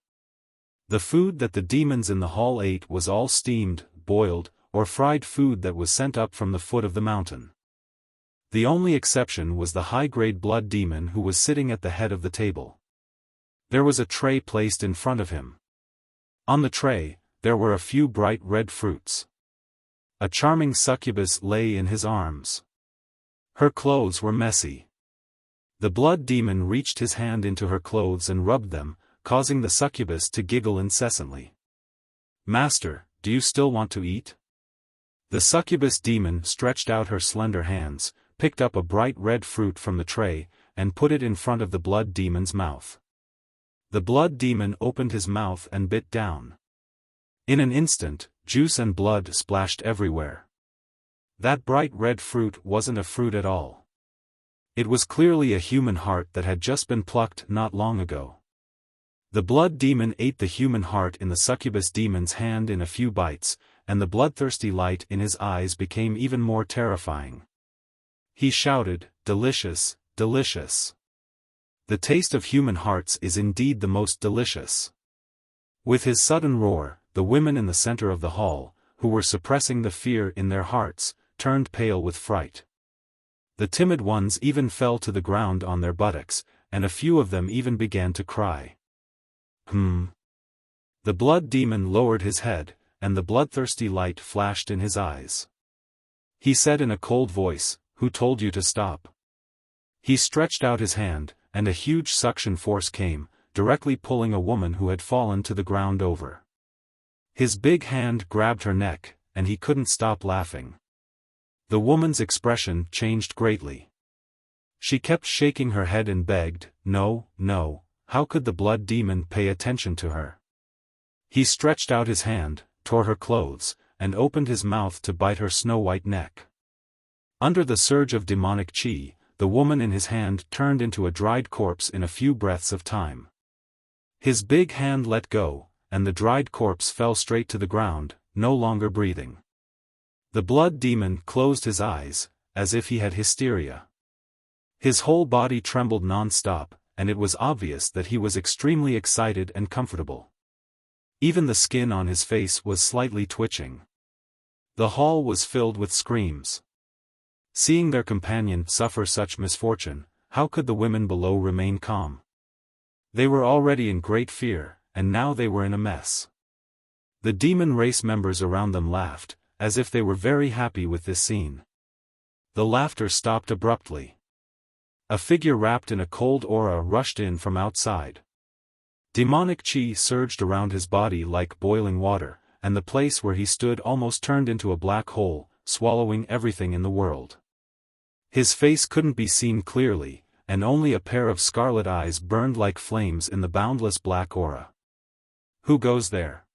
The food that the demons in the hall ate was all steamed, boiled, or fried food that was sent up from the foot of the mountain. The only exception was the high-grade blood demon who was sitting at the head of the table. There was a tray placed in front of him. On the tray, there were a few bright red fruits. A charming succubus lay in his arms. Her clothes were messy. The blood demon reached his hand into her clothes and rubbed them, causing the succubus to giggle incessantly. "Master, do you still want to eat?" The succubus demon stretched out her slender hands, picked up a bright red fruit from the tray, and put it in front of the blood demon's mouth. The blood demon opened his mouth and bit down. In an instant, juice and blood splashed everywhere. That bright red fruit wasn't a fruit at all. It was clearly a human heart that had just been plucked not long ago. The blood demon ate the human heart in the succubus demon's hand in a few bites, and the bloodthirsty light in his eyes became even more terrifying. He shouted, "Delicious, delicious! The taste of human hearts is indeed the most delicious." With his sudden roar, the women in the center of the hall, who were suppressing the fear in their hearts, turned pale with fright. The timid ones even fell to the ground on their buttocks, and a few of them even began to cry. The blood demon lowered his head, and the bloodthirsty light flashed in his eyes. He said in a cold voice, "Who told you to stop?" He stretched out his hand, and a huge suction force came, directly pulling a woman who had fallen to the ground over. His big hand grabbed her neck, and he couldn't stop laughing. The woman's expression changed greatly. She kept shaking her head and begged, "No, no, how could the blood demon pay attention to her?" He stretched out his hand, tore her clothes, and opened his mouth to bite her snow-white neck. Under the surge of demonic chi, the woman in his hand turned into a dried corpse in a few breaths of time. His big hand let go, and the dried corpse fell straight to the ground, no longer breathing. The blood demon closed his eyes, as if he had hysteria. His whole body trembled non-stop, and it was obvious that he was extremely excited and comfortable. Even the skin on his face was slightly twitching. The hall was filled with screams. Seeing their companion suffer such misfortune, how could the women below remain calm? They were already in great fear, and now they were in a mess. The demon race members around them laughed, as if they were very happy with this scene. The laughter stopped abruptly. A figure wrapped in a cold aura rushed in from outside. Demonic chi surged around his body like boiling water, and the place where he stood almost turned into a black hole, swallowing everything in the world. His face couldn't be seen clearly, and only a pair of scarlet eyes burned like flames in the boundless black aura. "Who goes there?"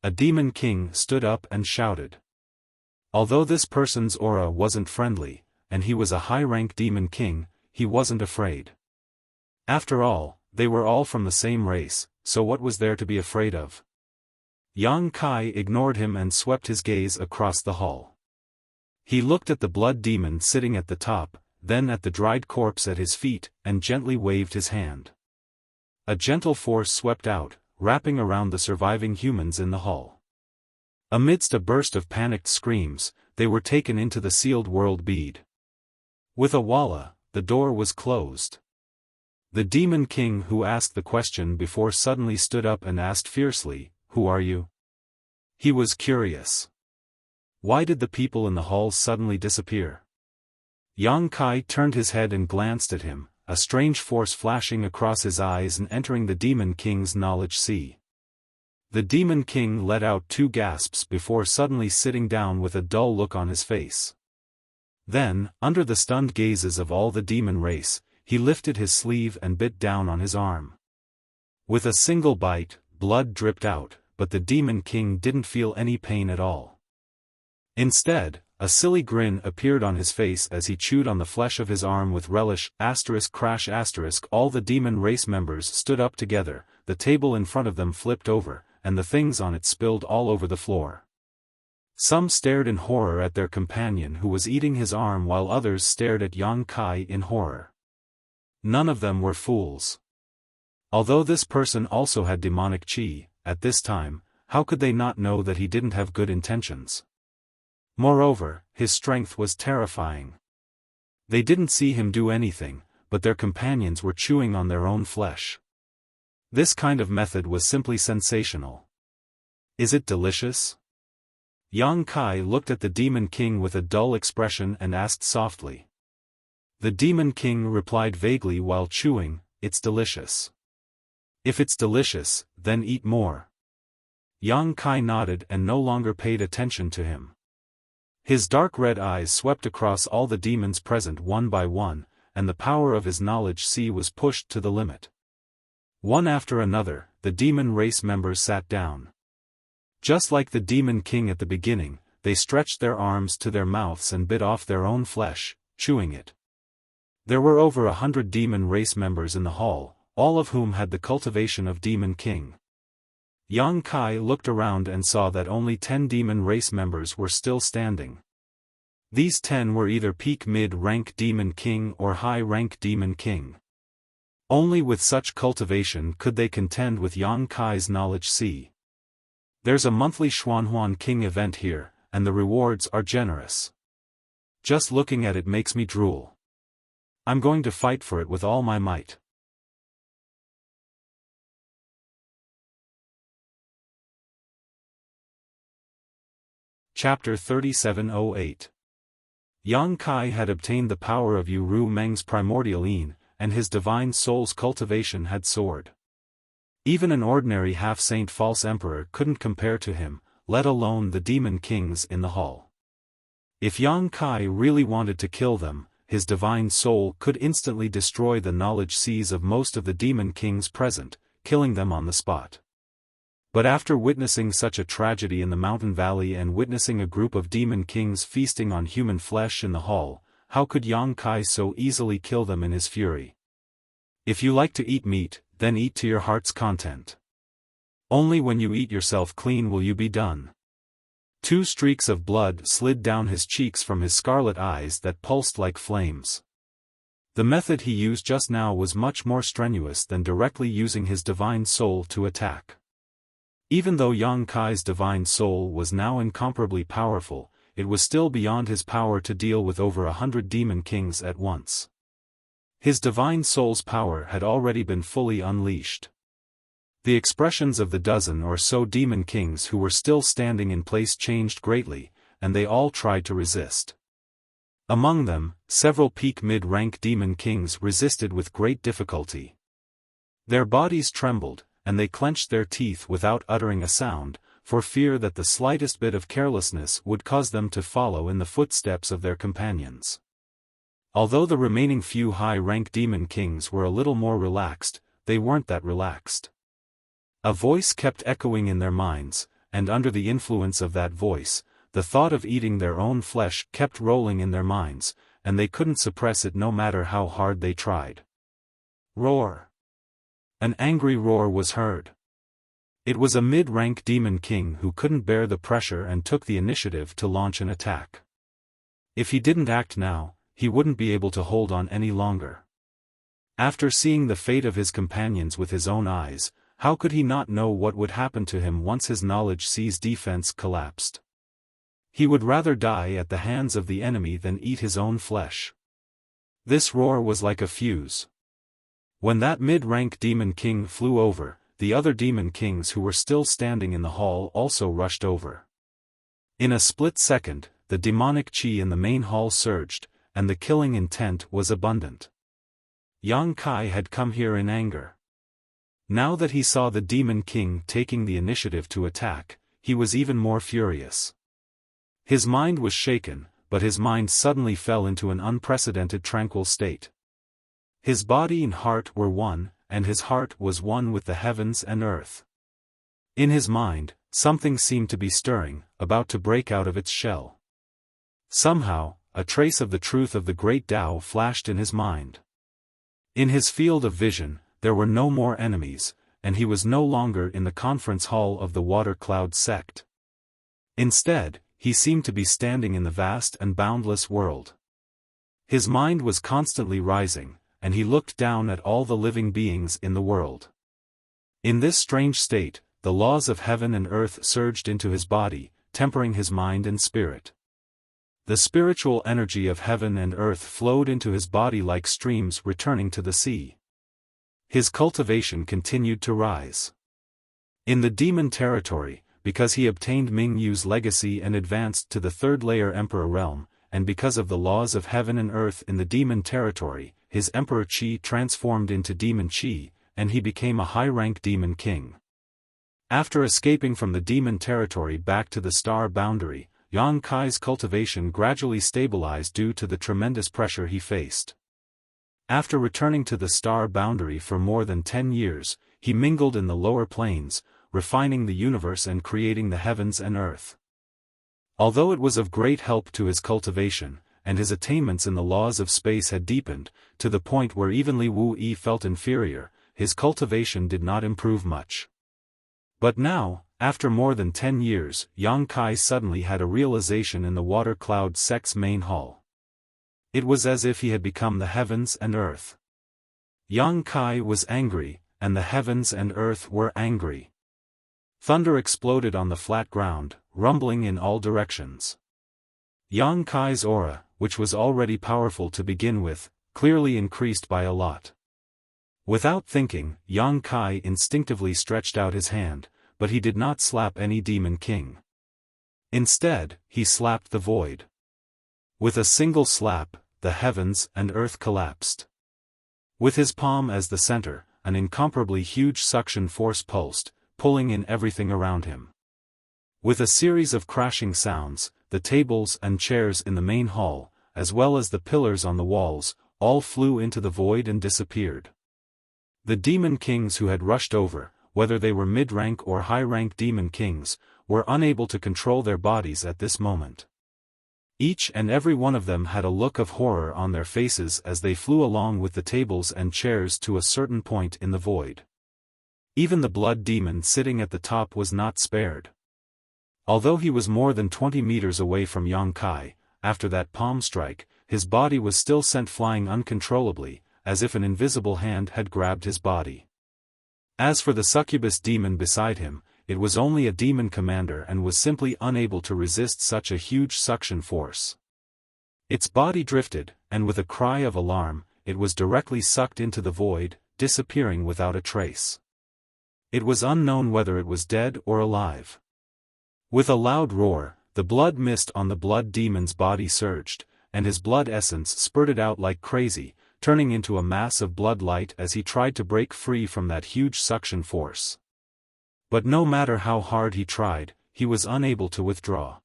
A demon king stood up and shouted. Although this person's aura wasn't friendly, and he was a high-rank demon king, he wasn't afraid. After all, they were all from the same race, so what was there to be afraid of? Yang Kai ignored him and swept his gaze across the hall. He looked at the blood demon sitting at the top, then at the dried corpse at his feet, and gently waved his hand. A gentle force swept out, wrapping around the surviving humans in the hall. Amidst a burst of panicked screams, they were taken into the sealed world bead. With a walla, the door was closed. The demon king who asked the question before suddenly stood up and asked fiercely, "Who are you?" He was curious. Why did the people in the halls suddenly disappear? Yang Kai turned his head and glanced at him, a strange force flashing across his eyes and entering the demon king's knowledge sea. The demon king let out 2 gasps before suddenly sitting down with a dull look on his face. Then, under the stunned gazes of all the demon race, he lifted his sleeve and bit down on his arm. With a single bite, blood dripped out, but the demon king didn't feel any pain at all. Instead, a silly grin appeared on his face as he chewed on the flesh of his arm with relish. Crash. All the demon race members stood up together, the table in front of them flipped over, and the things on it spilled all over the floor. Some stared in horror at their companion who was eating his arm while others stared at Yang Kai in horror. None of them were fools. Although this person also had demonic chi, at this time, how could they not know that he didn't have good intentions? Moreover, his strength was terrifying. They didn't see him do anything, but their companions were chewing on their own flesh. This kind of method was simply sensational. Is it delicious? Yang Kai looked at the Demon King with a dull expression and asked softly. The Demon King replied vaguely while chewing, "It's delicious." "If it's delicious, then eat more." Yang Kai nodded and no longer paid attention to him. His dark red eyes swept across all the demons present one by one, and the power of his knowledge sea was pushed to the limit. One after another, the demon race members sat down. Just like the Demon King at the beginning, they stretched their arms to their mouths and bit off their own flesh, chewing it. There were over 100 demon race members in the hall, all of whom had the cultivation of Demon King. Yang Kai looked around and saw that only 10 demon race members were still standing. These 10 were either peak mid-rank Demon King or high-rank Demon King. Only with such cultivation could they contend with Yang Kai's knowledge sea. There's a monthly Xuanhuan King event here, and the rewards are generous. Just looking at it makes me drool. I'm going to fight for it with all my might. Chapter 3708. Yang Kai had obtained the power of Yu Ru Meng's primordial yin, and his divine soul's cultivation had soared. Even an ordinary half-saint false emperor couldn't compare to him, let alone the demon kings in the hall. If Yang Kai really wanted to kill them, his divine soul could instantly destroy the knowledge seas of most of the demon kings present, killing them on the spot. But after witnessing such a tragedy in the mountain valley and witnessing a group of demon kings feasting on human flesh in the hall, how could Yang Kai so easily kill them in his fury? If you like to eat meat, then eat to your heart's content. Only when you eat yourself clean will you be done. 2 streaks of blood slid down his cheeks from his scarlet eyes that pulsed like flames. The method he used just now was much more strenuous than directly using his divine soul to attack. Even though Yang Kai's divine soul was now incomparably powerful, it was still beyond his power to deal with over 100 demon kings at once. His divine soul's power had already been fully unleashed. The expressions of the dozen or so demon kings who were still standing in place changed greatly, and they all tried to resist. Among them, several peak mid-rank demon kings resisted with great difficulty. Their bodies trembled, and they clenched their teeth without uttering a sound, for fear that the slightest bit of carelessness would cause them to follow in the footsteps of their companions. Although the remaining few high-rank demon kings were a little more relaxed, they weren't that relaxed. A voice kept echoing in their minds, and under the influence of that voice, the thought of eating their own flesh kept rolling in their minds, and they couldn't suppress it no matter how hard they tried. Roar! An angry roar was heard. It was a mid-rank demon king who couldn't bear the pressure and took the initiative to launch an attack. If he didn't act now, he wouldn't be able to hold on any longer. After seeing the fate of his companions with his own eyes, how could he not know what would happen to him once his knowledge sees defense collapsed? He would rather die at the hands of the enemy than eat his own flesh. This roar was like a fuse. When that mid-rank demon king flew over, the other demon kings who were still standing in the hall also rushed over. In a split second, the demonic chi in the main hall surged, and the killing intent was abundant. Yang Kai had come here in anger. Now that he saw the demon king taking the initiative to attack, he was even more furious. His mind was shaken, but his mind suddenly fell into an unprecedented tranquil state. His body and heart were one, and his heart was one with the heavens and earth. In his mind, something seemed to be stirring, about to break out of its shell. Somehow, a trace of the truth of the great Tao flashed in his mind. In his field of vision, there were no more enemies, and he was no longer in the conference hall of the Water Cloud sect. Instead, he seemed to be standing in the vast and boundless world. His mind was constantly rising, and he looked down at all the living beings in the world. In this strange state, the laws of heaven and earth surged into his body, tempering his mind and spirit. The spiritual energy of heaven and earth flowed into his body like streams returning to the sea. His cultivation continued to rise. In the demon territory, because he obtained Ming Yu's legacy and advanced to the third layer Emperor realm, and because of the laws of heaven and earth in the demon territory, his Emperor Qi transformed into Demon Qi, and he became a high-rank demon king. After escaping from the demon territory back to the star boundary, Yang Kai's cultivation gradually stabilized due to the tremendous pressure he faced. After returning to the star boundary for more than 10 years, he mingled in the lower planes, refining the universe and creating the heavens and earth. Although it was of great help to his cultivation, and his attainments in the laws of space had deepened, to the point where even Li Wu Yi felt inferior, his cultivation did not improve much. But now, after more than 10 years, Yang Kai suddenly had a realization in the Water Cloud sect's main hall. It was as if he had become the heavens and earth. Yang Kai was angry, and the heavens and earth were angry. Thunder exploded on the flat ground, rumbling in all directions. Yang Kai's aura, which was already powerful to begin with, clearly increased by a lot. Without thinking, Yang Kai instinctively stretched out his hand, but he did not slap any demon king. Instead, he slapped the void. With a single slap, the heavens and earth collapsed. With his palm as the center, an incomparably huge suction force pulsed, pulling in everything around him. With a series of crashing sounds, the tables and chairs in the main hall, as well as the pillars on the walls, all flew into the void and disappeared. The demon kings who had rushed over, whether they were mid-rank or high-rank demon kings, were unable to control their bodies at this moment. Each and every one of them had a look of horror on their faces as they flew along with the tables and chairs to a certain point in the void. Even the blood demon sitting at the top was not spared. Although he was more than 20 meters away from Yang Kai, after that palm strike, his body was still sent flying uncontrollably, as if an invisible hand had grabbed his body. As for the succubus demon beside him, it was only a demon commander and was simply unable to resist such a huge suction force. Its body drifted, and with a cry of alarm, it was directly sucked into the void, disappearing without a trace. It was unknown whether it was dead or alive. With a loud roar, the blood mist on the blood demon's body surged, and his blood essence spurted out like crazy, turning into a mass of blood light as he tried to break free from that huge suction force. But no matter how hard he tried, he was unable to withdraw.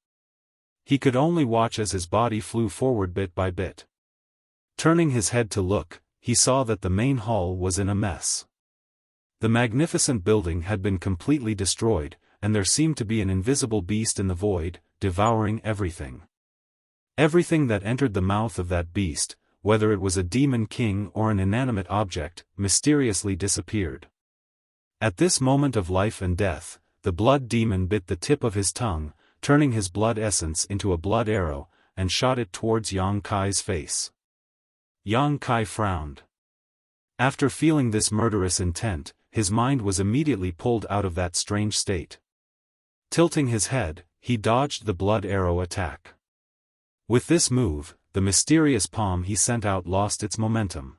He could only watch as his body flew forward bit by bit. Turning his head to look, he saw that the main hall was in a mess. The magnificent building had been completely destroyed, and there seemed to be an invisible beast in the void, devouring everything. Everything that entered the mouth of that beast, whether it was a demon king or an inanimate object, mysteriously disappeared. At this moment of life and death, the blood demon bit the tip of his tongue, turning his blood essence into a blood arrow, and shot it towards Yang Kai's face. Yang Kai frowned. After feeling this murderous intent, his mind was immediately pulled out of that strange state. Tilting his head, he dodged the blood arrow attack. With this move, the mysterious palm he sent out lost its momentum.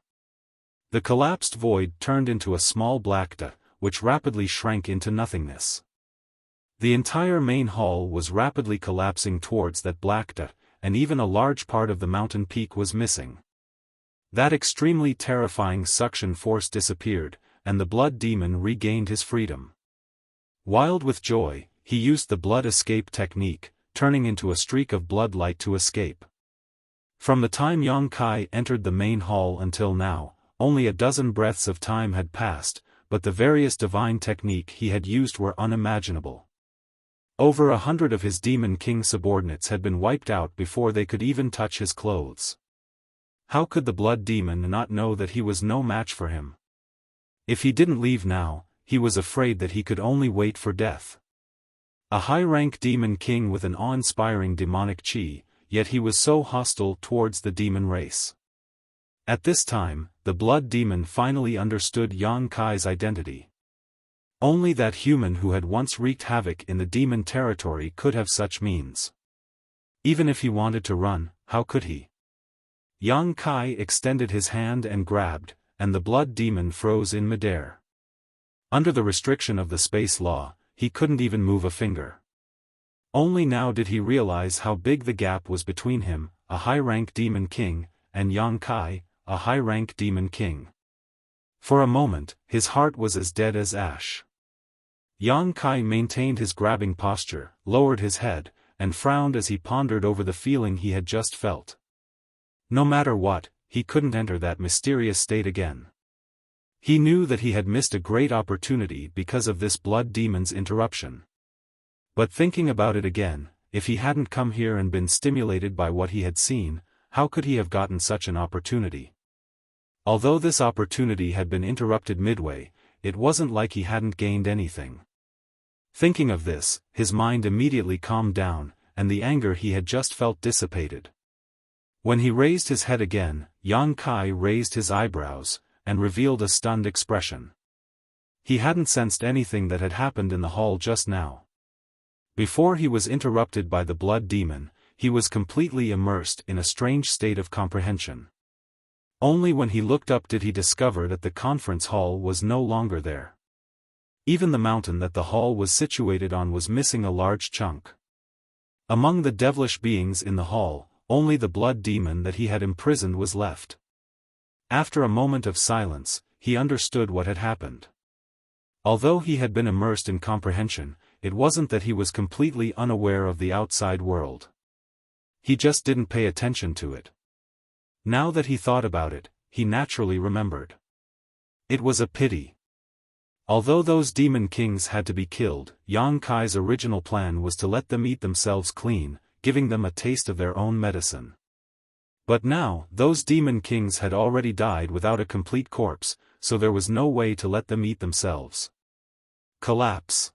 The collapsed void turned into a small black dot, which rapidly shrank into nothingness. The entire main hall was rapidly collapsing towards that black dot, and even a large part of the mountain peak was missing. That extremely terrifying suction force disappeared, and the blood demon regained his freedom. Wild with joy, he used the blood escape technique, turning into a streak of blood light to escape. From the time Yang Kai entered the main hall until now, only a dozen breaths of time had passed, but the various divine technique he had used were unimaginable. Over 100 of his Demon King subordinates had been wiped out before they could even touch his clothes. How could the blood demon not know that he was no match for him? If he didn't leave now, he was afraid that he could only wait for death. A high-rank demon king with an awe-inspiring demonic chi, yet he was so hostile towards the demon race. At this time, the blood demon finally understood Yang Kai's identity. Only that human who had once wreaked havoc in the demon territory could have such means. Even if he wanted to run, how could he? Yang Kai extended his hand and grabbed, and the blood demon froze in midair. Under the restriction of the space law, he couldn't even move a finger. Only now did he realize how big the gap was between him, a high-rank demon king, and Yang Kai, a high-rank demon king. For a moment, his heart was as dead as ash. Yang Kai maintained his grabbing posture, lowered his head, and frowned as he pondered over the feeling he had just felt. No matter what, he couldn't enter that mysterious state again. He knew that he had missed a great opportunity because of this blood demon's interruption. But thinking about it again, if he hadn't come here and been stimulated by what he had seen, how could he have gotten such an opportunity? Although this opportunity had been interrupted midway, it wasn't like he hadn't gained anything. Thinking of this, his mind immediately calmed down, and the anger he had just felt dissipated. When he raised his head again, Yang Kai raised his eyebrows, and revealed a stunned expression. He hadn't sensed anything that had happened in the hall just now. Before he was interrupted by the blood demon, he was completely immersed in a strange state of comprehension. Only when he looked up did he discover that the conference hall was no longer there. Even the mountain that the hall was situated on was missing a large chunk. Among the devilish beings in the hall, only the blood demon that he had imprisoned was left. After a moment of silence, he understood what had happened. Although he had been immersed in comprehension, it wasn't that he was completely unaware of the outside world. He just didn't pay attention to it. Now that he thought about it, he naturally remembered. It was a pity. Although those demon kings had to be killed, Yang Kai's original plan was to let them eat themselves clean, giving them a taste of their own medicine. But now, those demon kings had already died without a complete corpse, so there was no way to let them eat themselves. Collapse.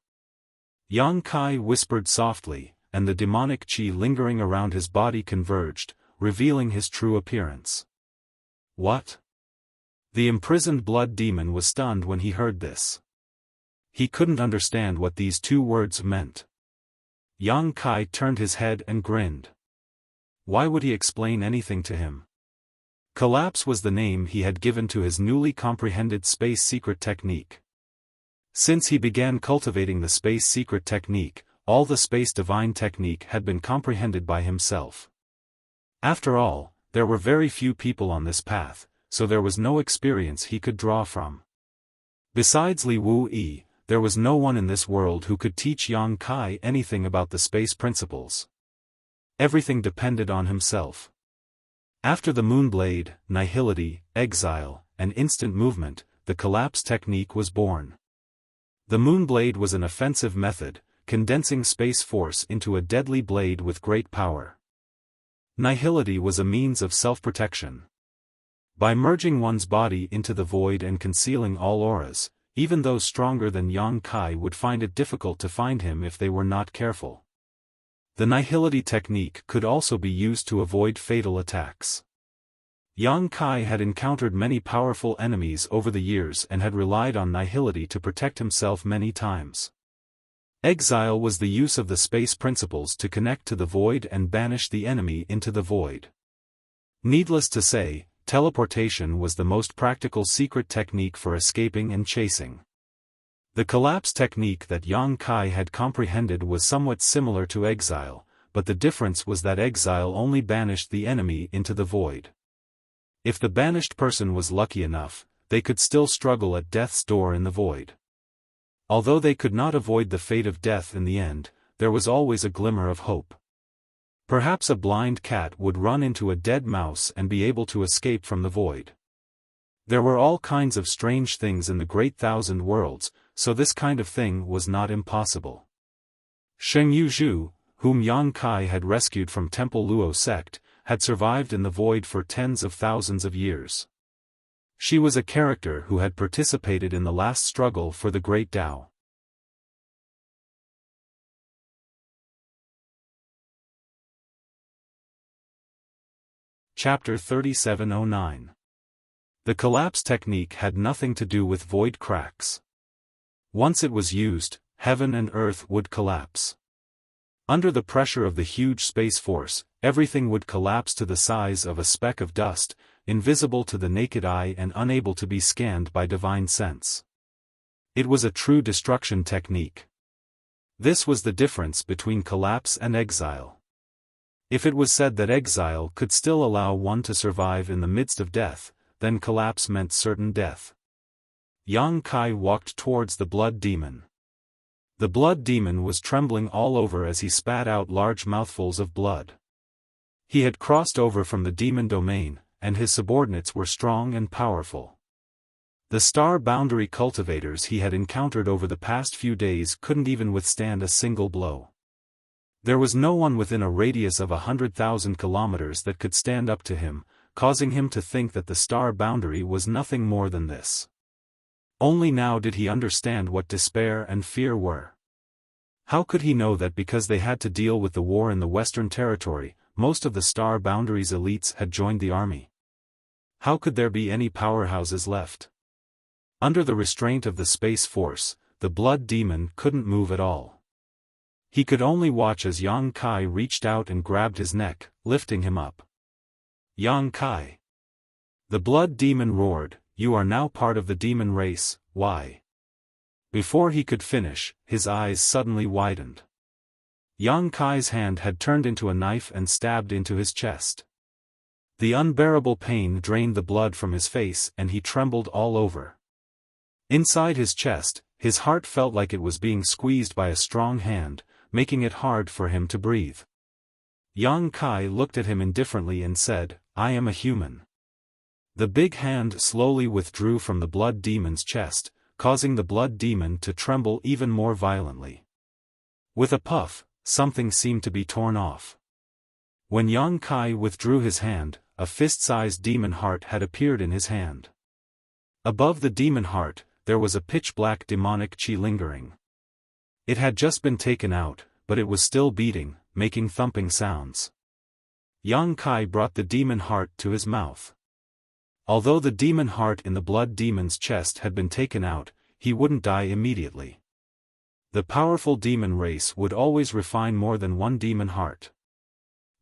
Yang Kai whispered softly, and the demonic chi lingering around his body converged, revealing his true appearance. What? The imprisoned blood demon was stunned when he heard this. He couldn't understand what these two words meant. Yang Kai turned his head and grinned. Why would he explain anything to him? Collapse was the name he had given to his newly comprehended space secret technique. Since he began cultivating the space secret technique, all the space divine technique had been comprehended by himself. After all, there were very few people on this path, so there was no experience he could draw from. Besides Li Wu-yi, there was no one in this world who could teach Yang Kai anything about the space principles. Everything depended on himself. After the Moonblade, Nihility, Exile, and Instant Movement, the collapse technique was born. The Moonblade was an offensive method, condensing space force into a deadly blade with great power. Nihility was a means of self-protection. By merging one's body into the void and concealing all auras, even those stronger than Yang Kai would find it difficult to find him if they were not careful. The Nihility technique could also be used to avoid fatal attacks. Yang Kai had encountered many powerful enemies over the years and had relied on Nihility to protect himself many times. Exile was the use of the space principles to connect to the void and banish the enemy into the void. Needless to say, teleportation was the most practical secret technique for escaping and chasing. The collapse technique that Yang Kai had comprehended was somewhat similar to exile, but the difference was that exile only banished the enemy into the void. If the banished person was lucky enough, they could still struggle at death's door in the void. Although they could not avoid the fate of death in the end, there was always a glimmer of hope. Perhaps a blind cat would run into a dead mouse and be able to escape from the void. There were all kinds of strange things in the Great Thousand Worlds, so this kind of thing was not impossible. Sheng Yuzhu, whom Yang Kai had rescued from Temple Luo sect, had survived in the void for tens of thousands of years. She was a character who had participated in the last struggle for the Great Tao. Chapter 3709. The collapse technique had nothing to do with void cracks. Once it was used, heaven and earth would collapse. Under the pressure of the huge space force, everything would collapse to the size of a speck of dust, invisible to the naked eye and unable to be scanned by divine sense. It was a true destruction technique. This was the difference between collapse and exile. If it was said that exile could still allow one to survive in the midst of death, then collapse meant certain death. Yang Kai walked towards the blood demon. The blood demon was trembling all over as he spat out large mouthfuls of blood. He had crossed over from the demon domain, and his subordinates were strong and powerful. The star boundary cultivators he had encountered over the past few days couldn't even withstand a single blow. There was no one within a radius of 100,000 kilometers that could stand up to him, causing him to think that the star boundary was nothing more than this. Only now did he understand what despair and fear were. How could he know that because they had to deal with the war in the Western Territory, most of the star boundary's elites had joined the army? How could there be any powerhouses left? Under the restraint of the space force, the blood demon couldn't move at all. He could only watch as Yang Kai reached out and grabbed his neck, lifting him up. Yang Kai. The blood demon roared, "You are now part of the demon race, why?" Before he could finish, his eyes suddenly widened. Yang Kai's hand had turned into a knife and stabbed into his chest. The unbearable pain drained the blood from his face and he trembled all over. Inside his chest, his heart felt like it was being squeezed by a strong hand, making it hard for him to breathe. Yang Kai looked at him indifferently and said, "I am a human." The big hand slowly withdrew from the blood demon's chest, causing the blood demon to tremble even more violently. With a puff, something seemed to be torn off. When Yang Kai withdrew his hand, a fist-sized demon heart had appeared in his hand. Above the demon heart, there was a pitch-black demonic chi lingering. It had just been taken out, but it was still beating, making thumping sounds. Yang Kai brought the demon heart to his mouth. Although the demon heart in the blood demon's chest had been taken out, he wouldn't die immediately. The powerful demon race would always refine more than one demon heart.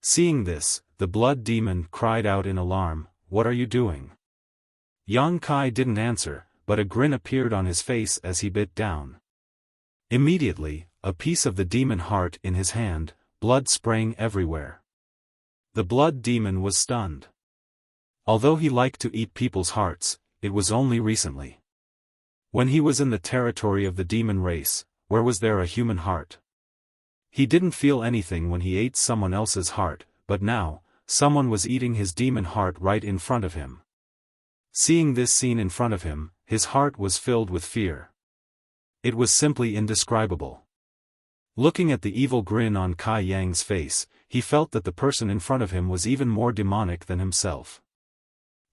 Seeing this, the blood demon cried out in alarm, "What are you doing?" Yang Kai didn't answer, but a grin appeared on his face as he bit down. Immediately, a piece of the demon heart in his hand, blood spraying everywhere. The blood demon was stunned. Although he liked to eat people's hearts, it was only recently. When he was in the territory of the demon race, where was there a human heart? He didn't feel anything when he ate someone else's heart, but now, someone was eating his demon heart right in front of him. Seeing this scene in front of him, his heart was filled with fear. It was simply indescribable. Looking at the evil grin on Kai Yang's face, he felt that the person in front of him was even more demonic than himself.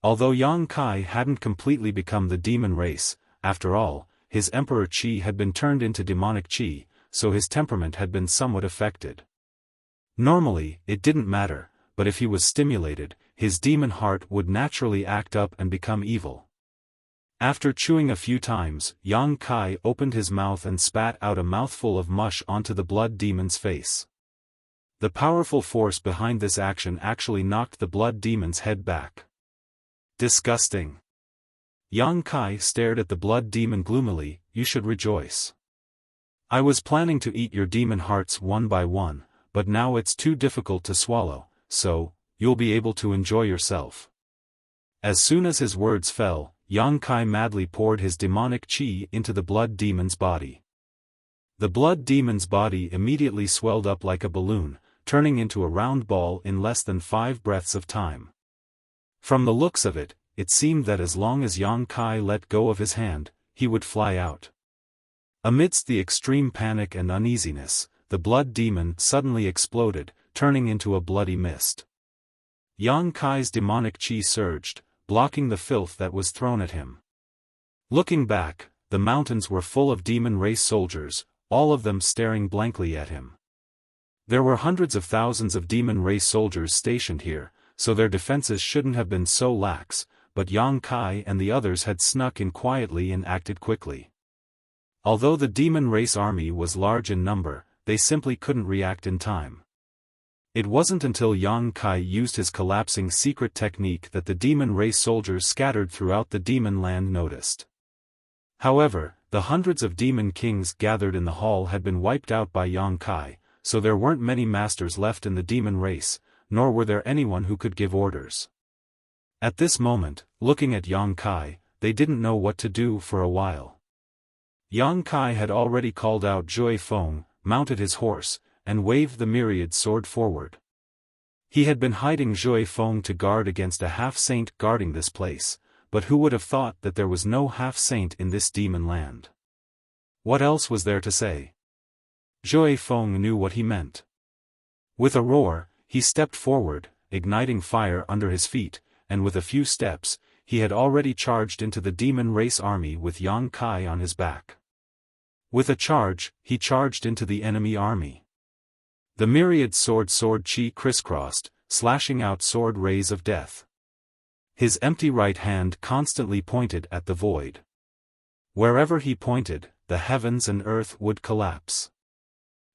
Although Yang Kai hadn't completely become the demon race, after all, his Emperor Qi had been turned into demonic Qi, so his temperament had been somewhat affected. Normally, it didn't matter, but if he was stimulated, his demon heart would naturally act up and become evil. After chewing a few times, Yang Kai opened his mouth and spat out a mouthful of mush onto the blood demon's face. The powerful force behind this action actually knocked the blood demon's head back. Disgusting. Yang Kai stared at the blood demon gloomily. You should rejoice. I was planning to eat your demon hearts one by one, but now it's too difficult to swallow, so, you'll be able to enjoy yourself. As soon as his words fell, Yang Kai madly poured his demonic qi into the blood demon's body. The blood demon's body immediately swelled up like a balloon, turning into a round ball in less than 5 breaths of time. From the looks of it, it seemed that as long as Yang Kai let go of his hand, he would fly out. Amidst the extreme panic and uneasiness, the blood demon suddenly exploded, turning into a bloody mist. Yang Kai's demonic qi surged, blocking the filth that was thrown at him. Looking back, the mountains were full of demon race soldiers, all of them staring blankly at him. There were hundreds of thousands of demon race soldiers stationed here, so their defenses shouldn't have been so lax, but Yang Kai and the others had snuck in quietly and acted quickly. Although the demon race army was large in number, they simply couldn't react in time. It wasn't until Yang Kai used his collapsing secret technique that the demon race soldiers scattered throughout the demon land noticed. However, the hundreds of demon kings gathered in the hall had been wiped out by Yang Kai, so there weren't many masters left in the demon race, nor were there anyone who could give orders. At this moment, looking at Yang Kai, they didn't know what to do for a while. Yang Kai had already called out Zhui Feng, mounted his horse, and waved the myriad sword forward. He had been hiding Zhui Feng to guard against a half-saint guarding this place, but who would have thought that there was no half-saint in this demon land? What else was there to say? Zhui Feng knew what he meant. With a roar, he stepped forward, igniting fire under his feet, and with a few steps, he had already charged into the demon race army with Yang Kai on his back. With a charge, he charged into the enemy army. The myriad sword chi crisscrossed, slashing out sword rays of death. His empty right hand constantly pointed at the void. Wherever he pointed, the heavens and earth would collapse.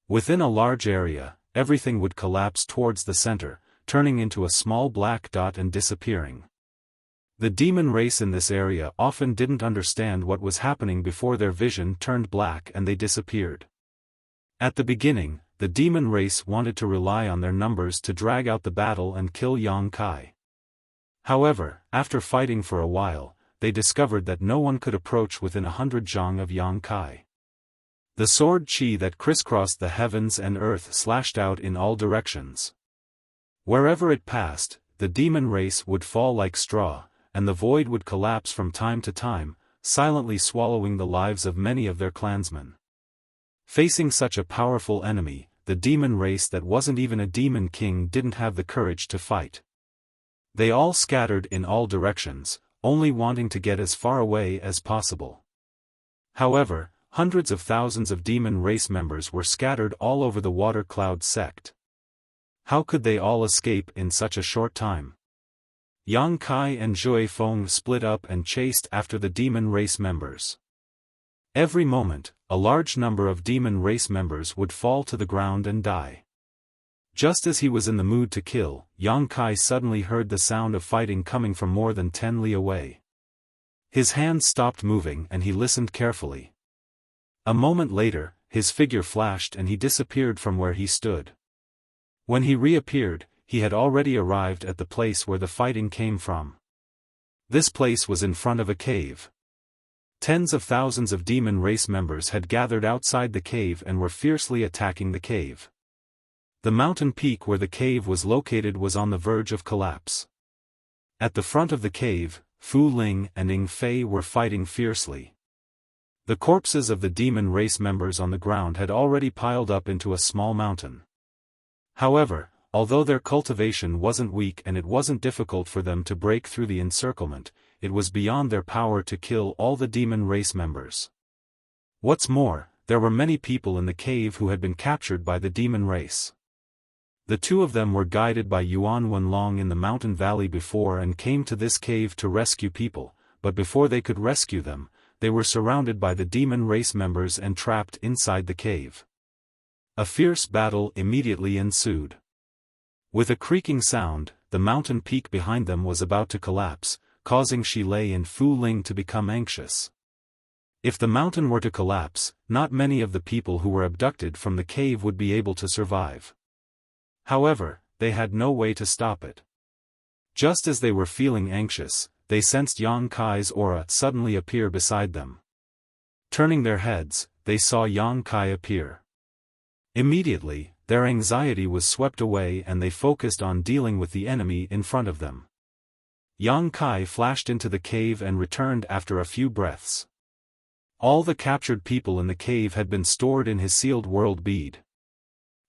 Within a large area, everything would collapse towards the center, turning into a small black dot and disappearing. The demon race in this area often didn't understand what was happening before their vision turned black and they disappeared. At the beginning, the demon race wanted to rely on their numbers to drag out the battle and kill Yang Kai. However, after fighting for a while, they discovered that no one could approach within 100 zhang of Yang Kai. The sword qi that crisscrossed the heavens and earth slashed out in all directions. Wherever it passed, the demon race would fall like straw, and the void would collapse from time to time, silently swallowing the lives of many of their clansmen. Facing such a powerful enemy, the demon race that wasn't even a demon king didn't have the courage to fight. They all scattered in all directions, only wanting to get as far away as possible. However, hundreds of thousands of demon race members were scattered all over the water cloud sect. How could they all escape in such a short time? Yang Kai and Zhui Feng split up and chased after the demon race members. Every moment, a large number of demon race members would fall to the ground and die. Just as he was in the mood to kill, Yang Kai suddenly heard the sound of fighting coming from more than 10 li away. His hands stopped moving and he listened carefully. A moment later, his figure flashed and he disappeared from where he stood. When he reappeared, he had already arrived at the place where the fighting came from. This place was in front of a cave. Tens of thousands of demon race members had gathered outside the cave and were fiercely attacking the cave. The mountain peak where the cave was located was on the verge of collapse. At the front of the cave, Fu Ling and Ying Fei were fighting fiercely. The corpses of the demon race members on the ground had already piled up into a small mountain. However, although their cultivation wasn't weak and it wasn't difficult for them to break through the encirclement, it was beyond their power to kill all the demon race members. What's more, there were many people in the cave who had been captured by the demon race. The two of them were guided by Yuan Wenlong in the mountain valley before and came to this cave to rescue people, but before they could rescue them, they were surrounded by the demon race members and trapped inside the cave. A fierce battle immediately ensued. With a creaking sound, the mountain peak behind them was about to collapse, causing Shi Lei and Fu Ling to become anxious. If the mountain were to collapse, not many of the people who were abducted from the cave would be able to survive. However, they had no way to stop it. Just as they were feeling anxious, they sensed Yang Kai's aura suddenly appear beside them. Turning their heads, they saw Yang Kai appear. Immediately, their anxiety was swept away and they focused on dealing with the enemy in front of them. Yang Kai flashed into the cave and returned after a few breaths. All the captured people in the cave had been stored in his sealed world bead.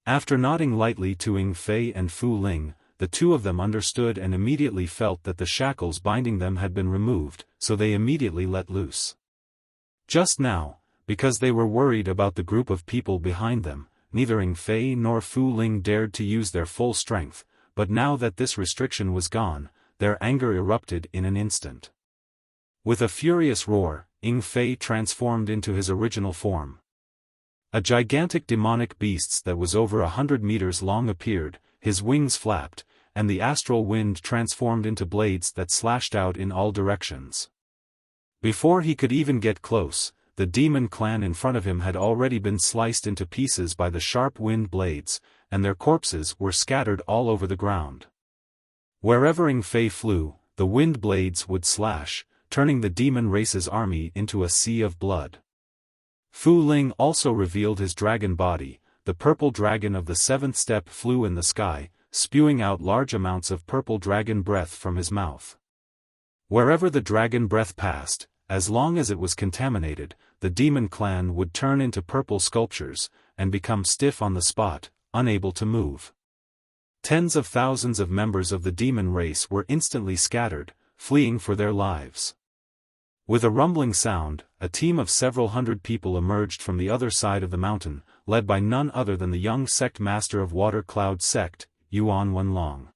After nodding lightly to Ying Fei and Fu Ling, the two of them understood and immediately felt that the shackles binding them had been removed, so they immediately let loose. Just now, because they were worried about the group of people behind them, neither Ying Fei nor Fu Ling dared to use their full strength, but now that this restriction was gone, their anger erupted in an instant. With a furious roar, Ying Fei transformed into his original form. A gigantic demonic beast that was over 100 meters long appeared, his wings flapped, and the astral wind transformed into blades that slashed out in all directions. Before he could even get close, the demon clan in front of him had already been sliced into pieces by the sharp wind blades, and their corpses were scattered all over the ground. Wherever Ying Fei flew, the wind blades would slash, turning the demon race's army into a sea of blood. Fu Ling also revealed his dragon body. The purple dragon of the seventh step flew in the sky, spewing out large amounts of purple dragon breath from his mouth. Wherever the dragon breath passed, as long as it was contaminated, the demon clan would turn into purple sculptures, and become stiff on the spot, unable to move. Tens of thousands of members of the demon race were instantly scattered, fleeing for their lives. With a rumbling sound, a team of several hundred people emerged from the other side of the mountain, led by none other than the young sect master of Water Cloud Sect, Yuan Wenlong.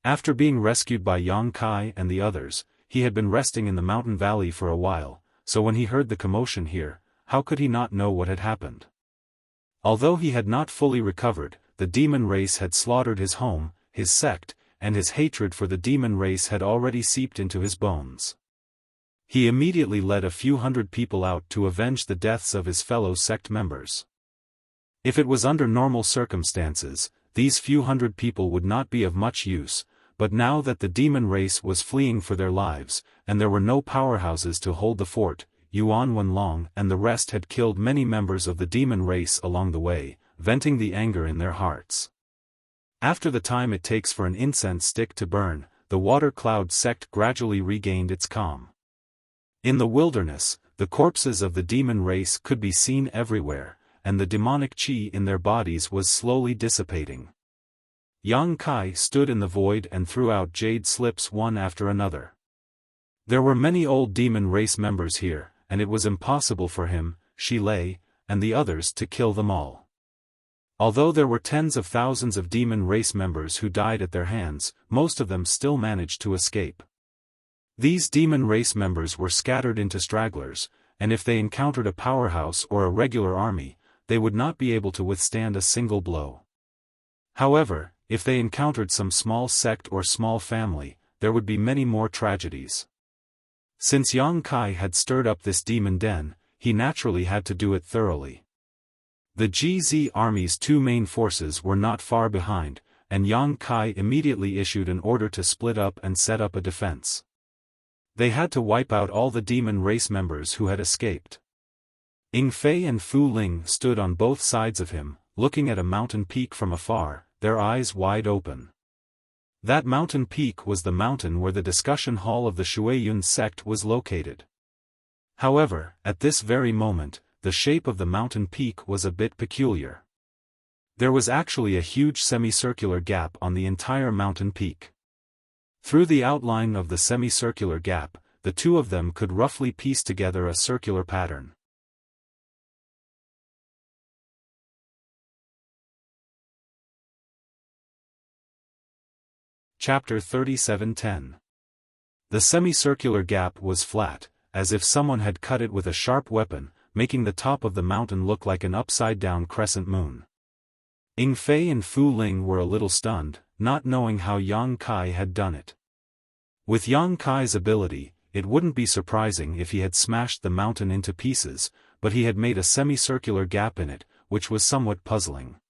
After being rescued by Yang Kai and the others, he had been resting in the mountain valley for a while, so when he heard the commotion here, how could he not know what had happened? Although he had not fully recovered, the demon race had slaughtered his home, his sect, and his hatred for the demon race had already seeped into his bones. He immediately led a few hundred people out to avenge the deaths of his fellow sect members. If it was under normal circumstances, these few hundred people would not be of much use, but now that the demon race was fleeing for their lives, and there were no powerhouses to hold the fort, Yuan Wenlong and the rest had killed many members of the demon race along the way, venting the anger in their hearts. After the time it takes for an incense stick to burn, the Water Cloud Sect gradually regained its calm. In the wilderness, the corpses of the demon race could be seen everywhere, and the demonic chi in their bodies was slowly dissipating. Yang Kai stood in the void and threw out jade slips one after another. There were many old demon race members here, and it was impossible for him, Shi Lei, and the others to kill them all. Although there were tens of thousands of demon race members who died at their hands, most of them still managed to escape. These demon race members were scattered into stragglers, and if they encountered a powerhouse or a regular army, they would not be able to withstand a single blow. However, if they encountered some small sect or small family, there would be many more tragedies. Since Yang Kai had stirred up this demon den, he naturally had to do it thoroughly. The GZ army's two main forces were not far behind, and Yang Kai immediately issued an order to split up and set up a defense. They had to wipe out all the demon race members who had escaped. Ying Fei and Fu Ling stood on both sides of him, looking at a mountain peak from afar, their eyes wide open. That mountain peak was the mountain where the discussion hall of the Shuiyun sect was located. However, at this very moment, the shape of the mountain peak was a bit peculiar. There was actually a huge semicircular gap on the entire mountain peak. Through the outline of the semicircular gap, the two of them could roughly piece together a circular pattern. Chapter 37:10. The semicircular gap was flat, as if someone had cut it with a sharp weapon, making the top of the mountain look like an upside-down crescent moon. Ying Fei and Fu Ling were a little stunned, not knowing how Yang Kai had done it. With Yang Kai's ability, it wouldn't be surprising if he had smashed the mountain into pieces, but he had made a semicircular gap in it, which was somewhat puzzling.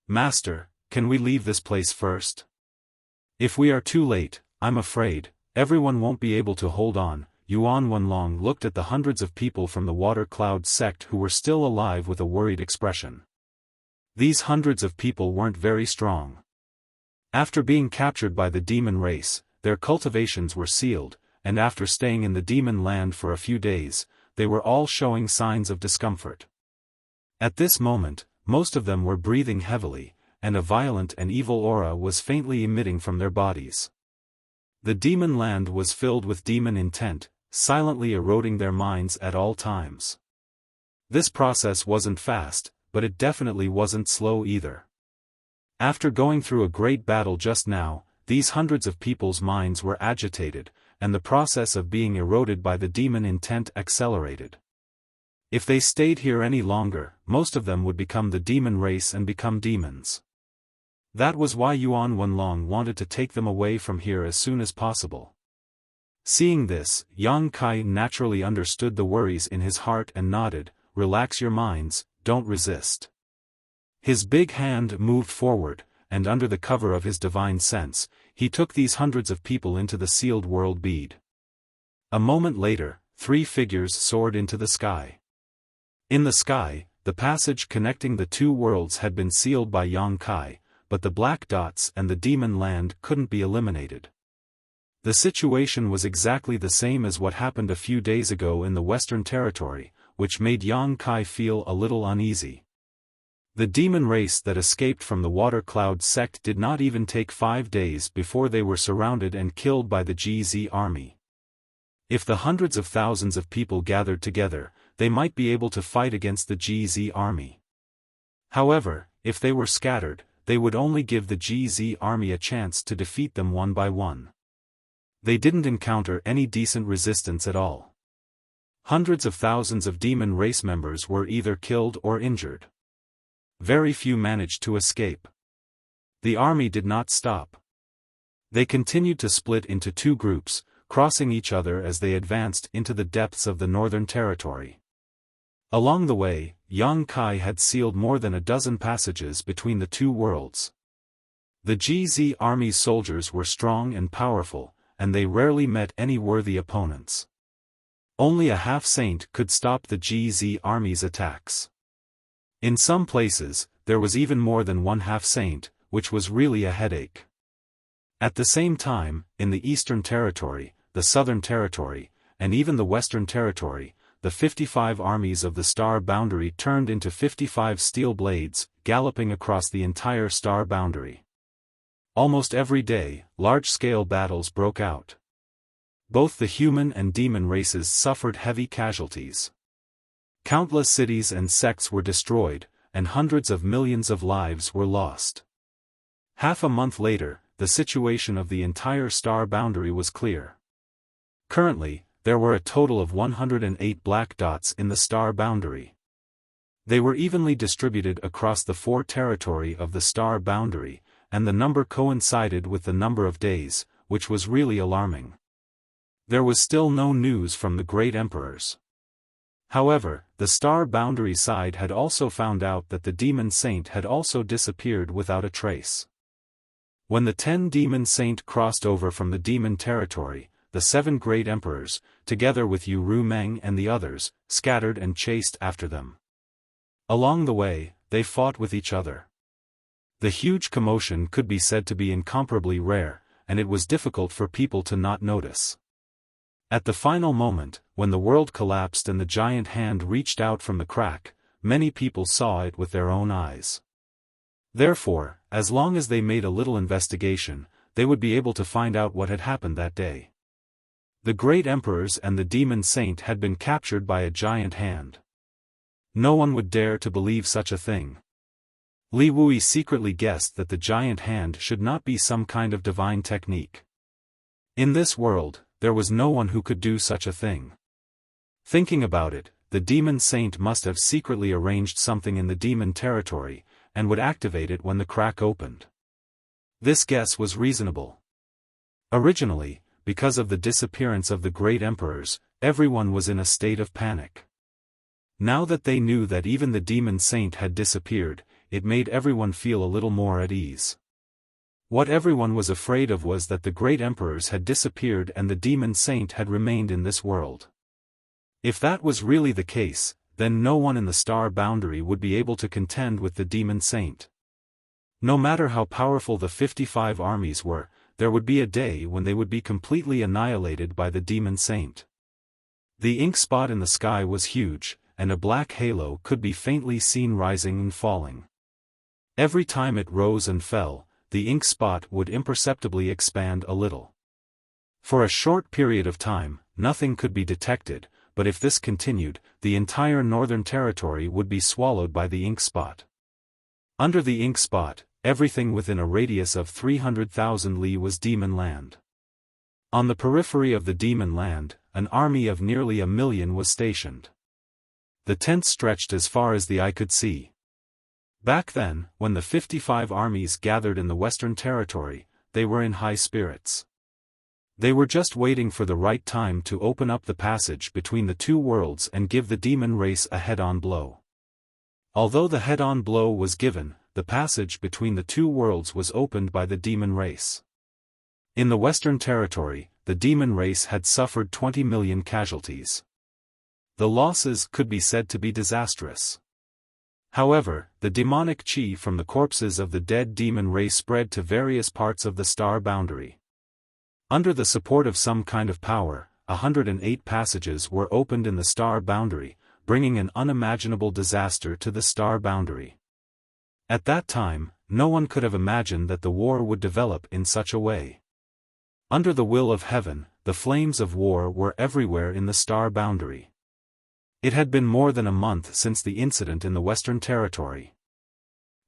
"Master, can we leave this place first? If we are too late, I'm afraid, everyone won't be able to hold on." Yuan Wenlong looked at the hundreds of people from the Water Cloud sect who were still alive with a worried expression. These hundreds of people weren't very strong. After being captured by the demon race, their cultivations were sealed, and after staying in the demon land for a few days, they were all showing signs of discomfort. At this moment, most of them were breathing heavily, and a violent and evil aura was faintly emitting from their bodies. The demon land was filled with demon intent, silently eroding their minds at all times. This process wasn't fast, but it definitely wasn't slow either. After going through a great battle just now, these hundreds of people's minds were agitated, and the process of being eroded by the demon intent accelerated. If they stayed here any longer, most of them would become the demon race and become demons. That was why Yuan Wenlong wanted to take them away from here as soon as possible. Seeing this, Yang Kai naturally understood the worries in his heart and nodded, "Relax your minds, don't resist." His big hand moved forward, and under the cover of his divine sense, he took these hundreds of people into the sealed world bead. A moment later, 3 figures soared into the sky. In the sky, the passage connecting the two worlds had been sealed by Yang Kai, but the black dots and the demon land couldn't be eliminated. The situation was exactly the same as what happened a few days ago in the Western Territory, which made Yang Kai feel a little uneasy. The demon race that escaped from the Water Cloud sect did not even take 5 days before they were surrounded and killed by the GZ army. If the hundreds of thousands of people gathered together, they might be able to fight against the GZ army. However, if they were scattered, they would only give the GZ army a chance to defeat them one by one. They didn't encounter any decent resistance at all. Hundreds of thousands of demon race members were either killed or injured. Very few managed to escape. The army did not stop. They continued to split into 2 groups, crossing each other as they advanced into the depths of the Northern Territory. Along the way, Yang Kai had sealed more than a dozen passages between the two worlds. The GZ army's soldiers were strong and powerful, and they rarely met any worthy opponents. Only a half-saint could stop the GZ army's attacks. In some places, there was even more than one half-saint, which was really a headache. At the same time, in the Eastern Territory, the Southern Territory, and even the Western Territory, the 55 armies of the Star Boundary turned into 55 steel blades, galloping across the entire Star Boundary. Almost every day, large-scale battles broke out. Both the human and demon races suffered heavy casualties. Countless cities and sects were destroyed, and hundreds of millions of lives were lost. Half a month later, the situation of the entire Star Boundary was clear. Currently, there were a total of 108 black dots in the Star Boundary. They were evenly distributed across the 4 territory of the Star Boundary, and the number coincided with the number of days, which was really alarming. There was still no news from the great emperors. However, the Star Boundary side had also found out that the Demon Saint had also disappeared without a trace. When the 10 demon saint crossed over from the demon territory, the 7 great emperors, together with Yu Rumeng and the others, scattered and chased after them. Along the way, they fought with each other. The huge commotion could be said to be incomparably rare, and it was difficult for people to not notice. At the final moment, when the world collapsed and the giant hand reached out from the crack, many people saw it with their own eyes. Therefore, as long as they made a little investigation, they would be able to find out what had happened that day. The great emperors and the demon saint had been captured by a giant hand. No one would dare to believe such a thing. Li Wui secretly guessed that the giant hand should not be some kind of divine technique. In this world, there was no one who could do such a thing. Thinking about it, the demon saint must have secretly arranged something in the demon territory, and would activate it when the crack opened. This guess was reasonable. Originally, because of the disappearance of the great emperors, everyone was in a state of panic. Now that they knew that even the demon saint had disappeared, it made everyone feel a little more at ease. What everyone was afraid of was that the great emperors had disappeared and the demon saint had remained in this world. If that was really the case, then no one in the star boundary would be able to contend with the demon saint. No matter how powerful the 55 armies were, there would be a day when they would be completely annihilated by the demon saint. The ink spot in the sky was huge, and a black halo could be faintly seen rising and falling. Every time it rose and fell, the ink spot would imperceptibly expand a little. For a short period of time, nothing could be detected, but if this continued, the entire northern territory would be swallowed by the ink spot. Under the ink spot, everything within a radius of 300,000 li was demon land. On the periphery of the demon land, an army of nearly 1 million was stationed. The tents stretched as far as the eye could see. Back then, when the 55 armies gathered in the Western Territory, they were in high spirits. They were just waiting for the right time to open up the passage between the two worlds and give the demon race a head-on blow. Although the head-on blow was given, the passage between the two worlds was opened by the demon race. In the Western Territory, the demon race had suffered 20 million casualties. The losses could be said to be disastrous. However, the demonic chi from the corpses of the dead demon race spread to various parts of the star boundary. Under the support of some kind of power, 108 passages were opened in the star boundary, bringing an unimaginable disaster to the star boundary. At that time, no one could have imagined that the war would develop in such a way. Under the will of heaven, the flames of war were everywhere in the star boundary. It had been more than a month since the incident in the Western Territory.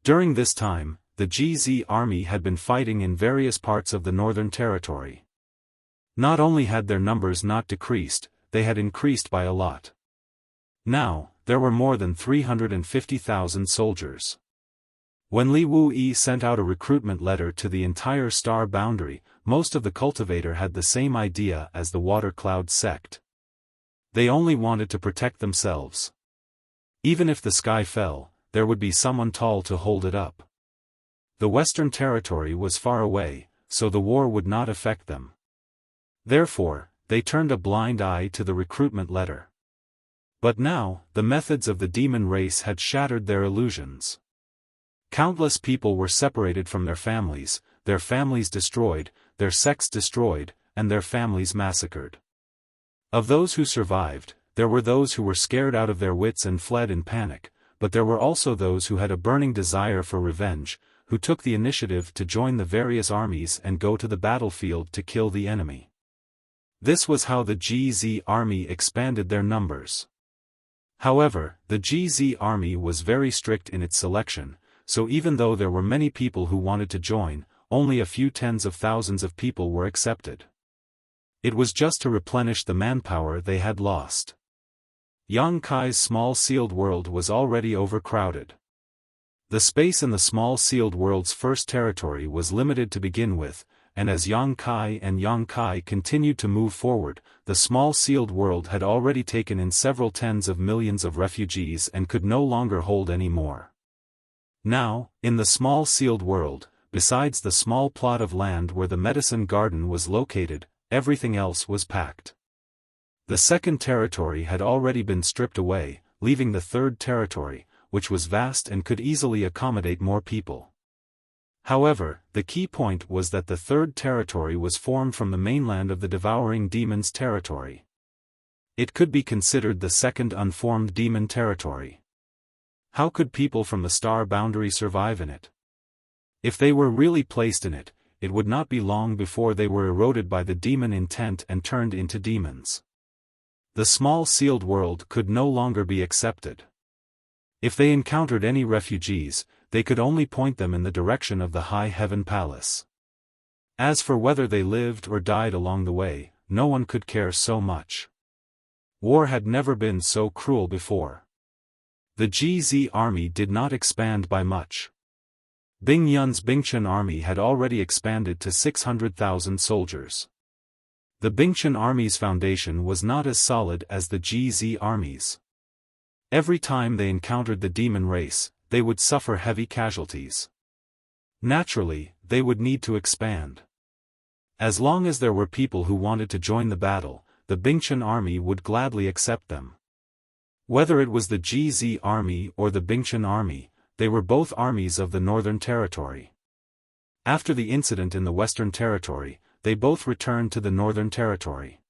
During this time, the GZ army had been fighting in various parts of the Northern Territory. Not only had their numbers not decreased, they had increased by a lot. Now, there were more than 350,000 soldiers. When Li Wuyi sent out a recruitment letter to the entire star boundary, most of the cultivator had the same idea as the Water Cloud sect. They only wanted to protect themselves. Even if the sky fell, there would be someone tall to hold it up. The Western Territory was far away, so the war would not affect them. Therefore, they turned a blind eye to the recruitment letter. But now, the methods of the demon race had shattered their illusions. Countless people were separated from their families destroyed, their sects destroyed, and their families massacred. Of those who survived, there were those who were scared out of their wits and fled in panic, but there were also those who had a burning desire for revenge, who took the initiative to join the various armies and go to the battlefield to kill the enemy. This was how the GZ army expanded their numbers. However, the GZ army was very strict in its selection, so even though there were many people who wanted to join, only a few tens of thousands of people were accepted. It was just to replenish the manpower they had lost. Yang Kai's small sealed world was already overcrowded. The space in the small sealed world's first territory was limited to begin with, and as Yang Kai and Yang Kai continued to move forward, the small sealed world had already taken in several tens of millions of refugees and could no longer hold any more. Now, in the small sealed world, besides the small plot of land where the medicine garden was located, everything else was packed. The second territory had already been stripped away, leaving the third territory, which was vast and could easily accommodate more people. However, the key point was that the third territory was formed from the mainland of the devouring demons' territory. It could be considered the second unformed demon territory. How could people from the star boundary survive in it? If they were really placed in it, it would not be long before they were eroded by the demon intent and turned into demons. The small sealed world could no longer be accepted. If they encountered any refugees, they could only point them in the direction of the High Heaven Palace. As for whether they lived or died along the way, no one could care so much. War had never been so cruel before. The GZ army did not expand by much. Bing Yun's Bingchen army had already expanded to 600,000 soldiers. The Bingchen army's foundation was not as solid as the GZ army's. Every time they encountered the demon race, they would suffer heavy casualties. Naturally, they would need to expand. As long as there were people who wanted to join the battle, the Bingchen army would gladly accept them. Whether it was the GZ army or the Bingchen army, they were both armies of the Northern Territory. After the incident in the Western Territory, they both returned to the Northern Territory.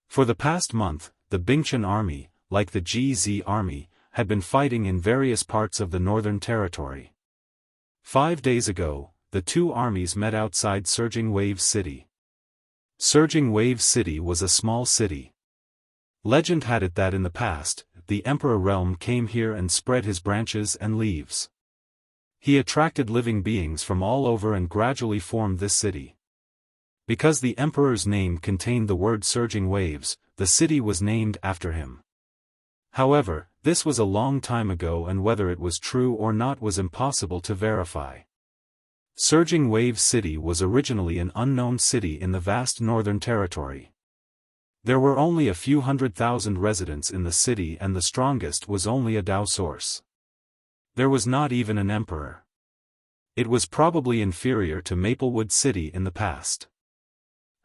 For the past month, the Bingchen army, like the GZ army, had been fighting in various parts of the Northern Territory. 5 days ago, the two armies met outside Surging Wave City. Surging Wave City was a small city. Legend had it that in the past, the Emperor Realm came here and spread his branches and leaves. He attracted living beings from all over and gradually formed this city. Because the Emperor's name contained the word Surging Waves, the city was named after him. However, this was a long time ago and whether it was true or not was impossible to verify. Surging Wave City was originally an unknown city in the vast Northern Territory. There were only a few 100,000 residents in the city and the strongest was only a Dao source. There was not even an emperor. It was probably inferior to Maplewood City in the past.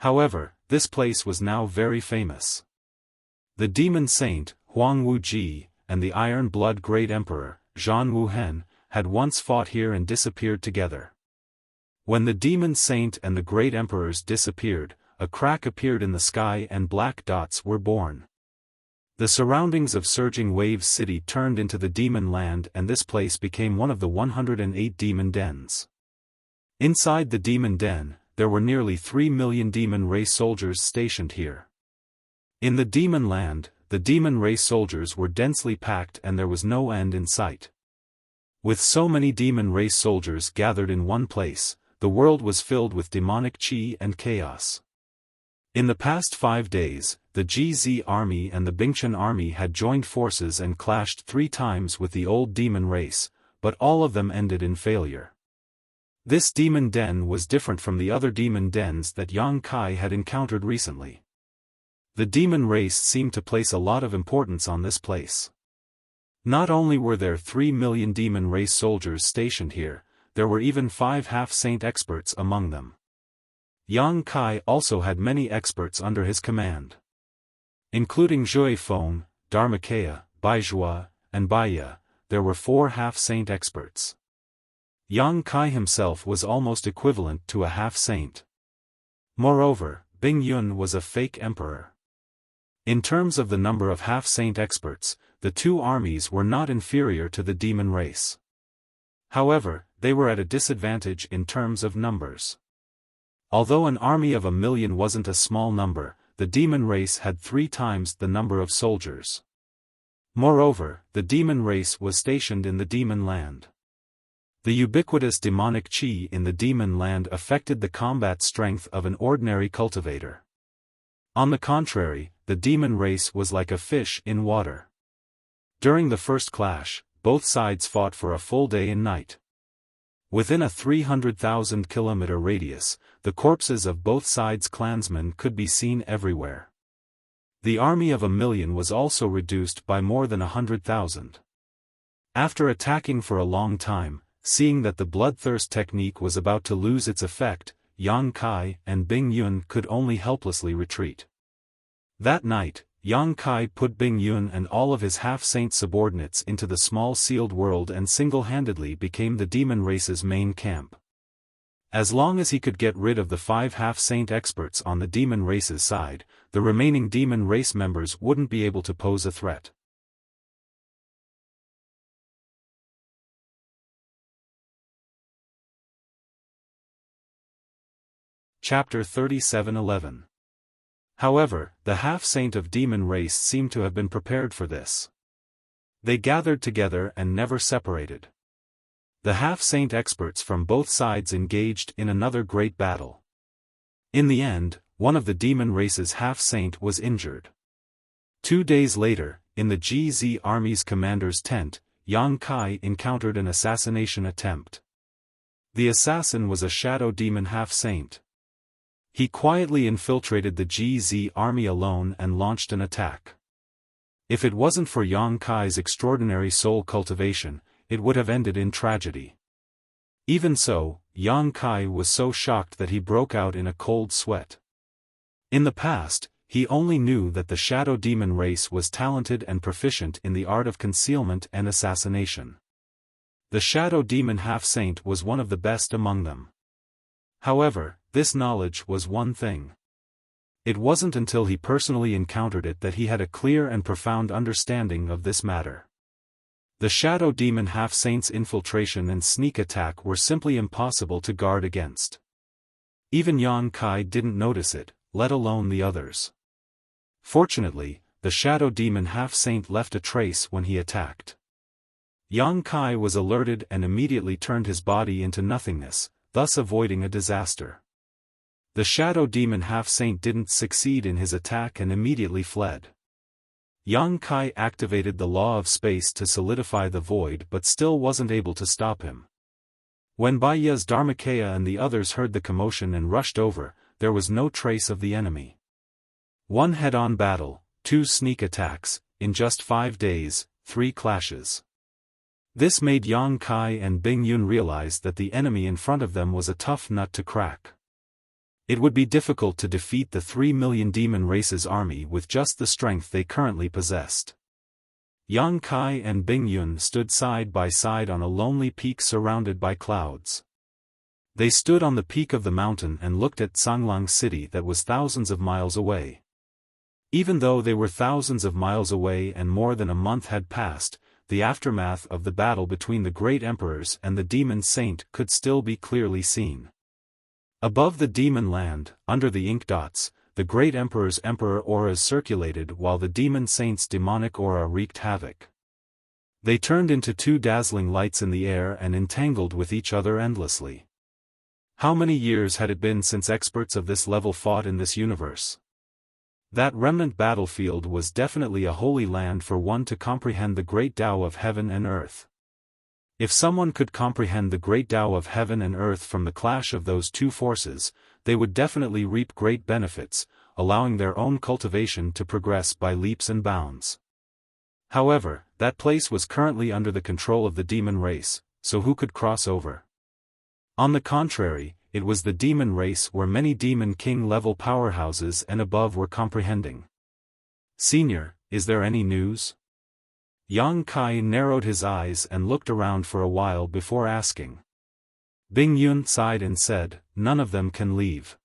However, this place was now very famous. The Demon Saint, Huang Wuji, and the Iron Blood Great Emperor, Zhan Wuhen, had once fought here and disappeared together. When the Demon Saint and the Great Emperors disappeared, a crack appeared in the sky and black dots were born. The surroundings of Surging Wave City turned into the Demon Land and this place became one of the 108 demon dens. Inside the Demon Den, there were nearly 3 million demon race soldiers stationed here. In the Demon Land, the demon race soldiers were densely packed and there was no end in sight. With so many demon race soldiers gathered in one place, the world was filled with demonic chi and chaos. In the past 5 days, the GZ army and the Bingchen army had joined forces and clashed 3 times with the old demon race, but all of them ended in failure. This demon den was different from the other demon dens that Yang Kai had encountered recently. The demon race seemed to place a lot of importance on this place. Not only were there 3 million demon race soldiers stationed here, there were even 5 half-saint experts among them. Yang Kai also had many experts under his command. Including Xiaofan, Dharmakaya, Baizhua, and Baya, there were 4 half-saint experts. Yang Kai himself was almost equivalent to a half-saint. Moreover, Bing Yun was a fake emperor. In terms of the number of half-saint experts, the two armies were not inferior to the demon race. However, they were at a disadvantage in terms of numbers. Although an army of 1 million wasn't a small number, the demon race had 3 times the number of soldiers. Moreover, the demon race was stationed in the Demon Land. The ubiquitous demonic chi in the Demon Land affected the combat strength of an ordinary cultivator. On the contrary, the demon race was like a fish in water. During the first clash, both sides fought for a full day and night. Within a 300,000 kilometer radius, the corpses of both sides' clansmen could be seen everywhere. The army of 1 million was also reduced by more than 100,000. After attacking for a long time, seeing that the bloodthirst technique was about to lose its effect, Yang Kai and Bing Yun could only helplessly retreat. That night, Yang Kai put Bing Yun and all of his half-saint subordinates into the small sealed world and single-handedly became the demon race's main camp. As long as he could get rid of the 5 half-saint experts on the demon race's side, the remaining demon race members wouldn't be able to pose a threat. Chapter 37:11. However, the half-saint of demon race seemed to have been prepared for this. They gathered together and never separated. The half-saint experts from both sides engaged in another great battle. In the end, one of the demon race's half-saint was injured. 2 days later, in the GZ army's commander's tent, Yang Kai encountered an assassination attempt. The assassin was a shadow demon half-saint. He quietly infiltrated the GZ army alone and launched an attack. If it wasn't for Yang Kai's extraordinary soul cultivation, it would have ended in tragedy. Even so, Yang Kai was so shocked that he broke out in a cold sweat. In the past, he only knew that the shadow demon race was talented and proficient in the art of concealment and assassination. The shadow demon half-saint was one of the best among them. However, this knowledge was one thing. It wasn't until he personally encountered it that he had a clear and profound understanding of this matter. The shadow demon half-saint's infiltration and sneak attack were simply impossible to guard against. Even Yang Kai didn't notice it, let alone the others. Fortunately, the shadow demon half-saint left a trace when he attacked. Yang Kai was alerted and immediately turned his body into nothingness, thus avoiding a disaster. The shadow demon half-saint didn't succeed in his attack and immediately fled. Yang Kai activated the law of space to solidify the void but still wasn't able to stop him. When Baiya's Dharmakaya and the others heard the commotion and rushed over, there was no trace of the enemy. 1 head-on battle, 2 sneak attacks, in just 5 days, 3 clashes. This made Yang Kai and Bing Yun realize that the enemy in front of them was a tough nut to crack. It would be difficult to defeat the 3 million demon race's army with just the strength they currently possessed. Yang Kai and Bing Yun stood side by side on a lonely peak surrounded by clouds. They stood on the peak of the mountain and looked at Sanglang city that was thousands of miles away. Even though they were thousands of miles away and more than a month had passed, the aftermath of the battle between the great emperors and the demon saint could still be clearly seen. Above the demon land, under the ink dots, the great emperor's emperor auras circulated while the demon saint's demonic aura wreaked havoc. They turned into 2 dazzling lights in the air and entangled with each other endlessly. How many years had it been since experts of this level fought in this universe? That remnant battlefield was definitely a holy land for one to comprehend the great Tao of heaven and earth. If someone could comprehend the great Tao of heaven and earth from the clash of those 2 forces, they would definitely reap great benefits, allowing their own cultivation to progress by leaps and bounds. However, that place was currently under the control of the demon race, so who could cross over? On the contrary, it was the demon race where many demon king level powerhouses and above were comprehending. Senior, is there any news? Yang Kai narrowed his eyes and looked around for a while before asking. Bing Yun sighed and said, none of them can leave.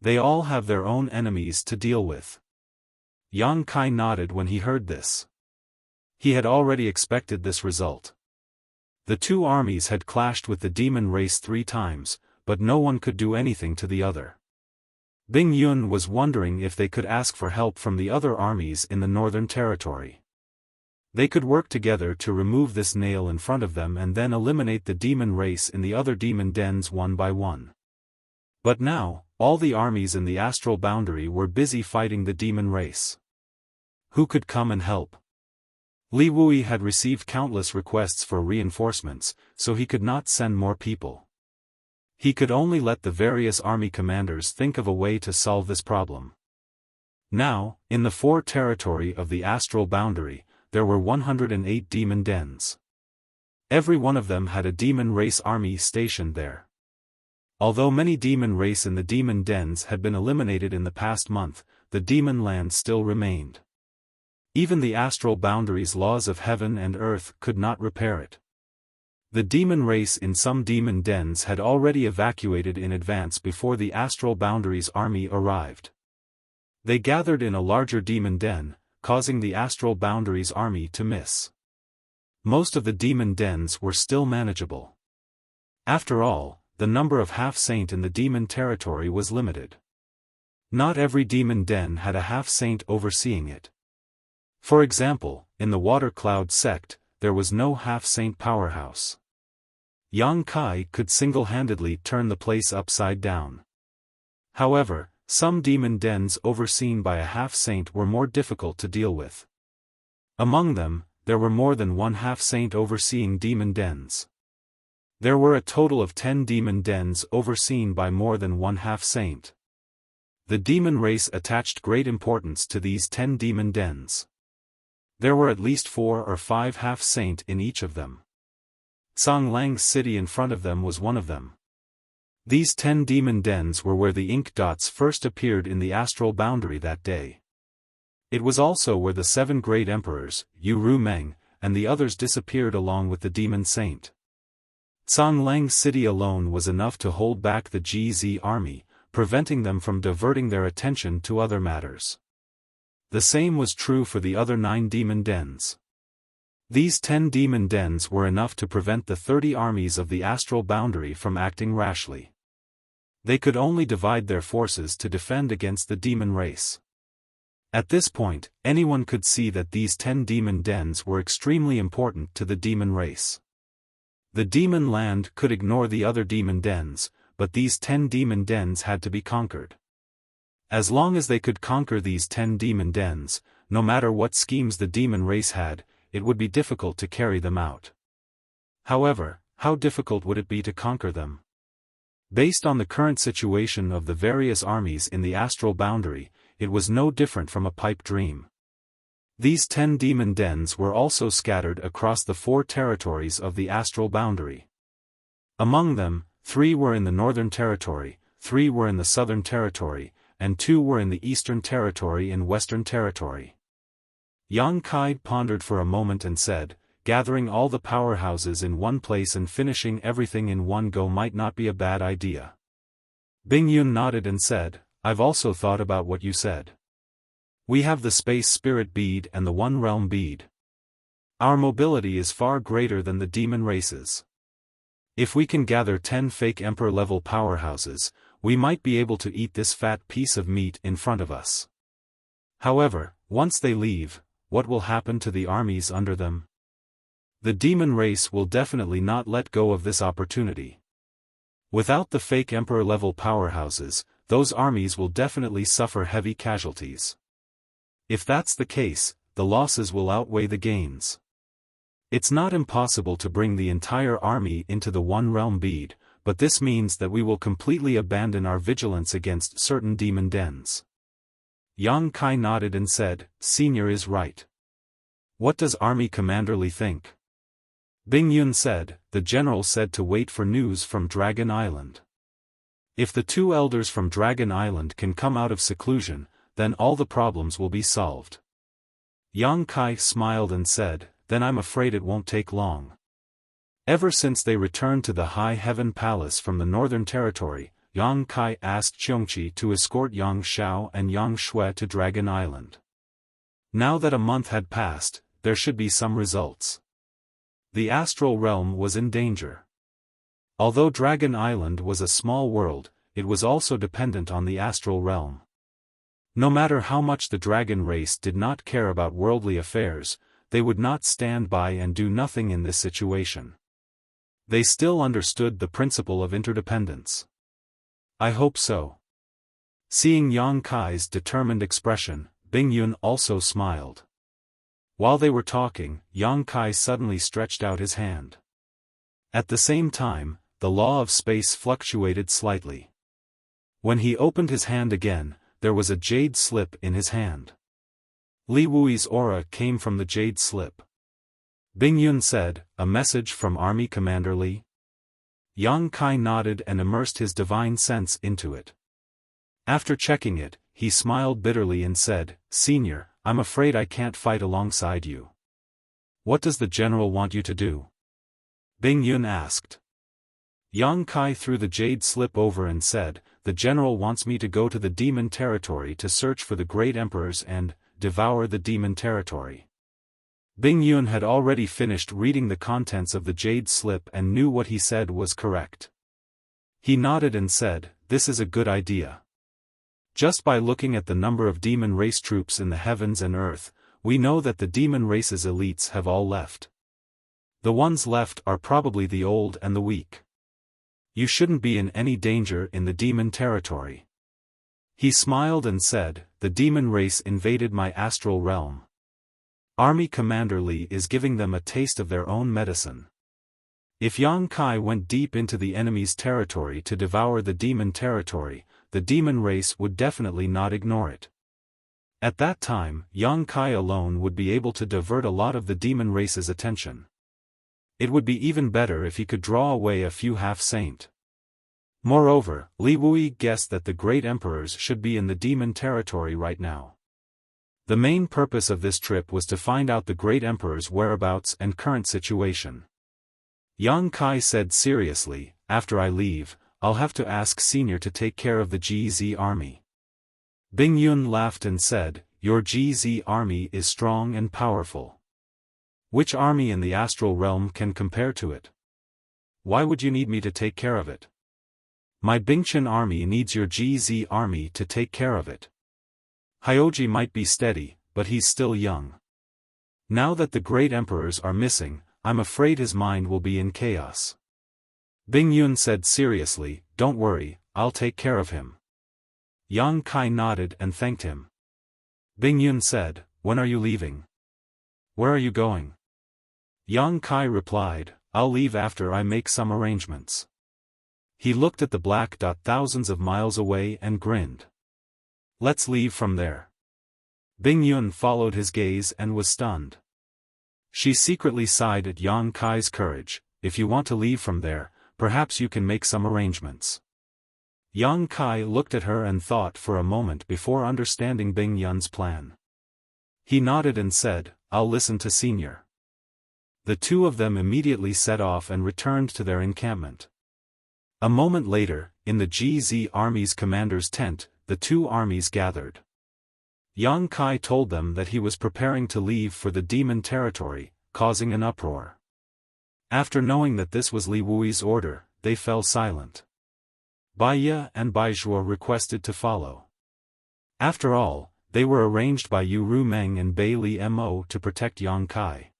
They all have their own enemies to deal with. Yang Kai nodded when he heard this. He had already expected this result. The 2 armies had clashed with the demon race 3 times, but no one could do anything to the other. Bing Yun was wondering if they could ask for help from the other armies in the Northern Territory. They could work together to remove this nail in front of them and then eliminate the demon race in the other demon dens one by one. But now, all the armies in the astral boundary were busy fighting the demon race. Who could come and help? Li Wui had received countless requests for reinforcements, so he could not send more people. He could only let the various army commanders think of a way to solve this problem. Now, in the 4 territory of the astral boundary, there were 108 demon dens. Every one of them had a demon race army stationed there. Although many demon race in the demon dens had been eliminated in the past month, the demon land still remained. Even the astral boundaries laws of heaven and earth could not repair it. The demon race in some demon dens had already evacuated in advance before the astral boundaries army arrived. They gathered in a larger demon den, causing the astral boundaries army to miss. Most of the demon dens were still manageable. After all, the number of half-saint in the demon territory was limited. Not every demon den had a half-saint overseeing it. For example, in the Water Cloud sect, there was no half-saint powerhouse. Yang Kai could single-handedly turn the place upside down. However, some demon dens overseen by a half-saint were more difficult to deal with. Among them, there were more than one half-saint overseeing demon dens. There were a total of 10 demon dens overseen by more than one half-saint. The demon race attached great importance to these 10 demon dens. There were at least 4 or 5 half-saint in each of them. Songlang's city in front of them was one of them. These 10 demon dens were where the ink dots first appeared in the astral boundary that day. It was also where the 7 great emperors, Yu Ru Meng, and the others disappeared along with the demon saint. Songlang's city alone was enough to hold back the GZ army, preventing them from diverting their attention to other matters. The same was true for the other 9 demon dens. These 10 demon dens were enough to prevent the 30 armies of the astral boundary from acting rashly. They could only divide their forces to defend against the demon race. At this point, anyone could see that these 10 demon dens were extremely important to the demon race. The demon land could ignore the other demon dens, but these 10 demon dens had to be conquered. As long as they could conquer these 10 demon dens, no matter what schemes the demon race had, it would be difficult to carry them out. However, how difficult would it be to conquer them? Based on the current situation of the various armies in the astral boundary, it was no different from a pipe dream. These 10 demon dens were also scattered across the 4 territories of the astral boundary. Among them, 3 were in the northern territory, 3 were in the southern territory, and 2 were in the eastern territory and western territory. Yang Kai pondered for a moment and said, gathering all the powerhouses in one place and finishing everything in one go might not be a bad idea. Bing Yun nodded and said, I've also thought about what you said. We have the Space Spirit Bead and the One Realm Bead. Our mobility is far greater than the demon races. If we can gather 10 fake Emperor-level powerhouses, we might be able to eat this fat piece of meat in front of us. However, once they leave, what will happen to the armies under them? The demon race will definitely not let go of this opportunity. Without the fake Emperor-level powerhouses, those armies will definitely suffer heavy casualties. If that's the case, the losses will outweigh the gains. It's not impossible to bring the entire army into the One Realm Bead, but this means that we will completely abandon our vigilance against certain demon dens. Yang Kai nodded and said, Senior is right. What does Army Commander Li think? Bing Yun said, the general said to wait for news from Dragon Island. If the 2 elders from Dragon Island can come out of seclusion, then all the problems will be solved. Yang Kai smiled and said, then I'm afraid it won't take long. Ever since they returned to the High Heaven Palace from the Northern Territory, Yang Kai asked Qiongqi to escort Yang Xiao and Yang Shui to Dragon Island. Now that a month had passed, there should be some results. The astral realm was in danger. Although Dragon Island was a small world, it was also dependent on the astral realm. No matter how much the dragon race did not care about worldly affairs, they would not stand by and do nothing in this situation. They still understood the principle of interdependence. I hope so. Seeing Yang Kai's determined expression, Bing Yun also smiled. While they were talking, Yang Kai suddenly stretched out his hand. At the same time, the law of space fluctuated slightly. When he opened his hand again, there was a jade slip in his hand. Li Wui's aura came from the jade slip. Bing Yun said, a message from Army Commander Li? Yang Kai nodded and immersed his divine sense into it. After checking it, he smiled bitterly and said, Senior, I'm afraid I can't fight alongside you. What does the general want you to do? Bing Yun asked. Yang Kai threw the jade slip over and said, the general wants me to go to the demon territory to search for the great emperors and devour the demon territory. Bing Yun had already finished reading the contents of the jade slip and knew what he said was correct. He nodded and said, this is a good idea. Just by looking at the number of demon race troops in the heavens and earth, we know that the demon race's elites have all left. The ones left are probably the old and the weak. You shouldn't be in any danger in the demon territory. He smiled and said, the demon race invaded my astral realm. Army Commander Li is giving them a taste of their own medicine. If Yang Kai went deep into the enemy's territory to devour the demon territory, the demon race would definitely not ignore it. At that time, Yang Kai alone would be able to divert a lot of the demon race's attention. It would be even better if he could draw away a few half-saint. Moreover, Li Wui guessed that the great emperors should be in the demon territory right now. The main purpose of this trip was to find out the great emperor's whereabouts and current situation. Yang Kai said seriously, after I leave, I'll have to ask Senior to take care of the GZ army. Bing Yun laughed and said, your GZ army is strong and powerful. Which army in the astral realm can compare to it? Why would you need me to take care of it? My Bingchen army needs your GZ army to take care of it. Hyoji might be steady, but he's still young. Now that the great emperors are missing, I'm afraid his mind will be in chaos. Bing Yun said seriously, don't worry, I'll take care of him. Yang Kai nodded and thanked him. Bing Yun said, when are you leaving? Where are you going? Yang Kai replied, I'll leave after I make some arrangements. He looked at the black dot thousands of miles away and grinned. Let's leave from there. Bing Yun followed his gaze and was stunned. She secretly sighed at Yang Kai's courage. If you want to leave from there, perhaps you can make some arrangements. Yang Kai looked at her and thought for a moment before understanding Bing Yun's plan. He nodded and said, I'll listen to Senior. The two of them immediately set off and returned to their encampment. A moment later, in the GZ army's commander's tent, the two armies gathered. Yang Kai told them that he was preparing to leave for the demon territory, causing an uproar. After knowing that this was Li Wui's order, they fell silent. Bai Ye and Bai Zhuo requested to follow. After all, they were arranged by Yu Ru Meng and Bai Li Mo to protect Yang Kai.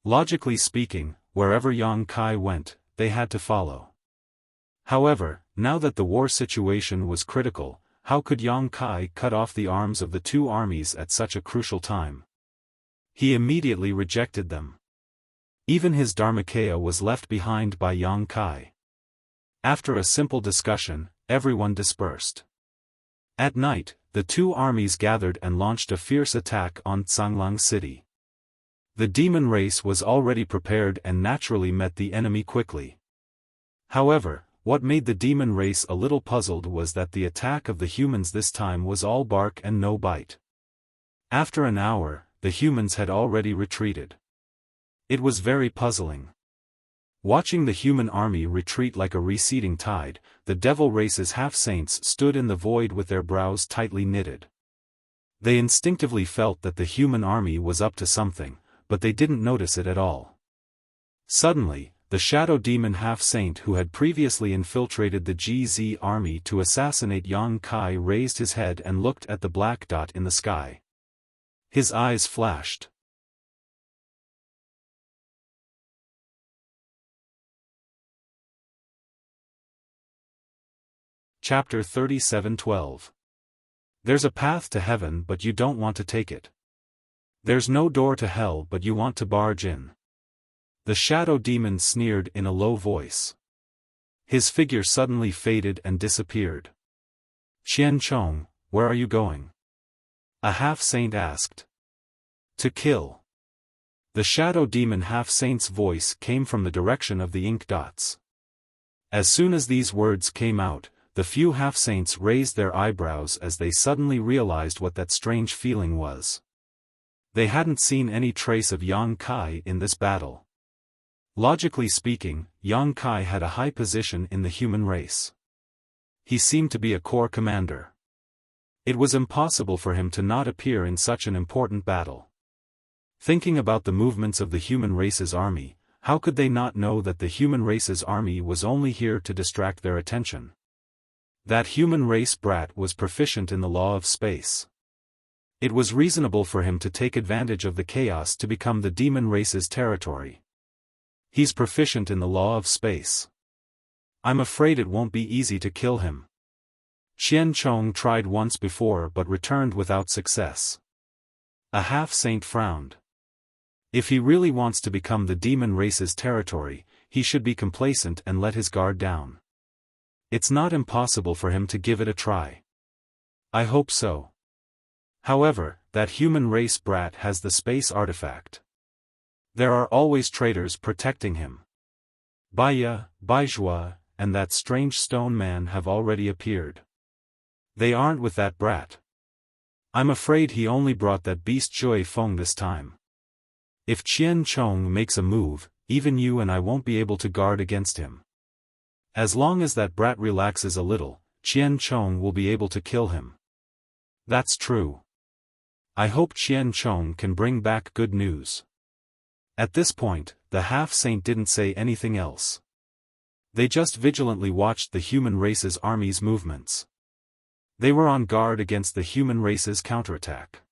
Logically speaking, wherever Yang Kai went, they had to follow. However, now that the war situation was critical, how could Yang Kai cut off the arms of the two armies at such a crucial time? He immediately rejected them. Even his Dharmakaya was left behind by Yang Kai. After a simple discussion, everyone dispersed. At night, the two armies gathered and launched a fierce attack on Tsanglang City. The demon race was already prepared and naturally met the enemy quickly. However, what made the demon race a little puzzled was that the attack of the humans this time was all bark and no bite. After an hour, the humans had already retreated. It was very puzzling. Watching the human army retreat like a receding tide, the devil race's half-saints stood in the void with their brows tightly knitted. They instinctively felt that the human army was up to something, but they didn't notice it at all. Suddenly, the shadow demon half-saint who had previously infiltrated the GZ army to assassinate Yang Kai raised his head and looked at the black dot in the sky. His eyes flashed. Chapter 37:12. There's a path to heaven but you don't want to take it. There's no door to hell but you want to barge in. The shadow demon sneered in a low voice. His figure suddenly faded and disappeared. Qian Chong, where are you going? A half-saint asked. To kill. The shadow demon half-saint's voice came from the direction of the ink dots. As soon as these words came out, the few half-saints raised their eyebrows as they suddenly realized what that strange feeling was. They hadn't seen any trace of Yang Kai in this battle. Logically speaking, Yang Kai had a high position in the human race. He seemed to be a corps commander. It was impossible for him to not appear in such an important battle. Thinking about the movements of the human race's army, how could they not know that the human race's army was only here to distract their attention? That human race brat was proficient in the law of space. It was reasonable for him to take advantage of the chaos to become the demon race's territory. He's proficient in the law of space. I'm afraid it won't be easy to kill him. Qian Chong tried once before but returned without success. A half-saint frowned. If he really wants to become the demon race's territory, he should be complacent and let his guard down. It's not impossible for him to give it a try. I hope so. However, that human race brat has the space artifact. There are always traitors protecting him. Baya, Baizhua, and that strange stone man have already appeared. They aren't with that brat. I'm afraid he only brought that beast Jui Feng this time. If Qian Chong makes a move, even you and I won't be able to guard against him. As long as that brat relaxes a little, Qian Chong will be able to kill him. That's true. I hope Qian Chong can bring back good news. At this point, the half-saint didn't say anything else. They just vigilantly watched the human race's army's movements. They were on guard against the human race's counterattack.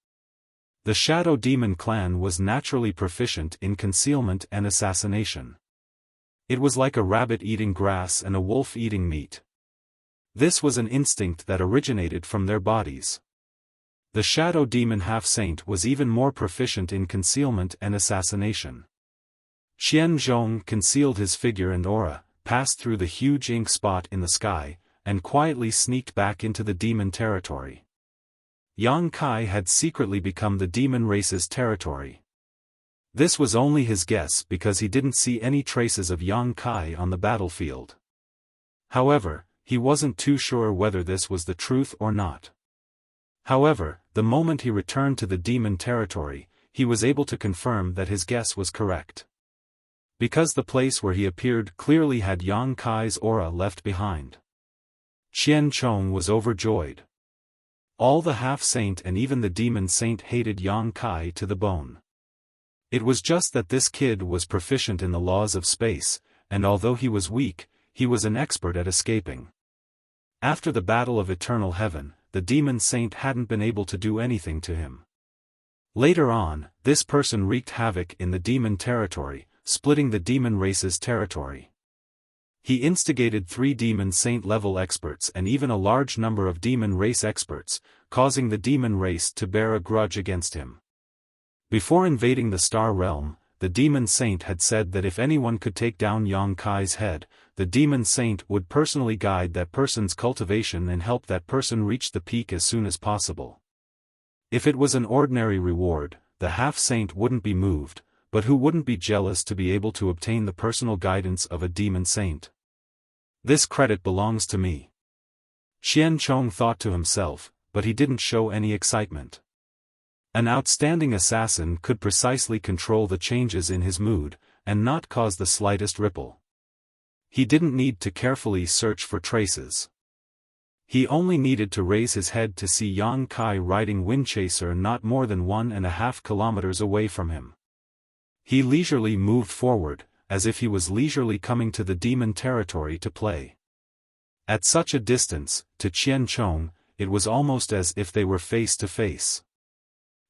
The Shadow Demon clan was naturally proficient in concealment and assassination. It was like a rabbit eating grass and a wolf eating meat. This was an instinct that originated from their bodies. The Shadow Demon half-saint was even more proficient in concealment and assassination. Qian Zhong concealed his figure and aura, passed through the huge ink spot in the sky, and quietly sneaked back into the demon territory. Yang Kai had secretly become the demon race's territory. This was only his guess because he didn't see any traces of Yang Kai on the battlefield. However, he wasn't too sure whether this was the truth or not. However, the moment he returned to the demon territory, he was able to confirm that his guess was correct. Because the place where he appeared clearly had Yang Kai's aura left behind. Qian Chong was overjoyed. All the half-saint and even the demon saint hated Yang Kai to the bone. It was just that this kid was proficient in the laws of space, and although he was weak, he was an expert at escaping. After the Battle of Eternal Heaven, the demon saint hadn't been able to do anything to him. Later on, this person wreaked havoc in the demon territory, splitting the demon race's territory. He instigated 3 demon saint-level experts and even a large number of demon race experts, causing the demon race to bear a grudge against him. Before invading the Star Realm, the demon saint had said that if anyone could take down Yang Kai's head, the demon saint would personally guide that person's cultivation and help that person reach the peak as soon as possible. If it was an ordinary reward, the half-saint wouldn't be moved, but who wouldn't be jealous to be able to obtain the personal guidance of a demon saint? This credit belongs to me. Qian Chong thought to himself, but he didn't show any excitement. An outstanding assassin could precisely control the changes in his mood, and not cause the slightest ripple. He didn't need to carefully search for traces. He only needed to raise his head to see Yang Kai riding Windchaser not more than 1.5 kilometers away from him. He leisurely moved forward, as if he was leisurely coming to the demon territory to play. At such a distance, to Qian Chong, it was almost as if they were face to face.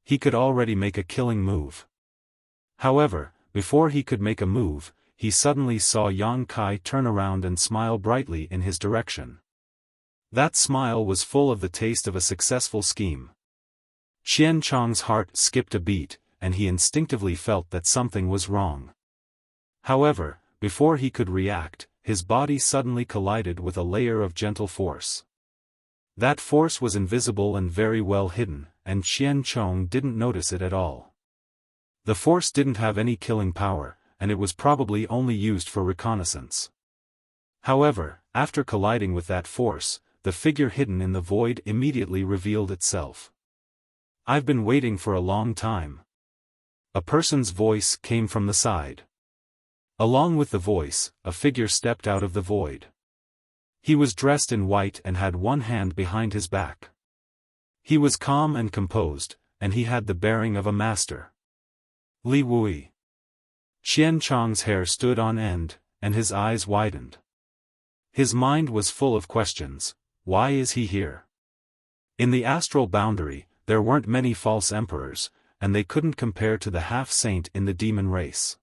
He could already make a killing move. However, before he could make a move, he suddenly saw Yang Kai turn around and smile brightly in his direction. That smile was full of the taste of a successful scheme. Qian Chong's heart skipped a beat, and he instinctively felt that something was wrong. However, before he could react, his body suddenly collided with a layer of gentle force. That force was invisible and very well hidden, and Qian Chong didn't notice it at all. The force didn't have any killing power, and it was probably only used for reconnaissance. However, after colliding with that force, the figure hidden in the void immediately revealed itself. "I've been waiting for a long time." A person's voice came from the side. Along with the voice, a figure stepped out of the void. He was dressed in white and had one hand behind his back. He was calm and composed, and he had the bearing of a master. Li Wui. Qian Chong's hair stood on end, and his eyes widened. His mind was full of questions. Why is he here? In the astral boundary, there weren't many false emperors, and they couldn't compare to the half-saint in the demon race.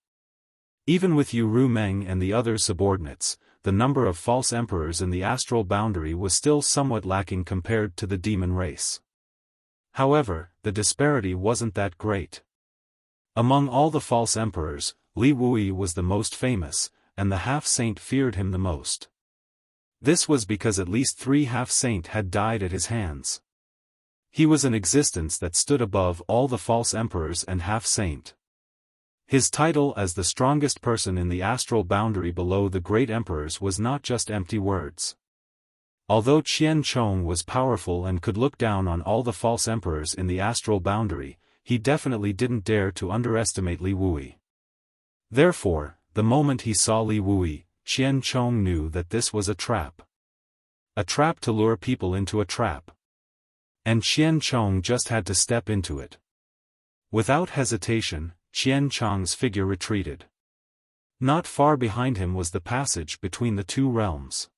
Even with Yu Ru Meng and the other subordinates, the number of false emperors in the astral boundary was still somewhat lacking compared to the demon race. However, the disparity wasn't that great. Among all the false emperors, Li Wui was the most famous, and the half-saint feared him the most. This was because at least 3 half-saint had died at his hands. He was an existence that stood above all the false emperors and half-saint. His title as the strongest person in the astral boundary below the great emperors was not just empty words. Although Qian Chong was powerful and could look down on all the false emperors in the astral boundary, he definitely didn't dare to underestimate Li Wui. Therefore, the moment he saw Li Wui, Qian Chong knew that this was a trap. A trap to lure people into a trap. And Qian Chong just had to step into it. Without hesitation, Qian Chong's figure retreated. Not far behind him was the passage between the 2 realms.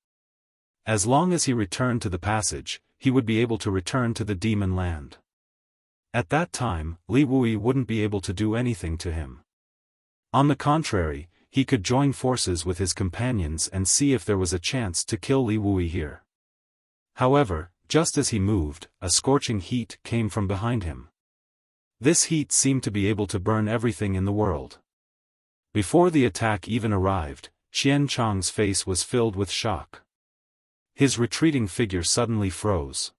As long as he returned to the passage, he would be able to return to the demon land. At that time, Li Wui wouldn't be able to do anything to him. On the contrary, he could join forces with his companions and see if there was a chance to kill Li Wui here. However, just as he moved, a scorching heat came from behind him. This heat seemed to be able to burn everything in the world. Before the attack even arrived, Qian Chong's face was filled with shock. His retreating figure suddenly froze.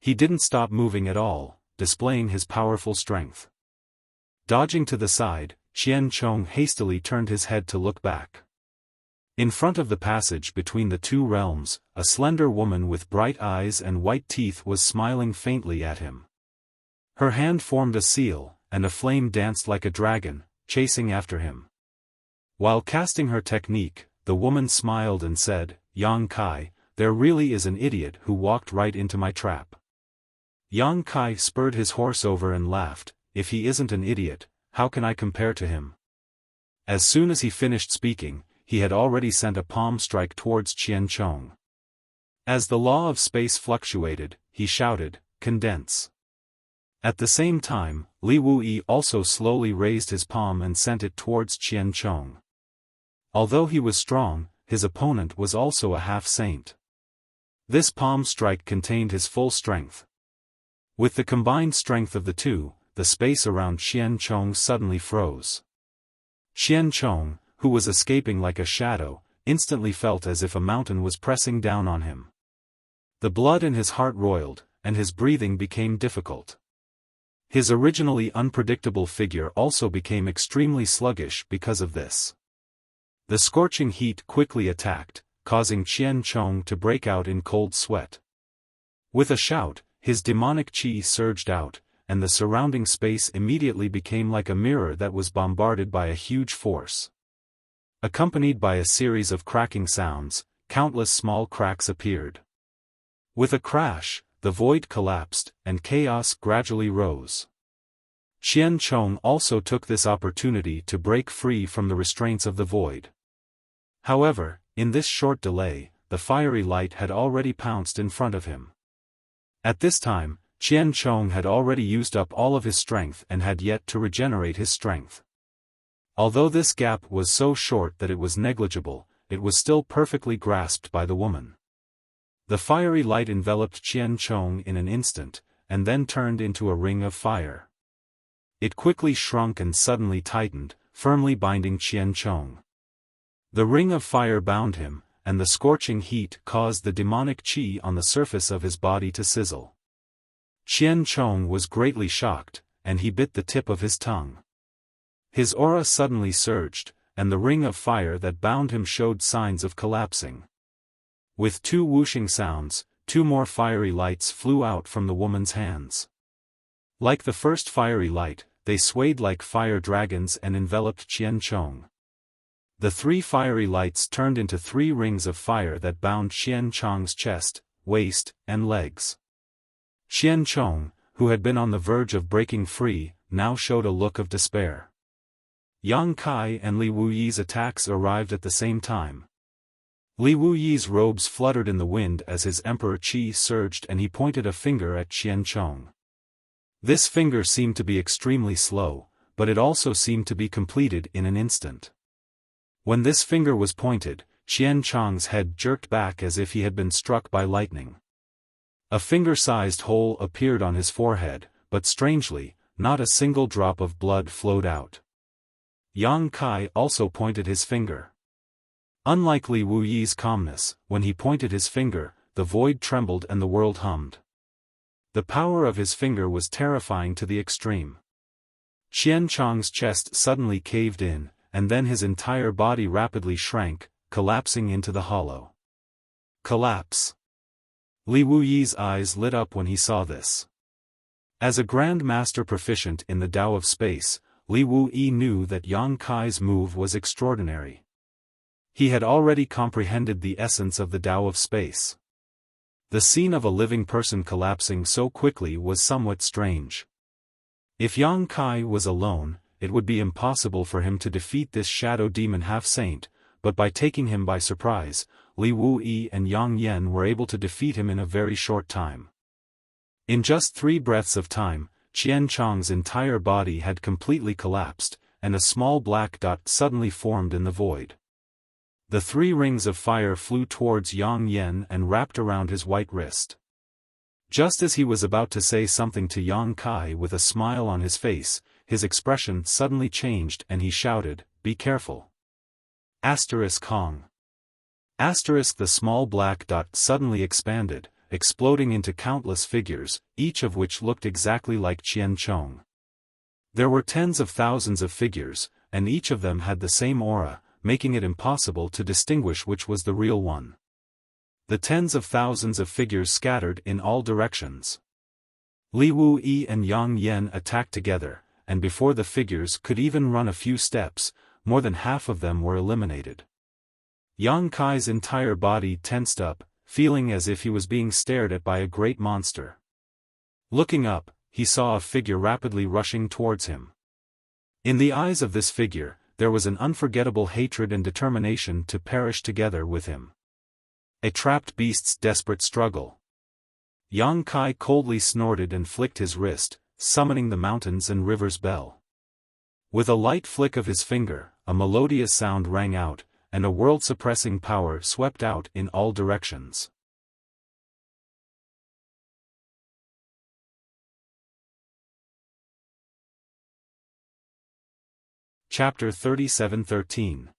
He didn't stop moving at all, displaying his powerful strength. Dodging to the side, Qian Chong hastily turned his head to look back. In front of the passage between the 2 realms, a slender woman with bright eyes and white teeth was smiling faintly at him. Her hand formed a seal, and a flame danced like a dragon, chasing after him. While casting her technique, the woman smiled and said, "Yang Kai, there really is an idiot who walked right into my trap." Yang Kai spurred his horse over and laughed, "If he isn't an idiot, how can I compare to him?" As soon as he finished speaking, he had already sent a palm strike towards Qian Chong. As the law of space fluctuated, he shouted, "Condense." At the same time, Li Wui also slowly raised his palm and sent it towards Qian Chong. Although he was strong, his opponent was also a half-saint. This palm strike contained his full strength. With the combined strength of the 2, the space around Qian Chong suddenly froze. Qian Chong, who was escaping like a shadow, instantly felt as if a mountain was pressing down on him. The blood in his heart roiled, and his breathing became difficult. His originally unpredictable figure also became extremely sluggish because of this. The scorching heat quickly attacked, causing Qian Chong to break out in cold sweat. With a shout, his demonic qi surged out, and the surrounding space immediately became like a mirror that was bombarded by a huge force. Accompanied by a series of cracking sounds, countless small cracks appeared. With a crash, the void collapsed, and chaos gradually rose. Qian Chong also took this opportunity to break free from the restraints of the void. However, in this short delay, the fiery light had already pounced in front of him. At this time, Qian Chong had already used up all of his strength and had yet to regenerate his strength. Although this gap was so short that it was negligible, it was still perfectly grasped by the woman. The fiery light enveloped Qian Chong in an instant, and then turned into a ring of fire. It quickly shrunk and suddenly tightened, firmly binding Qian Chong. The ring of fire bound him, and the scorching heat caused the demonic qi on the surface of his body to sizzle. Qian Chong was greatly shocked, and he bit the tip of his tongue. His aura suddenly surged, and the ring of fire that bound him showed signs of collapsing. With two whooshing sounds, two more fiery lights flew out from the woman's hands. Like the first fiery light, they swayed like fire dragons and enveloped Qian Chong. The three fiery lights turned into three rings of fire that bound Qian Chong's chest, waist, and legs. Qian Chong, who had been on the verge of breaking free, now showed a look of despair. Yang Kai and Li Wuyi's attacks arrived at the same time. Li Wuyi's robes fluttered in the wind as his emperor qi surged and he pointed a finger at Qian Chong. This finger seemed to be extremely slow, but it also seemed to be completed in an instant. When this finger was pointed, Qian Chong's head jerked back as if he had been struck by lightning. A finger-sized hole appeared on his forehead, but strangely, not a single drop of blood flowed out. Yang Kai also pointed his finger. Unlike Li Wuyi's calmness, when he pointed his finger, the void trembled and the world hummed. The power of his finger was terrifying to the extreme. Qian Chong's chest suddenly caved in, and then his entire body rapidly shrank, collapsing into the hollow. Collapse. Li Wuyi's eyes lit up when he saw this. As a Grand Master proficient in the Tao of Space, Li Wuyi knew that Yang Kai's move was extraordinary. He had already comprehended the essence of the Tao of Space. The scene of a living person collapsing so quickly was somewhat strange. If Yang Kai was alone, it would be impossible for him to defeat this shadow demon half-saint, but by taking him by surprise, Li Wuyi and Yang Yan were able to defeat him in a very short time. In just 3 breaths of time, Qian Chong's entire body had completely collapsed, and a small black dot suddenly formed in the void. The 3 rings of fire flew towards Yang Yan and wrapped around his white wrist. Just as he was about to say something to Yang Kai with a smile on his face, his expression suddenly changed and he shouted, "Be careful!" Hong. The small black dot suddenly expanded, exploding into countless figures, each of which looked exactly like Qian Chong. There were tens of thousands of figures, and each of them had the same aura, making it impossible to distinguish which was the real one. The tens of thousands of figures scattered in all directions. Li Wuyi and Yang Yan attacked together, and before the figures could even run a few steps, more than half of them were eliminated. Yang Kai's entire body tensed up, feeling as if he was being stared at by a great monster. Looking up, he saw a figure rapidly rushing towards him. In the eyes of this figure, there was an unforgettable hatred and determination to perish together with him. A trapped beast's desperate struggle. Yang Kai coldly snorted and flicked his wrist, summoning the mountains and rivers bell. With a light flick of his finger, a melodious sound rang out, and a world-suppressing power swept out in all directions. Chapter 37:13.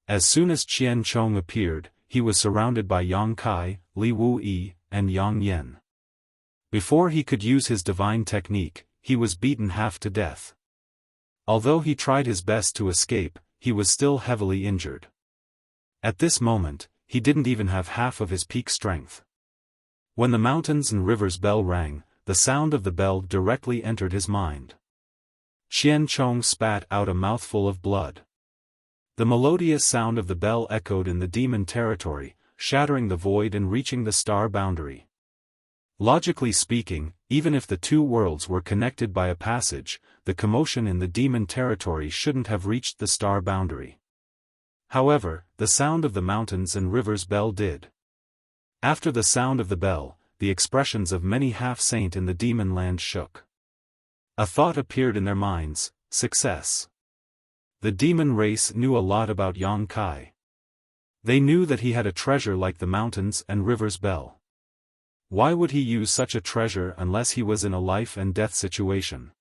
As soon as Qian Chong appeared, he was surrounded by Yang Kai, Li Wuyi, and Yang Yan. Before he could use his divine technique, he was beaten half to death. Although he tried his best to escape, he was still heavily injured. At this moment, he didn't even have half of his peak strength. When the mountains and rivers bell rang, the sound of the bell directly entered his mind. Qian Chong spat out a mouthful of blood. The melodious sound of the bell echoed in the demon territory, shattering the void and reaching the star boundary. Logically speaking, even if the two worlds were connected by a passage, the commotion in the demon territory shouldn't have reached the star boundary. However, the sound of the mountains and rivers bell did. After the sound of the bell, the expressions of many half-saint in the demon land shook. A thought appeared in their minds: success. The demon race knew a lot about Yang Kai. They knew that he had a treasure like the mountains and rivers bell. Why would he use such a treasure unless he was in a life-and-death situation?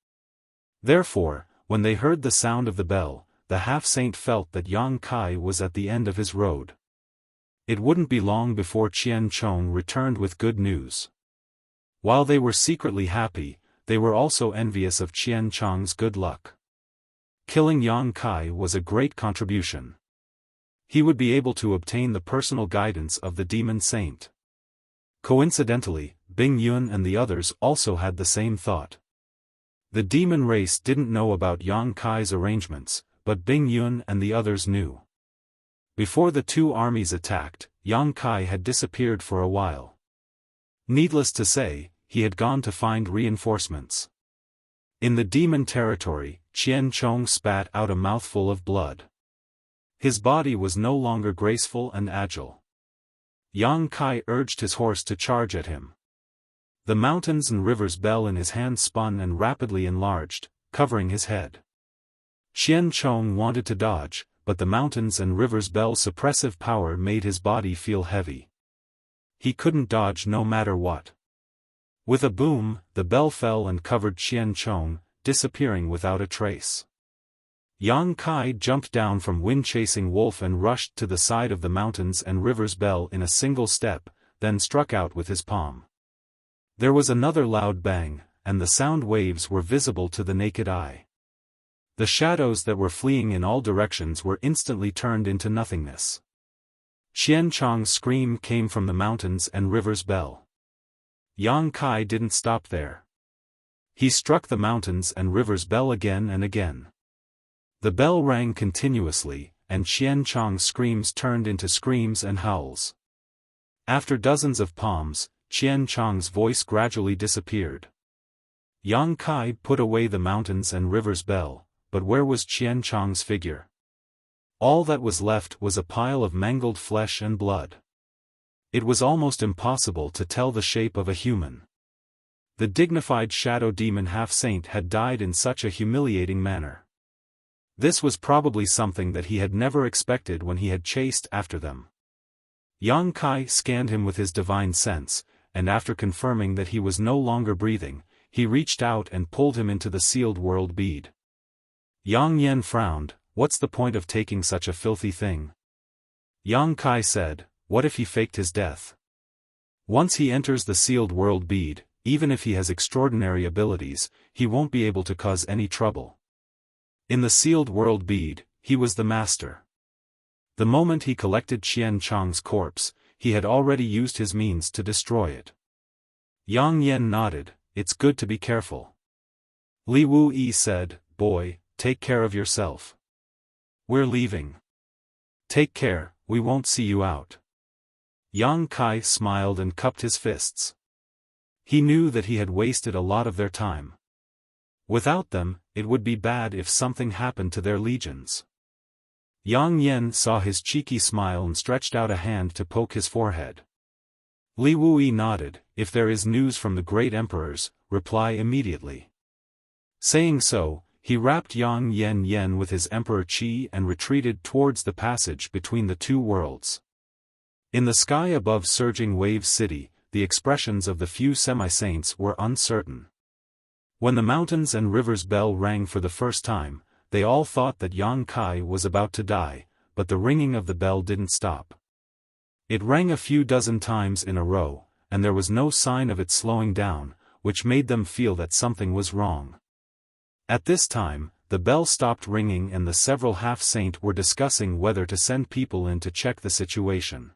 Therefore, when they heard the sound of the bell, the half-saint felt that Yang Kai was at the end of his road. It wouldn't be long before Qian Chong returned with good news. While they were secretly happy, they were also envious of Qian Chong's good luck. killing Yang Kai was a great contribution. He would be able to obtain the personal guidance of the demon saint. Coincidentally, Bing Yun and the others also had the same thought. The demon race didn't know about Yang Kai's arrangements, but Bing Yun and the others knew. Before the two armies attacked, Yang Kai had disappeared for a while. Needless to say, he had gone to find reinforcements. In the demon territory, Qian Chong spat out a mouthful of blood. His body was no longer graceful and agile. Yang Kai urged his horse to charge at him. The mountains and rivers bell in his hand spun and rapidly enlarged, covering his head. Qian Chong wanted to dodge, but the mountains and rivers bell's suppressive power made his body feel heavy. He couldn't dodge no matter what. With a boom, the bell fell and covered Qian Chong, disappearing without a trace. Yang Kai jumped down from wind-chasing wolf and rushed to the side of the mountains and rivers bell in a single step, then struck out with his palm. There was another loud bang, and the sound waves were visible to the naked eye. The shadows that were fleeing in all directions were instantly turned into nothingness. Qian Chong's scream came from the mountains and rivers bell. Yang Kai didn't stop there. He struck the mountains and rivers bell again and again. The bell rang continuously, and Qian Chong's screams turned into screams and howls. After dozens of palms, Qian Chong's voice gradually disappeared. Yang Kai put away the mountains and rivers bell, but where was Qian Chong's figure? All that was left was a pile of mangled flesh and blood. It was almost impossible to tell the shape of a human. The dignified shadow demon half-saint had died in such a humiliating manner. This was probably something that he had never expected when he had chased after them. Yang Kai scanned him with his divine sense, and after confirming that he was no longer breathing, he reached out and pulled him into the sealed world bead. Yang Yen frowned. What's the point of taking such a filthy thing? Yang Kai said, what if he faked his death? Once he enters the sealed world bead, even if he has extraordinary abilities, he won't be able to cause any trouble. In the sealed world bead, he was the master. The moment he collected Qian Chong's corpse, he had already used his means to destroy it. Yang Yen nodded, it's good to be careful. Li Wu Yi said, boy, take care of yourself. We're leaving. Take care, we won't see you out. Yang Kai smiled and cupped his fists. He knew that he had wasted a lot of their time. Without them, it would be bad if something happened to their legions. Yang Yen saw his cheeky smile and stretched out a hand to poke his forehead. Li Wuyi nodded, if there is news from the great emperors, reply immediately. Saying so, he wrapped Yang Yen with his emperor qi and retreated towards the passage between the two worlds. In the sky above surging wave city, the expressions of the few semi-saints were uncertain. When the mountains and rivers bell rang for the first time, they all thought that Yang Kai was about to die, but the ringing of the bell didn't stop. It rang a few dozen times in a row, and there was no sign of it slowing down, which made them feel that something was wrong. At this time, the bell stopped ringing and the several half-saint were discussing whether to send people in to check the situation.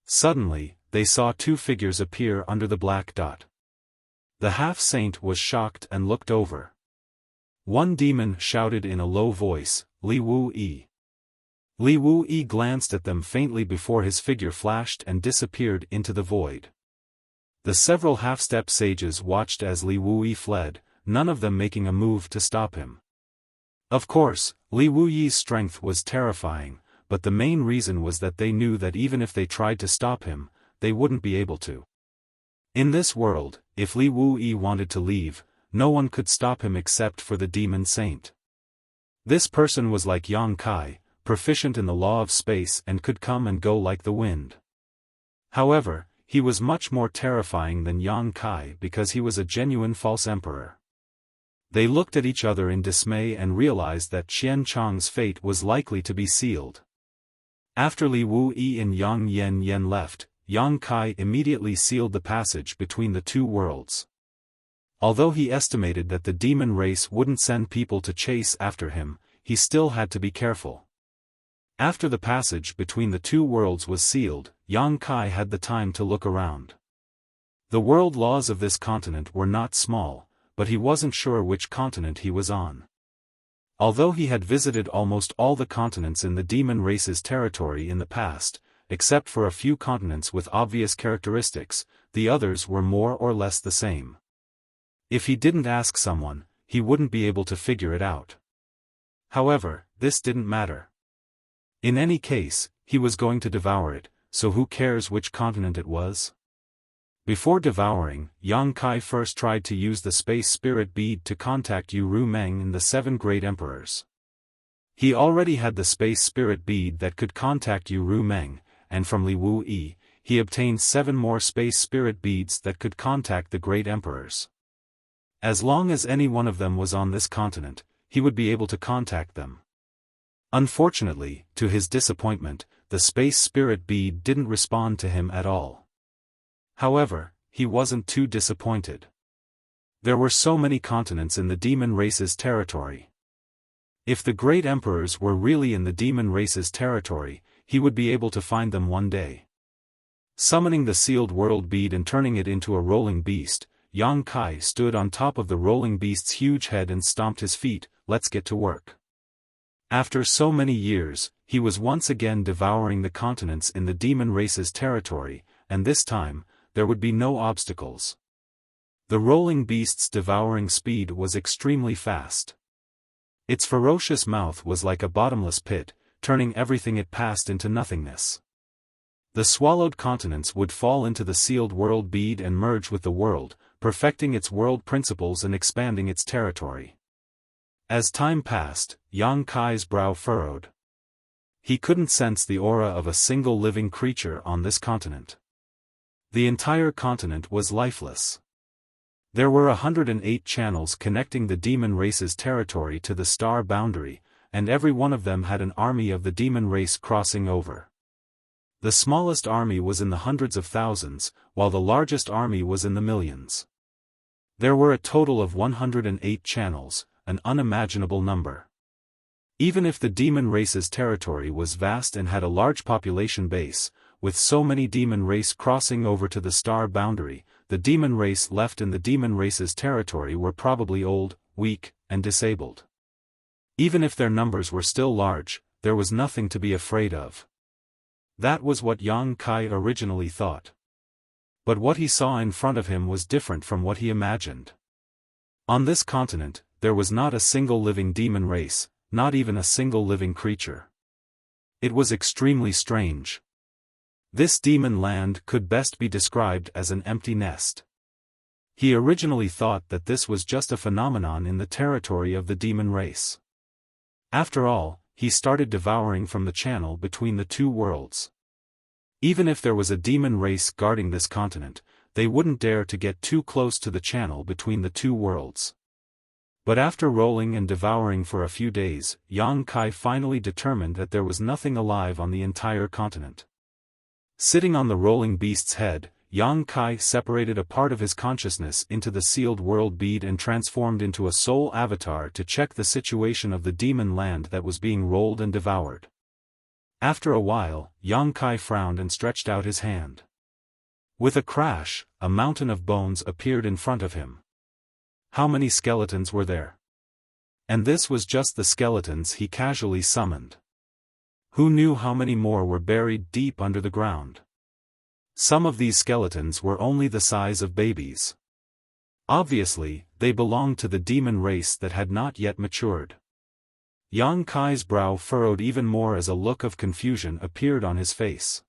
Suddenly, they saw two figures appear under the black dot. The half-saint was shocked and looked over. One demon shouted in a low voice, Li Wu Yi. Li Wu Yi glanced at them faintly before his figure flashed and disappeared into the void. The several half-step sages watched as Li Wu Yi fled, none of them making a move to stop him. Of course, Li Wu Yi's strength was terrifying, but the main reason was that they knew that even if they tried to stop him, they wouldn't be able to. In this world, if Li Wu Yi wanted to leave, no one could stop him except for the demon saint. This person was like Yang Kai, proficient in the law of space and could come and go like the wind. However, he was much more terrifying than Yang Kai because he was a genuine false emperor. They looked at each other in dismay and realized that Qian Chong's fate was likely to be sealed. After Li Wu Yi and Yang Yen left, Yang Kai immediately sealed the passage between the two worlds. Although he estimated that the demon race wouldn't send people to chase after him, he still had to be careful. After the passage between the two worlds was sealed, Yang Kai had the time to look around. The world laws of this continent were not small, but he wasn't sure which continent he was on. Although he had visited almost all the continents in the demon race's territory in the past, except for a few continents with obvious characteristics, the others were more or less the same. If he didn't ask someone, he wouldn't be able to figure it out. However, this didn't matter. In any case, he was going to devour it, so who cares which continent it was? Before devouring, Yang Kai first tried to use the space spirit bead to contact Yu Ru Meng and the 7 great emperors. He already had the space spirit bead that could contact Yu Ru Meng, and from Li Wu Yi, he obtained 7 more space spirit beads that could contact the great emperors. As long as any one of them was on this continent, he would be able to contact them. Unfortunately, to his disappointment, the space spirit bead didn't respond to him at all. However, he wasn't too disappointed. There were so many continents in the demon race's territory. If the great emperors were really in the demon race's territory, he would be able to find them one day. Summoning the sealed world bead and turning it into a rolling beast, Yang Kai stood on top of the rolling beast's huge head and stomped his feet. Let's get to work. After so many years, he was once again devouring the continents in the demon race's territory, and this time, there would be no obstacles. The rolling beast's devouring speed was extremely fast. Its ferocious mouth was like a bottomless pit, turning everything it passed into nothingness. The swallowed continents would fall into the sealed world bead and merge with the world, perfecting its world principles and expanding its territory. As time passed, Yang Kai's brow furrowed. He couldn't sense the aura of a single living creature on this continent. The entire continent was lifeless. There were 108 channels connecting the demon race's territory to the star boundary, and every one of them had an army of the demon race crossing over. The smallest army was in the hundreds of thousands, while the largest army was in the millions. There were a total of 108 channels, an unimaginable number. Even if the demon race's territory was vast and had a large population base, with so many demon race crossing over to the star boundary, the demon race left in the demon race's territory were probably old, weak, and disabled. Even if their numbers were still large, there was nothing to be afraid of. That was what Yang Kai originally thought. But what he saw in front of him was different from what he imagined. On this continent, there was not a single living demon race, not even a single living creature. It was extremely strange. This demon land could best be described as an empty nest. He originally thought that this was just a phenomenon in the territory of the demon race. After all, he started devouring from the channel between the two worlds. Even if there was a demon race guarding this continent, they wouldn't dare to get too close to the channel between the two worlds. But after rolling and devouring for a few days, Yang Kai finally determined that there was nothing alive on the entire continent. Sitting on the rolling beast's head, Yang Kai separated a part of his consciousness into the sealed world bead and transformed into a soul avatar to check the situation of the demon land that was being rolled and devoured. After a while, Yang Kai frowned and stretched out his hand. With a crash, a mountain of bones appeared in front of him. How many skeletons were there? And this was just the skeletons he casually summoned. Who knew how many more were buried deep under the ground? Some of these skeletons were only the size of babies. Obviously, they belonged to the demon race that had not yet matured. Yang Kai's brow furrowed even more as a look of confusion appeared on his face.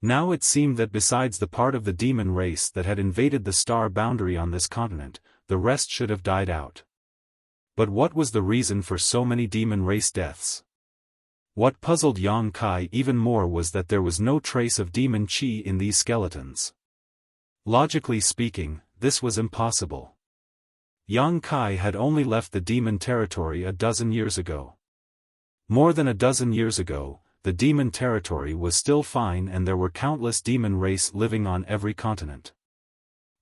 Now it seemed that besides the part of the demon race that had invaded the star boundary on this continent, the rest should have died out. But what was the reason for so many demon race deaths? What puzzled Yang Kai even more was that there was no trace of demon chi in these skeletons. Logically speaking, this was impossible. Yang Kai had only left the demon territory a dozen years ago. More than a dozen years ago, the demon territory was still fine and there were countless demon race living on every continent.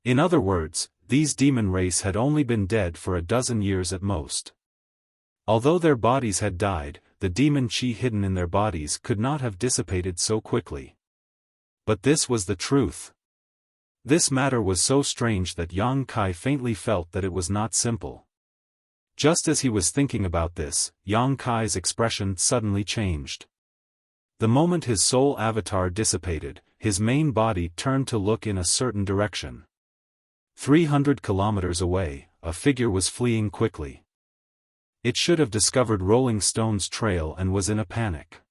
In other words, these demon race had only been dead for a dozen years at most. Although their bodies had died, the demon qi hidden in their bodies could not have dissipated so quickly. But this was the truth. This matter was so strange that Yang Kai faintly felt that it was not simple. Just as he was thinking about this, Yang Kai's expression suddenly changed. The moment his soul avatar dissipated, his main body turned to look in a certain direction. 300 kilometers away, a figure was fleeing quickly. It should have discovered Rolling Stone's trail and was in a panic.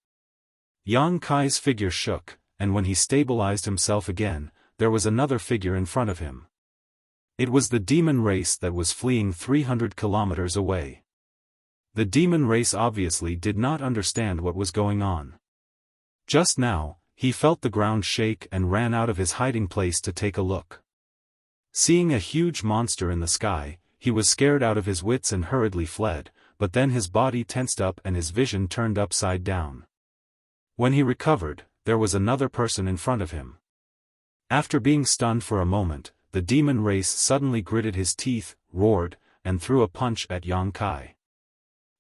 Yang Kai's figure shook, and when he stabilized himself again, there was another figure in front of him. It was the demon race that was fleeing 300 kilometers away. The demon race obviously did not understand what was going on. Just now, he felt the ground shake and ran out of his hiding place to take a look. Seeing a huge monster in the sky, he was scared out of his wits and hurriedly fled, but then his body tensed up and his vision turned upside down. When he recovered, there was another person in front of him. After being stunned for a moment, the demon race suddenly gritted his teeth, roared, and threw a punch at Yang Kai.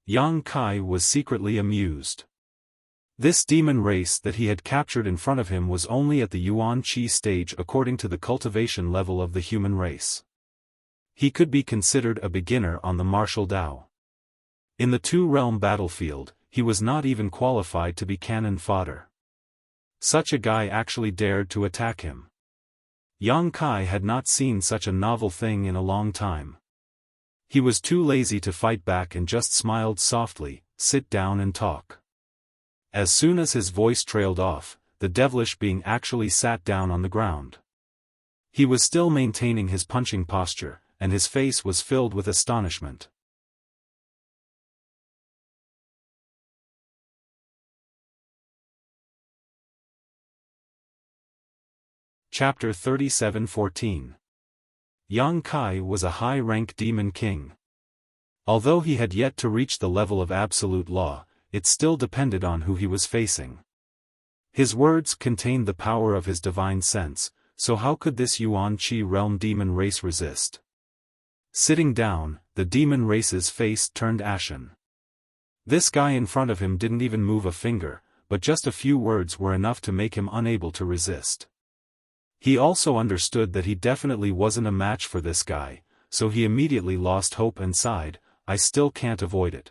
Yang Kai was secretly amused. This demon race that he had captured in front of him was only at the Yuan Qi stage according to the cultivation level of the human race. He could be considered a beginner on the martial Dao. In the two-realm battlefield, he was not even qualified to be cannon fodder. Such a guy actually dared to attack him. Yang Kai had not seen such a novel thing in a long time. He was too lazy to fight back and just smiled softly, "Sit down and talk." As soon as his voice trailed off, the devilish being actually sat down on the ground. He was still maintaining his punching posture, and his face was filled with astonishment. Chapter 37:14. Yang Kai was a high-rank demon king. Although he had yet to reach the level of absolute law, it still depended on who he was facing. His words contained the power of his divine sense, so how could this Yuan Qi realm demon race resist? Sitting down, the demon race's face turned ashen. This guy in front of him didn't even move a finger, but just a few words were enough to make him unable to resist. He also understood that he definitely wasn't a match for this guy, so he immediately lost hope and sighed, "I still can't avoid it."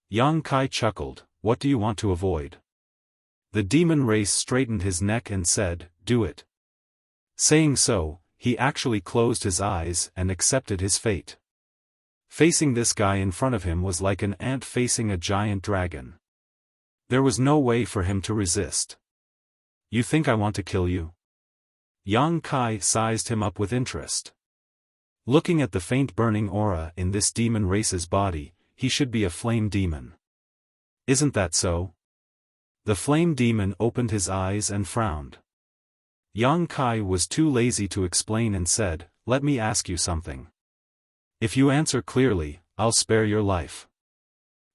Yang Kai chuckled, "What do you want to avoid?" The demon race straightened his neck and said, "Do it." Saying so, he actually closed his eyes and accepted his fate. Facing this guy in front of him was like an ant facing a giant dragon. There was no way for him to resist. "You think I want to kill you?" Yang Kai sized him up with interest. Looking at the faint burning aura in this demon race's body, he should be a flame demon. Isn't that so? The flame demon opened his eyes and frowned. Yang Kai was too lazy to explain and said, "Let me ask you something. If you answer clearly, I'll spare your life.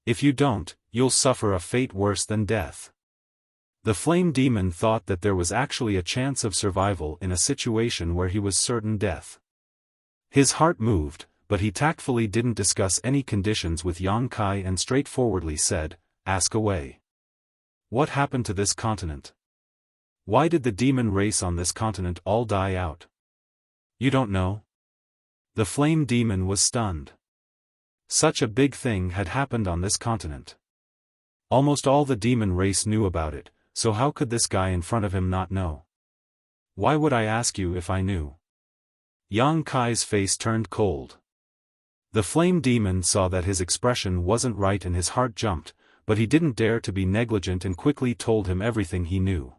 If you don't, you'll suffer a fate worse than death." The flame demon thought that there was actually a chance of survival in a situation where he was certain death. His heart moved, but he tactfully didn't discuss any conditions with Yang Kai and straightforwardly said, "Ask away. What happened to this continent? Why did the demon race on this continent all die out?" "You don't know?" The flame demon was stunned. Such a big thing had happened on this continent. Almost all the demon race knew about it, so how could this guy in front of him not know? "Why would I ask you if I knew?" Yang Kai's face turned cold. The flame demon saw that his expression wasn't right and his heart jumped, but he didn't dare to be negligent and quickly told him everything he knew.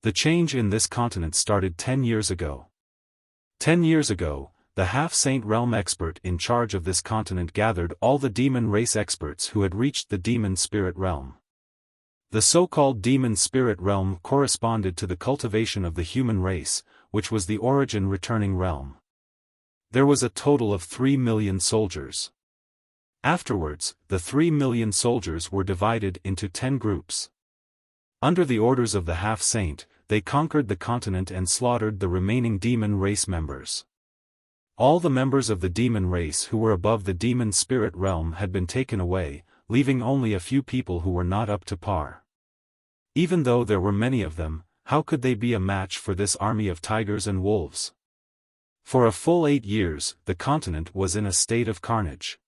The change in this continent started 10 years ago. 10 years ago, the half-saint realm expert in charge of this continent gathered all the demon race experts who had reached the demon spirit realm. The so-called demon spirit realm corresponded to the cultivation of the human race, which was the origin returning realm. There was a total of 3 million soldiers. Afterwards, the 3 million soldiers were divided into 10 groups. Under the orders of the half-saint, they conquered the continent and slaughtered the remaining demon race members. All the members of the demon race who were above the demon spirit realm had been taken away, leaving only a few people who were not up to par. Even though there were many of them, how could they be a match for this army of tigers and wolves? For a full 8 years, the continent was in a state of carnage.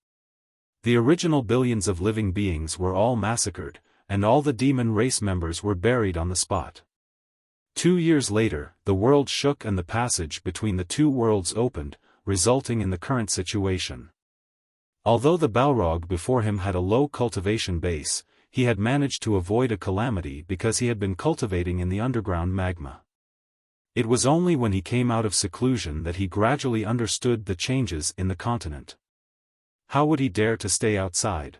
The original billions of living beings were all massacred, and all the demon race members were buried on the spot. 2 years later, the world shook and the passage between the two worlds opened, resulting in the current situation. Although the Balrog before him had a low cultivation base, he had managed to avoid a calamity because he had been cultivating in the underground magma. It was only when he came out of seclusion that he gradually understood the changes in the continent. How would he dare to stay outside?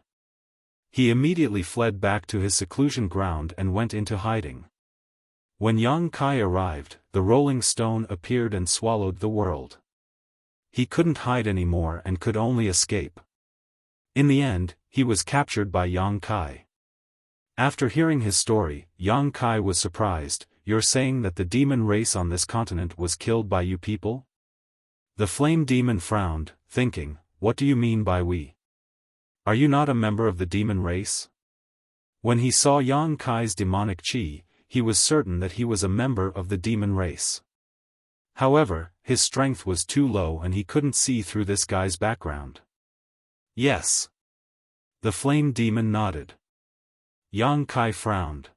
He immediately fled back to his seclusion ground and went into hiding. When Yang Kai arrived, the rolling stone appeared and swallowed the world. He couldn't hide anymore and could only escape. In the end, he was captured by Yang Kai. After hearing his story, Yang Kai was surprised. "You're saying that the demon race on this continent was killed by you people?" The flame demon frowned, thinking, "What do you mean by we? Are you not a member of the demon race?" When he saw Yang Kai's demonic chi, he was certain that he was a member of the demon race. However, his strength was too low and he couldn't see through this guy's background. "Yes." The flame demon nodded. Yang Kai frowned.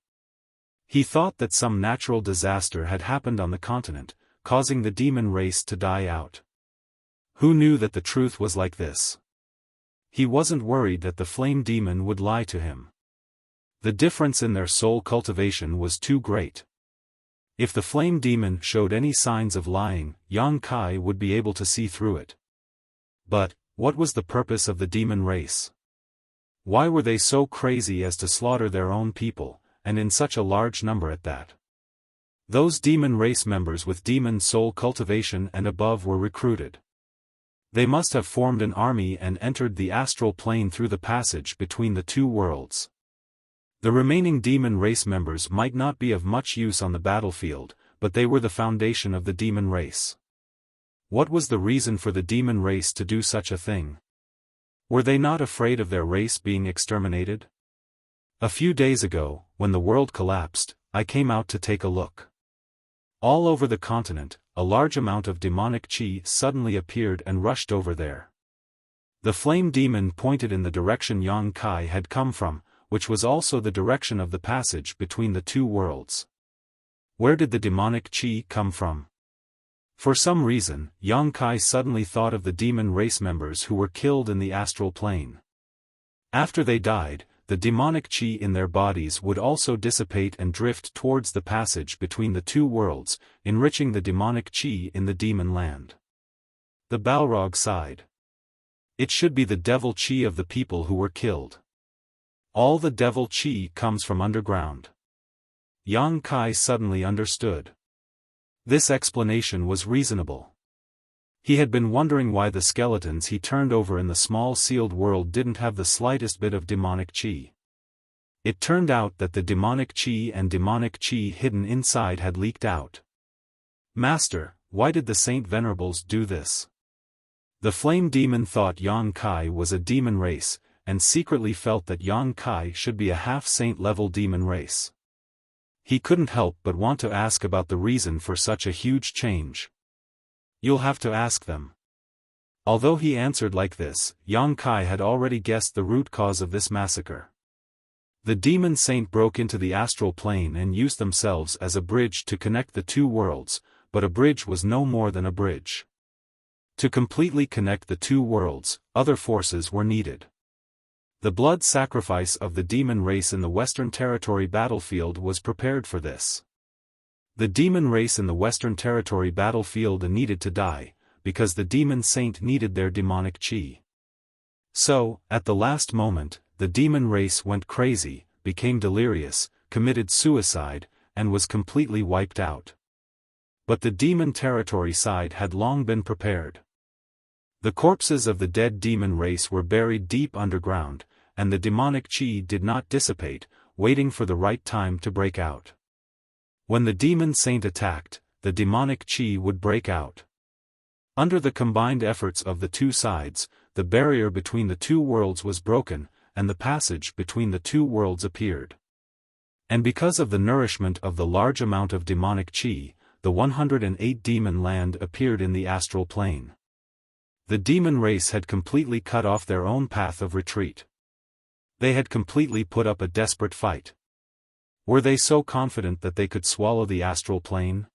He thought that some natural disaster had happened on the continent, causing the demon race to die out. Who knew that the truth was like this? He wasn't worried that the flame demon would lie to him. The difference in their soul cultivation was too great. If the flame demon showed any signs of lying, Yang Kai would be able to see through it. But, what was the purpose of the demon race? Why were they so crazy as to slaughter their own people, and in such a large number at that? Those demon race members with demon soul cultivation and above were recruited. They must have formed an army and entered the astral plane through the passage between the two worlds. The remaining demon race members might not be of much use on the battlefield, but they were the foundation of the demon race. What was the reason for the demon race to do such a thing? Were they not afraid of their race being exterminated? A few days ago, when the world collapsed, I came out to take a look. All over the continent, a large amount of demonic chi suddenly appeared and rushed over there. The flame demon pointed in the direction Yang Kai had come from, which was also the direction of the passage between the two worlds. Where did the demonic chi come from? For some reason, Yang Kai suddenly thought of the demon race members who were killed in the astral plane. After they died, the demonic chi in their bodies would also dissipate and drift towards the passage between the two worlds, enriching the demonic chi in the demon land. The Balrog sighed. It should be the devil chi of the people who were killed. All the devil chi comes from underground. Yang Kai suddenly understood. This explanation was reasonable. He had been wondering why the skeletons he turned over in the small sealed world didn't have the slightest bit of demonic chi. It turned out that the demonic chi and demonic chi hidden inside had leaked out. "Master, why did the Saint Venerables do this?" The flame demon thought Yang Kai was a demon race, and secretly felt that Yang Kai should be a half-saint level demon race. He couldn't help but want to ask about the reason for such a huge change. "You'll have to ask them." Although he answered like this, Yang Kai had already guessed the root cause of this massacre. The demon saint broke into the astral plane and used themselves as a bridge to connect the two worlds, but a bridge was no more than a bridge. To completely connect the two worlds, other forces were needed. The blood sacrifice of the demon race in the Western Territory battlefield was prepared for this. The demon race in the Western Territory battlefield needed to die, because the demon saint needed their demonic chi. So, at the last moment, the demon race went crazy, became delirious, committed suicide, and was completely wiped out. But the demon territory side had long been prepared. The corpses of the dead demon race were buried deep underground, and the demonic chi did not dissipate, waiting for the right time to break out. When the demon saint attacked, the demonic chi would break out. Under the combined efforts of the two sides, the barrier between the two worlds was broken, and the passage between the two worlds appeared. And because of the nourishment of the large amount of demonic chi, the 108 demon land appeared in the astral plane. The demon race had completely cut off their own path of retreat. They had completely put up a desperate fight. Were they so confident that they could swallow the astral plane?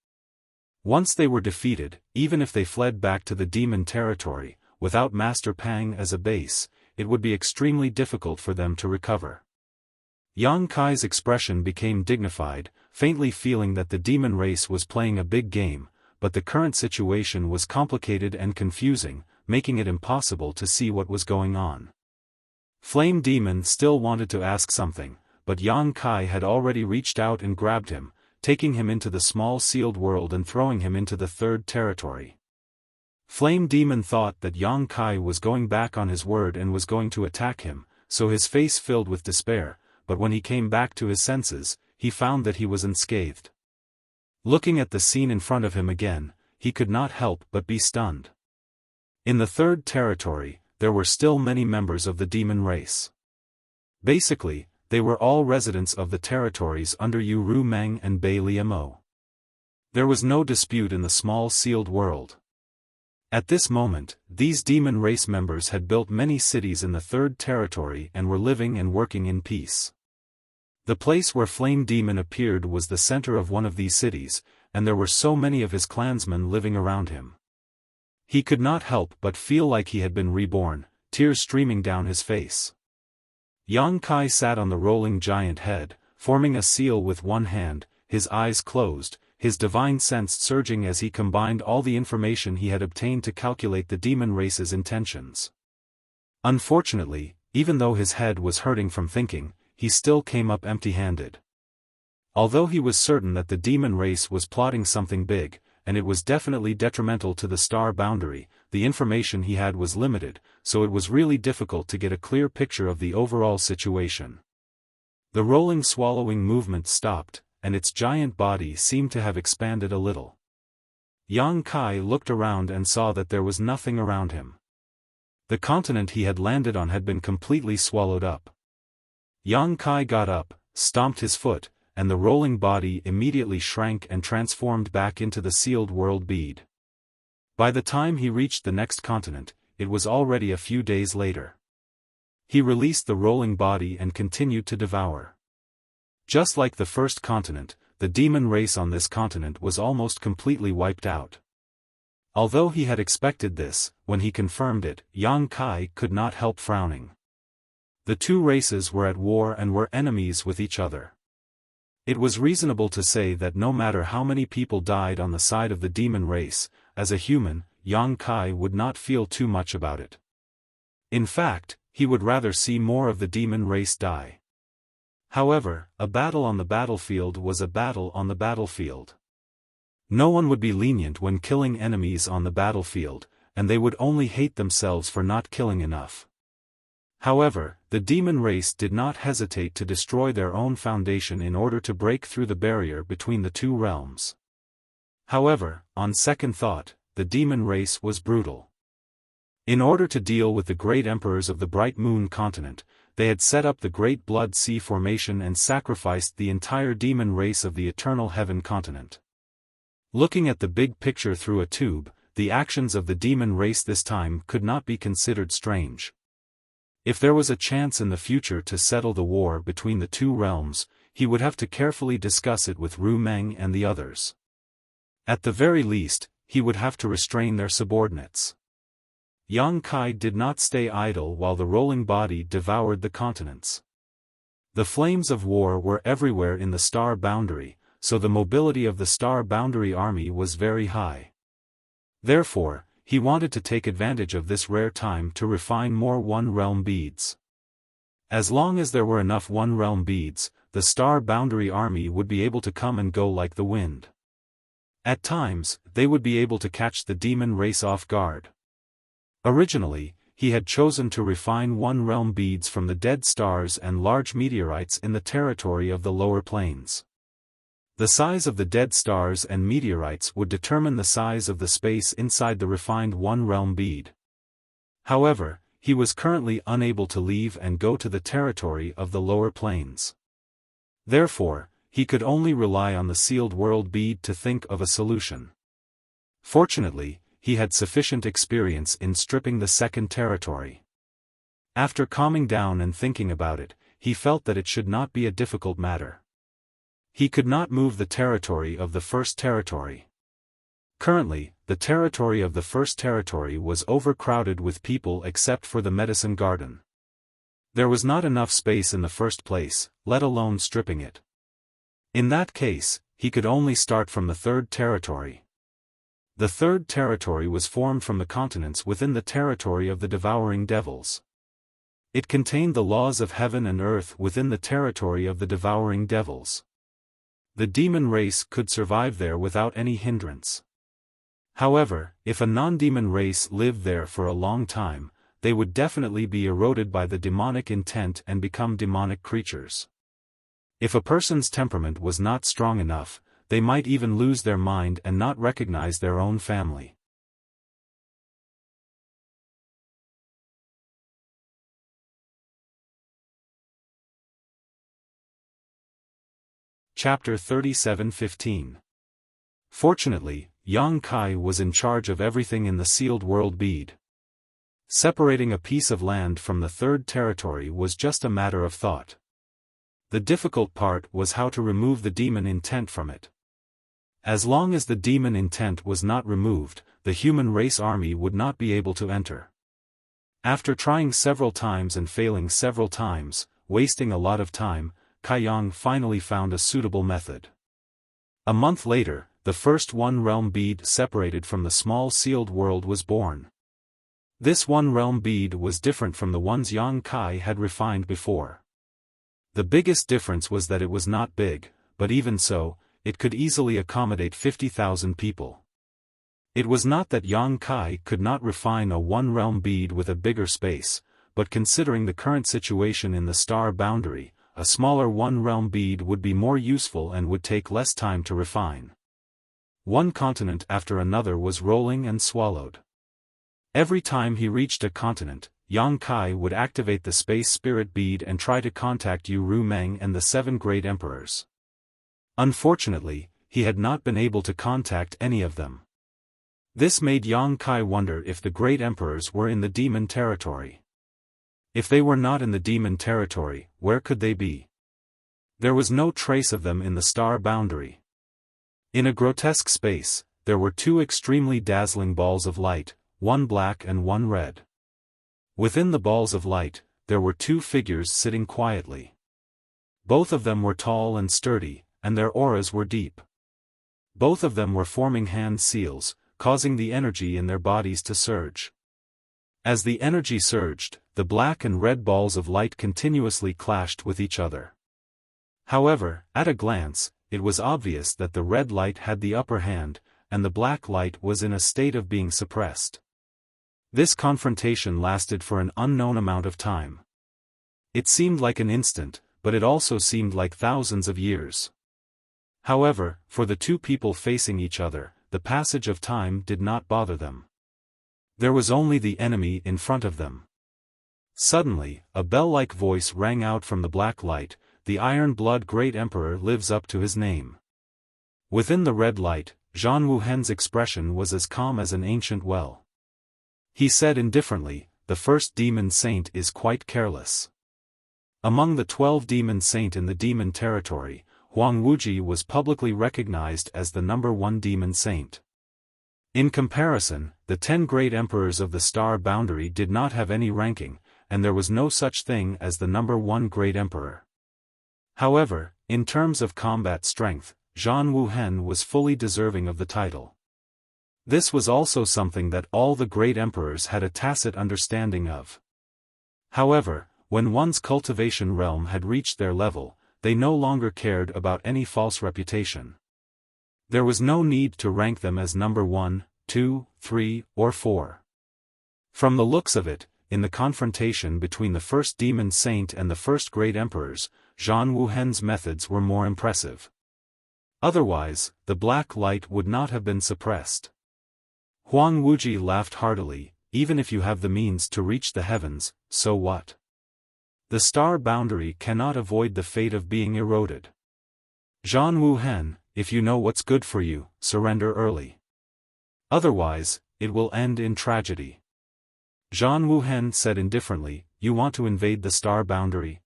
Once they were defeated, even if they fled back to the demon territory, without Master Pang as a base, it would be extremely difficult for them to recover. Yang Kai's expression became dignified, faintly feeling that the demon race was playing a big game, but the current situation was complicated and confusing, making it impossible to see what was going on. Flame Demon still wanted to ask something, but Yang Kai had already reached out and grabbed him, taking him into the small sealed world and throwing him into the third territory. Flame Demon thought that Yang Kai was going back on his word and was going to attack him, so his face filled with despair, but when he came back to his senses, he found that he was unscathed. Looking at the scene in front of him again, he could not help but be stunned. In the third territory, there were still many members of the demon race. Basically, they were all residents of the territories under Yu Ru Meng and Bei Liamo. There was no dispute in the small sealed world. At this moment, these demon race members had built many cities in the third territory and were living and working in peace. The place where Flame Demon appeared was the center of one of these cities, and there were so many of his clansmen living around him. He could not help but feel like he had been reborn, tears streaming down his face. Yang Kai sat on the rolling giant head, forming a seal with one hand, his eyes closed, his divine sense surging as he combined all the information he had obtained to calculate the demon race's intentions. Unfortunately, even though his head was hurting from thinking, he still came up empty-handed. Although he was certain that the demon race was plotting something big, and it was definitely detrimental to the star boundary, the information he had was limited, so it was really difficult to get a clear picture of the overall situation. The rolling swallowing movement stopped, and its giant body seemed to have expanded a little. Yang Kai looked around and saw that there was nothing around him. The continent he had landed on had been completely swallowed up. Yang Kai got up, stomped his foot, and the rolling body immediately shrank and transformed back into the sealed world bead. By the time he reached the next continent, it was already a few days later. He released the rolling body and continued to devour. Just like the first continent, the demon race on this continent was almost completely wiped out. Although he had expected this, when he confirmed it, Yang Kai could not help frowning. The two races were at war and were enemies with each other. It was reasonable to say that no matter how many people died on the side of the demon race, as a human, Yang Kai would not feel too much about it. In fact, he would rather see more of the demon race die. However, a battle on the battlefield was a battle on the battlefield. No one would be lenient when killing enemies on the battlefield, and they would only hate themselves for not killing enough. However, the demon race did not hesitate to destroy their own foundation in order to break through the barrier between the two realms. However, on second thought, the demon race was brutal. In order to deal with the great emperors of the Bright Moon continent, they had set up the Great Blood Sea formation and sacrificed the entire demon race of the Eternal Heaven continent. Looking at the big picture through a tube, the actions of the demon race this time could not be considered strange. If there was a chance in the future to settle the war between the two realms, he would have to carefully discuss it with Ru Meng and the others. At the very least, he would have to restrain their subordinates. Yang Kai did not stay idle while the rolling body devoured the continents. The flames of war were everywhere in the star boundary, so the mobility of the star boundary army was very high. Therefore, he wanted to take advantage of this rare time to refine more one-realm beads. As long as there were enough one-realm beads, the star boundary army would be able to come and go like the wind. At times, they would be able to catch the demon race off guard. Originally, he had chosen to refine one-realm beads from the dead stars and large meteorites in the territory of the lower planes. The size of the dead stars and meteorites would determine the size of the space inside the refined one-realm bead. However, he was currently unable to leave and go to the territory of the lower planes. Therefore, he could only rely on the sealed world bead to think of a solution. Fortunately, he had sufficient experience in stripping the second territory. After calming down and thinking about it, he felt that it should not be a difficult matter. He could not move the territory of the first territory. Currently, the territory of the first territory was overcrowded with people except for the medicine garden. There was not enough space in the first place, let alone stripping it. In that case, he could only start from the third territory. The third territory was formed from the continents within the territory of the devouring devils. It contained the laws of heaven and earth within the territory of the devouring devils. The demon race could survive there without any hindrance. However, if a non-demon race lived there for a long time, they would definitely be eroded by the demonic intent and become demonic creatures. If a person's temperament was not strong enough, they might even lose their mind and not recognize their own family. Chapter 37:15. Fortunately, Yang Kai was in charge of everything in the sealed world bead. Separating a piece of land from the third territory was just a matter of thought. The difficult part was how to remove the demon intent from it. As long as the demon intent was not removed, the human race army would not be able to enter. After trying several times and failing several times, wasting a lot of time, Kai Yang finally found a suitable method. A month later, the first one-realm bead separated from the small sealed world was born. This one-realm bead was different from the ones Yang Kai had refined before. The biggest difference was that it was not big, but even so, it could easily accommodate 50,000 people. It was not that Yang Kai could not refine a one-realm bead with a bigger space, but considering the current situation in the star boundary, a smaller one-realm bead would be more useful and would take less time to refine. One continent after another was rolling and swallowed. Every time he reached a continent, Yang Kai would activate the space spirit bead and try to contact Yu Ru Meng and the 7 great emperors. Unfortunately, he had not been able to contact any of them. This made Yang Kai wonder if the great emperors were in the demon territory. If they were not in the demon territory, where could they be? There was no trace of them in the star boundary. In a grotesque space, there were 2 extremely dazzling balls of light, one black and one red. Within the balls of light, there were 2 figures sitting quietly. Both of them were tall and sturdy, and their auras were deep. Both of them were forming hand seals, causing the energy in their bodies to surge. As the energy surged, the black and red balls of light continuously clashed with each other. However, at a glance, it was obvious that the red light had the upper hand, and the black light was in a state of being suppressed. This confrontation lasted for an unknown amount of time. It seemed like an instant, but it also seemed like thousands of years. However, for the 2 people facing each other, the passage of time did not bother them. There was only the enemy in front of them. Suddenly, a bell-like voice rang out from the black light, "The Iron Blood Great Emperor lives up to his name." Within the red light, Zhan Wuhen's expression was as calm as an ancient well. He said indifferently, "The first demon saint is quite careless." Among the 12 demon saint in the demon territory, Huang Wuji was publicly recognized as the number 1 demon saint. In comparison, the 10 great emperors of the star boundary did not have any ranking, and there was no such thing as the number 1 great emperor. However, in terms of combat strength, Zhan Wuhen was fully deserving of the title. This was also something that all the great emperors had a tacit understanding of. However, when one's cultivation realm had reached their level, they no longer cared about any false reputation. There was no need to rank them as number 1, 2, 3, or 4. From the looks of it, in the confrontation between the first demon saint and the first great emperors, Zhan Wuhen's methods were more impressive. Otherwise, the black light would not have been suppressed. Huang Wuji laughed heartily. Even if you have the means to reach the heavens, so what? The star boundary cannot avoid the fate of being eroded. Zhan Wuhen, if you know what's good for you, surrender early. Otherwise, it will end in tragedy. Zhan Wuhen said indifferently, you want to invade the star boundary?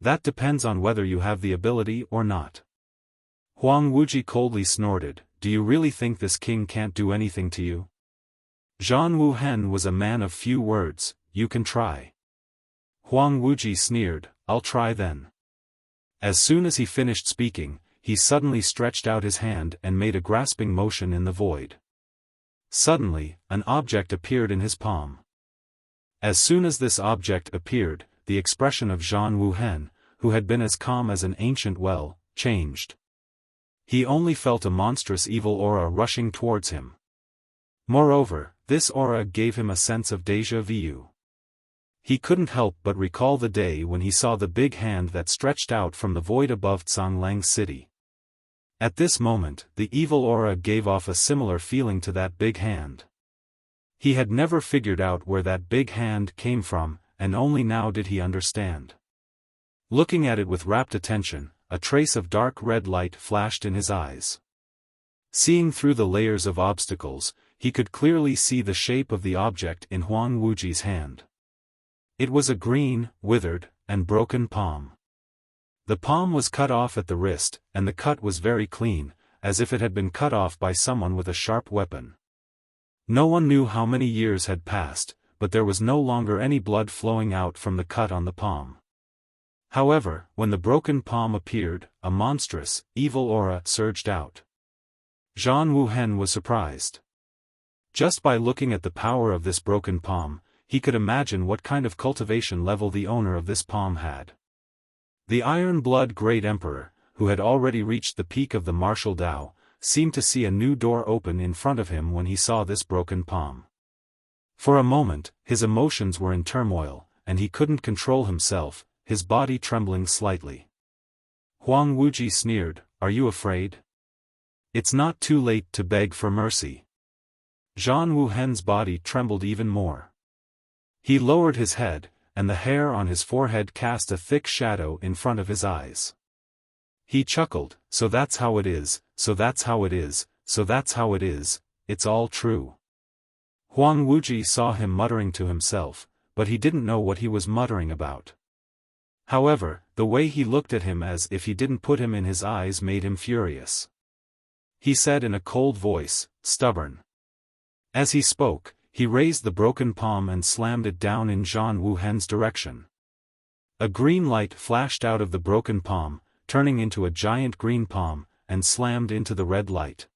That depends on whether you have the ability or not. Huang Wuji coldly snorted, do you really think this king can't do anything to you? Zhan Wuhen was a man of few words, you can try. Huang Wuji sneered, I'll try then. As soon as he finished speaking, he suddenly stretched out his hand and made a grasping motion in the void. Suddenly, an object appeared in his palm. As soon as this object appeared, the expression of Zhan Wuhen, who had been as calm as an ancient well, changed. He only felt a monstrous evil aura rushing towards him. Moreover, this aura gave him a sense of déjà vu. He couldn't help but recall the day when he saw the big hand that stretched out from the void above Canglang's city. At this moment, the evil aura gave off a similar feeling to that big hand. He had never figured out where that big hand came from, and only now did he understand. Looking at it with rapt attention, a trace of dark red light flashed in his eyes. Seeing through the layers of obstacles, he could clearly see the shape of the object in Huang Wuji's hand. It was a green, withered, and broken palm. The palm was cut off at the wrist, and the cut was very clean, as if it had been cut off by someone with a sharp weapon. No one knew how many years had passed, but there was no longer any blood flowing out from the cut on the palm. However, when the broken palm appeared, a monstrous, evil aura surged out. Zhan Wuhen was surprised. Just by looking at the power of this broken palm, he could imagine what kind of cultivation level the owner of this palm had. The Iron-Blood Great Emperor, who had already reached the peak of the martial Tao, seemed to see a new door open in front of him when he saw this broken palm. For a moment, his emotions were in turmoil, and he couldn't control himself, his body trembling slightly. Huang Wuji sneered, are you afraid? It's not too late to beg for mercy. Zhan Wuhen's body trembled even more. He lowered his head, and the hair on his forehead cast a thick shadow in front of his eyes. He chuckled, so that's how it is, so that's how it is, so that's how it is, it's all true. Huang Wuji saw him muttering to himself, but he didn't know what he was muttering about. However, the way he looked at him as if he didn't put him in his eyes made him furious. He said in a cold voice, stubborn. As he spoke, he raised the broken palm and slammed it down in Zhan Wuhen's direction. A green light flashed out of the broken palm, turning into a giant green palm, and slammed into the red light.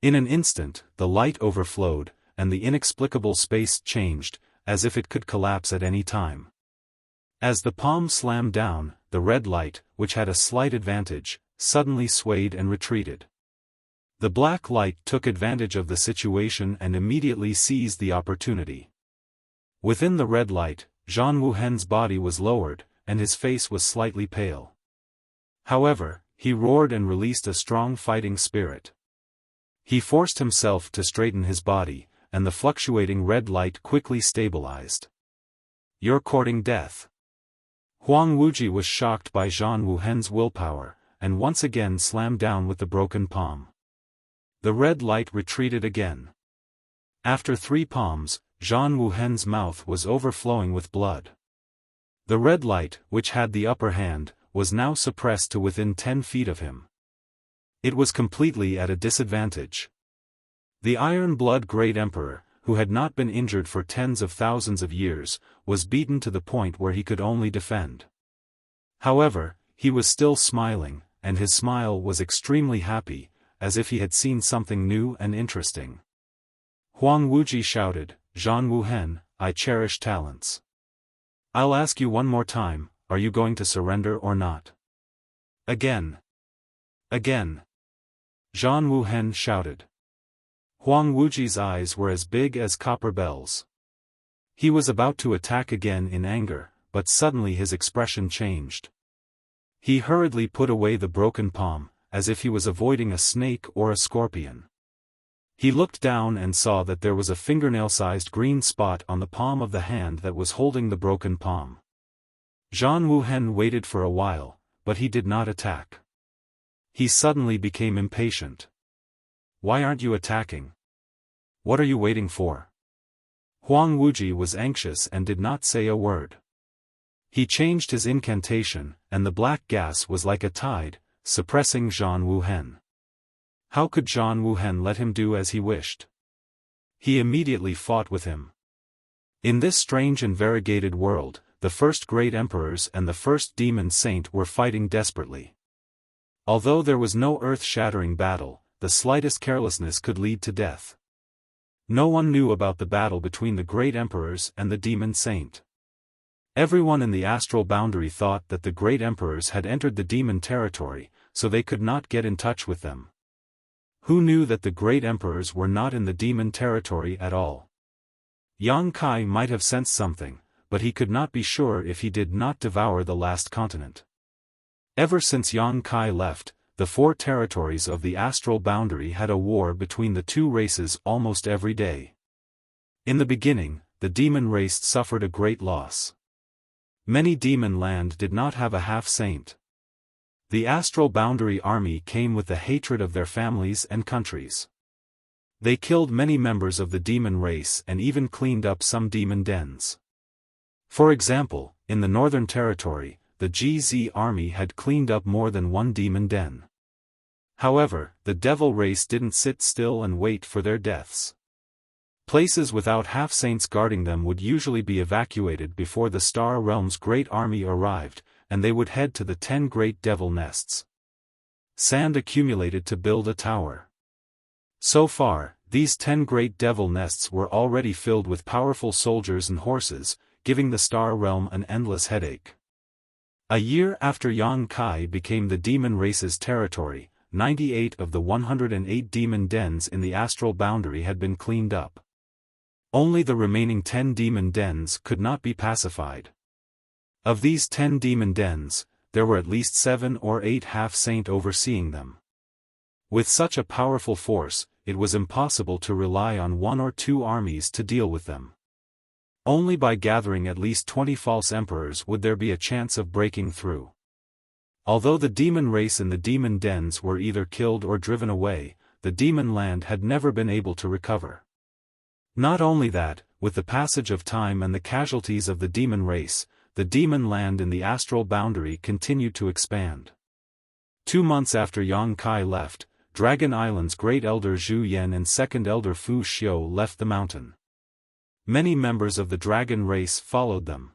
In an instant, the light overflowed, and the inexplicable space changed, as if it could collapse at any time. As the palm slammed down, the red light, which had a slight advantage, suddenly swayed and retreated. The black light took advantage of the situation and immediately seized the opportunity. Within the red light, Zhan Wuhen's body was lowered, and his face was slightly pale. However, he roared and released a strong fighting spirit. He forced himself to straighten his body, and the fluctuating red light quickly stabilized. You're courting death. Huang Wuji was shocked by Zhan Wuhen's willpower, and once again slammed down with the broken palm. The red light retreated again. After 3 palms, Zhan Wuhen's mouth was overflowing with blood. The red light, which had the upper hand, was now suppressed to within 10 feet of him. It was completely at a disadvantage. The Iron-Blood Great Emperor, who had not been injured for tens of thousands of years, was beaten to the point where he could only defend. However, he was still smiling, and his smile was extremely happy, as if he had seen something new and interesting. Huang Wuji shouted, Zhan Wuhen, I cherish talents. I'll ask you one more time, are you going to surrender or not? Again. Again. Zhan Wuhen shouted. Huang Wuji's eyes were as big as copper bells. He was about to attack again in anger, but suddenly his expression changed. He hurriedly put away the broken palm, as if he was avoiding a snake or a scorpion. He looked down and saw that there was a fingernail-sized green spot on the palm of the hand that was holding the broken palm. Zhang Wuhen waited for a while, but he did not attack. He suddenly became impatient. "Why aren't you attacking? What are you waiting for?" Huang Wuji was anxious and did not say a word. He changed his incantation, and the black gas was like a tide, suppressing Zhang Wuhen. How could Zhang Wuhen let him do as he wished? He immediately fought with him. In this strange and variegated world, the first great emperors and the first demon saint were fighting desperately. Although there was no earth-shattering battle, the slightest carelessness could lead to death. No one knew about the battle between the great emperors and the demon saint. Everyone in the astral boundary thought that the great emperors had entered the demon territory, so they could not get in touch with them. Who knew that the great emperors were not in the demon territory at all? Yang Kai might have sensed something, but he could not be sure if he did not devour the last continent. Ever since Yang Kai left, the 4 territories of the astral boundary had a war between the two races almost every day. In the beginning, the demon race suffered a great loss. Many demon land did not have a half-saint. The astral boundary army came with the hatred of their families and countries. They killed many members of the demon race and even cleaned up some demon dens. For example, in the Northern Territory, the GZ army had cleaned up more than one demon den. However, the devil race didn't sit still and wait for their deaths. Places without half-saints guarding them would usually be evacuated before the Star Realm's great army arrived, and they would head to the 10 great devil nests. Sand accumulated to build a tower. So far, these 10 great devil nests were already filled with powerful soldiers and horses, giving the Star Realm an endless headache. A year after Yang Kai became the demon race's territory, 98 of the 108 demon dens in the astral boundary had been cleaned up. Only the remaining 10 demon dens could not be pacified. Of these 10 demon dens, there were at least 7 or 8 half-saint overseeing them. With such a powerful force, it was impossible to rely on 1 or 2 armies to deal with them. Only by gathering at least 20 false emperors would there be a chance of breaking through. Although the demon race in the demon dens were either killed or driven away, the demon land had never been able to recover. Not only that, with the passage of time and the casualties of the demon race, the demon land in the astral boundary continued to expand. 2 months after Yang Kai left, Dragon Island's great elder Zhu Yan and second elder Fu Xiu left the mountain. Many members of the dragon race followed them.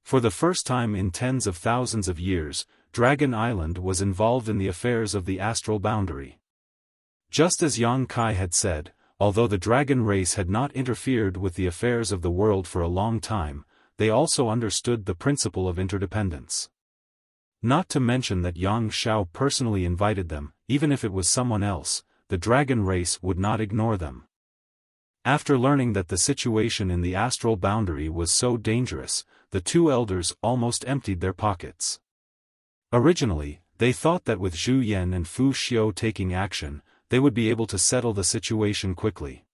For the first time in tens of thousands of years, Dragon Island was involved in the affairs of the astral boundary. Just as Yang Kai had said, although the dragon race had not interfered with the affairs of the world for a long time, they also understood the principle of interdependence. Not to mention that Yang Xiao personally invited them, even if it was someone else, the dragon race would not ignore them. After learning that the situation in the astral boundary was so dangerous, the 2 elders almost emptied their pockets. Originally, they thought that with Zhu Yan and Fu Xiu taking action, they would be able to settle the situation quickly.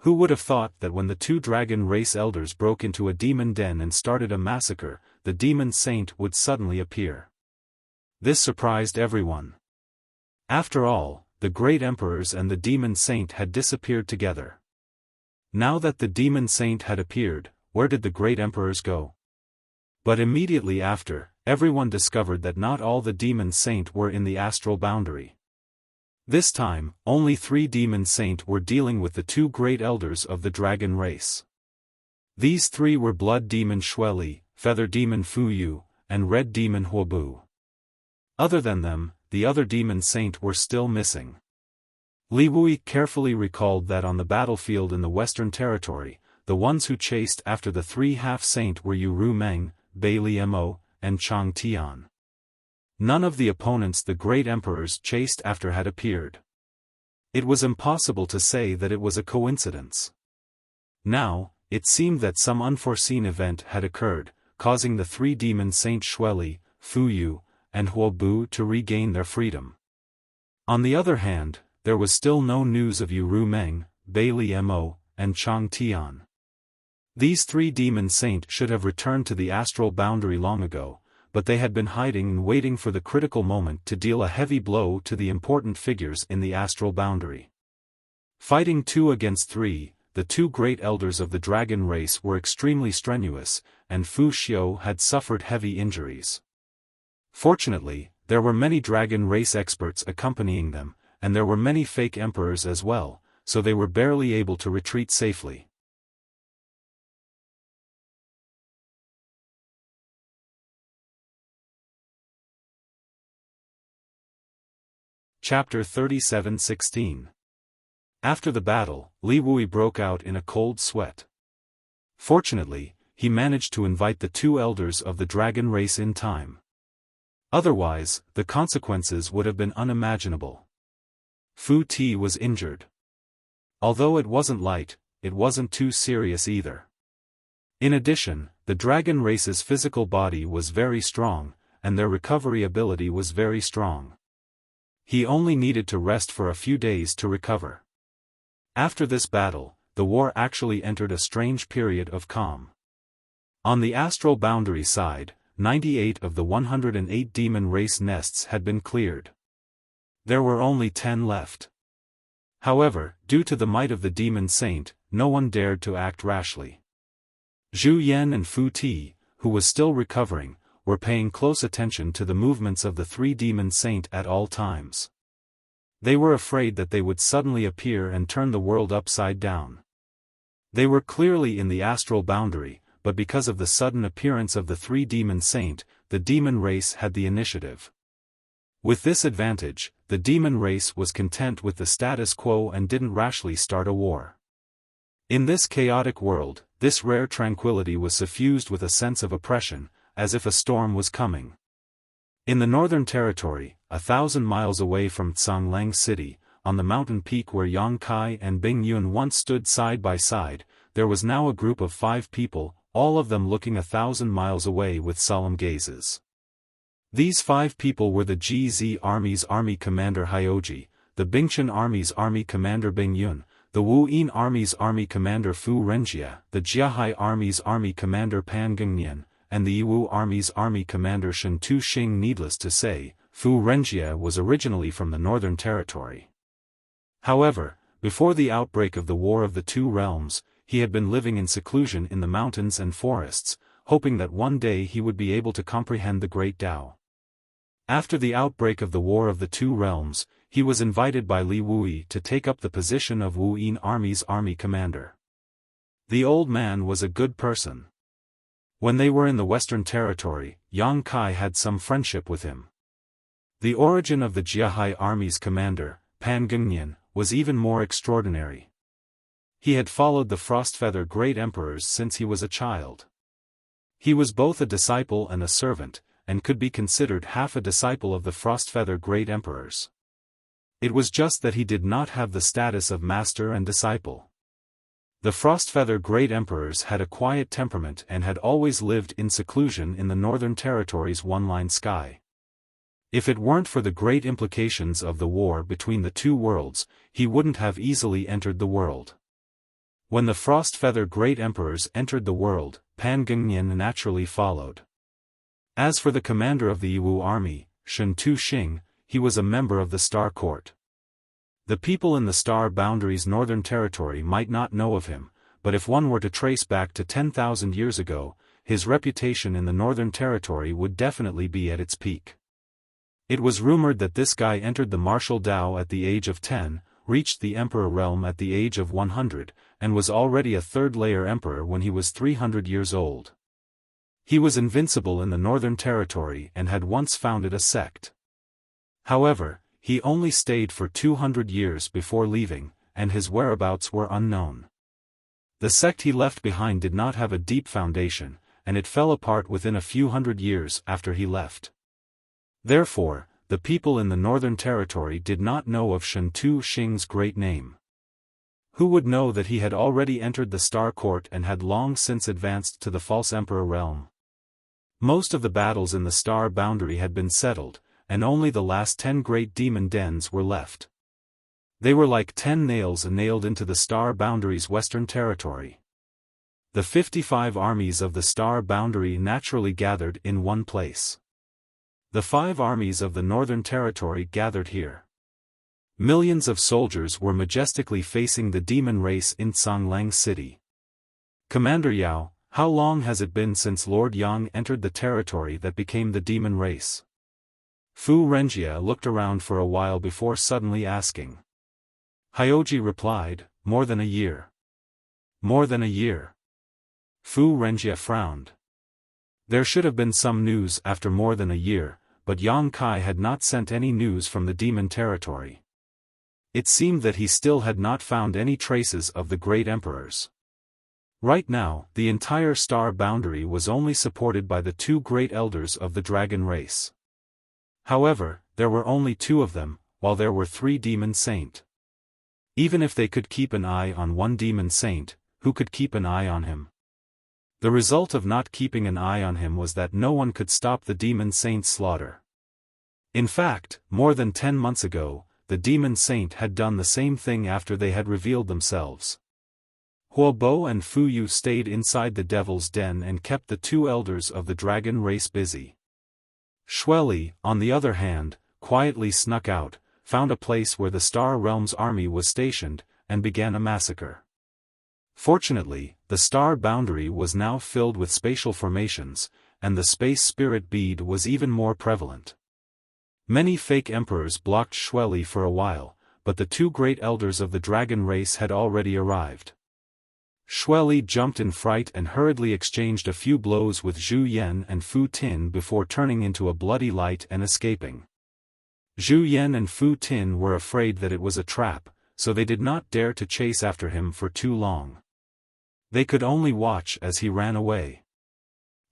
Who would have thought that when the 2 dragon race elders broke into a demon den and started a massacre, the demon saint would suddenly appear? This surprised everyone. After all, the great emperors and the demon saint had disappeared together. Now that the demon saint had appeared, where did the great emperors go? But immediately after, everyone discovered that not all the demon saint were in the astral boundary. This time, only 3 demon saint were dealing with the 2 great elders of the dragon race. These 3 were blood demon Xueli, feather demon Fu Yu, and red demon Huobu. Other than them, the other demon saint were still missing. Li Wui carefully recalled that on the battlefield in the Western Territory, the ones who chased after the 3 half-saint were Yu Ru Meng, Bai Li Mo, and Chang Tian. None of the opponents the great emperors chased after had appeared. It was impossible to say that it was a coincidence. Now, it seemed that some unforeseen event had occurred, causing the 3 demon saint Xueli, Fu Yu, and Huobu to regain their freedom. On the other hand, there was still no news of Yu Meng, Bailey Mo, and Chang Tian. These three demon saints should have returned to the astral boundary long ago, but they had been hiding and waiting for the critical moment to deal a heavy blow to the important figures in the astral boundary. Fighting 2 against 3, the two great elders of the dragon race were extremely strenuous, and Fu Xiu had suffered heavy injuries. Fortunately, there were many dragon race experts accompanying them, and there were many fake emperors as well, so they were barely able to retreat safely. Chapter 37:16. After the battle, Li Wui broke out in a cold sweat. Fortunately, he managed to invite the two elders of the dragon race in time. Otherwise, the consequences would have been unimaginable. Fu Ti was injured. Although it wasn't light, it wasn't too serious either. In addition, the dragon race's physical body was very strong, and their recovery ability was very strong. He only needed to rest for a few days to recover. After this battle, the war actually entered a strange period of calm. On the astral boundary side, 98 of the 108 demon race nests had been cleared. There were only 10 left. However, due to the might of the demon saint, no one dared to act rashly. Zhu Yan and Fu Ti, who was still recovering, were paying close attention to the movements of the three demon saint at all times. They were afraid that they would suddenly appear and turn the world upside down. They were clearly in the astral boundary, but because of the sudden appearance of the three demon saint, the demon race had the initiative. With this advantage, the demon race was content with the status quo and didn't rashly start a war. In this chaotic world, this rare tranquility was suffused with a sense of oppression, as if a storm was coming. In the Northern Territory, 1,000 miles away from Tsanglang City, on the mountain peak where Yang Kai and Bing Yun once stood side by side, there was now a group of 5 people, all of them looking 1,000 miles away with solemn gazes. These 5 people were the GZ Army's Army Commander Hyoji, the Bingchen Army's Army Commander Bing Yun, the Wu Yin Army's Army Commander Fu Renjia, the Jiahai Army's Army Commander Pan Gengnian, and the Yiwu Army's Army Commander Shen Tu Xing. Needless to say, Fu Renjia was originally from the Northern Territory. However, before the outbreak of the War of the Two Realms, he had been living in seclusion in the mountains and forests, hoping that one day he would be able to comprehend the Great Tao. After the outbreak of the War of the Two Realms, he was invited by Li Wui to take up the position of Wu Yin Army's Army Commander. The old man was a good person. When they were in the Western Territory, Yang Kai had some friendship with him. The origin of the Jiahai Army's commander, Pan Gengnian, was even more extraordinary. He had followed the Frostfeather Great Emperors since he was a child. He was both a disciple and a servant, and could be considered half a disciple of the Frostfeather Great Emperors. It was just that he did not have the status of master and disciple. The Frostfeather Great Emperors had a quiet temperament and had always lived in seclusion in the Northern Territory's one-line sky. If it weren't for the great implications of the war between the two worlds, he wouldn't have easily entered the world. When the Frostfeather Great Emperors entered the world, Pan Gengnian naturally followed. As for the commander of the Yiwu army, Shen Tu Xing, he was a member of the Star Court. The people in the Star Boundary's Northern Territory might not know of him, but if one were to trace back to 10,000 years ago, his reputation in the Northern Territory would definitely be at its peak. It was rumored that this guy entered the martial Tao at the age of 10, reached the Emperor realm at the age of 100, and was already a third-layer emperor when he was 300 years old. He was invincible in the Northern Territory and had once founded a sect. However, he only stayed for 200 years before leaving, and his whereabouts were unknown. The sect he left behind did not have a deep foundation, and it fell apart within a few hundred years after he left. Therefore, the people in the Northern Territory did not know of Shen Tu Xing's great name. Who would know that he had already entered the Star Court and had long since advanced to the False Emperor realm? Most of the battles in the Star Boundary had been settled, and only the last 10 great demon dens were left. They were like 10 nails nailed into the star boundary's western territory. The 55 armies of the star boundary naturally gathered in one place. The 5 armies of the northern territory gathered here. Millions of soldiers were majestically facing the demon race in Songlang City. Commander Yao, how long has it been since Lord Yang entered the territory that became the demon race? Fu Renjia looked around for a while before suddenly asking. Hyoji replied, more than a year. More than a year. Fu Renjia frowned. There should have been some news after more than a year, but Yang Kai had not sent any news from the demon territory. It seemed that he still had not found any traces of the great emperors. Right now, the entire star boundary was only supported by the 2 great elders of the dragon race. However, there were only 2 of them, while there were 3 demon saint. Even if they could keep an eye on one demon saint, who could keep an eye on him? The result of not keeping an eye on him was that no one could stop the demon saint's slaughter. In fact, more than 10 months ago, the demon saint had done the same thing after they had revealed themselves. Huobo and Fu Yu stayed inside the devil's den and kept the 2 elders of the dragon race busy. Xueli, on the other hand, quietly snuck out, found a place where the Star Realm's army was stationed, and began a massacre. Fortunately, the star boundary was now filled with spatial formations, and the space spirit bead was even more prevalent. Many fake emperors blocked Xueli for a while, but the 2 great elders of the dragon race had already arrived. Xueli jumped in fright and hurriedly exchanged a few blows with Zhu Yan and Fu Tin before turning into a bloody light and escaping. Zhu Yan and Fu Tin were afraid that it was a trap, so they did not dare to chase after him for too long. They could only watch as he ran away.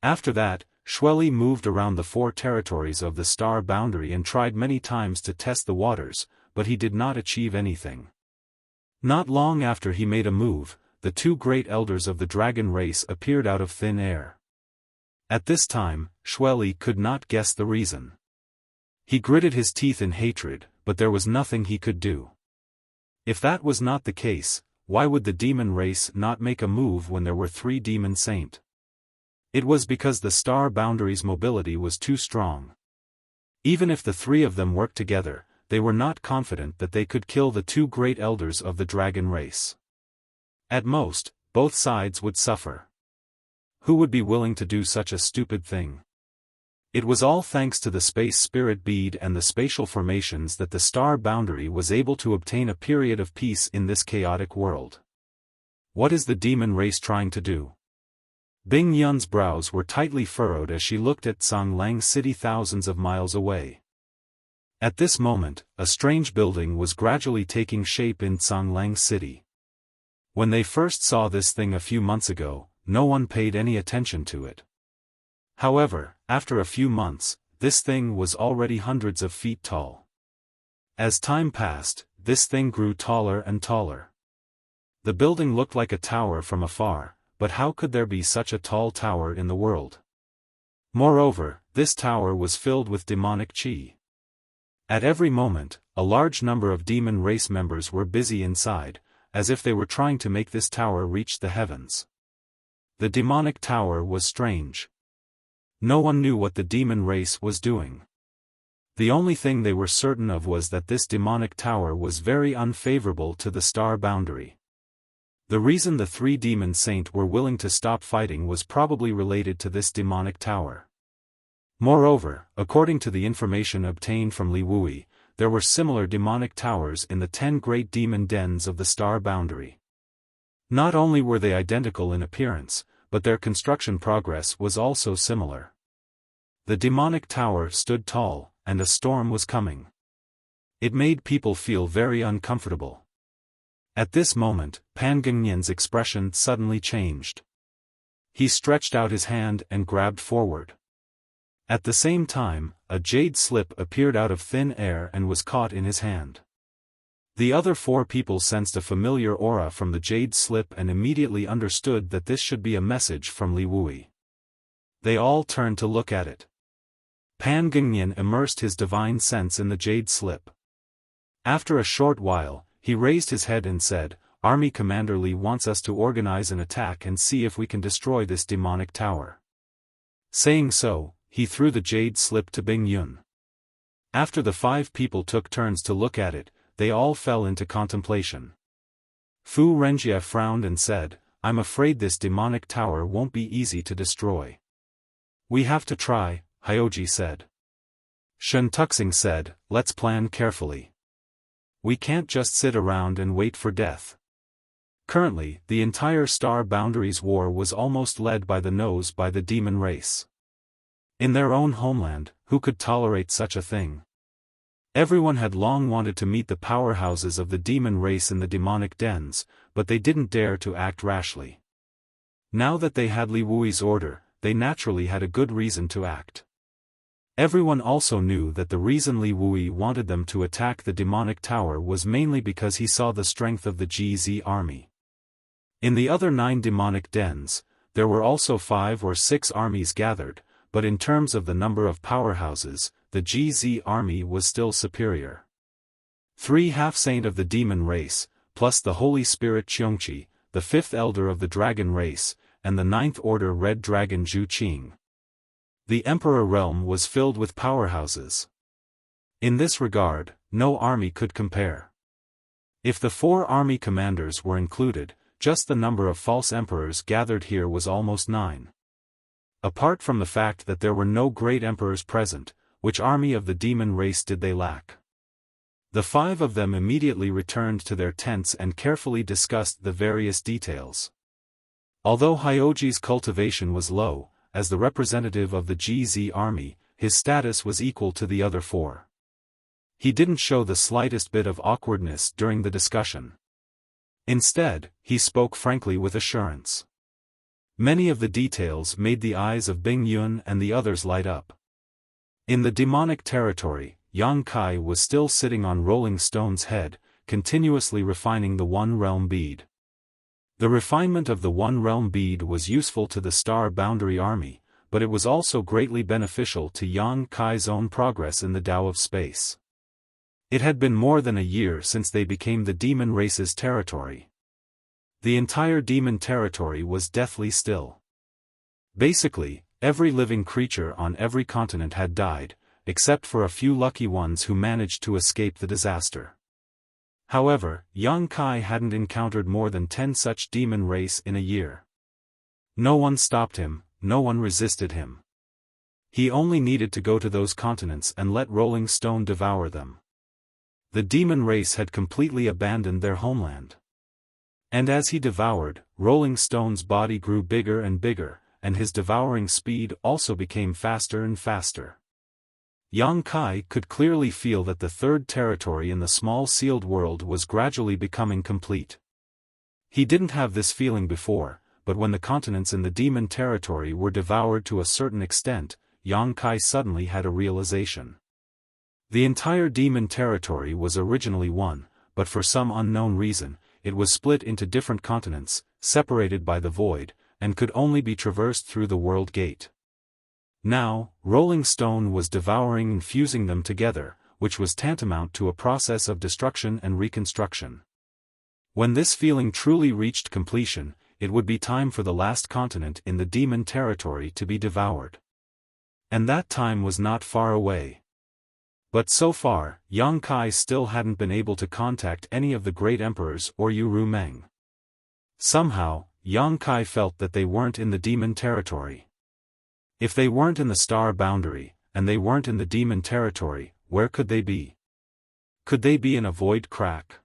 After that, Xueli moved around the 4 territories of the star boundary and tried many times to test the waters, but he did not achieve anything. Not long after he made a move, the 2 great elders of the dragon race appeared out of thin air. At this time, Xueli could not guess the reason. He gritted his teeth in hatred, but there was nothing he could do. If that was not the case, why would the demon race not make a move when there were 3 demon saint? It was because the star boundary's mobility was too strong. Even if the 3 of them worked together, they were not confident that they could kill the 2 great elders of the dragon race. At most, both sides would suffer. Who would be willing to do such a stupid thing? It was all thanks to the space spirit bead and the spatial formations that the star boundary was able to obtain a period of peace in this chaotic world. What is the demon race trying to do? Bing Yun's brows were tightly furrowed as she looked at Songlang City thousands of miles away. At this moment, a strange building was gradually taking shape in Songlang City. When they first saw this thing a few months ago, no one paid any attention to it. However, after a few months, this thing was already hundreds of feet tall. As time passed, this thing grew taller and taller. The building looked like a tower from afar, but how could there be such a tall tower in the world? Moreover, this tower was filled with demonic qi. At every moment, a large number of demon race members were busy inside, as if they were trying to make this tower reach the heavens. The demonic tower was strange. No one knew what the demon race was doing. The only thing they were certain of was that this demonic tower was very unfavorable to the star boundary. The reason the 3 demon saint were willing to stop fighting was probably related to this demonic tower. Moreover, according to the information obtained from Li Wui, there were similar demonic towers in the 10 great demon dens of the star boundary. Not only were they identical in appearance, but their construction progress was also similar. The demonic tower stood tall, and a storm was coming. It made people feel very uncomfortable. At this moment, Pan Gengnian's expression suddenly changed. He stretched out his hand and grabbed forward. At the same time, a jade slip appeared out of thin air and was caught in his hand. The other 4 people sensed a familiar aura from the jade slip and immediately understood that this should be a message from Li Wui. They all turned to look at it. Pan Gingyan immersed his divine sense in the jade slip. After a short while, he raised his head and said, "Army Commander Li wants us to organize an attack and see if we can destroy this demonic tower." Saying so, he threw the jade slip to Bing Yun. After the 5 people took turns to look at it, they all fell into contemplation. Fu Renjie frowned and said, "I'm afraid this demonic tower won't be easy to destroy." "We have to try," Hyoji said. Shen Tuxing said, "Let's plan carefully. We can't just sit around and wait for death." Currently, the entire Star Boundaries War was almost led by the demon race. In their own homeland, who could tolerate such a thing? Everyone had long wanted to meet the powerhouses of the demon race in the demonic dens, but they didn't dare to act rashly. Now that they had Li Wui's order, they naturally had a good reason to act. Everyone also knew that the reason Li Wui wanted them to attack the demonic tower was mainly because he saw the strength of the GZ army. In the other 9 demonic dens, there were also 5 or 6 armies gathered, but in terms of the number of powerhouses, the GZ army was still superior. 3 half-saint of the demon race, plus the Holy Spirit Qiongqi, the 5th elder of the dragon race, and the 9th order red dragon Zhu Qing. The Emperor realm was filled with powerhouses. In this regard, no army could compare. If the 4 army commanders were included, just the number of false emperors gathered here was almost 9. Apart from the fact that there were no great emperors present, which army of the demon race did they lack? The 5 of them immediately returned to their tents and carefully discussed the various details. Although Hyoji's cultivation was low, as the representative of the GZ army, his status was equal to the other 4. He didn't show the slightest bit of awkwardness during the discussion. Instead, he spoke frankly with assurance. Many of the details made the eyes of Bing Yun and the others light up. In the demonic territory, Yang Kai was still sitting on Rolling Stone's head, continuously refining the One Realm bead. The refinement of the One Realm bead was useful to the Star Boundary Army, but it was also greatly beneficial to Yang Kai's own progress in the Tao of Space. It had been more than a year since they became the demon race's territory. The entire demon territory was deathly still. Basically, every living creature on every continent had died, except for a few lucky ones who managed to escape the disaster. However, Yang Kai hadn't encountered more than 10 such demon race in a year. No one stopped him, no one resisted him. He only needed to go to those continents and let Rolling Stone devour them. The demon race had completely abandoned their homeland. And as he devoured, Rolling Stone's body grew bigger and bigger, and his devouring speed also became faster and faster. Yang Kai could clearly feel that the 3rd territory in the small sealed world was gradually becoming complete. He didn't have this feeling before, but when the continents in the demon territory were devoured to a certain extent, Yang Kai suddenly had a realization. The entire demon territory was originally one, but for some unknown reason, it was split into different continents, separated by the void, and could only be traversed through the world gate. Now, Rolling Stone was devouring and fusing them together, which was tantamount to a process of destruction and reconstruction. When this feeling truly reached completion, it would be time for the last continent in the demon territory to be devoured. And that time was not far away. But so far, Yang Kai still hadn't been able to contact any of the great emperors or Yu Ru Meng. Somehow, Yang Kai felt that they weren't in the demon territory. If they weren't in the Star Boundary, and they weren't in the demon territory, where could they be? Could they be in a void crack?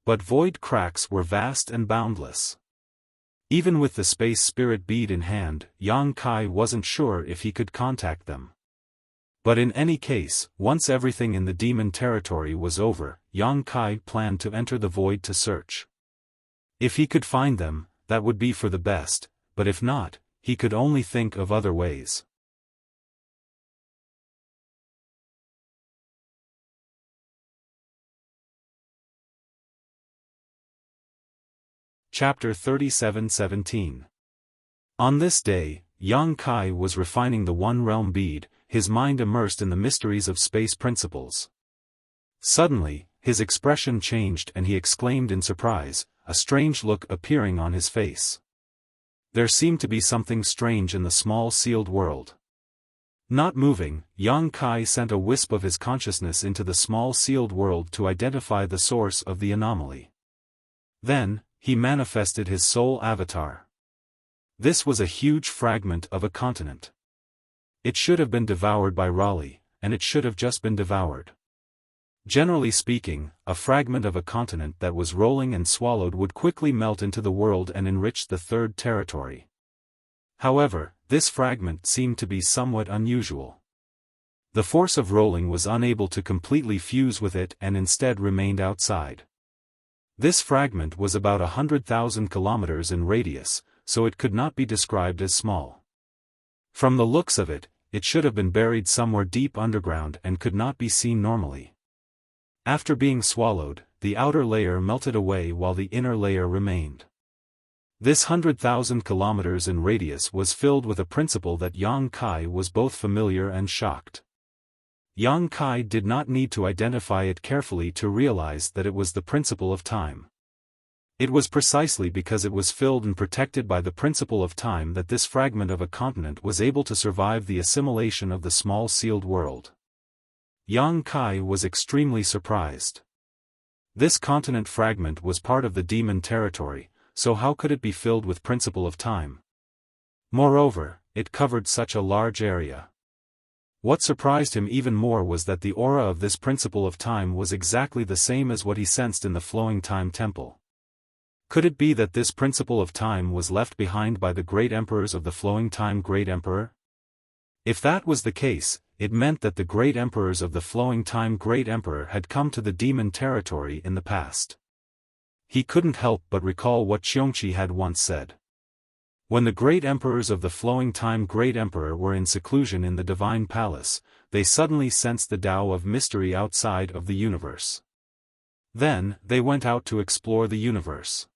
But void cracks were vast and boundless. Even with the space spirit bead in hand, Yang Kai wasn't sure if he could contact them. But in any case, once everything in the demon territory was over, Yang Kai planned to enter the void to search. If he could find them, that would be for the best, but if not, he could only think of other ways. Chapter 37-17. On this day, Yang Kai was refining the One Realm bead, his mind immersed in the mysteries of space principles. Suddenly, his expression changed and he exclaimed in surprise, a strange look appearing on his face. There seemed to be something strange in the small sealed world. Not moving, Yang Kai sent a wisp of his consciousness into the small sealed world to identify the source of the anomaly. Then, he manifested his soul avatar. This was a huge fragment of a continent. It should have been devoured by Raleigh, and it should have just been devoured. Generally speaking, a fragment of a continent that was rolling and swallowed would quickly melt into the world and enrich the third territory. However, this fragment seemed to be somewhat unusual. The force of rolling was unable to completely fuse with it and instead remained outside. This fragment was about 100,000 kilometers in radius, so it could not be described as small. From the looks of it, it should have been buried somewhere deep underground and could not be seen normally. After being swallowed, the outer layer melted away while the inner layer remained. This 100,000 kilometers in radius was filled with a principle that Yang Kai was both familiar and shocked. Yang Kai did not need to identify it carefully to realize that it was the principle of time. It was precisely because it was filled and protected by the principle of time that this fragment of a continent was able to survive the assimilation of the small sealed world. Yang Kai was extremely surprised. This continent fragment was part of the demon territory, so how could it be filled with principle of time? Moreover, it covered such a large area. What surprised him even more was that the aura of this principle of time was exactly the same as what he sensed in the flowing time temple. Could it be that this principle of time was left behind by the great emperors of the flowing time great emperor? If that was the case, it meant that the great emperors of the flowing time great emperor had come to the demon territory in the past. He couldn't help but recall what Xiongqi had once said. When the great emperors of the flowing time great emperor were in seclusion in the divine palace, they suddenly sensed the Tao of mystery outside of the universe. Then, they went out to explore the universe.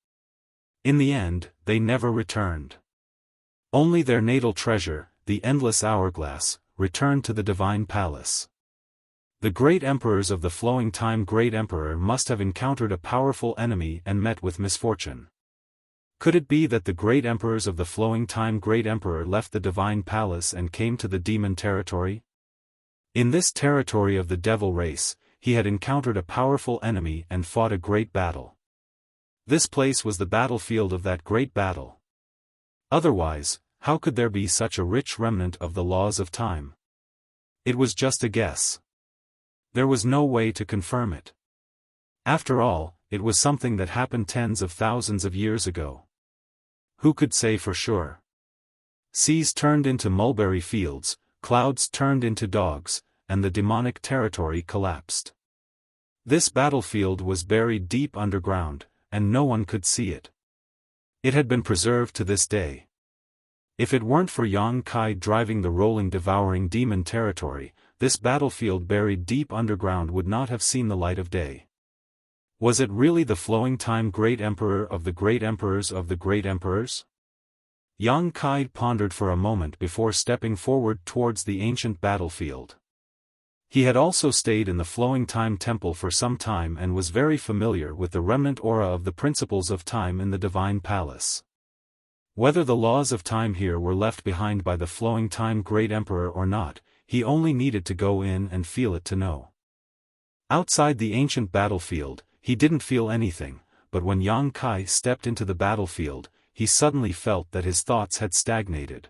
In the end, they never returned. Only their natal treasure, the endless hourglass, returned to the divine palace. The great emperors of the flowing time great emperor must have encountered a powerful enemy and met with misfortune. Could it be that the great emperors of the flowing time great emperor left the divine palace and came to the demon territory? In this territory of the devil race, he had encountered a powerful enemy and fought a great battle. This place was the battlefield of that great battle. Otherwise, how could there be such a rich remnant of the laws of time? It was just a guess. There was no way to confirm it. After all, it was something that happened tens of thousands of years ago. Who could say for sure? Seas turned into mulberry fields, clouds turned into dogs, and the demonic territory collapsed. This battlefield was buried deep underground, and no one could see it. It had been preserved to this day. If it weren't for Yang Kai driving the rolling devouring demon territory, this battlefield buried deep underground would not have seen the light of day. Was it really the flowing time great emperor of the great emperors of the great emperors? Yang Kai pondered for a moment before stepping forward towards the ancient battlefield. He had also stayed in the flowing time temple for some time and was very familiar with the remnant aura of the principles of time in the divine palace. Whether the laws of time here were left behind by the flowing time great emperor or not, he only needed to go in and feel it to know. Outside the ancient battlefield, he didn't feel anything, but when Yang Kai stepped into the battlefield, he suddenly felt that his thoughts had stagnated.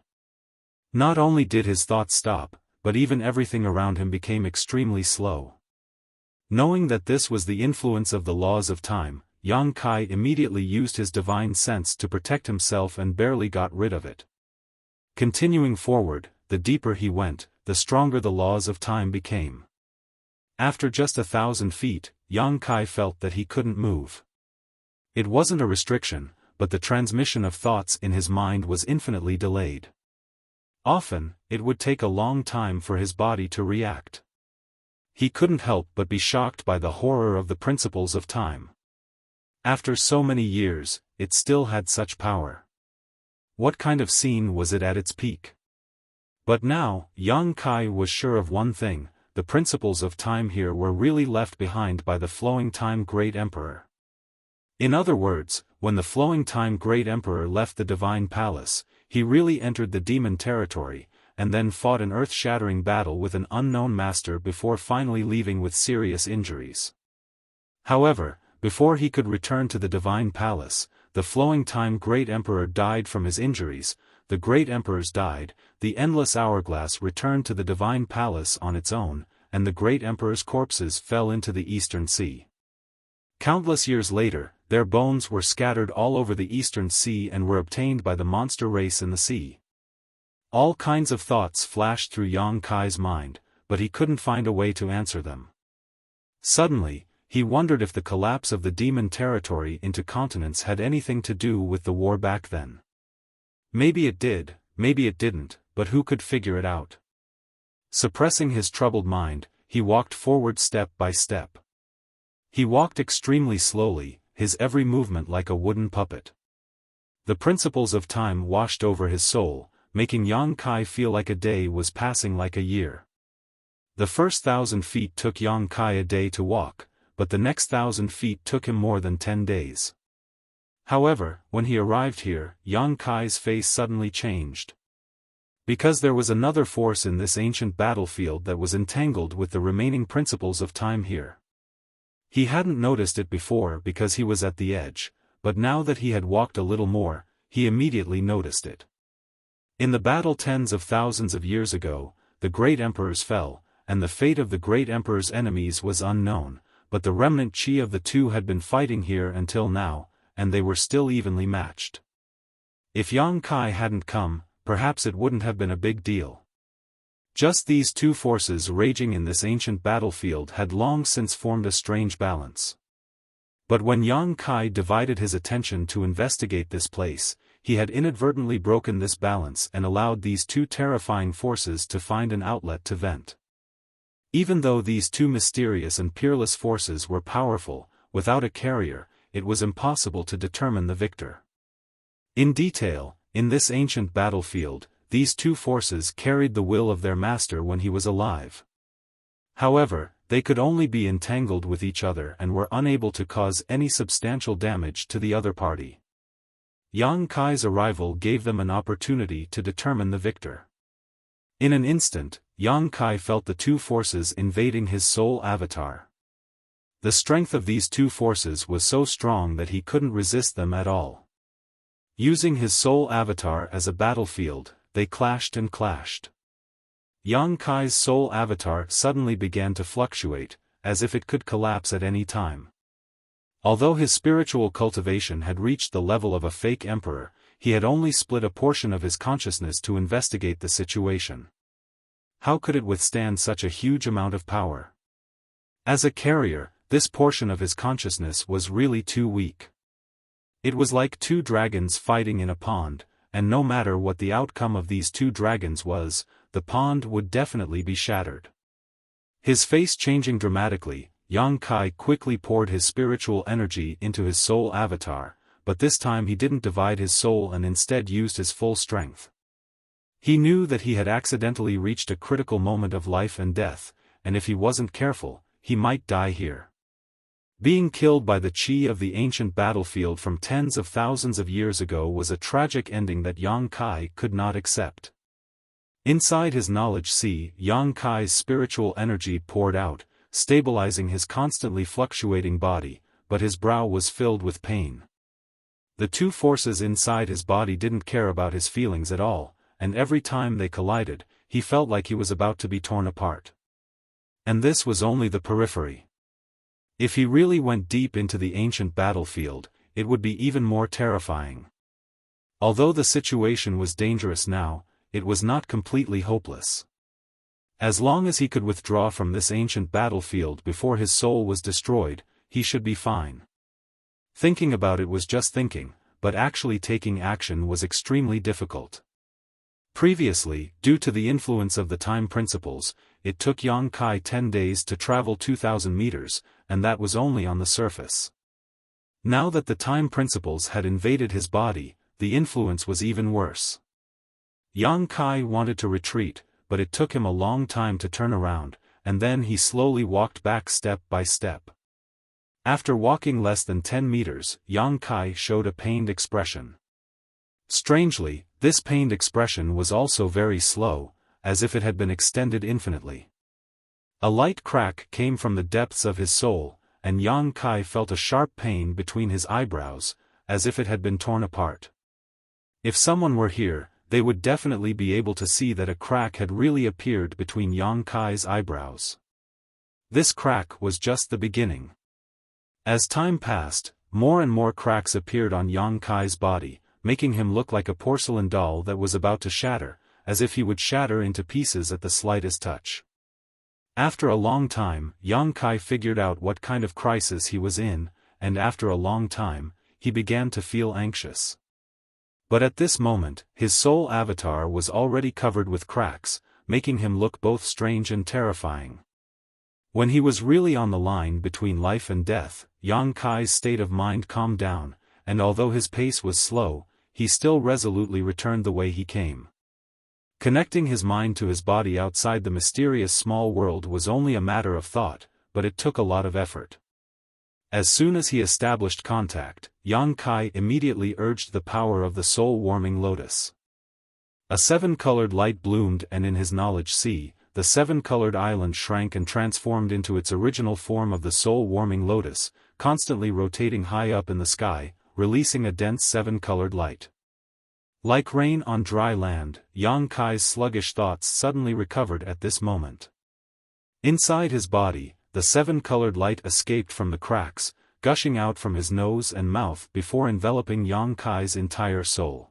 Not only did his thoughts stop, but even everything around him became extremely slow. Knowing that this was the influence of the laws of time, Yang Kai immediately used his divine sense to protect himself and barely got rid of it. Continuing forward, the deeper he went, the stronger the laws of time became. After just 1,000 feet, Yang Kai felt that he couldn't move. It wasn't a restriction, but the transmission of thoughts in his mind was infinitely delayed. Often, it would take a long time for his body to react. He couldn't help but be shocked by the horror of the principles of time. After so many years, it still had such power. What kind of scene was it at its peak? But now, Yang Kai was sure of one thing: the principles of time here were really left behind by the Flowing Time Great Emperor. In other words, when the Flowing Time Great Emperor left the Divine Palace, he really entered the demon territory, and then fought an earth-shattering battle with an unknown master before finally leaving with serious injuries. However, before he could return to the Divine Palace, the Flowing Time Great Emperor died from his injuries, the Great Emperors died, the Endless Hourglass returned to the Divine Palace on its own, and the Great Emperor's corpses fell into the Eastern Sea. Countless years later, their bones were scattered all over the Eastern Sea and were obtained by the monster race in the sea. All kinds of thoughts flashed through Yang Kai's mind, but he couldn't find a way to answer them. Suddenly, he wondered if the collapse of the demon territory into continents had anything to do with the war back then. Maybe it did, maybe it didn't, but who could figure it out? Suppressing his troubled mind, he walked forward step by step. He walked extremely slowly, his every movement like a wooden puppet. The principles of time washed over his soul, making Yang Kai feel like a day was passing like a year. The first 1,000 feet took Yang Kai a day to walk, but the next 1,000 feet took him more than 10 days. However, when he arrived here, Yang Kai's face suddenly changed. Because there was another force in this ancient battlefield that was entangled with the remaining principles of time here. He hadn't noticed it before because he was at the edge, but now that he had walked a little more, he immediately noticed it. In the battle tens of thousands of years ago, the great emperors fell, and the fate of the great emperor's enemies was unknown, but the remnant chi of the two had been fighting here until now, and they were still evenly matched. If Yang Kai hadn't come, perhaps it wouldn't have been a big deal. Just these two forces raging in this ancient battlefield had long since formed a strange balance. But when Yang Kai divided his attention to investigate this place, he had inadvertently broken this balance and allowed these two terrifying forces to find an outlet to vent. Even though these two mysterious and peerless forces were powerful, without a carrier, it was impossible to determine the victor. In detail, in this ancient battlefield, these two forces carried the will of their master when he was alive. However, they could only be entangled with each other and were unable to cause any substantial damage to the other party. Yang Kai's arrival gave them an opportunity to determine the victor. In an instant, Yang Kai felt the two forces invading his soul avatar. The strength of these two forces was so strong that he couldn't resist them at all. Using his soul avatar as a battlefield, they clashed and clashed. Yang Kai's soul avatar suddenly began to fluctuate, as if it could collapse at any time. Although his spiritual cultivation had reached the level of a fake emperor, he had only split a portion of his consciousness to investigate the situation. How could it withstand such a huge amount of power? As a carrier, this portion of his consciousness was really too weak. It was like two dragons fighting in a pond, and no matter what the outcome of these two dragons was, the pond would definitely be shattered. His face changing dramatically, Yang Kai quickly poured his spiritual energy into his soul avatar, but this time he didn't divide his soul and instead used his full strength. He knew that he had accidentally reached a critical moment of life and death, and if he wasn't careful, he might die here. Being killed by the chi of the ancient battlefield from tens of thousands of years ago was a tragic ending that Yang Kai could not accept. Inside his knowledge sea, Yang Kai's spiritual energy poured out, stabilizing his constantly fluctuating body, but his brow was filled with pain. The two forces inside his body didn't care about his feelings at all, and every time they collided, he felt like he was about to be torn apart. And this was only the periphery. If he really went deep into the ancient battlefield, it would be even more terrifying. Although the situation was dangerous now, it was not completely hopeless. As long as he could withdraw from this ancient battlefield before his soul was destroyed, he should be fine. Thinking about it was just thinking, but actually taking action was extremely difficult. Previously, due to the influence of the time principles, it took Yang Kai 10 days to travel 2,000 meters, and that was only on the surface. Now that the time principles had invaded his body, the influence was even worse. Yang Kai wanted to retreat, but it took him a long time to turn around, and then he slowly walked back step by step. After walking less than 10 meters, Yang Kai showed a pained expression. Strangely, this pained expression was also very slow, as if it had been extended infinitely. A light crack came from the depths of his soul, and Yang Kai felt a sharp pain between his eyebrows, as if it had been torn apart. If someone were here, they would definitely be able to see that a crack had really appeared between Yang Kai's eyebrows. This crack was just the beginning. As time passed, more and more cracks appeared on Yang Kai's body, making him look like a porcelain doll that was about to shatter, as if he would shatter into pieces at the slightest touch. After a long time, Yang Kai figured out what kind of crisis he was in, and after a long time, he began to feel anxious. But at this moment, his soul avatar was already covered with cracks, making him look both strange and terrifying. When he was really on the line between life and death, Yang Kai's state of mind calmed down, and although his pace was slow, he still resolutely returned the way he came. Connecting his mind to his body outside the mysterious small world was only a matter of thought, but it took a lot of effort. As soon as he established contact, Yang Kai immediately urged the power of the soul-warming lotus. A 7-colored light bloomed, and in his knowledge sea, the 7-colored island shrank and transformed into its original form of the soul-warming lotus, constantly rotating high up in the sky, releasing a dense 7-colored light. Like rain on dry land, Yang Kai's sluggish thoughts suddenly recovered at this moment. Inside his body, the 7-colored light escaped from the cracks, gushing out from his nose and mouth before enveloping Yang Kai's entire soul.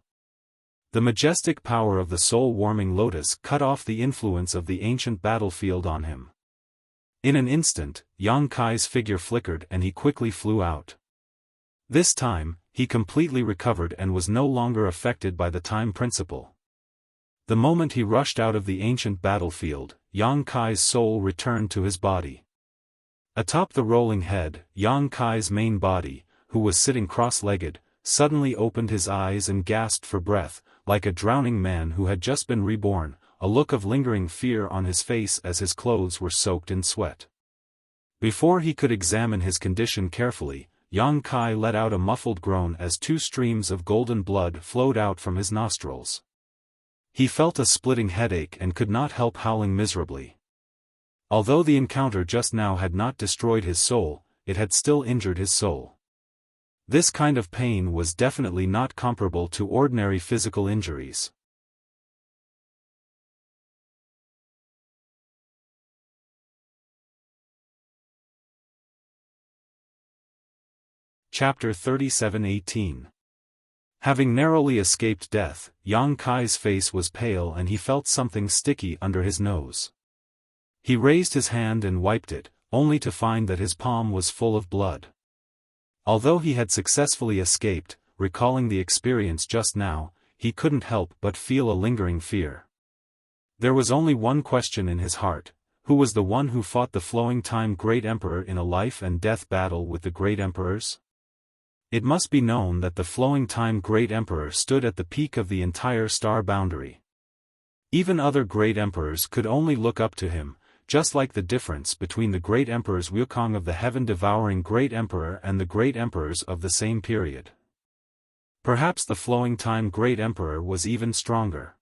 The majestic power of the soul-warming lotus cut off the influence of the ancient battlefield on him. In an instant, Yang Kai's figure flickered and he quickly flew out. This time, he completely recovered and was no longer affected by the time principle. The moment he rushed out of the ancient battlefield, Yang Kai's soul returned to his body. Atop the rolling head, Yang Kai's main body, who was sitting cross-legged, suddenly opened his eyes and gasped for breath, like a drowning man who had just been reborn, a look of lingering fear on his face as his clothes were soaked in sweat. Before he could examine his condition carefully, Yang Kai let out a muffled groan as 2 streams of golden blood flowed out from his nostrils. He felt a splitting headache and could not help howling miserably. Although the encounter just now had not destroyed his soul, it had still injured his soul. This kind of pain was definitely not comparable to ordinary physical injuries. Chapter 37:18. Having narrowly escaped death, Yang Kai's face was pale and he felt something sticky under his nose. He raised his hand and wiped it, only to find that his palm was full of blood. Although he had successfully escaped, recalling the experience just now, he couldn't help but feel a lingering fear. There was only one question in his heart: who was the one who fought the Flowing Time Great Emperor in a life-and-death battle with the Great Emperors? It must be known that the Flowing Time Great Emperor stood at the peak of the entire star boundary. Even other Great Emperors could only look up to him, just like the difference between the Great Emperors Wukong of the Heaven-Devouring Great Emperor and the Great Emperors of the same period. Perhaps the Flowing Time Great Emperor was even stronger.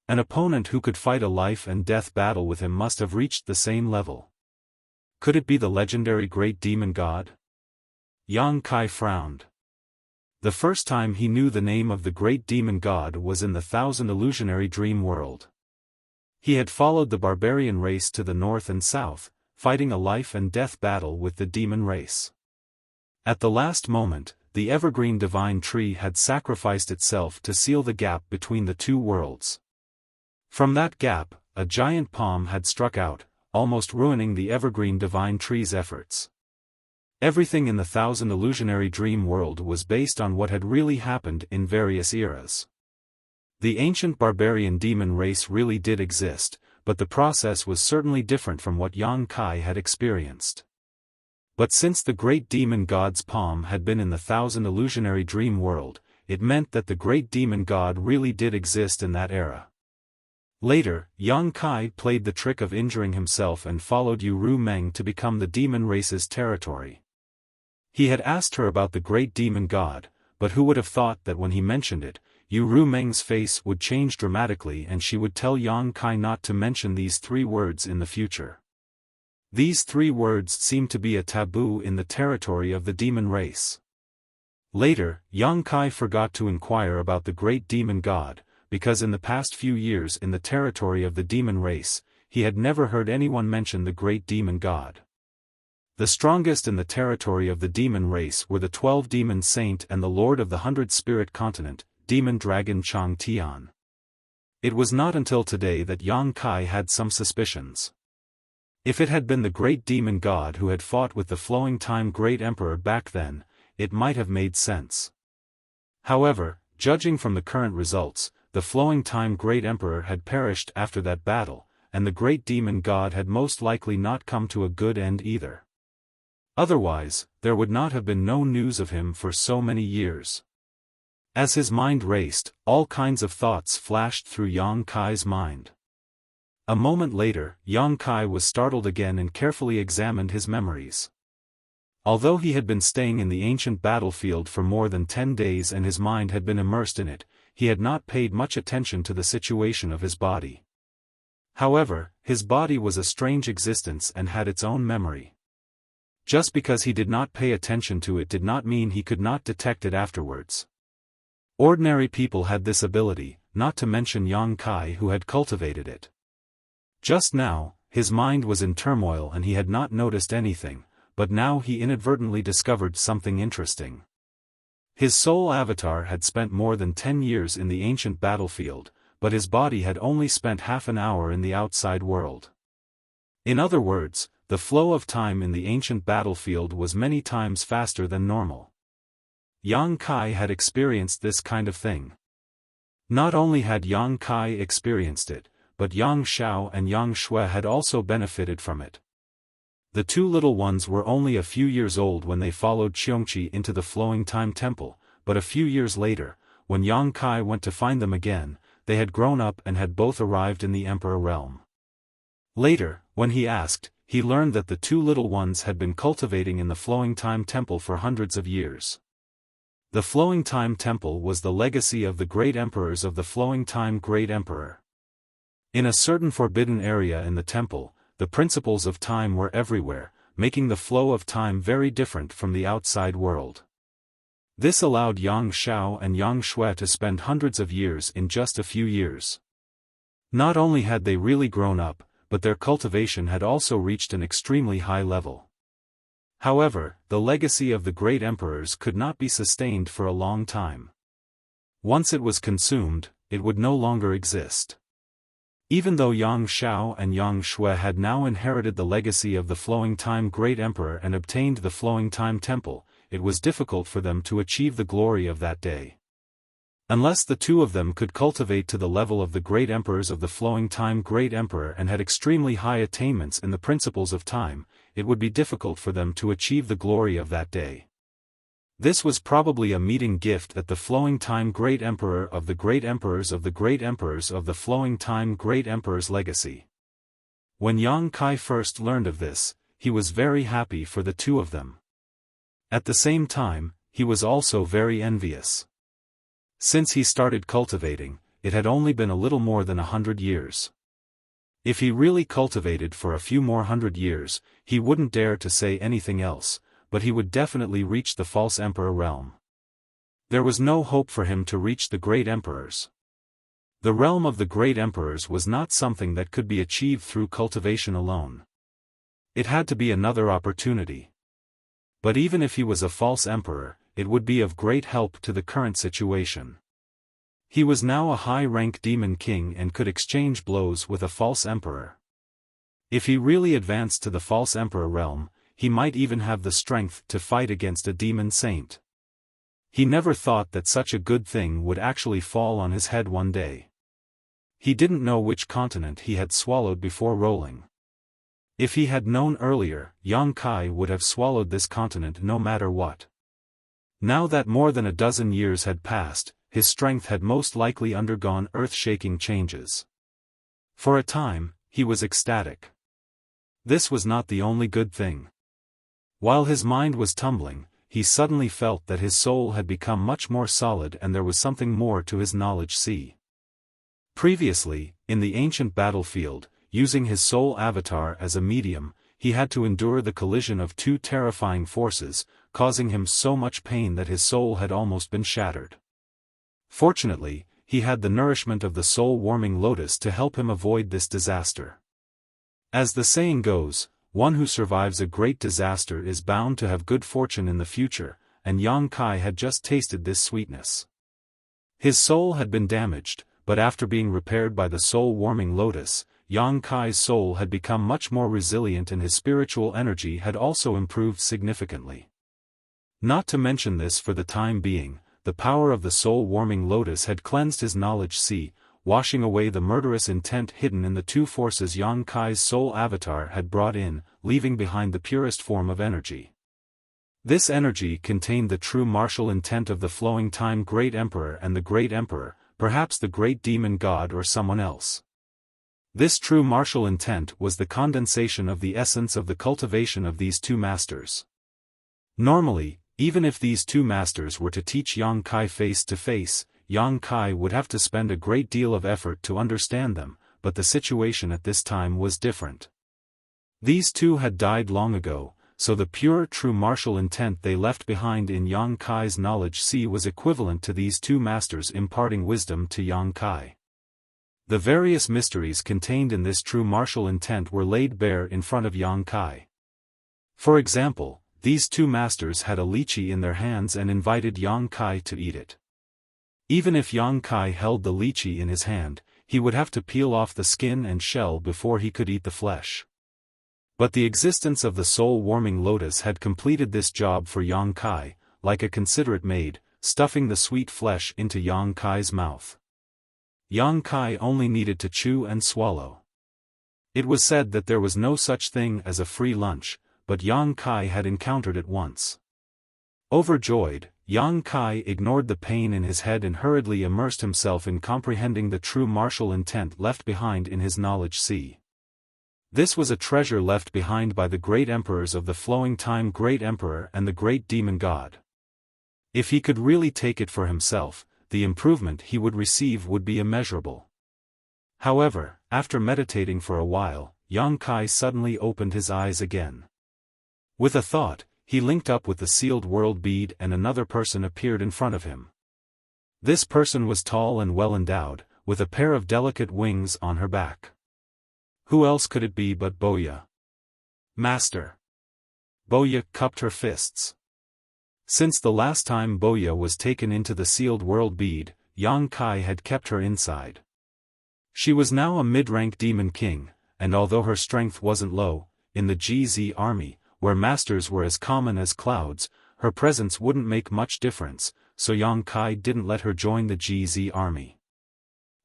An opponent who could fight a life-and-death battle with him must have reached the same level. Could it be the legendary Great Demon God? Yang Kai frowned. The first time he knew the name of the Great Demon God was in the Thousand Illusionary Dream World. He had followed the barbarian race to the north and south, fighting a life-and-death battle with the demon race. At the last moment, the evergreen divine tree had sacrificed itself to seal the gap between the two worlds. From that gap, a giant palm had struck out, almost ruining the evergreen divine tree's efforts. Everything in the Thousand Illusionary Dream World was based on what had really happened in various eras. The ancient barbarian demon race really did exist, but the process was certainly different from what Yang Kai had experienced. But since the Great Demon God's palm had been in the Thousand Illusionary Dream World, it meant that the great demon god really did exist in that era. Later, Yang Kai played the trick of injuring himself and followed Yu Ru Meng to become the demon race's territory. He had asked her about the great demon god, but who would have thought that when he mentioned it, Yu Ru Meng's face would change dramatically and she would tell Yang Kai not to mention these 3 words in the future. These 3 words seemed to be a taboo in the territory of the demon race. Later, Yang Kai forgot to inquire about the great demon god, because in the past few years in the territory of the demon race, he had never heard anyone mention the great demon god. The strongest in the territory of the demon race were the 12 demon saint and the lord of the 100-spirit continent, demon dragon Chang Tian. It was not until today that Yang Kai had some suspicions. If it had been the great demon god who had fought with the flowing time great emperor back then, it might have made sense. However, judging from the current results, the flowing time great emperor had perished after that battle, and the great demon god had most likely not come to a good end either. Otherwise, there would not have been no news of him for so many years. As his mind raced, all kinds of thoughts flashed through Yang Kai's mind. A moment later, Yang Kai was startled again and carefully examined his memories. Although he had been staying in the ancient battlefield for more than 10 days and his mind had been immersed in it, he had not paid much attention to the situation of his body. However, his body was a strange existence and had its own memory. Just because he did not pay attention to it did not mean he could not detect it afterwards. Ordinary people had this ability, not to mention Yang Kai who had cultivated it. Just now, his mind was in turmoil and he had not noticed anything, but now he inadvertently discovered something interesting. His soul avatar had spent more than 10 years in the ancient battlefield, but his body had only spent half an hour in the outside world. In other words, the flow of time in the ancient battlefield was many times faster than normal. Yang Kai had experienced this kind of thing. Not only had Yang Kai experienced it, but Yang Xiao and Yang Shui had also benefited from it. The 2 little ones were only a few years old when they followed Xiongqi into the Flowing Time Temple, but a few years later, when Yang Kai went to find them again, they had grown up and had both arrived in the Emperor realm. Later, when he asked, he learned that the 2 little ones had been cultivating in the Flowing Time Temple for hundreds of years. The Flowing Time Temple was the legacy of the great emperors of the Flowing Time Great Emperor. In a certain forbidden area in the temple, the principles of time were everywhere, making the flow of time very different from the outside world. This allowed Yang Xiao and Yang Shui to spend hundreds of years in just a few years. Not only had they really grown up, but their cultivation had also reached an extremely high level. However, the legacy of the great emperors could not be sustained for a long time. Once it was consumed, it would no longer exist. Even though Yang Xiao and Yang Shui had now inherited the legacy of the Flowing Time Great Emperor and obtained the Flowing Time Temple, it was difficult for them to achieve the glory of that day. Unless the 2 of them could cultivate to the level of the great emperors of the Flowing Time Great Emperor and had extremely high attainments in the principles of time, it would be difficult for them to achieve the glory of that day. This was probably a meeting gift at the Flowing Time Great Emperor of the Great Emperors of the Great Emperors of the Flowing Time Great Emperor's legacy. When Yang Kai first learned of this, he was very happy for the 2 of them. At the same time, he was also very envious. Since he started cultivating, it had only been a little more than 100 years. If he really cultivated for a few more 100 years, he wouldn't dare to say anything else, but he would definitely reach the false emperor realm. There was no hope for him to reach the great emperors. The realm of the great emperors was not something that could be achieved through cultivation alone. It had to be another opportunity. But even if he was a false emperor, it would be of great help to the current situation. He was now a high-rank demon king and could exchange blows with a false emperor. If he really advanced to the false emperor realm, he might even have the strength to fight against a demon saint. He never thought that such a good thing would actually fall on his head one day. He didn't know which continent he had swallowed before rolling. If he had known earlier, Yang Kai would have swallowed this continent no matter what. Now that more than a dozen years had passed, his strength had most likely undergone earth-shaking changes. For a time, he was ecstatic. This was not the only good thing. While his mind was tumbling, he suddenly felt that his soul had become much more solid and there was something more to his knowledge. See. Previously, in the ancient battlefield, using his soul avatar as a medium, he had to endure the collision of two terrifying forces, causing him so much pain that his soul had almost been shattered. Fortunately, he had the nourishment of the soul-warming lotus to help him avoid this disaster. As the saying goes, one who survives a great disaster is bound to have good fortune in the future, and Yang Kai had just tasted this sweetness. His soul had been damaged, but after being repaired by the soul-warming lotus, Yang Kai's soul had become much more resilient and his spiritual energy had also improved significantly. Not to mention this, for the time being, the power of the soul-warming lotus had cleansed his knowledge, washing away the murderous intent hidden in the two forces Yang Kai's soul avatar had brought in, leaving behind the purest form of energy. This energy contained the true martial intent of the flowing time Great Emperor and the Great Emperor, perhaps the Great Demon God or someone else. This true martial intent was the condensation of the essence of the cultivation of these two masters. Normally, even if these two masters were to teach Yang Kai face to face, Yang Kai would have to spend a great deal of effort to understand them, but the situation at this time was different. These two had died long ago, so the pure true martial intent they left behind in Yang Kai's knowledge was equivalent to these two masters imparting wisdom to Yang Kai. The various mysteries contained in this true martial intent were laid bare in front of Yang Kai. For example, these two masters had a lychee in their hands and invited Yang Kai to eat it. Even if Yang Kai held the lychee in his hand, he would have to peel off the skin and shell before he could eat the flesh. But the existence of the soul-warming lotus had completed this job for Yang Kai, like a considerate maid, stuffing the sweet flesh into Yang Kai's mouth. Yang Kai only needed to chew and swallow. It was said that there was no such thing as a free lunch, but Yang Kai had encountered it once. Overjoyed, Yang Kai ignored the pain in his head and hurriedly immersed himself in comprehending the true martial intent left behind in his knowledge. This was a treasure left behind by the great emperors of the flowing time Great Emperor and the Great Demon God. If he could really take it for himself, the improvement he would receive would be immeasurable. However, after meditating for a while, Yang Kai suddenly opened his eyes again. With a thought, he linked up with the sealed world bead and another person appeared in front of him. This person was tall and well endowed, with a pair of delicate wings on her back. Who else could it be but Boya? Master. Boya cupped her fists. Since the last time Boya was taken into the sealed world bead, Yang Kai had kept her inside. She was now a mid-rank demon king, and although her strength wasn't low, in the GZ army, where masters were as common as clouds, her presence wouldn't make much difference, so Yang Kai didn't let her join the GZ army.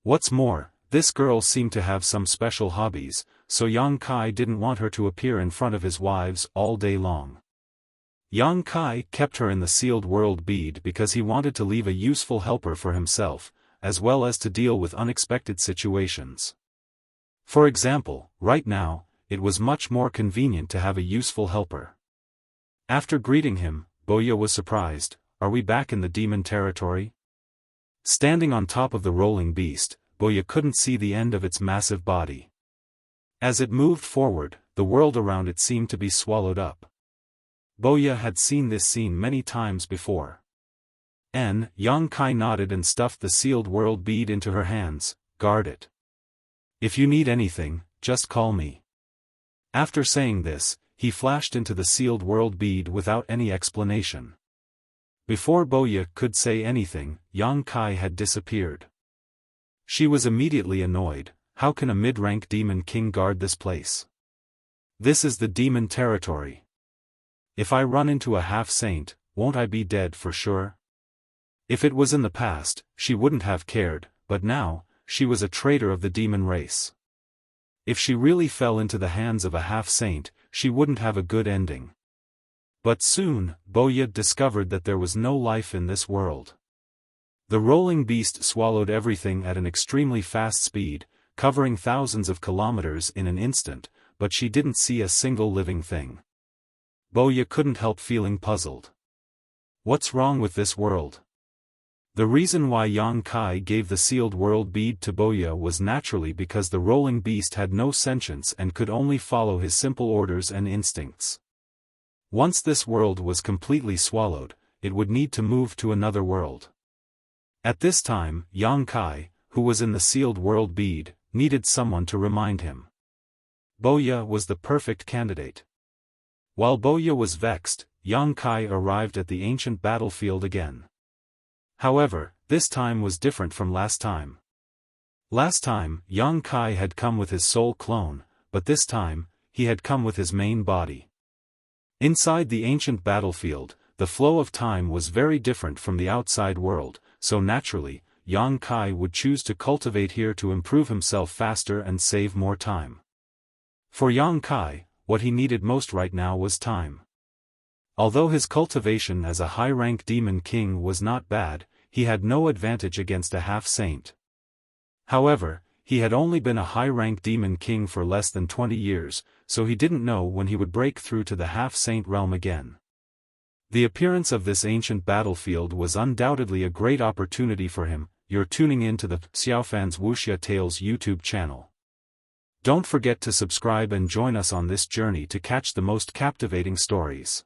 What's more, this girl seemed to have some special hobbies, so Yang Kai didn't want her to appear in front of his wives all day long. Yang Kai kept her in the sealed world bead because he wanted to leave a useful helper for himself, as well as to deal with unexpected situations. For example, right now, it was much more convenient to have a useful helper. After greeting him, Boya was surprised. Are we back in the demon territory? Standing on top of the rolling beast, Boya couldn't see the end of its massive body. As it moved forward, the world around it seemed to be swallowed up. Boya had seen this scene many times before. Yang Kai nodded and stuffed the sealed world bead into her hands. Guard it. If you need anything, just call me. After saying this, he flashed into the sealed world bead without any explanation. Before Boya could say anything, Yang Kai had disappeared. She was immediately annoyed. How can a mid-rank demon king guard this place? This is the demon territory. If I run into a half-saint, won't I be dead for sure? If it was in the past, she wouldn't have cared, but now, she was a traitor of the demon race. If she really fell into the hands of a half-saint, she wouldn't have a good ending. But soon, Wuxia discovered that there was no life in this world. The rolling beast swallowed everything at an extremely fast speed, covering thousands of kilometers in an instant, but she didn't see a single living thing. Wuxia couldn't help feeling puzzled. What's wrong with this world? The reason why Yang Kai gave the sealed world bead to Wuxia was naturally because the rolling beast had no sentience and could only follow his simple orders and instincts. Once this world was completely swallowed, it would need to move to another world. At this time, Yang Kai, who was in the sealed world bead, needed someone to remind him. Wuxia was the perfect candidate. While Wuxia was vexed, Yang Kai arrived at the ancient battlefield again. However, this time was different from last time. Last time, Yang Kai had come with his soul clone, but this time, he had come with his main body. Inside the ancient battlefield, the flow of time was very different from the outside world, so naturally, Yang Kai would choose to cultivate here to improve himself faster and save more time. For Yang Kai, what he needed most right now was time. Although his cultivation as a high-rank demon king was not bad, he had no advantage against a half-saint. However, he had only been a high-rank demon king for less than 20 years, so he didn't know when he would break through to the half-saint realm again. The appearance of this ancient battlefield was undoubtedly a great opportunity for him. You're tuning in to the Xiaofan's Wuxia Tales YouTube channel. Don't forget to subscribe and join us on this journey to catch the most captivating stories.